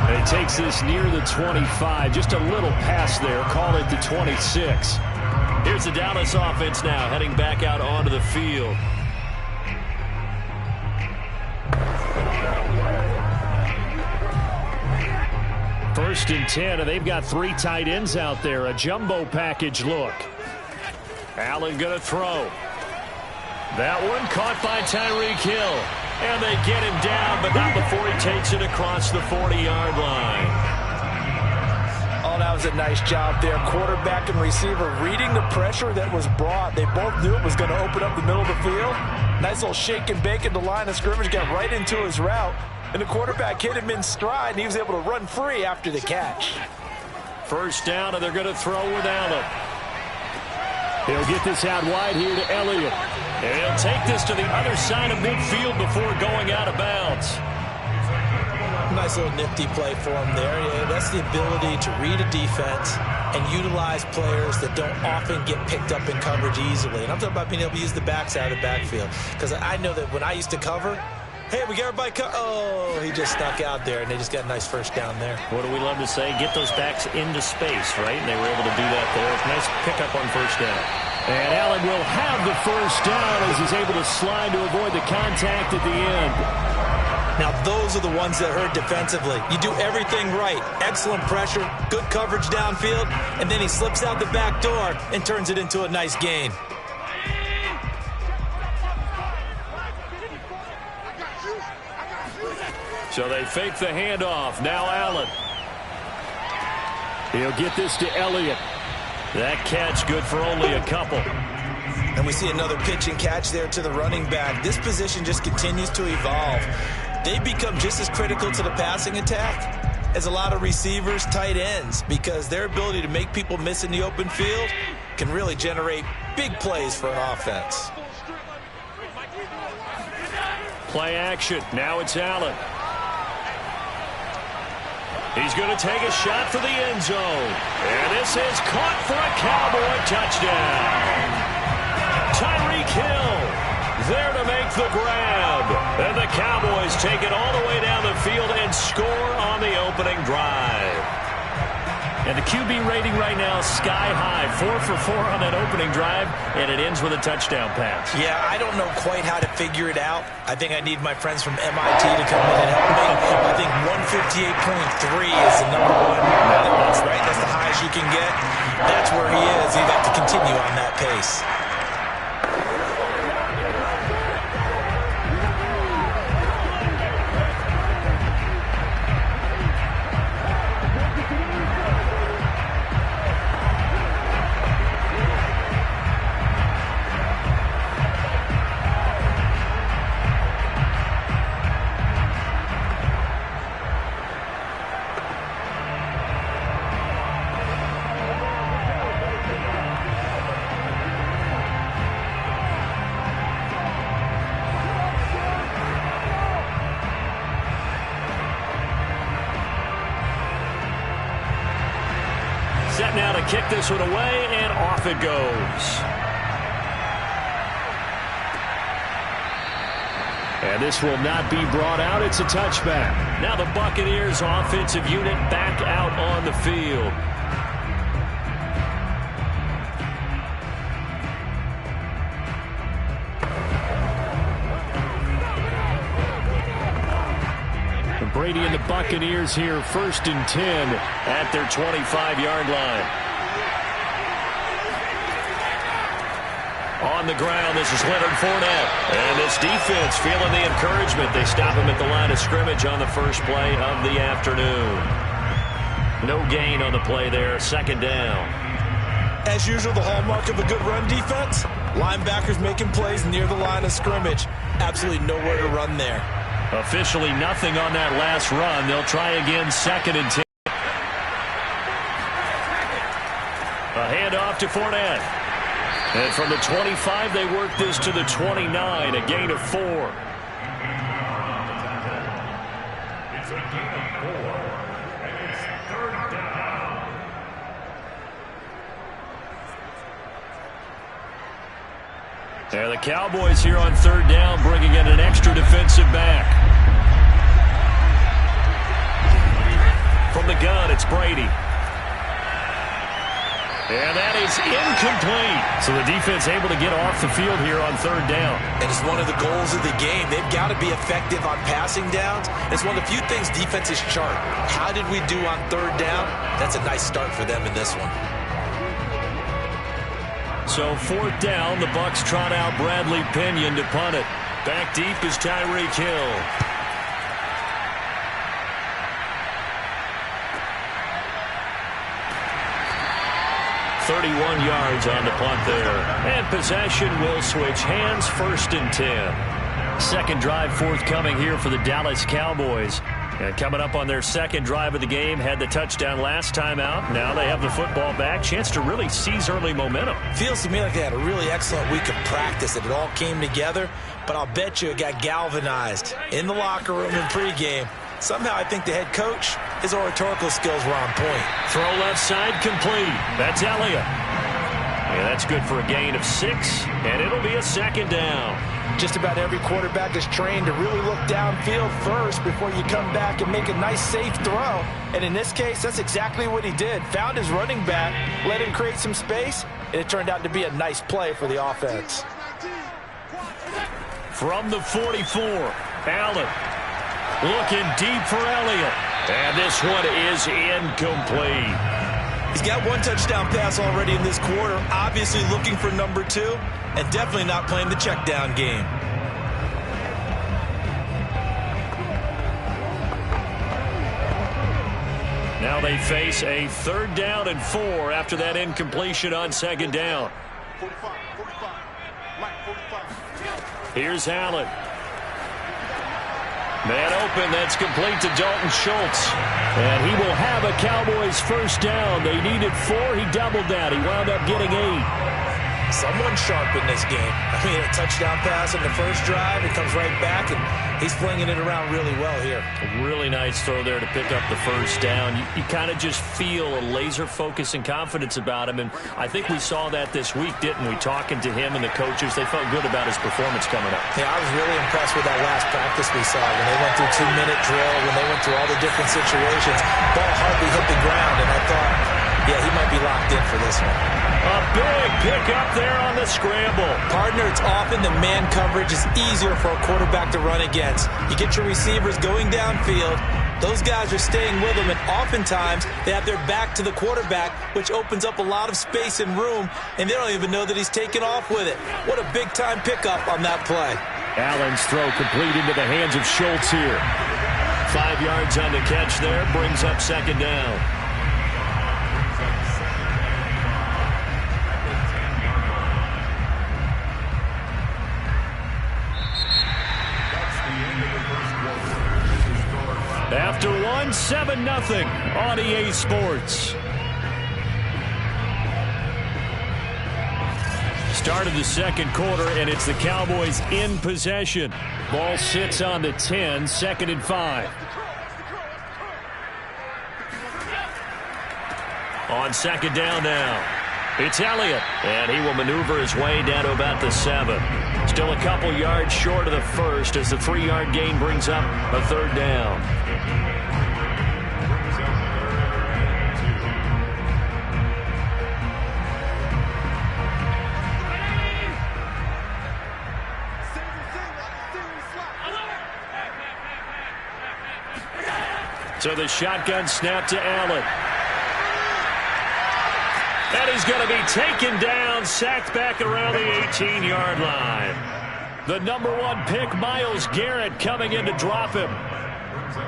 S3: It takes this near the 25, just a little past there. Call it the 26.
S1: Here's the Dallas offense now heading back out onto the field.
S3: First and 10, and they've got 3 tight ends out there. A jumbo package look.
S1: Allen going to throw. That one caught by Tyreek Hill. And they get him down, but not before he takes it across the 40-yard line.
S2: Oh, that was a nice job there. Quarterback and receiver reading the pressure that was brought. They both knew it was going to open up the middle of the field. Nice little shake and bake at the line of scrimmage. Got right into his route. And the quarterback hit him in stride, and he was able to run free after the catch.
S1: First down, and they're going to throw with Allen.
S3: He'll get this out wide here to Elliott.
S1: And he'll take this to the other side of midfield before going out of bounds.
S4: Nice little nifty play for him there. Yeah, that's the ability to read a defense and utilize players that don't often get picked up in coverage easily. And I'm talking about being able to use the backside of the backfield. Because I know that when I used to cover, hey, we got everybody oh, he just snuck out there, and they just got a nice first down there.
S1: What do we love to say? Get those backs into space, right? And they were able to do that there. Nice pickup on first down.
S3: And Allen will have the first down as he's able to slide to avoid the contact at the end.
S4: Now, those are the ones that hurt defensively. You do everything right. Excellent pressure, good coverage downfield, and then he slips out the back door and turns it into a nice gain.
S1: So they fake the handoff. Now Allen.
S3: He'll get this to Elliott.
S1: That catch good for only a couple.
S4: And we see another pitch and catch there to the running back. This position just continues to evolve. They become just as critical to the passing attack as a lot of receivers, tight ends, because their ability to make people miss in the open field can really generate big plays for an offense.
S1: Play action. Now it's Allen. He's going to take a shot for the end zone. And this is caught for a Cowboy touchdown. Tyreek Hill there to make the grab. And the Cowboys take it all the way down the field and score on the opening drive. And the QB rating right now sky high. 4 for 4 on that opening drive, and it ends with a touchdown pass.
S4: Yeah, I don't know quite how to figure it out. I think I need my friends from MIT to come in and help me. I think 158.3 is the number one. That's right. That's the highest you can get. That's where he is. He'd have to continue on that pace.
S1: Set now to kick this one away, and off it goes.
S3: And this will not be brought out. It's a touchback.
S1: Now the Buccaneers offensive unit back out on the field.
S3: Brady and the Buccaneers here, 1st and 10
S1: at their 25-yard line. On the ground, this is Leonard Fournette. And this defense feeling the encouragement. They stop him at the line of scrimmage on the first play of the afternoon. No gain on the play there, 2nd down.
S4: As usual, the hallmark of a good run defense, linebackers making plays near the line of scrimmage. Absolutely nowhere to run there.
S1: Officially nothing on that last run. They'll try again, 2nd and 10. A handoff to Fournette.
S3: And from the 25, they work this to the 29, a gain of 4.
S5: It's a gain of 4, and it's 3rd down.
S3: And the Cowboys here on 3rd down, bringing in an extra defensive back. From the gun, it's Brady. And that is incomplete. So the defense able to get off the field here on 3rd down.
S4: And it's one of the goals of the game. They've got to be effective on passing downs. It's one of the few things defenses chart. How did we do on 3rd down? That's a nice start for them in this one.
S3: So 4th down, the Bucs trot out Bradley Pinion to punt it. Back deep is Tyreek Hill. 31 yards on the punt there. And possession will switch hands, 1st and 10. Second drive forthcoming here for the Dallas Cowboys. And coming up on their second drive of the game, had the touchdown last time out. Now they have the football back. Chance to really seize early momentum.
S4: Feels to me like they had a really excellent week of practice. It all came together. But I'll bet you it got galvanized in the locker room in pregame. Somehow I think the head coach, his oratorical skills were on point.
S3: Throw left side complete. That's Elliott. Yeah, that's good for a gain of 6, and it'll be a 2nd down.
S2: Just about every quarterback is trained to really look downfield first before you come back and make a nice, safe throw. And in this case, that's exactly what he did. Found his running back, let him create some space, and it turned out to be a nice play for the offense.
S3: From the 44, Allen. Looking deep for Elliott. And this one is incomplete.
S4: He's got 1 touchdown pass already in this quarter. Obviously looking for number 2. And definitely not playing the check down game.
S3: Now they face a 3rd down and 4 after that incompletion on 2nd down.
S7: 45. Mike, 45.
S3: Here's Allen. Man open, that's complete to Dalton Schultz. And he will have a Cowboys 1st down. They needed 4. He doubled that. He wound up getting 8.
S4: Someone sharp in this game. I mean, a touchdown pass in the first drive. It comes right back, and he's flinging it around really well here.
S3: A really nice throw there to pick up the 1st down. You kind of just feel a laser focus and confidence about him, and I think we saw that this week, didn't we? Talking to him and the coaches, they felt good about his performance coming up.
S4: Yeah, I was really impressed with that last practice we saw when they went through 2-minute drill, when they went through all the different situations. Ball hardly hit the ground, and I thought, yeah, he might be locked in for this one.
S3: A big pick up there on the scramble.
S4: Partner, it's often the man coverage is easier for a quarterback to run against. You get your receivers going downfield. Those guys are staying with them, and oftentimes they have their back to the quarterback, which opens up a lot of space and room, and they don't even know that he's taken off with it. What a big-time pickup on that play.
S3: Allen's throw complete into the hands of Schultz here. 5 yards on the catch there, brings up 2nd down. After one, 7-0 on EA Sports. Start of the 2nd quarter, and it's the Cowboys in possession. Ball sits on the 10, 2nd and 5. On 2nd down now, it's Elliott, and he will maneuver his way down to about the 7. Still a couple yards short of the 1st as the 3-yard gain brings up a 3rd down. So the shotgun snap to Allen. And he's going to be taken down, sacked back around the 18-yard line. The number 1 pick, Myles Garrett, coming in to drop him.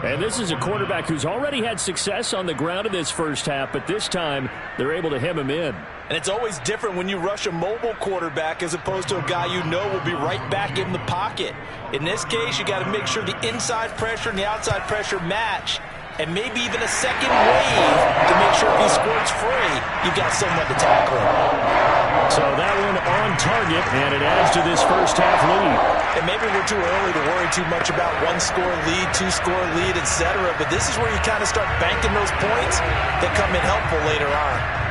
S3: And this is a quarterback who's already had success on the ground in this first half, but this time they're able to hem him in.
S2: And it's always different when you rush a mobile quarterback as opposed to a guy you know will be right back in the pocket. In this case, you got to make sure the inside pressure and the outside pressure match. And maybe even a second wave to make sure if he squirts free, you've got someone to tackle him.
S3: So that one on target, and it adds to this first half lead.
S4: And maybe we're too early to worry too much about one-score lead, two-score lead, etc. But this is where you kind of start banking those points that come in helpful later on.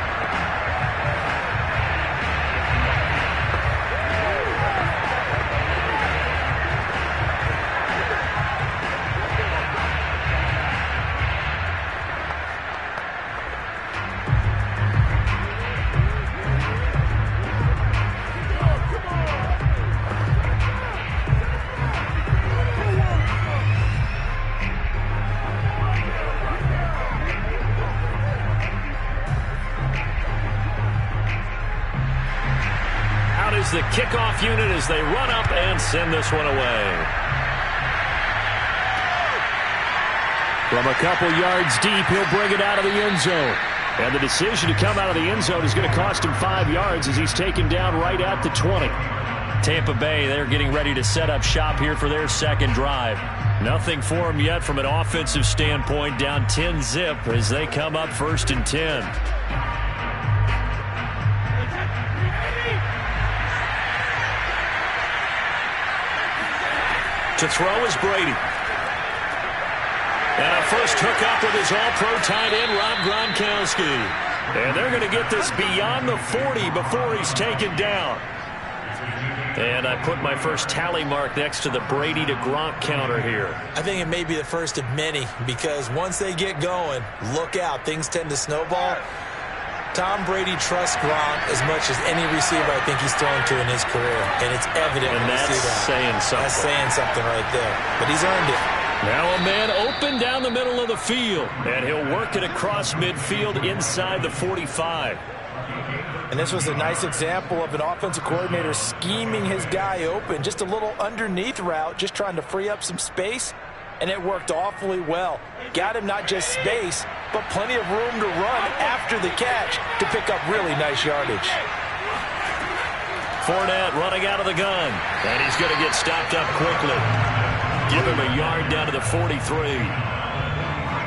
S3: The kickoff unit as they run up and send this one away. From a couple yards deep, he'll bring it out of the end zone. And the decision to come out of the end zone is going to cost him 5 yards as he's taken down right at the 20. Tampa Bay, they're getting ready to set up shop here for their second drive. Nothing for them yet from an offensive standpoint, down 10-zip as they come up 1st and 10. To throw is Brady. And a first hookup with his all-pro tight end, Rob Gronkowski. And they're going to get this beyond the 40 before he's taken down. And I put my first tally mark next to the Brady to Gronk counter here.
S4: I think it may be the first of many because once they get going, look out. Things tend to snowball. Tom Brady trusts Gronk as much as any receiver I think he's thrown to in his career. And it's evident when you see that.
S3: Saying something.
S4: That's saying something right there. But he's earned it.
S3: Now a man open down the middle of the field. And he'll work it across midfield inside the 45.
S4: And this was a nice example of an offensive coordinator scheming his guy open. Just a little underneath route, just trying to free up some space. And it worked awfully well. Got him not just space, but plenty of room to run after the catch to pick up really nice yardage.
S3: Fournette running out of the gun. And he's going to get stopped up quickly. Give him a yard down to the 43.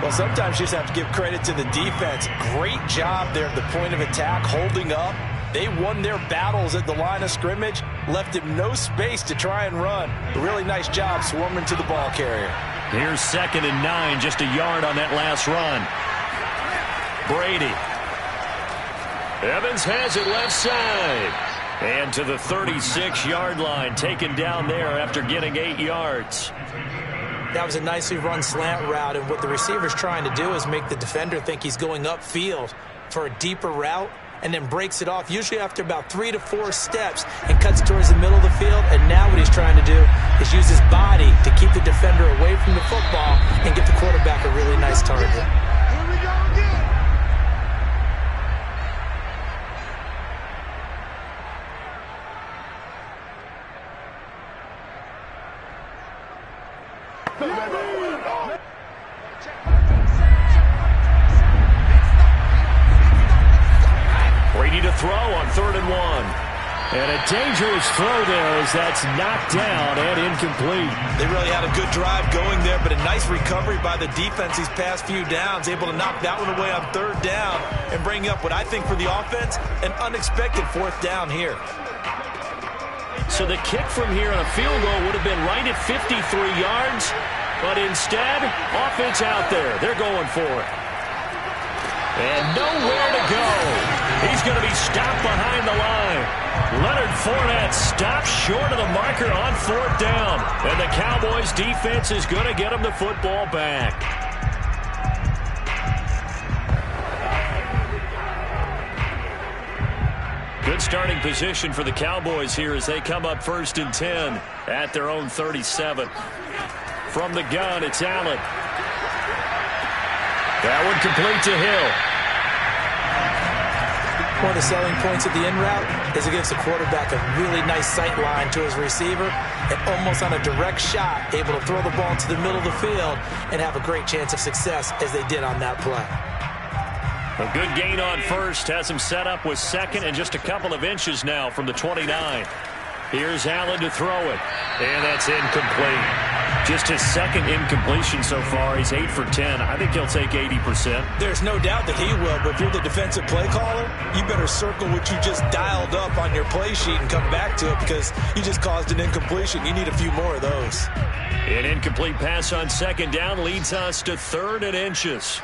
S4: Well, sometimes you just have to give credit to the defense. Great job there at the point of attack, holding up. They won their battles at the line of scrimmage, left him no space to try and run. A really nice job swarming to the ball carrier.
S3: Here's 2nd and 9, just a yard on that last run. Brady. Evans has it left side. And to the 36-yard line, taken down there after getting 8 yards.
S4: That was a nicely run slant route, and what the receiver's trying to do is make the defender think he's going upfield for a deeper route, and then breaks it off, usually after about 3 to 4 steps, and cuts towards the middle of the field. And now what he's trying to do is use his body to keep the defender away from the football and get the quarterback a really nice target.
S7: Here we go again.
S3: Brady to throw on 3rd and 1. And a dangerous throw there as that's knocked down and incomplete.
S4: They really had a good drive going there, but a nice recovery by the defense these past few downs, able to knock that one away on 3rd down and bring up what I think for the offense, an unexpected 4th down here.
S3: So the kick from here on a field goal would have been right at 53 yards, but instead, offense out there. They're going for it. And nowhere to go. He's going to be stopped behind the line. Leonard Fournette stopped short of the marker on 4th down. And the Cowboys defense is going to get him the football back. Good starting position for the Cowboys here as they come up 1st and 10 at their own 37. From the gun, it's Allen. That one complete to Hill.
S4: One of the selling points of the in route is it gives the quarterback a really nice sight line to his receiver and almost on a direct shot able to throw the ball into the middle of the field and have a great chance of success as they did on that play.
S3: A good gain on 1st has him set up with 2nd and just a couple of inches now from the 29. Here's Allen to throw it, and that's incomplete. Just his second incompletion so far. He's 8 for 10. I think he'll take 80%.
S4: There's no doubt that he will, but if you're the defensive play caller, you better circle what you just dialed up on your play sheet and come back to it because you just caused an incompletion. You need a few more of those.
S3: An incomplete pass on second down leads us to 3rd and inches.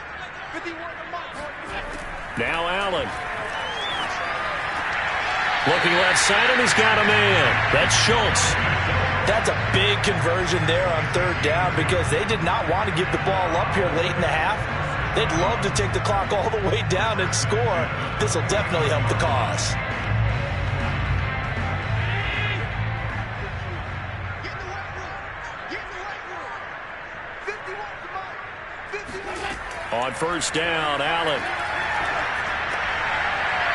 S3: Now Allen. Looking left side, and he's got a man. That's Schultz.
S2: That's a big conversion there on 3rd down because they did not want to give the ball up here late in the half. They'd love to take the clock all the way down and score. This will definitely help the cause.
S3: On 1st down, Allen.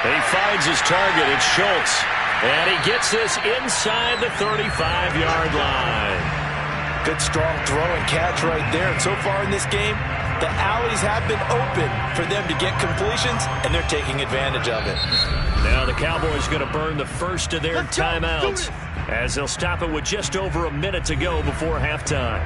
S3: He finds his target. It's Schultz. And he gets this inside the 35-yard line.
S2: Good strong throw and catch right there. And so far in this game, the alleys have been open for them to get completions, and they're taking advantage of it.
S3: Now the Cowboys going to burn the first of their timeouts as they'll stop it with just over a minute to go before halftime.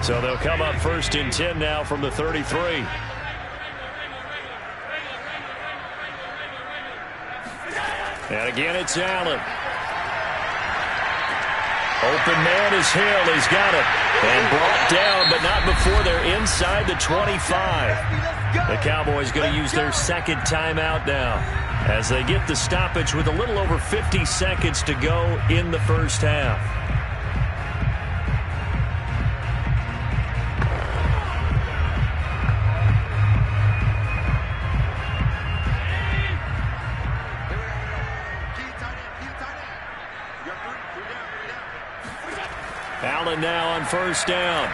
S3: So they'll come up 1st and 10 now from the 33. And again, it's Allen. Open man is Hill. He's got it. And brought down, but not before they're inside the 25. The Cowboys going to use their 2nd timeout now as they get the stoppage with a little over 50 seconds to go in the 1st half. Allen now on 1st down.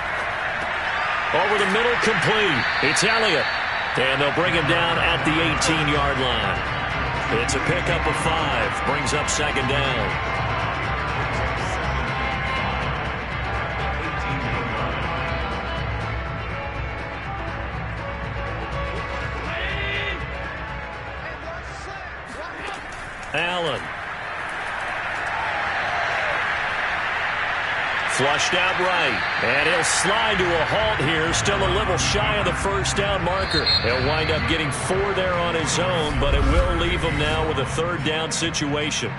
S3: Over the middle, complete. It's Elliott. And they'll bring him down at the 18-yard line. It's a pickup of 5. Brings up 2nd down. Allen. Flushed out right, and he'll slide to a halt here, still a little shy of the 1st down marker. He'll wind up getting 4 there on his own, but it will leave him now with a 3rd down situation.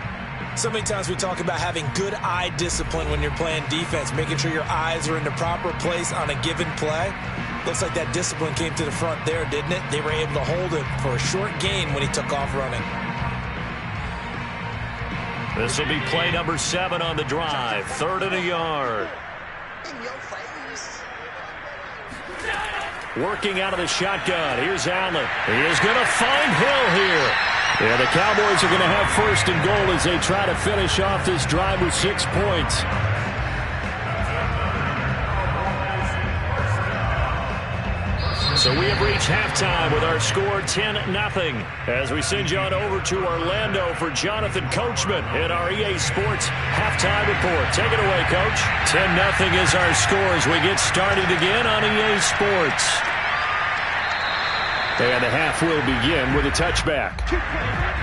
S4: So many times we talk about having good eye discipline when you're playing defense, making sure your eyes are in the proper place on a given play. Looks like that discipline came to the front there, didn't it? They were able to hold him for a short gain when he took off running.
S3: This will be play number 7 on the drive. 3rd and a yard. Working out of the shotgun. Here's Allen. He is going to find Hill here. Yeah, the Cowboys are going to have 1st and goal as they try to finish off this drive with 6 points. So we have reached halftime with our score 10-0 as we send you on over to Orlando for Jonathan Coachman at our EA Sports Halftime Report. Take it away, Coach. 10-0 is our score as we get started again on EA Sports. And the half will begin with a touchback.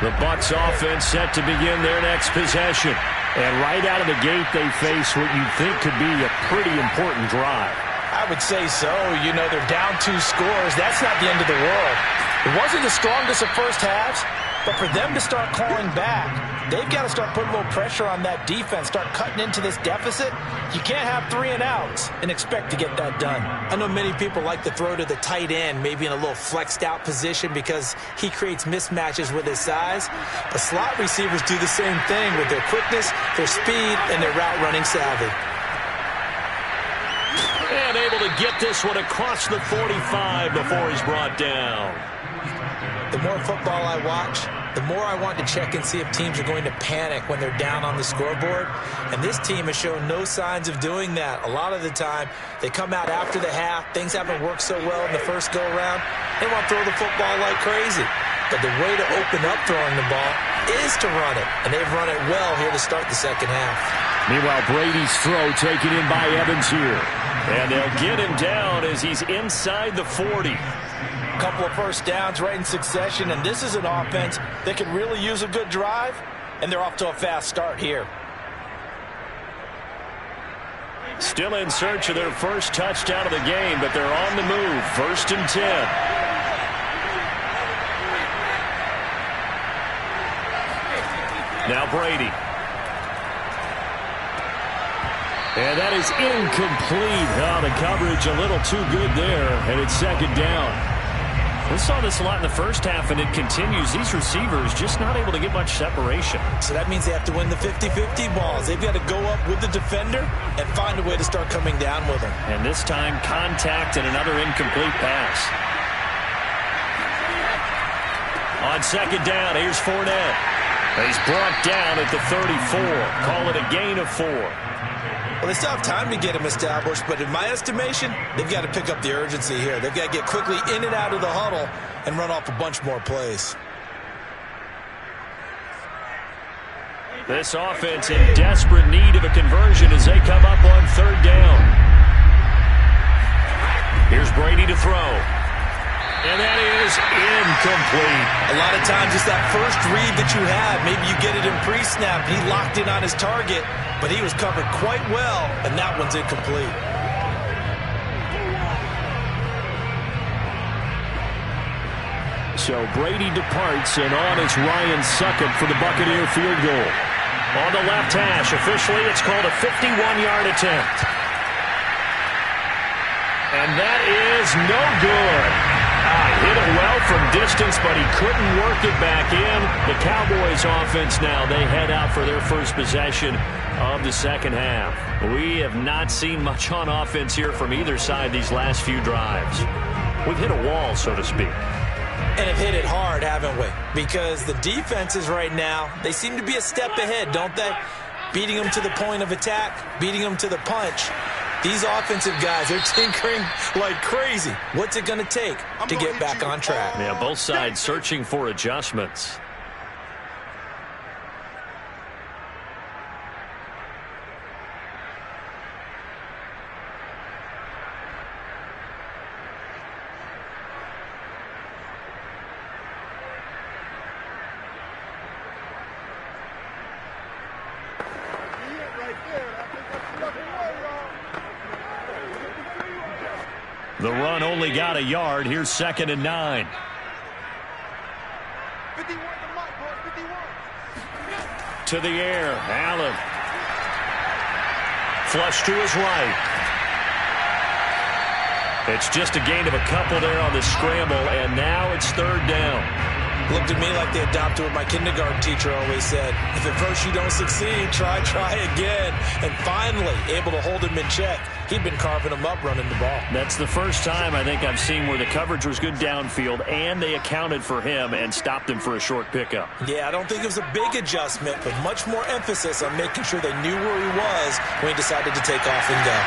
S3: The Bucs offense set to begin their next possession. And right out of the gate, they face what you'd think could be a pretty important drive.
S2: I would say so. You know, they're down 2 scores. That's not the end of the world. It wasn't the strongest of first halves, but for them to start clawing back, they've got to start putting a little pressure on that defense, start cutting into this deficit. You can't have 3 and outs and expect to get that done. I know many people like to throw to the tight end, maybe in a little flexed out position because he creates mismatches with his size. But slot receivers do the same thing with their quickness, their speed, and their route running savvy.
S3: And able to get this one across the 45 before he's brought down.
S4: The more football I watch, the more I want to check and see if teams are going to panic when they're down on the scoreboard. And this team has shown no signs of doing that. A lot of the time, they come out after the half. Things haven't worked so well in the first go-around. They want to throw the football like crazy. But the way to open up throwing the ball is to run it. And they've run it well here to start the second half.
S3: Meanwhile, Brady's throw taken in by Evans here. And they'll get him down as he's inside the 40.
S2: Couple of first downs right in succession, and this is an offense that could really use a good drive, and they're off to a fast start here.
S3: Still in search of their first touchdown of the game, but they're on the move. 1st and 10. Now Brady. And that is incomplete. Oh, the coverage a little too good there, and it's 2nd down. We saw this a lot in the first half, and it continues. These receivers just not able to get much separation.
S2: So that means they have to win the 50-50 balls. They've got to go up with the defender and find a way to start coming down with them.
S3: And this time, contact and another incomplete pass. On 2nd down, here's Fournette. He's brought down at the 34. Call it a gain of 4.
S2: Well, they still have time to get him established, but in my estimation, they've got to pick up the urgency here. They've got to get quickly in and out of the huddle and run off a bunch more plays.
S3: This offense in desperate need of a conversion as they come up on 3rd down. Here's Brady to throw. And that is incomplete.
S2: A lot of times it's that first read that you have. Maybe you get it in pre-snap. He locked in on his target, but he was covered quite well, and that one's incomplete.
S3: So Brady departs, and on is Ryan Succop for the Buccaneer field goal. On the left hash, officially it's called a 51-yard attempt. And that is no good. Hit it well from distance, but he couldn't work it back in. The Cowboys offense now, they head out for their first possession of the 2nd half. We have not seen much on offense here from either side these last few drives. We've hit a wall, so to speak.
S2: And have hit it hard, haven't we? Because the defenses right now, they seem to be a step ahead, don't they? Beating them to the point of attack, beating them to the punch. These offensive guys, they're tinkering like crazy. What's it going to take to get back on track?
S3: Yeah, both sides searching for adjustments. The run only got a yard. Here's 2nd and 9.
S7: 51
S3: to the air. Allen. Flush to his right. It's just a gain of a couple there on the scramble, and now it's 3rd down.
S2: Looked at me like they adopted what my kindergarten teacher always said. If at first you don't succeed, try again. And finally, able to hold him in check. He'd been carving him up running the ball.
S3: That's the first time I think I've seen where the coverage was good downfield, and they accounted for him and stopped him for a short pickup.
S2: Yeah, I don't think it was a big adjustment, but much more emphasis on making sure they knew where he was when he decided to take off and go.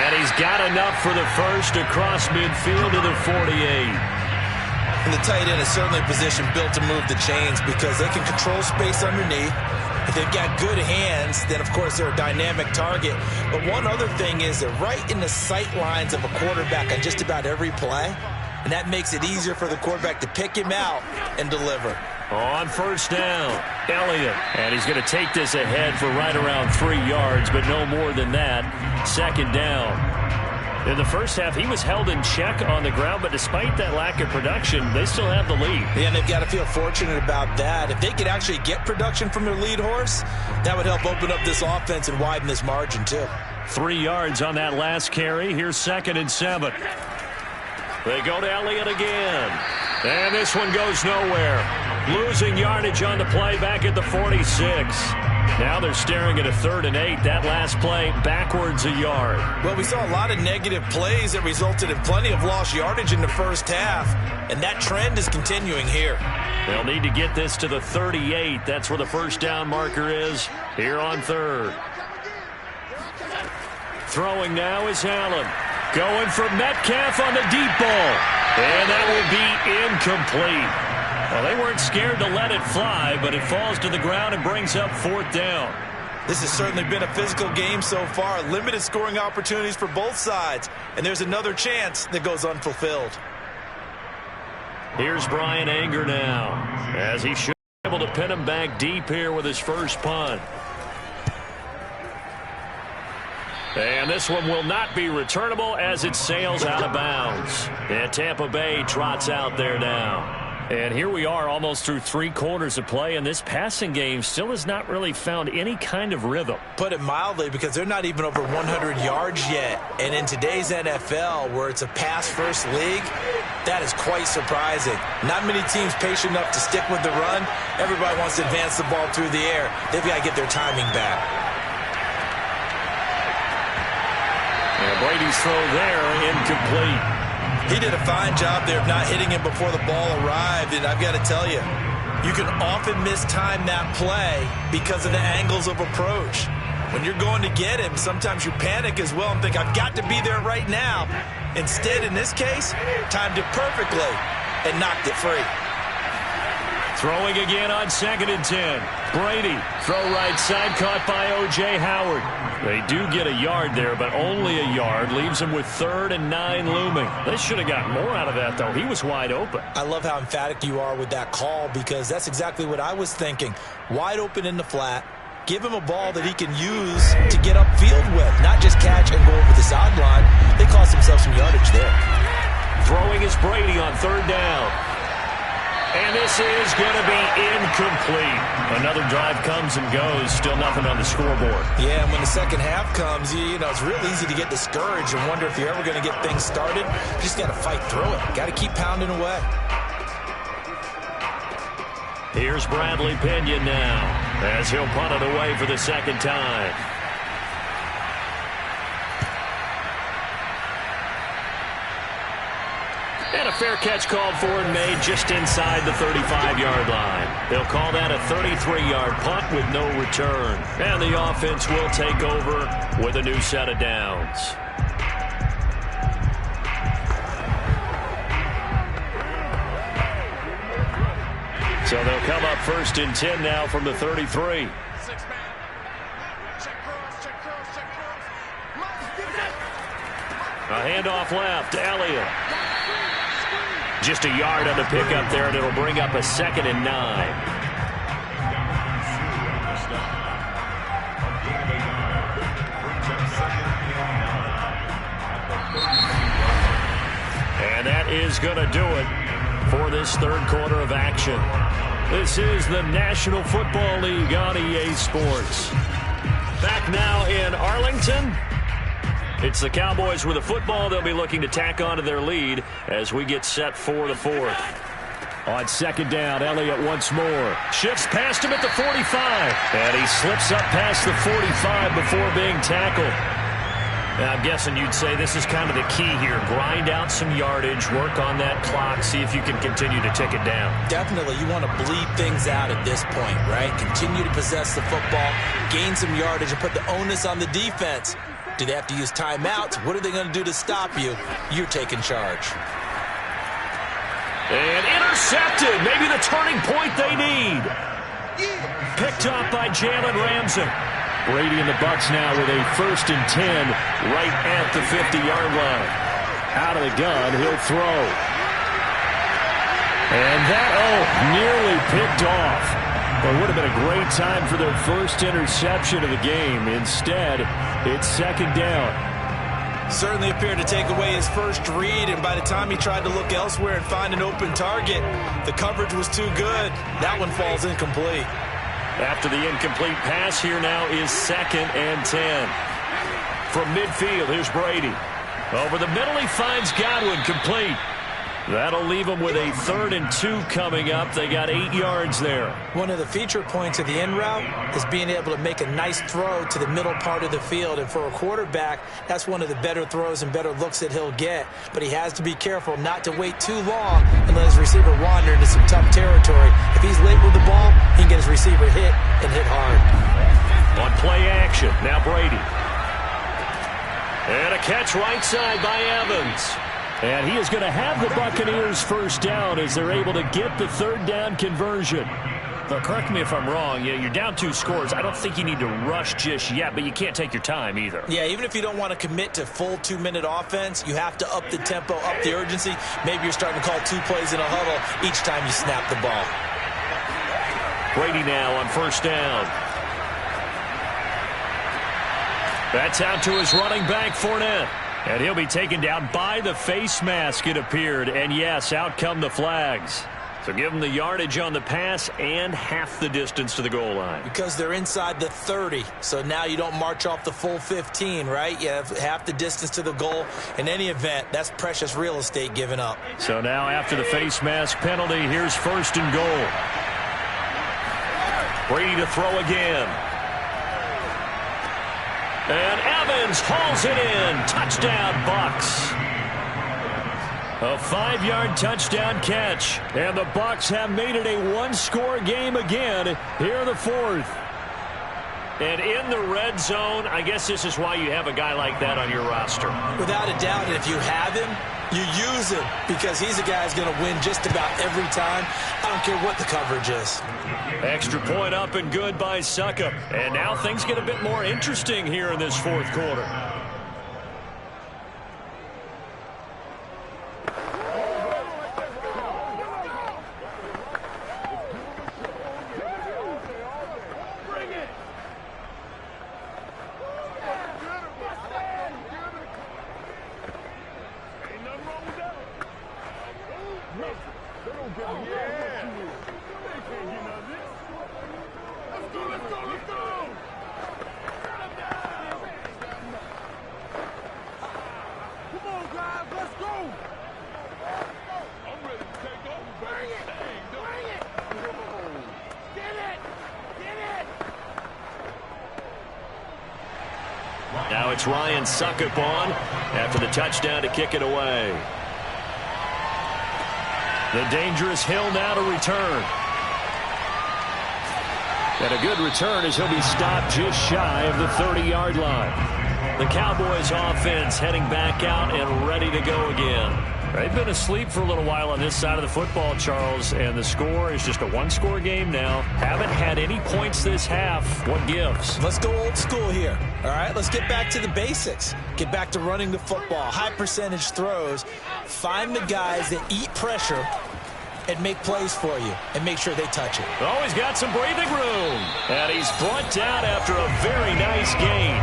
S3: And he's got enough for the first across midfield to the 48.
S2: And the tight end is certainly a position built to move the chains because they can control space underneath. If they've got good hands, then, of course, they're a dynamic target. But one other thing is they're right in the sight lines of a quarterback on just about every play. And that makes it easier for the quarterback to pick him out and deliver.
S3: On 1st down, Elliott. And he's going to take this ahead for right around 3 yards, but no more than that. 2nd down. In the first half, he was held in check on the ground, but despite that lack of production, they still have the lead.
S2: Yeah, and they've got to feel fortunate about that. If they could actually get production from their lead horse, that would help open up this offense and widen this margin, too.
S3: 3 yards on that last carry. Here's 2nd and 7. They go to Elliott again. And this one goes nowhere. Losing yardage on the play back at the 46. Now they're staring at a 3rd and 8. That last play backwards a yard.
S2: Well, we saw a lot of negative plays that resulted in plenty of lost yardage in the first half, and that trend is continuing here.
S3: They'll need to get this to the 38. That's where the 1st down marker is here on 3rd. Throwing now is Allen. Going for Metcalf on the deep ball. And that will be incomplete. Well, they weren't scared to let it fly, but it falls to the ground and brings up 4th down.
S4: This has certainly been a physical game so far. Limited scoring opportunities for both sides. And there's another chance that goes unfulfilled.
S3: Here's Bryan Anger now, as he should be able to pin him back deep here with his first punt. And this one will not be returnable as it sails out of bounds. And Tampa Bay trots out there now. And here we are almost through 3 quarters of play, and this passing game still has not really found any kind of rhythm.
S4: Put it mildly, because they're not even over 100 yards yet. And in today's NFL, where it's a pass-first league, that is quite surprising. Not many teams patient enough to stick with the run. Everybody wants to advance the ball through the air. They've got to get their timing back.
S3: And Brady's throw there, incomplete.
S4: He did a fine job there of not hitting him before the ball arrived, and I've got to tell you, you can often mistime that play because of the angles of approach. When you're going to get him, sometimes you panic as well and think, I've got to be there right now. Instead, in this case, timed it perfectly and knocked it free.
S3: Throwing again on 2nd and 10. Brady, throw right side, caught by O.J. Howard. They do get a yard there, but only a yard. Leaves them with 3rd and 9 looming. They should have gotten more out of that, though. He was wide open.
S4: I love how emphatic you are with that call, because that's exactly what I was thinking. Wide open in the flat. Give him a ball that he can use to get upfield with, not just catch and go over the sideline. They cost themselves some yardage there.
S3: Throwing is Brady on 3rd down. And this is going to be incomplete. Another drive comes and goes. Still nothing on the scoreboard.
S4: Yeah, and when the second half comes, you know, it's real easy to get discouraged and wonder if you're ever going to get things started. You just got to fight through it. Got to keep pounding away.
S3: Here's Bradley Pinion now, as he'll punt it away for the 2nd time. And a fair catch called for and made just inside the 35-yard line. They'll call that a 33-yard punt with no return. And the offense will take over with a new set of downs. So they'll come up 1st and 10 now from the 33. A handoff left, Elliott. Just a yard on the pickup there, and it'll bring up a 2nd and 9. And that is going to do it for this 3rd quarter of action. This is the National Football League on EA Sports. Back now in Arlington. It's the Cowboys with a football. They'll be looking to tack on to their lead as we get set for the 4th. On 2nd down, Elliott once more. Shifts past him at the 45. And he slips up past the 45 before being tackled. Now, I'm guessing you'd say this is kind of the key here. Grind out some yardage, work on that clock, see if you can continue to tick it down.
S4: Definitely. You want to bleed things out at this point, right? Continue to possess the football, gain some yardage, and put the onus on the defense. Do they have to use timeouts? What are they going to do to stop you? You're taking charge.
S3: And intercepted. Maybe the turning point they need. Picked up by Jalen Ramsey. Brady and the Bucs now with a 1st and 10 right at the 50-yard line. Out of the gun, he'll throw. And that, nearly picked off. It would have been a great time for their first interception of the game. Instead, it's 2nd down.
S4: Certainly appeared to take away his first read, and by the time he tried to look elsewhere and find an open target, the coverage was too good. That one falls incomplete.
S3: After the incomplete pass, here now is 2nd and 10. From midfield, here's Brady. Over the middle, he finds Godwin, complete. That'll leave them with a 3rd and 2 coming up. They got 8 yards there.
S4: One of the feature points of the in route is being able to make a nice throw to the middle part of the field. And for a quarterback, that's one of the better throws and better looks that he'll get. But he has to be careful not to wait too long and let his receiver wander into some tough territory. If he's late with the ball, he can get his receiver hit and hit hard.
S3: On play action, now Brady. And a catch right side by Evans. And he is going to have the Buccaneers first down as they're able to get the 3rd down conversion. Well, correct me if I'm wrong. You're down 2 scores. I don't think you need to rush just yet, but you can't take your time either.
S4: Yeah, even if you don't want to commit to full 2-minute offense, you have to up the tempo, up the urgency. Maybe you're starting to call 2 plays in a huddle each time you snap the ball.
S3: Brady now on first down. That's out to his running back, Fournette. And he'll be taken down by the face mask, it appeared. And yes, out come the flags. So give them the yardage on the pass and half the distance to the goal line.
S4: Because they're inside the 30, so now you don't march off the full 15, right? You have half the distance to the goal. In any event, that's precious real estate given up.
S3: So now after the face mask penalty, here's first and goal. Brady to throw again. And Evans hauls it in. Touchdown, Bucs. A 5-yard touchdown catch. And the Bucs have made it a 1-score game again here in the 4th. And in the red zone, I guess this is why you have a guy like that on your roster.
S4: Without a doubt, and if you have him, you use him because he's a guy who's going to win just about every time. I don't care what the coverage is.
S3: Extra point up and good by Succop. And now things get a bit more interesting here in this 4th quarter. Now it's Ryan Succop on after the touchdown to kick it away. The dangerous Hill now to return. And a good return as he'll be stopped just shy of the 30-yard line. The Cowboys offense heading back out and ready to go again. They've been asleep for a little while on this side of the football, Charles, and the score is just a 1-score game now. Haven't had any points this half. What gives?
S4: Let's go old school here. All right, let's get back to the basics. Get back to running the football, high percentage throws. Find the guys that eat pressure and make plays for you and make sure they touch it.
S3: Oh, he's got some breathing room. And he's brought down after a very nice gain.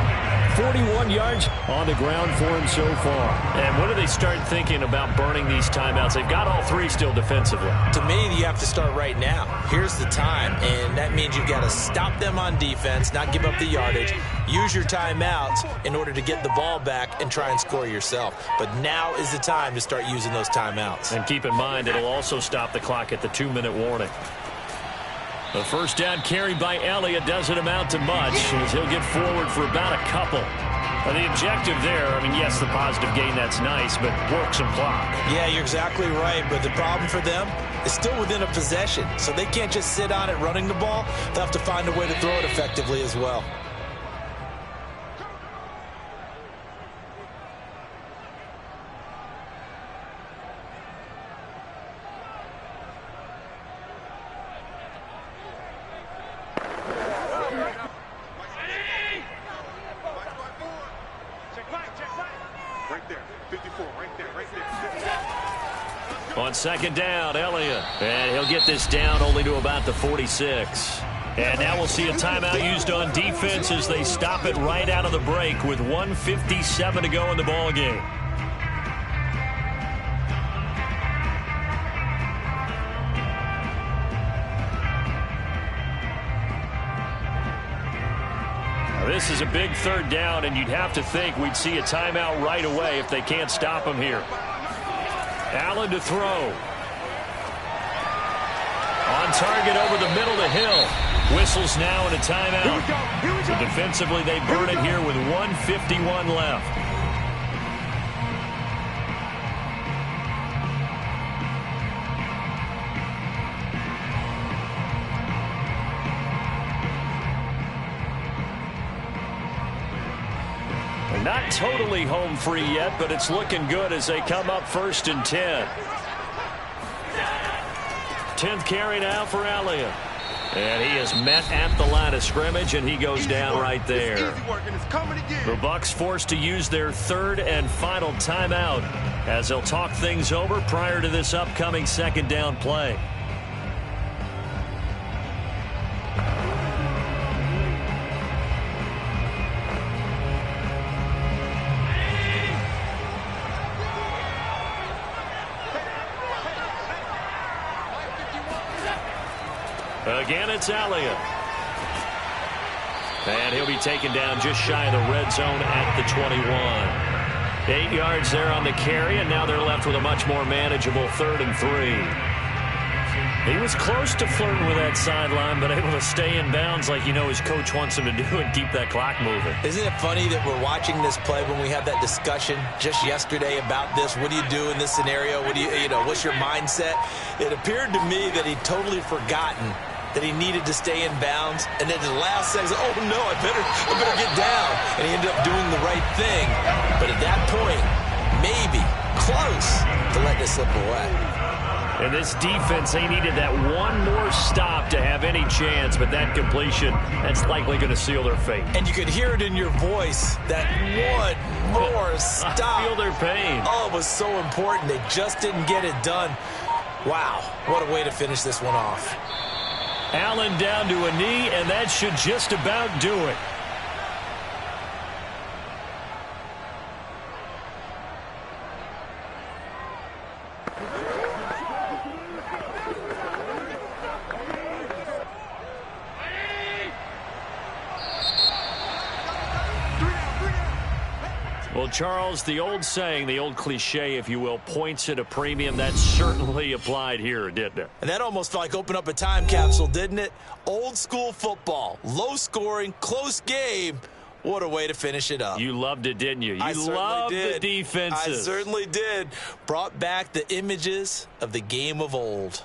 S3: 41 yards on the ground for him so far. And when do they start thinking about burning these timeouts? They've got all 3 still defensively.
S4: To me, you have to start right now. Here's the time, and that means you've got to stop them on defense, not give up the yardage, use your timeouts in order to get the ball back and try and score yourself. But now is the time to start using those timeouts.
S3: And keep in mind, it'll also stop the clock at the 2-minute warning. The first down carried by Elliott doesn't amount to much as he'll get forward for about a couple. The objective there, I mean, yes, the positive gain, that's nice, but work some clock.
S4: Yeah, you're exactly right, but the problem for them is still within a possession, so they can't just sit on it running the ball. They'll have to find a way to throw it effectively as well.
S3: On second down, Elliott. And he'll get this down only to about the 46. And now we'll see a timeout used on defense as they stop it right out of the break with 1:57 to go in the ball game. Now, this is a big 3rd down, and you'd have to think we'd see a timeout right away if they can't stop him here. Allen to throw. On target over the middle to Hill. Whistles now and a timeout.
S5: Here we go.
S3: So defensively, they burn it here with 1:51 left. Not totally home free yet, but it's looking good as they come up 1st and 10. 10th carry now for Elliott. And he is met at the line of scrimmage, and he goes down right there. The Bucs forced to use their third and final timeout as they'll talk things over prior to this upcoming second down play. Again, it's Elliott. And he'll be taken down just shy of the red zone at the 21. 8 yards there on the carry, and now they're left with a much more manageable 3rd and 3. He was close to flirting with that sideline, but able to stay in bounds like you know his coach wants him to do and keep that clock moving.
S4: Isn't it funny that we're watching this play when we had that discussion just yesterday about this? What do you do in this scenario? What do you know, what's your mindset? It appeared to me that he'd totally forgotten that he needed to stay in bounds, and then the last second, oh no, I better get down. And he ended up doing the right thing. But at that point, maybe close to letting it slip away.
S3: And this defense, they needed that one more stop to have any chance, but that completion, that's likely going to seal their fate.
S4: And you could hear it in your voice, that one more stop.
S3: I feel their pain.
S4: Oh, it was so important. They just didn't get it done. Wow, what a way to finish this one off.
S3: Allen down to a knee, and that should just about do it. Well, Charles, the old saying, the old cliche, if you will, points at a premium, that certainly applied here, didn't it?
S4: And that almost felt like open up a time capsule, didn't it? Old school football, low scoring, close game. What a way to finish it up.
S3: You loved it, didn't you?
S4: I
S3: You loved
S4: did.
S3: the defenses.
S4: I certainly did. Brought back the images of the game of old.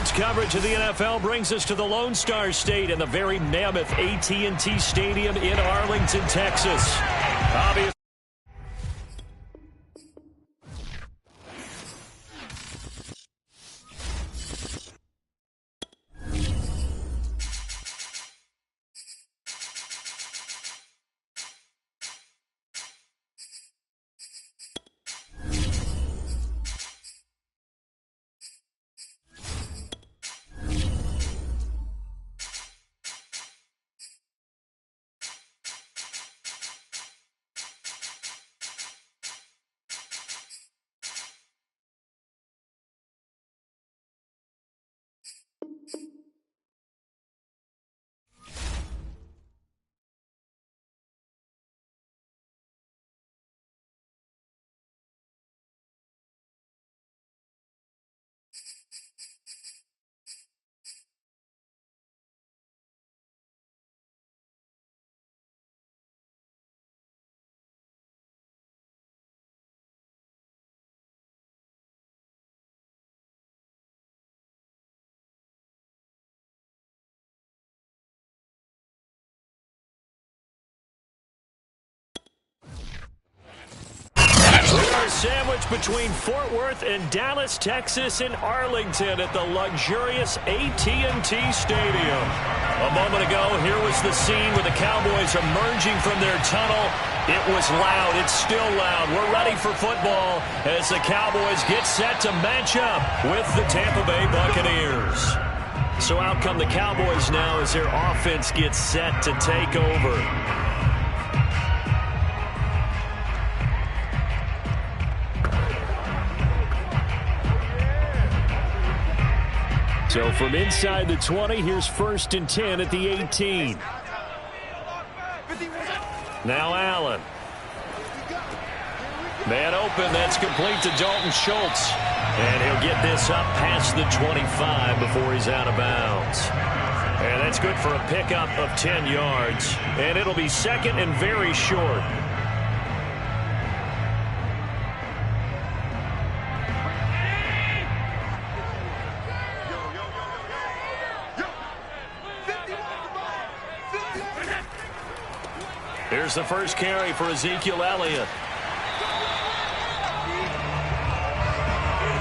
S3: Sports coverage of the NFL brings us to the Lone Star State and the very mammoth AT&T Stadium in Arlington, Texas. Obviously, sandwiched between Fort Worth and Dallas, Texas, in Arlington at the luxurious AT&T Stadium. A moment ago, here was the scene with the Cowboys emerging from their tunnel. It was loud. It's still loud. We're ready for football as the Cowboys get set to match up with the Tampa Bay Buccaneers. So out come the Cowboys now as their offense gets set to take over. So from inside the 20, here's 1st and 10 at the 18. Now Allen. Man open, that's complete to Dalton Schultz. And he'll get this up past the 25 before he's out of bounds. And that's good for a pickup of 10 yards. And it'll be second and very short. Here's the first carry for Ezekiel Elliott.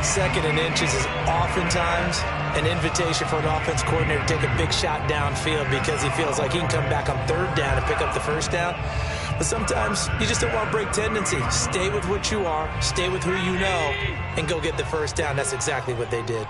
S4: 2nd and inches is oftentimes an invitation for an offense coordinator to take a big shot downfield because he feels like he can come back on 3rd down and pick up the 1st down. But sometimes you just don't want to break tendency. Stay with what you are, stay with who you know, and go get the 1st down. That's exactly what they did.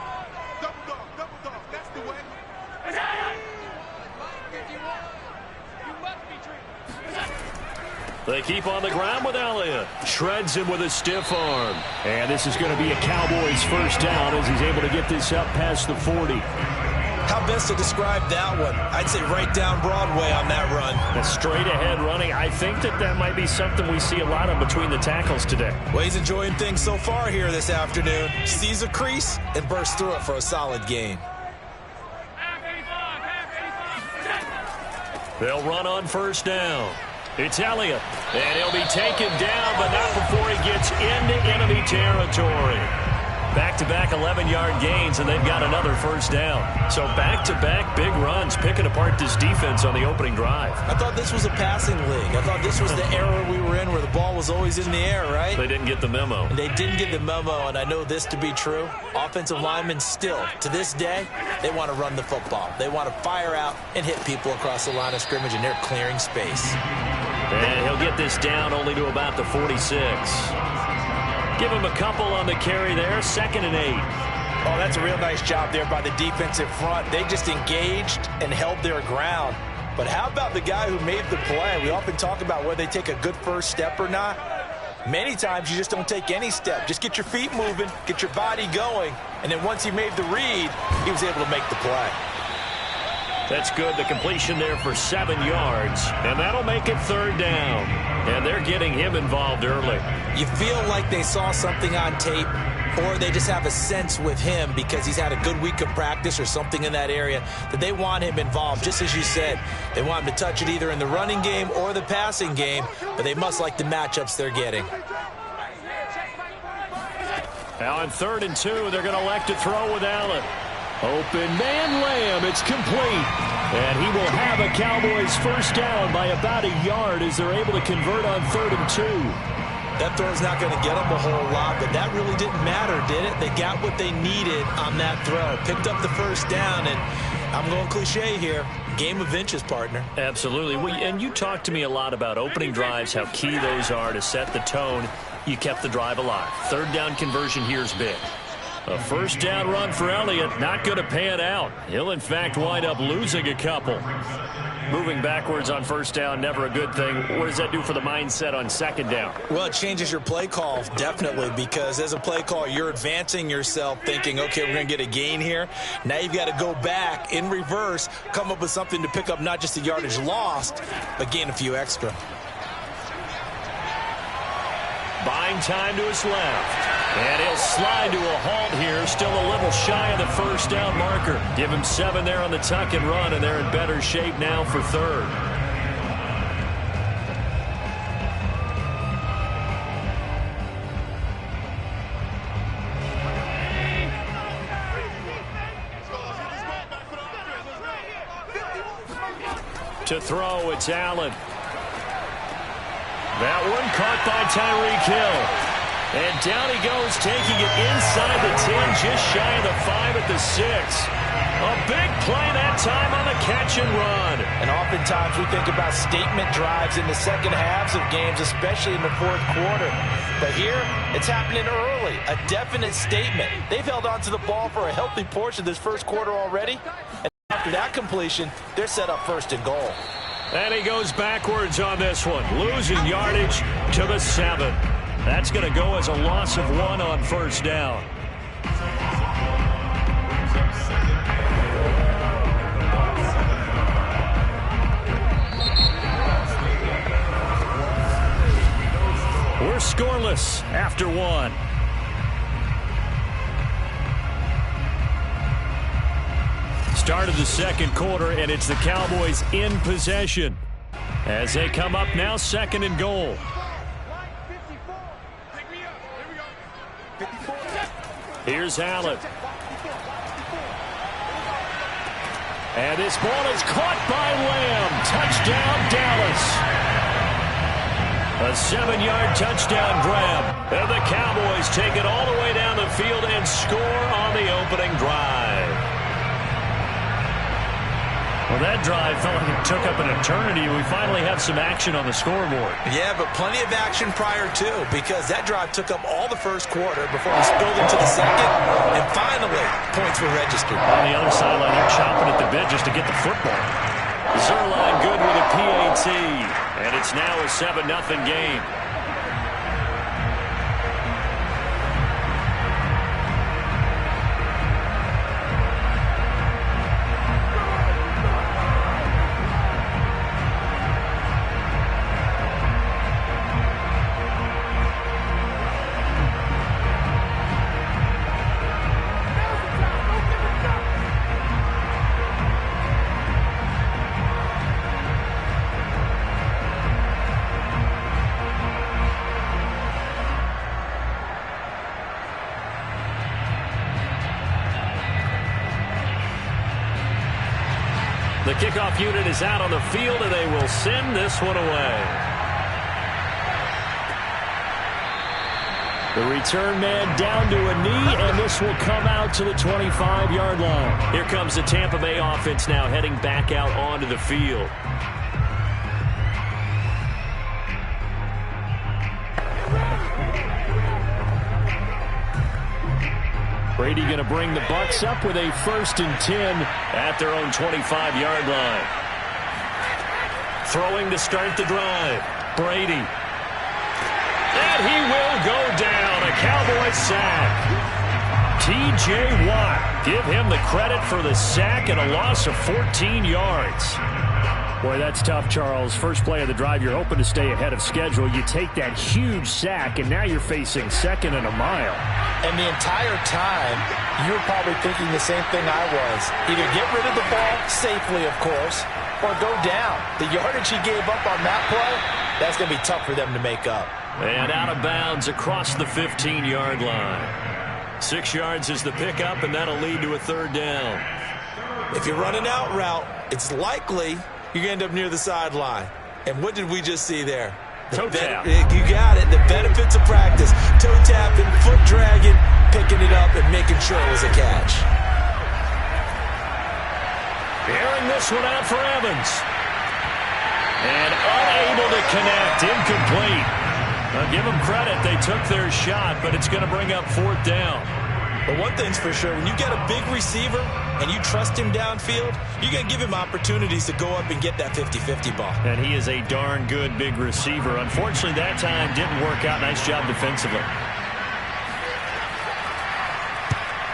S3: They keep on the ground with Elliott. Shreds him with a stiff arm. And this is going to be a Cowboys 1st down as he's able to get this up past the 40.
S4: How best to describe that one? I'd say right down Broadway on that run.
S3: A straight ahead running. I think that might be something we see a lot of between the tackles today.
S4: Well, he's enjoying things so far here this afternoon. Sees a crease and bursts through it for a solid gain.
S3: They'll run on 1st down. It's Elliott, and he'll be taken down, but not before he gets into enemy territory. Back-to-back 11-yard gains, and they've got another 1st down. So back-to-back big runs, picking apart this defense on the opening drive.
S4: I thought this was a passing league. I thought this was the era we were in where the ball was always in the air, right?
S3: They didn't get the memo.
S4: And they didn't get the memo, and I know this to be true. Offensive linemen still, to this day, they want to run the football. They want to fire out and hit people across the line of scrimmage, and they're clearing space.
S3: And he'll get this down only to about the 46. Give him a couple on the carry there. 2nd and 8.
S4: Oh, that's a real nice job there by the defensive front. They just engaged and held their ground. But how about the guy who made the play? We often talk about whether they take a good first step or not. Many times you just don't take any step. Just get your feet moving, get your body going, and then once he made the read, he was able to make the play.
S3: That's good. The completion there for 7 yards. And that'll make it 3rd down. And they're getting him involved early.
S4: You feel like they saw something on tape, or they just have a sense with him because he's had a good week of practice or something in that area that they want him involved. Just as you said, they want him to touch it either in the running game or the passing game, but they must like the matchups they're getting.
S3: Now on 3rd and 2, they're going to elect to throw with Allen. Open man Lamb. It's complete. And he will have a Cowboys first down by about a yard as they're able to convert on 3rd and 2.
S4: That throw's not going to get them a whole lot, but that really didn't matter, did it? They got what they needed on that throw. Picked up the first down, and I'm going cliche here. Game of inches, partner.
S3: Absolutely. And you talked to me a lot about opening drives, how key those are to set the tone. You kept the drive alive. 3rd down conversion here is big. A first down run for Elliott, not going to pan out. He'll, in fact, wind up losing a couple. Moving backwards on first down, never a good thing. What does that do for the mindset on 2nd down?
S4: Well, it changes your play call, definitely, because as a play call, you're advancing yourself thinking, okay, we're going to get a gain here. Now you've got to go back in reverse, come up with something to pick up not just the yardage lost, but gain a few extra.
S3: Buying time to his left. And he'll slide to a halt here, still a little shy of the first down marker. Give him 7 there on the tuck and run, and they're in better shape now for 3rd. To throw, it's Allen. That one caught by Tyreek Hill. And down he goes, taking it inside the 10, just shy of the 5 at the 6. A big play that time on the catch and run.
S2: And oftentimes we think about statement drives in the second halves of games, especially in the 4th quarter. But here, it's happening early. A definite statement. They've held on to the ball for a healthy portion of this first quarter already. And after that completion, they're set up 1st and goal.
S3: And he goes backwards on this one, losing yardage to the 7. That's going to go as a loss of 1 on first down. We're scoreless after 1. Start of the 2nd quarter, and it's the Cowboys in possession as they come up now 2nd and goal. Here's Allen. And this ball is caught by Lamb. Touchdown, Dallas. A 7-yard touchdown grab. And the Cowboys take it all the way down the field and score on the opening drive. Well, that drive felt like it took up an eternity. We finally have some action on the scoreboard.
S4: Yeah, but plenty of action prior to, because that drive took up all the first quarter before we spilled into the 2nd, and finally, points were registered.
S3: On the other sideline, they're chomping at the bit just to get the football. Zuerlein good with a PAT, and it's now a 7-0 game. The kickoff unit is out on the field, and they will send this one away. The return man down to a knee, and this will come out to the 25-yard line. Here comes the Tampa Bay offense now heading back out onto the field. Brady going to bring the Bucs up with a 1st and 10 at their own 25-yard line. Throwing to start the drive. Brady. And he will go down. A Cowboy sack. T.J. Watt. Give him the credit for the sack and a loss of 14 yards. Boy, that's tough, Charles. First play of the drive, you're hoping to stay ahead of schedule. You take that huge sack, and now you're facing 2nd and a mile.
S2: And the entire time, you were probably thinking the same thing I was. Either get rid of the ball safely, of course, or go down. The yardage he gave up on that play, that's going to be tough for them to make up.
S3: And out of bounds across the 15-yard line. 6 yards is the pickup, and that'll lead to a 3rd down.
S4: If you're running out route, it's likely you're going to end up near the sideline. And what did we just see there?
S3: Toe tap.
S4: You got it. The benefits of practice. Toe tapping, foot dragging, picking it up, and making sure it was a catch.
S3: Airing this one out for Evans. And unable to connect. Incomplete. I'll give them credit. They took their shot, but it's going to bring up 4th down.
S4: But one thing's for sure, when you get a big receiver and you trust him downfield, you're going to give him opportunities to go up and get that 50-50 ball.
S3: And he is a darn good big receiver. Unfortunately, that time didn't work out. Nice job defensively.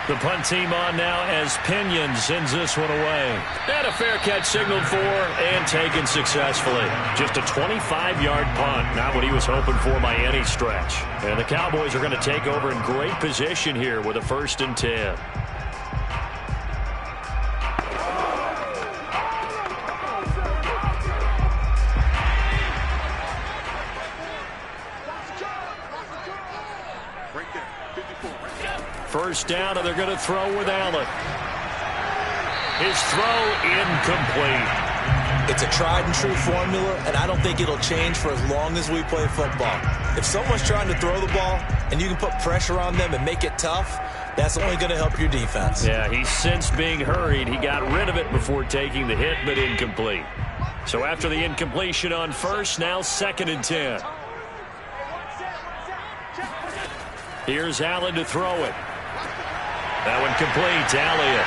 S3: The punt team on now as Pinion sends this one away. And a fair catch signaled for and taken successfully. Just a 25-yard punt. Not what he was hoping for by any stretch. And the Cowboys are going to take over in great position here with a 1st and 10. First down, and they're going to throw with Allen. His throw incomplete.
S4: It's a tried-and-true formula, and I don't think it'll change for as long as we play football. If someone's trying to throw the ball and you can put pressure on them and make it tough, that's only going to help your defense.
S3: Yeah, he's sensed being hurried. He got rid of it before taking the hit, but incomplete. So after the incompletion on first, now 2nd and 10. Here's Allen to throw it. That one complete to Elliott.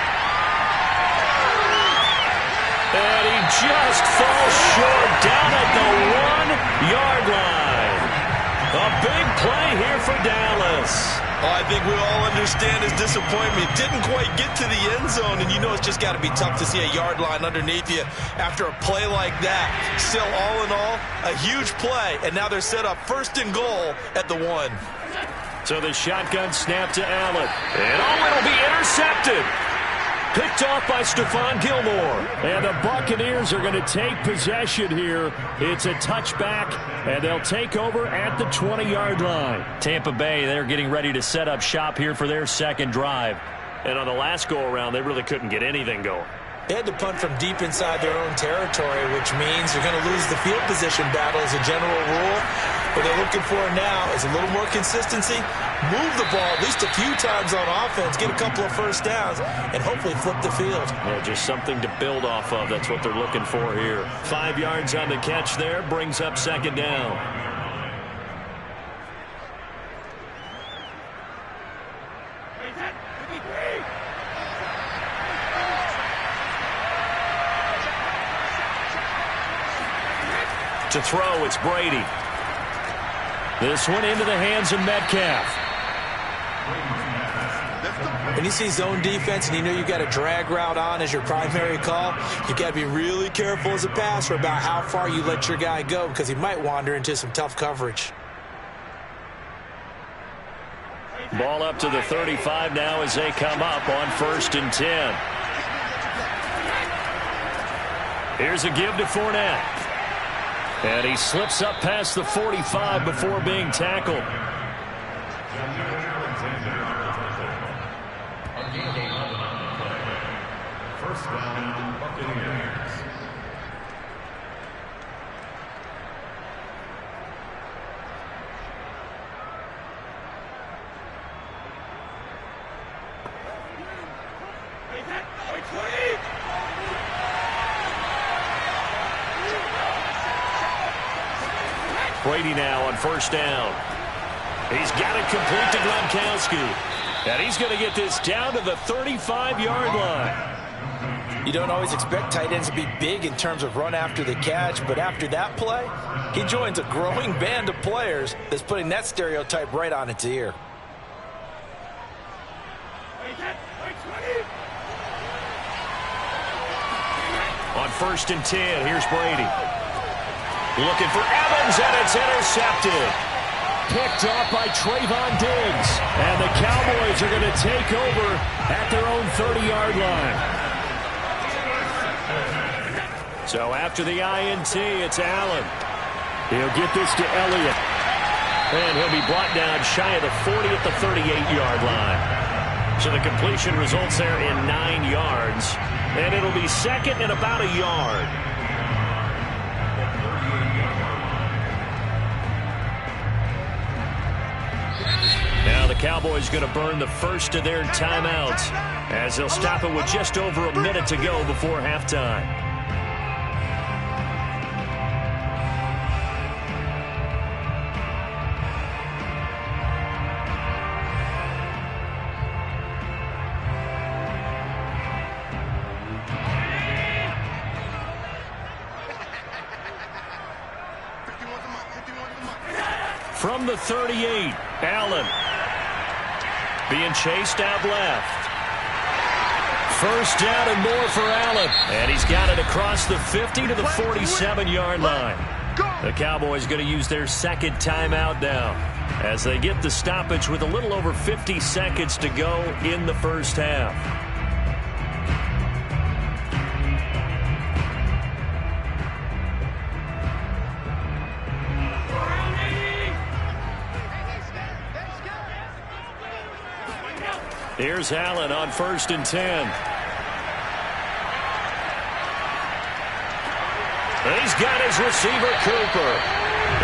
S3: And he just falls short down at the 1-yard line. A big play here for Dallas.
S4: Oh, I think we all understand his disappointment. Didn't quite get to the end zone, and you know it's just got to be tough to see a yard line underneath you after a play like that. Still, all in all, a huge play, and now they're set up 1st and goal at the 1.
S3: So the shotgun snap to Allen. And it'll be intercepted. Picked off by Stephon Gilmore. And the Buccaneers are going to take possession here. It's a touchback, and they'll take over at the 20-yard line. Tampa Bay, they're getting ready to set up shop here for their 2nd drive. And on the last go-around, they really couldn't get anything going.
S4: They had to punt from deep inside their own territory, which means you're going to lose the field position battle as a general rule. What they're looking for now is a little more consistency, move the ball at least a few times on offense, get a couple of first downs, and hopefully flip the field.
S3: Yeah, just something to build off of. That's what they're looking for here. 5 yards on the catch there, brings up 2nd down. To throw, it's Brady. This one into the hands of Metcalf.
S4: When you see zone defense and you know you've got a drag route on as your primary call, you've got to be really careful as a passer about how far you let your guy go because he might wander into some tough coverage.
S3: Ball up to the 35 now as they come up on 1st and 10. Here's a give to Fournette. And he slips up past the 45 before being tackled.
S5: First down, Buccaneers.
S3: Brady now on 1st down. He's got it complete to Gronkowski. And he's going to get this down to the 35-yard line.
S4: You don't always expect tight ends to be big in terms of run after the catch, but after that play, he joins a growing band of players that's putting that stereotype right on its ear.
S3: On 1st and 10, here's Brady. Looking for Evans, and it's intercepted. Picked off by Trayvon Diggs. And the Cowboys are going to take over at their own 30-yard line. So after the INT, it's Allen. He'll get this to Elliott. And he'll be brought down shy of the 40 at the 38-yard line. So the completion results there in 9 yards. And it'll be second and about a yard. Now the Cowboys going to burn the first of their timeouts as they'll stop it with just over a minute to go before halftime. From the 38, Allen being chased out left. First down and more for Allen. And he's got it across the 50 to the 47-yard line. The Cowboys going to use their second timeout now as they get the stoppage with a little over 50 seconds to go in the first half. Here's Allen on 1st and 10. He's got his receiver, Cooper.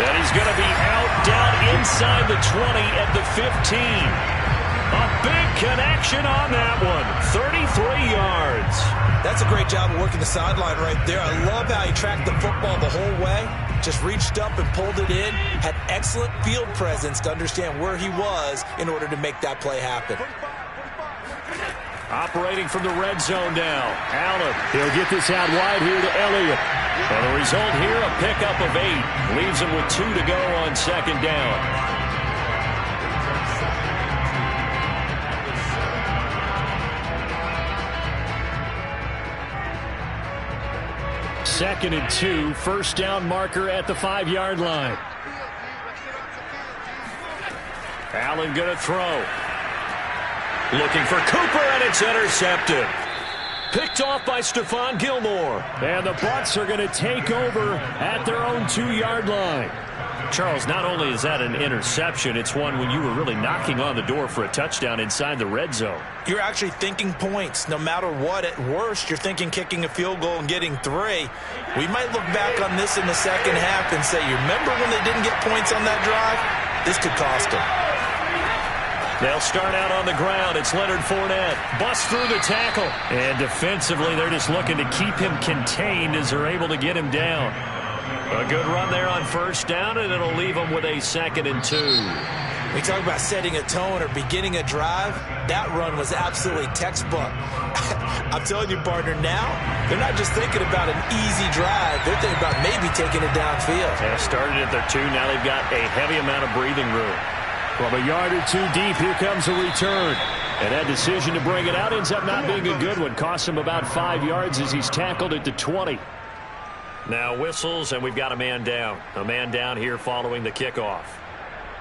S3: And he's going to be out down inside the 20 at the 15. A big connection on that one. 33 yards.
S4: That's a great job of working the sideline right there. I love how he tracked the football the whole way. Just reached up and pulled it in. Had excellent field presence to understand where he was in order to make that play happen.
S3: Operating from the red zone now. Allen, he'll get this out wide here to Elliott. And the result here, a pickup of 8. Leaves him with 2 to go on second down. Second and 2, first down marker at the 5-yard line. Allen going to throw. Looking for Cooper, and it's intercepted. Picked off by Stephon Gilmore. And the Bucs are going to take over at their own 2-yard line. Charles, not only is that an interception, it's one when you were really knocking on the door for a touchdown inside the red zone.
S4: You're actually thinking points. No matter what, at worst, you're thinking kicking a field goal and getting 3. We might look back on this in the second half and say, you remember when they didn't get points on that drive? This could cost them.
S3: They'll start out on the ground. It's Leonard Fournette. Busts through the tackle. And defensively, they're just looking to keep him contained as they're able to get him down. A good run there on first down, and it'll leave them with a 2nd and 2.
S4: We talk about setting a tone or beginning a drive. That run was absolutely textbook. I'm telling you, partner, now they're not just thinking about an easy drive. They're thinking about maybe taking it downfield.
S3: They started at their 2. Now they've got a heavy amount of breathing room. From a yard or 2 deep, here comes a return. And that decision to bring it out ends up not being a good one. Costs him about 5 yards as he's tackled at the 20. Now whistles, and we've got a man down. A man down here following the kickoff.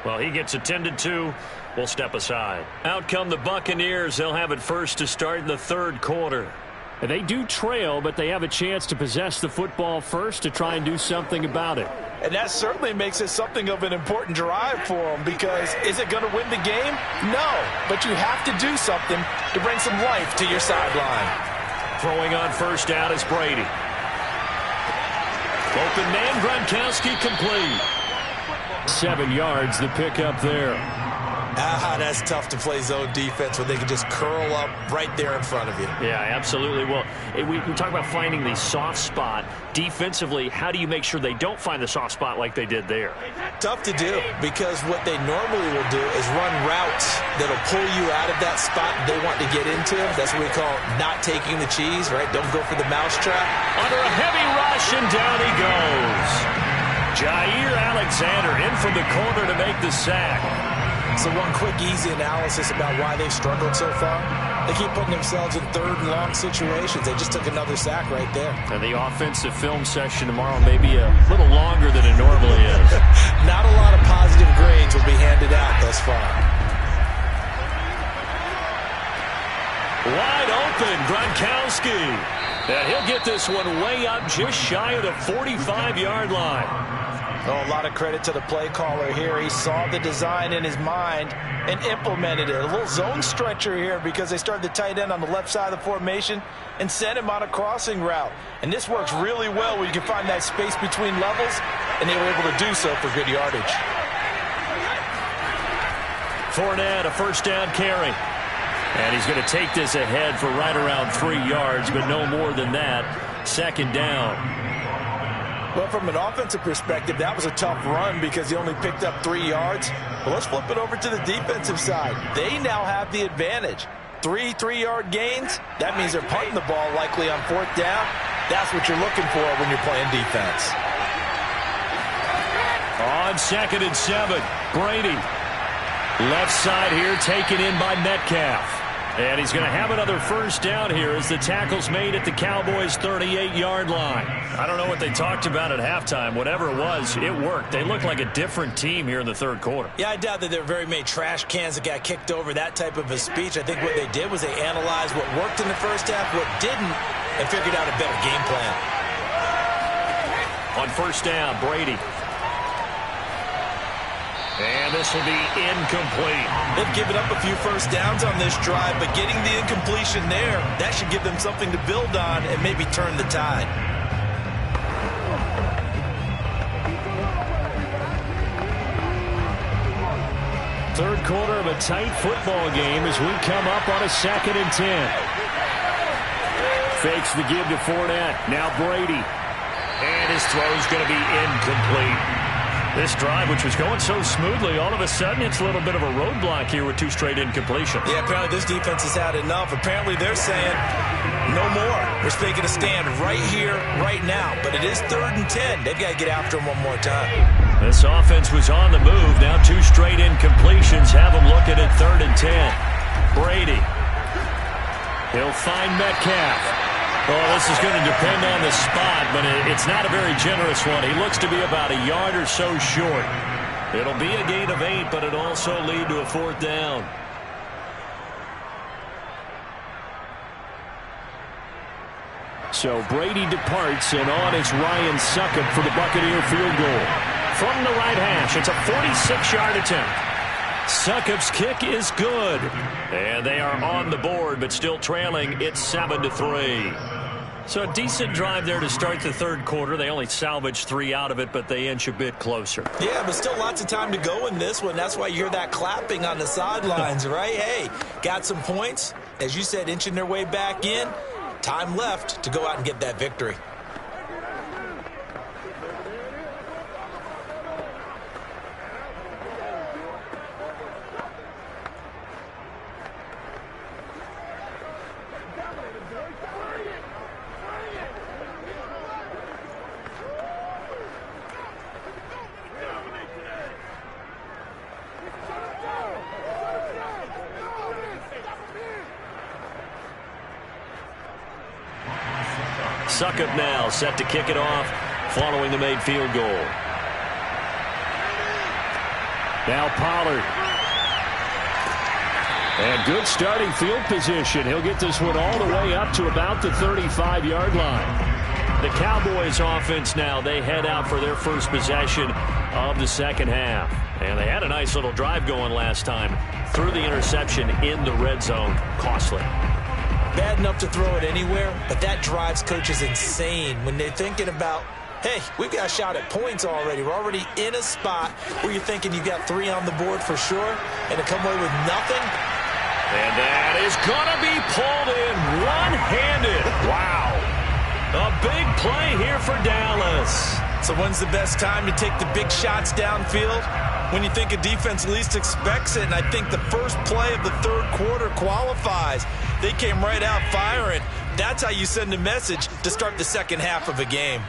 S3: Well, he gets attended to. We'll step aside. Out come the Buccaneers. They'll have it first to start in the 3rd quarter. And they do trail, but they have a chance to possess the football first to try and do something about it.
S2: And that certainly makes it something of an important drive for them, because is it going to win the game? No, but you have to do something to bring some life to your sideline.
S3: Throwing on first down is Brady. Open man, Gronkowski complete. 7 yards, the pickup there.
S4: That's tough to play zone defense when they can just curl up right there in front of you.
S3: Yeah, absolutely. Well, we talk about finding the soft spot. Defensively, how do you make sure they don't find the soft spot like they did there?
S4: Tough to do, because what they normally will do is run routes that'll pull you out of that spot they want to get into. That's what we call not taking the cheese, right? Don't go for the mousetrap.
S3: Under a heavy rush, and down he goes. Jair Alexander in from the corner to make the sack.
S4: So one quick, easy analysis about why they've struggled so far. They keep putting themselves in 3rd and long situations. They just took another sack right there.
S3: And the offensive film session tomorrow may be a little longer than it normally is.
S4: Not a lot of positive grades will be handed out thus far.
S3: Wide open, Gronkowski. And he'll get this one way up just shy of the 45-yard line.
S2: Oh, a lot of credit to the play caller here. He saw the design in his mind and implemented it. A little zone stretcher here because they started the tight end on the left side of the formation and sent him on a crossing route. And this works really well where you can find that space between levels, and they were able to do so for good yardage.
S3: Fournette, a first down carry. And he's going to take this ahead for right around 3 yards, but no more than that. Second down.
S2: Well, from an offensive perspective, that was a tough run because he only picked up 3 yards. But let's flip it over to the defensive side. They now have the advantage. 3 3-yard gains, that means they're punting the ball likely on 4th down. That's what you're looking for when you're playing defense.
S3: On 2nd and 7, Brady. Left side here taken in by Metcalf. And he's going to have another first down here as the tackle's made at the Cowboys' 38-yard line. I don't know what they talked about at halftime. Whatever it was, it worked. They look like a different team here in the third quarter.
S4: Yeah, I doubt that there were very many trash cans that got kicked over, that type of a speech. I think what they did was they analyzed what worked in the first half, what didn't, and figured out a better game plan.
S3: On first down, Brady. And this will be incomplete.
S2: They've given up a few first downs on this drive, but getting the incompletion there, that should give them something to build on and maybe turn the tide.
S3: Third quarter of a tight football game as we come up on a 2nd and 10. Fakes the give to Fournette. Now Brady. And his throw's going to be incomplete. This drive, which was going so smoothly, all of a sudden it's a little bit of a roadblock here with 2 straight incompletions.
S2: Yeah, apparently this defense has had enough. Apparently they're saying no more. We're taking a stand right here, right now. But it is 3rd and 10. They've got to get after him one more time.
S3: This offense was on the move. Now 2 straight incompletions have them looking at 3rd and 10. Brady. He'll find Metcalf. Oh, this is going to depend on the spot, but it's not a very generous one. He looks to be about a yard or so short. It'll be a gain of 8, but it'll also lead to a 4th down. So Brady departs, and on is Ryan Succop for the Buccaneer field goal. From the right hash, it's a 46-yard attempt. Succop's kick is good. And they are on the board, but still trailing. It's 7-3. So a decent drive there to start the third quarter. They only salvaged 3 out of it, but they inch a bit closer.
S2: Yeah, but still lots of time to go in this one. That's why you hear that clapping on the sidelines, right? Hey, got some points. As you said, inching their way back in. Time left to go out and get that victory.
S3: Succop now set to kick it off following the made field goal. Now Pollard. And good starting field position. He'll get this one all the way up to about the 35-yard line. The Cowboys offense now, they head out for their first possession of the second half. And they had a nice little drive going last time. Threw the interception in the red zone. Costly.
S2: Bad enough to throw it anywhere, but that drives coaches insane when they're thinking about, hey, we've got a shot at points already. We're already in a spot where you're thinking you've got 3 on the board for sure, and to come away with nothing.
S3: And that is going to be pulled in one-handed. Wow. A big play here for Dallas.
S2: So when's the best time to take the big shots downfield? When you think a defense least expects it, and I think the first play of the third quarter qualifies. They came right out firing. That's how you send a message to start the second half of a game.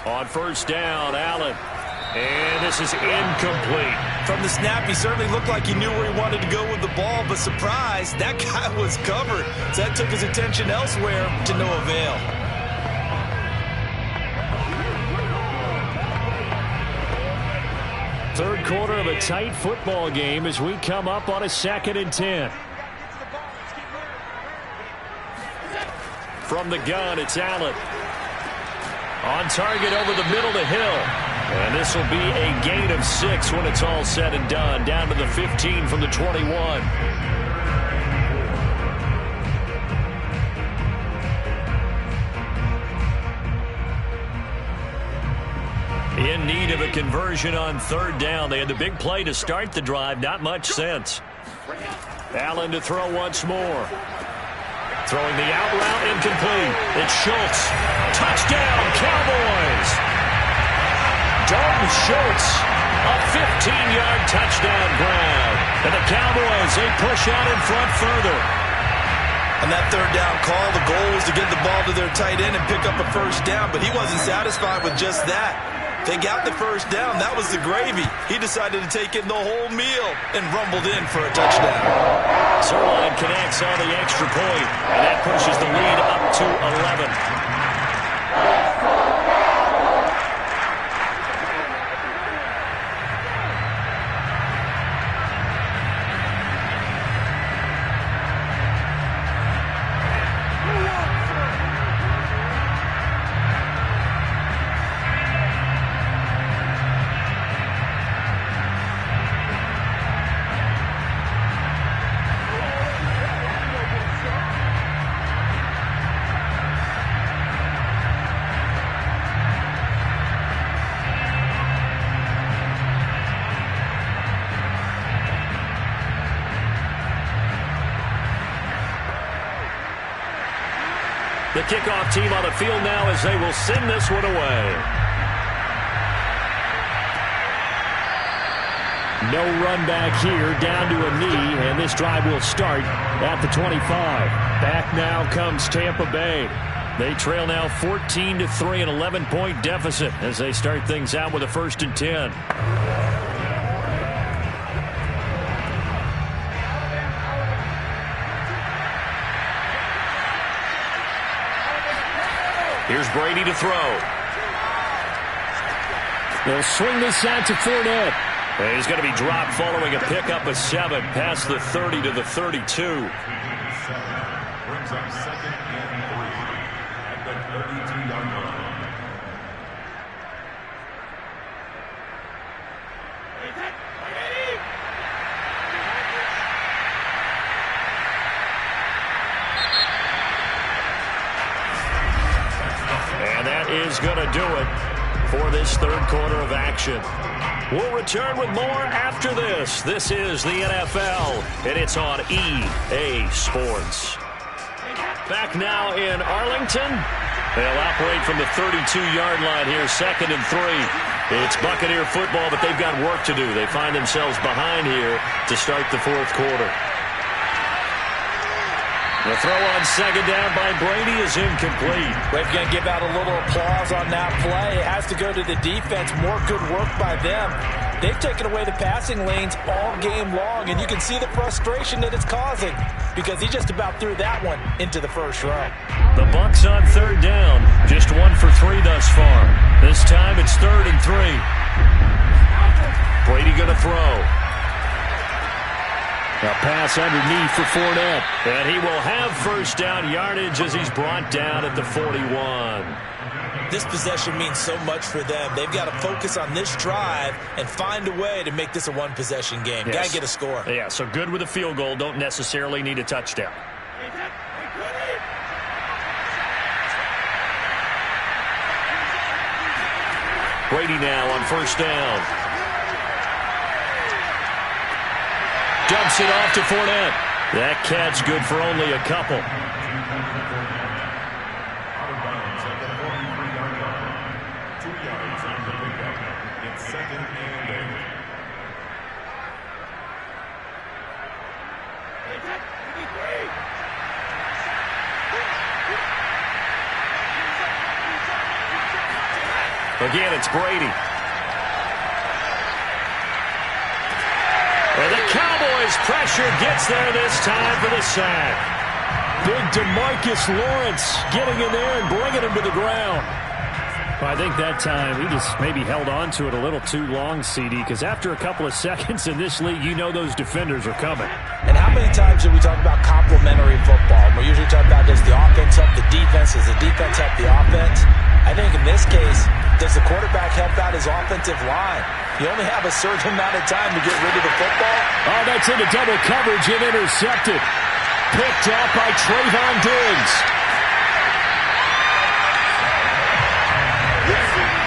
S3: On first down, Allen. And this is incomplete.
S2: From the snap, he certainly looked like he knew where he wanted to go with the ball, but surprise, that guy was covered. So that took his attention elsewhere to no avail.
S3: Third quarter of a tight football game as we come up on a 2nd and 10. From the gun, it's Allen. On target over the middle to Hill. And this will be a gain of 6 when it's all said and done. Down to the 15 from the 21. In need of a conversion on 3rd down. They had the big play to start the drive. Not much sense. Allen to throw once more. Throwing the out route, incomplete. It's Schultz. Touchdown, Cowboys! Dalton Schultz, a 15-yard touchdown grab. And the Cowboys, they push out in front further.
S4: On that 3rd down call, the goal was to get the ball to their tight end and pick up a 1st down, but he wasn't satisfied with just that. They got the 1st down. That was the gravy. He decided to take in the whole meal and rumbled in for a touchdown.
S3: Zuerlein connects on the extra point, and that pushes the lead up to 11. The kickoff team on the field now as they will send this one away. No run back here, down to a knee, and this drive will start at the 25. Back now comes Tampa Bay. They trail now 14-3, an 11-point deficit as they start things out with a 1st and 10. Here's Brady to throw. They'll swing this out to Fournette. And he's going to be dropped following a pickup of 7 past the 30 to the 32.
S5: Brings up 2nd and 3 at the 32-yard line.
S3: And that is going to do it for this 3rd quarter of action. We'll return with more after this. This is the NFL, and it's on EA Sports. Back now in Arlington. They'll operate from the 32-yard line here, 2nd and 3. It's Buccaneer football, but they've got work to do. They find themselves behind here to start the 4th quarter. The throw on 2nd down by Brady is incomplete.
S4: We're going to give out a little applause on that play. It has to go to the defense. More good work by them. They've taken away the passing lanes all game long, and you can see the frustration that it's causing because he just about threw that one into the 1st row.
S3: The Bucs on 3rd down. Just 1 for 3 thus far. This time it's 3rd and 3. Brady going to throw. A pass underneath for Fournette. And he will have 1st down yardage as he's brought down at the 41.
S4: This possession means so much for them. They've got to focus on this drive and find a way to make this a one-possession game.
S3: Yes.
S4: Got to get a score.
S3: Yeah, so good with a field goal. Don't necessarily need a touchdown. Brady now on 1st down. Dumps it off to Fournette. That catch good for only a couple.
S5: Out of bounds at the 43-yard line. 2 yards on the pickup. It's 2nd and 8.
S3: Again, it's Brady. And the Cowboys pressure gets there this time for the sack. Big DeMarcus Lawrence getting in there and bringing him to the ground.
S1: Well, I think that time he just maybe held on to it a little too long, CD, because after a couple of seconds in this league, you know those defenders are coming.
S4: And how many times do we talk about complementary football? We usually talk about does the offense help the defense? Does the defense help the offense?
S2: I think in this case, does the quarterback help out his offensive line? You only have a certain amount of time to get rid of the football.
S3: Oh, that's into double coverage and intercepted. Picked off by Trayvon Diggs.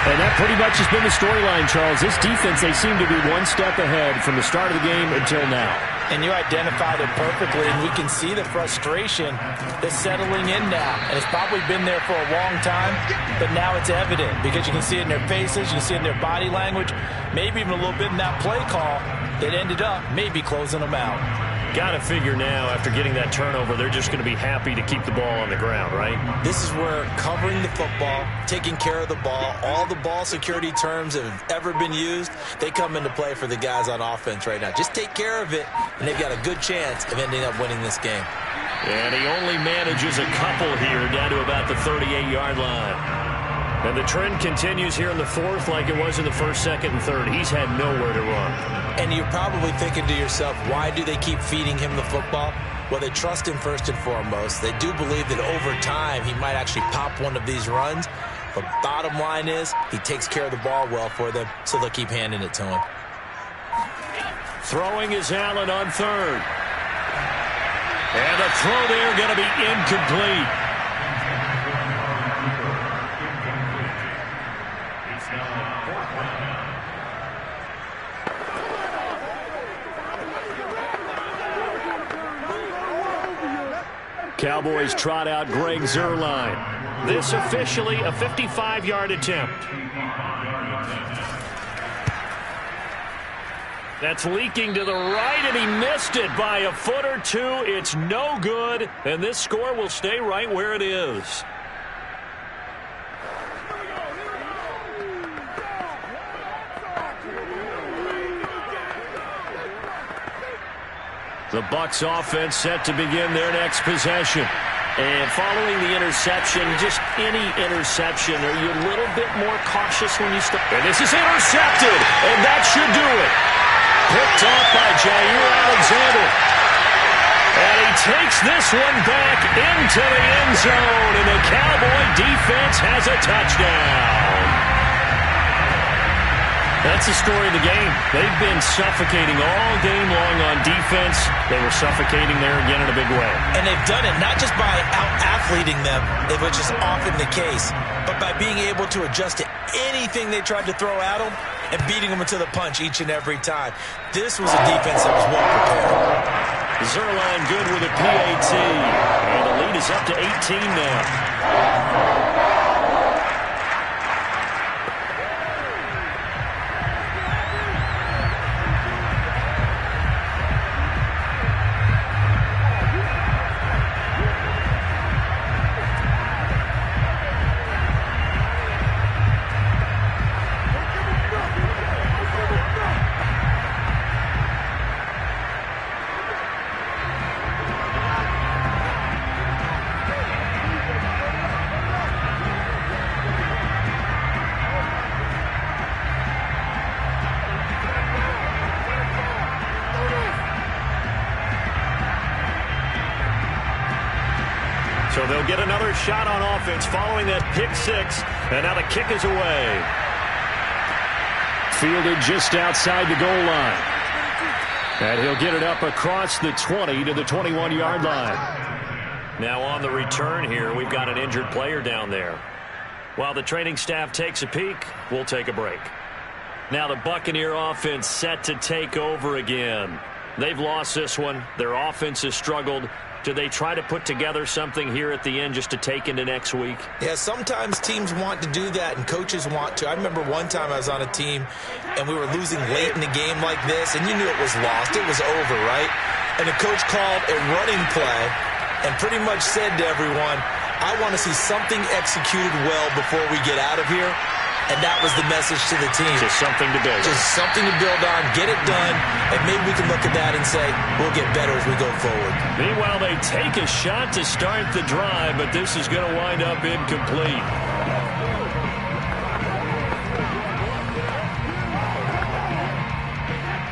S3: And that pretty much has been the storyline, Charles. This defense, they seem to be one step ahead from the start of the game until now.
S2: And you identified it perfectly, and we can see the frustration that's settling in now. And it's probably been there for a long time, but now it's evident because you can see it in their faces, you can see it in their body language, maybe even a little bit in that play call that ended up maybe closing them out.
S3: Got to figure now, after getting that turnover, they're just going to be happy to keep the ball on the ground, right?
S4: This is where covering the football, taking care of the ball, all the ball security terms that have ever been used, they come into play for the guys on offense right now. Just take care of it, and they've got a good chance of ending up winning this game.
S3: And he only manages a couple here down to about the 38-yard line. And the trend continues here in the fourth like it was in the first, second, and third. He's had nowhere to run.
S4: And you're probably thinking to yourself, why do they keep feeding him the football? Well, they trust him first and foremost. They do believe that over time he might actually pop one of these runs. But bottom line is he takes care of the ball well for them, so they'll keep handing it to him.
S3: Throwing is Allen on third. And the throw there going to be incomplete. Cowboys trot out Greg Zuerlein. This officially a 55-yard attempt. That's leaking to the right, and he missed it by a foot or two. It's no good, and this score will stay right where it is. The Bucs offense set to begin their next possession. And following the interception, just any interception, are you a little bit more cautious when you start? And this is intercepted, and that should do it. Picked off by Jair Alexander. And he takes this one back into the end zone, and the Cowboy defense has a touchdown. That's the story of the game. They've been suffocating all game long on defense. They were suffocating there again in a big way.
S4: And they've done it not just by out-athleting them, which is often the case, but by being able to adjust to anything they tried to throw at them and beating them into the punch each and every time. This was a defense that was well prepared.
S3: Zuerlein good with a PAT. And the lead is up to 18 now. So they'll get another shot on offense following that pick six. And now the kick is away. Fielded just outside the goal line. And he'll get it up across the 20 to the 21-yard line. Now on the return here, we've got an injured player down there. While the training staff takes a peek, we'll take a break. Now the Buccaneer offense set to take over again. They've lost this one. Their offense has struggled. Do they try to put together something here at the end just to take into next week?
S4: Yeah, sometimes teams want to do that and coaches want to. I remember one time I was on a team and we were losing late in the game like this, and you knew it was lost. It was over, right? And the coach called a running play and pretty much said to everyone, I want to see something executed well before we get out of here. And that was the message to the team.
S3: Just something to build on.
S4: Just something to build on, get it done, and maybe we can look at that and say, we'll get better as we go forward.
S3: Meanwhile, they take a shot to start the drive, but this is going to wind up incomplete.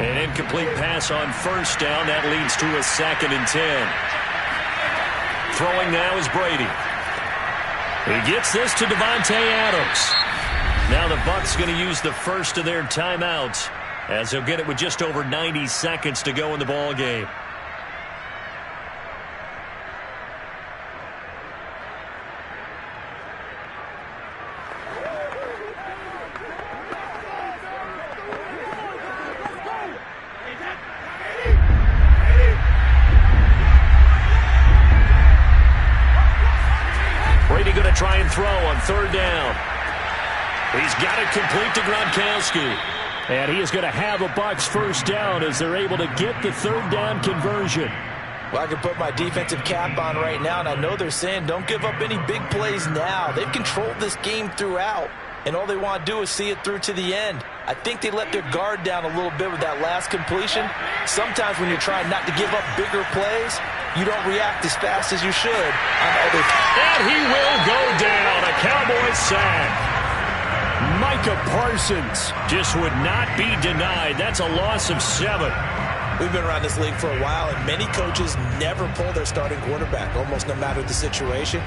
S3: An incomplete pass on first down. That leads to a 2nd and 10. Throwing now is Brady. He gets this to Davante Adams. Now the Bucs going to use the first of their timeouts as they'll get it with just over 90 seconds to go in the ball game. Brady going to try and throw on third down. He's got it complete to Gronkowski. And he is going to have a Bucs first down as they're able to get the third down conversion.
S2: Well, I can put my defensive cap on right now, and I know they're saying don't give up any big plays now. They've controlled this game throughout, and all they want to do is see it through to the end. I think they let their guard down a little bit with that last completion. Sometimes when you're trying not to give up bigger plays, you don't react as fast as you should on other.
S3: And he will go down. A Cowboys sack. Micah Parsons just would not be denied. That's a loss of 7.
S2: We've been around this league for a while, and many coaches never pull their starting quarterback, almost no matter the situation.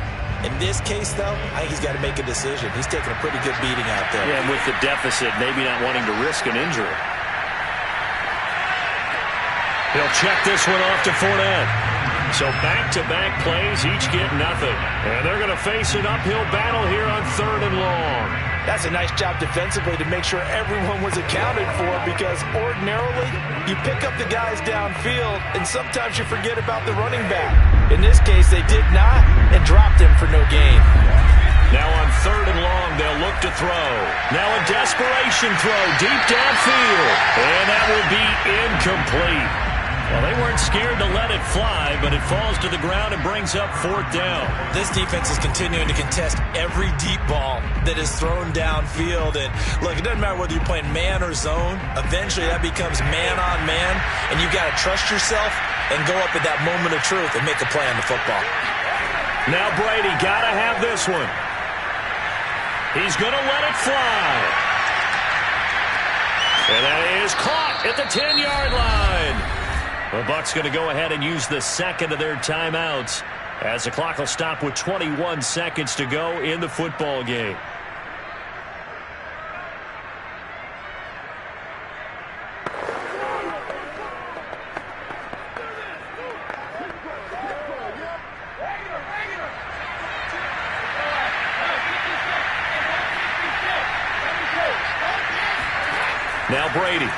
S2: In this case, though, I think he's got to make a decision. He's taking a pretty good beating out there.
S3: Yeah, and with the deficit, maybe not wanting to risk an injury. He'll check this one off to Fournette. So back-to-back plays, each get nothing. And they're going to face an uphill battle here on third and long.
S2: That's a nice job defensively to make sure everyone was accounted for, because ordinarily you pick up the guys downfield and sometimes you forget about the running back. In this case, they did not and dropped him for no gain.
S3: Now on third and long, they'll look to throw. Now a desperation throw deep downfield. And that will be incomplete. Well, they weren't scared to let it fly, but it falls to the ground and brings up fourth down.
S2: This defense is continuing to contest every deep ball that is thrown downfield. And look, it doesn't matter whether you're playing man or zone. Eventually that becomes man on man, and you've got to trust yourself and go up at that moment of truth and make a play on the football.
S3: Now Brady got to have this one. He's going to let it fly. And that is caught at the 10-yard line. The Bucs going to go ahead and use the second of their timeouts as the clock will stop with 21 seconds to go in the football game. Now Brady.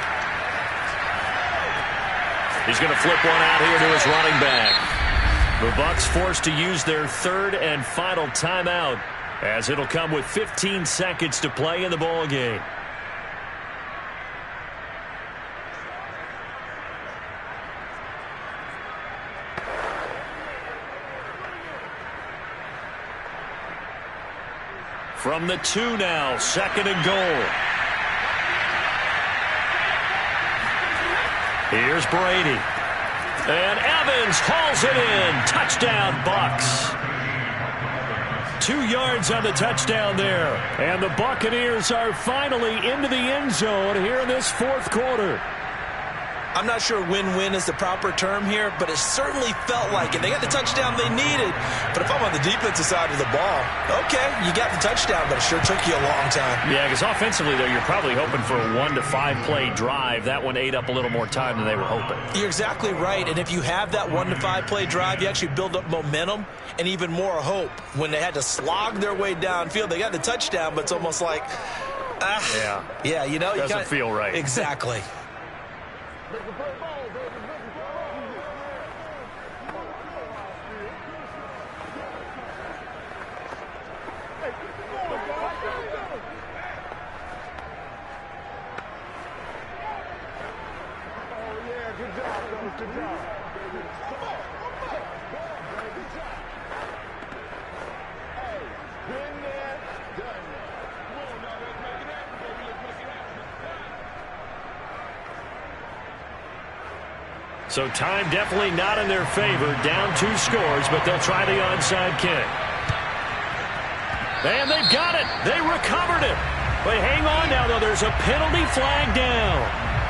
S3: He's going to flip one out here to his running back. The Bucs forced to use their third and final timeout as it'll come with 15 seconds to play in the ball game. From the 2 now, second and goal. Here's Brady. And Evans hauls it in. Touchdown, Bucs. 2 yards on the touchdown there. And the Buccaneers are finally into the end zone here in this fourth quarter.
S2: I'm not sure win-win is the proper term here, but it certainly felt like it. They got the touchdown they needed, but if I'm on the defensive side of the ball, okay, you got the touchdown, but it sure took you a long time.
S3: Yeah, because offensively, though, you're probably hoping for a 1 to 5 play drive. That one ate up a little more time than they were hoping.
S2: You're exactly right, and if you have that 1 to 5 play drive, you actually build up momentum and even more hope. When they had to slog their way downfield, they got the touchdown, but it's almost like, yeah, you know,
S3: doesn't feel right.
S2: Exactly.
S3: So time definitely not in their favor. Down 2 scores, but they'll try the onside kick. And they've got it. They recovered it. But hang on now, though. There's a penalty flag down.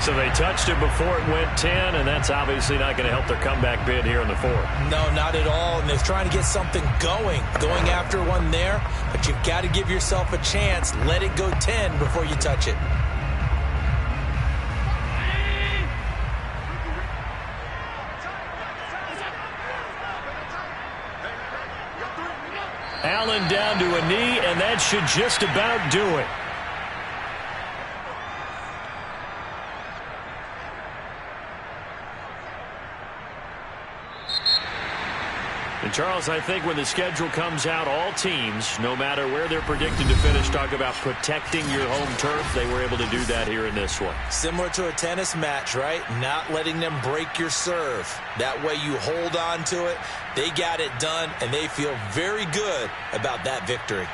S3: So they touched it before it went 10, and that's obviously not going to help their comeback bid here in the fourth.
S4: No, not at all, and they're trying to get something going after one there, but you've got to give yourself a chance. Let it go 10 before you touch it.
S3: Allen down to a knee, and that should just about do it. And Charles, I think when the schedule comes out, all teams, no matter where they're predicted to finish, talk about protecting your home turf. They were able to do that here in this one.
S4: Similar to a tennis match, right? Not letting them break your serve. That way you hold on to it. They got it done, and they feel very good about that victory.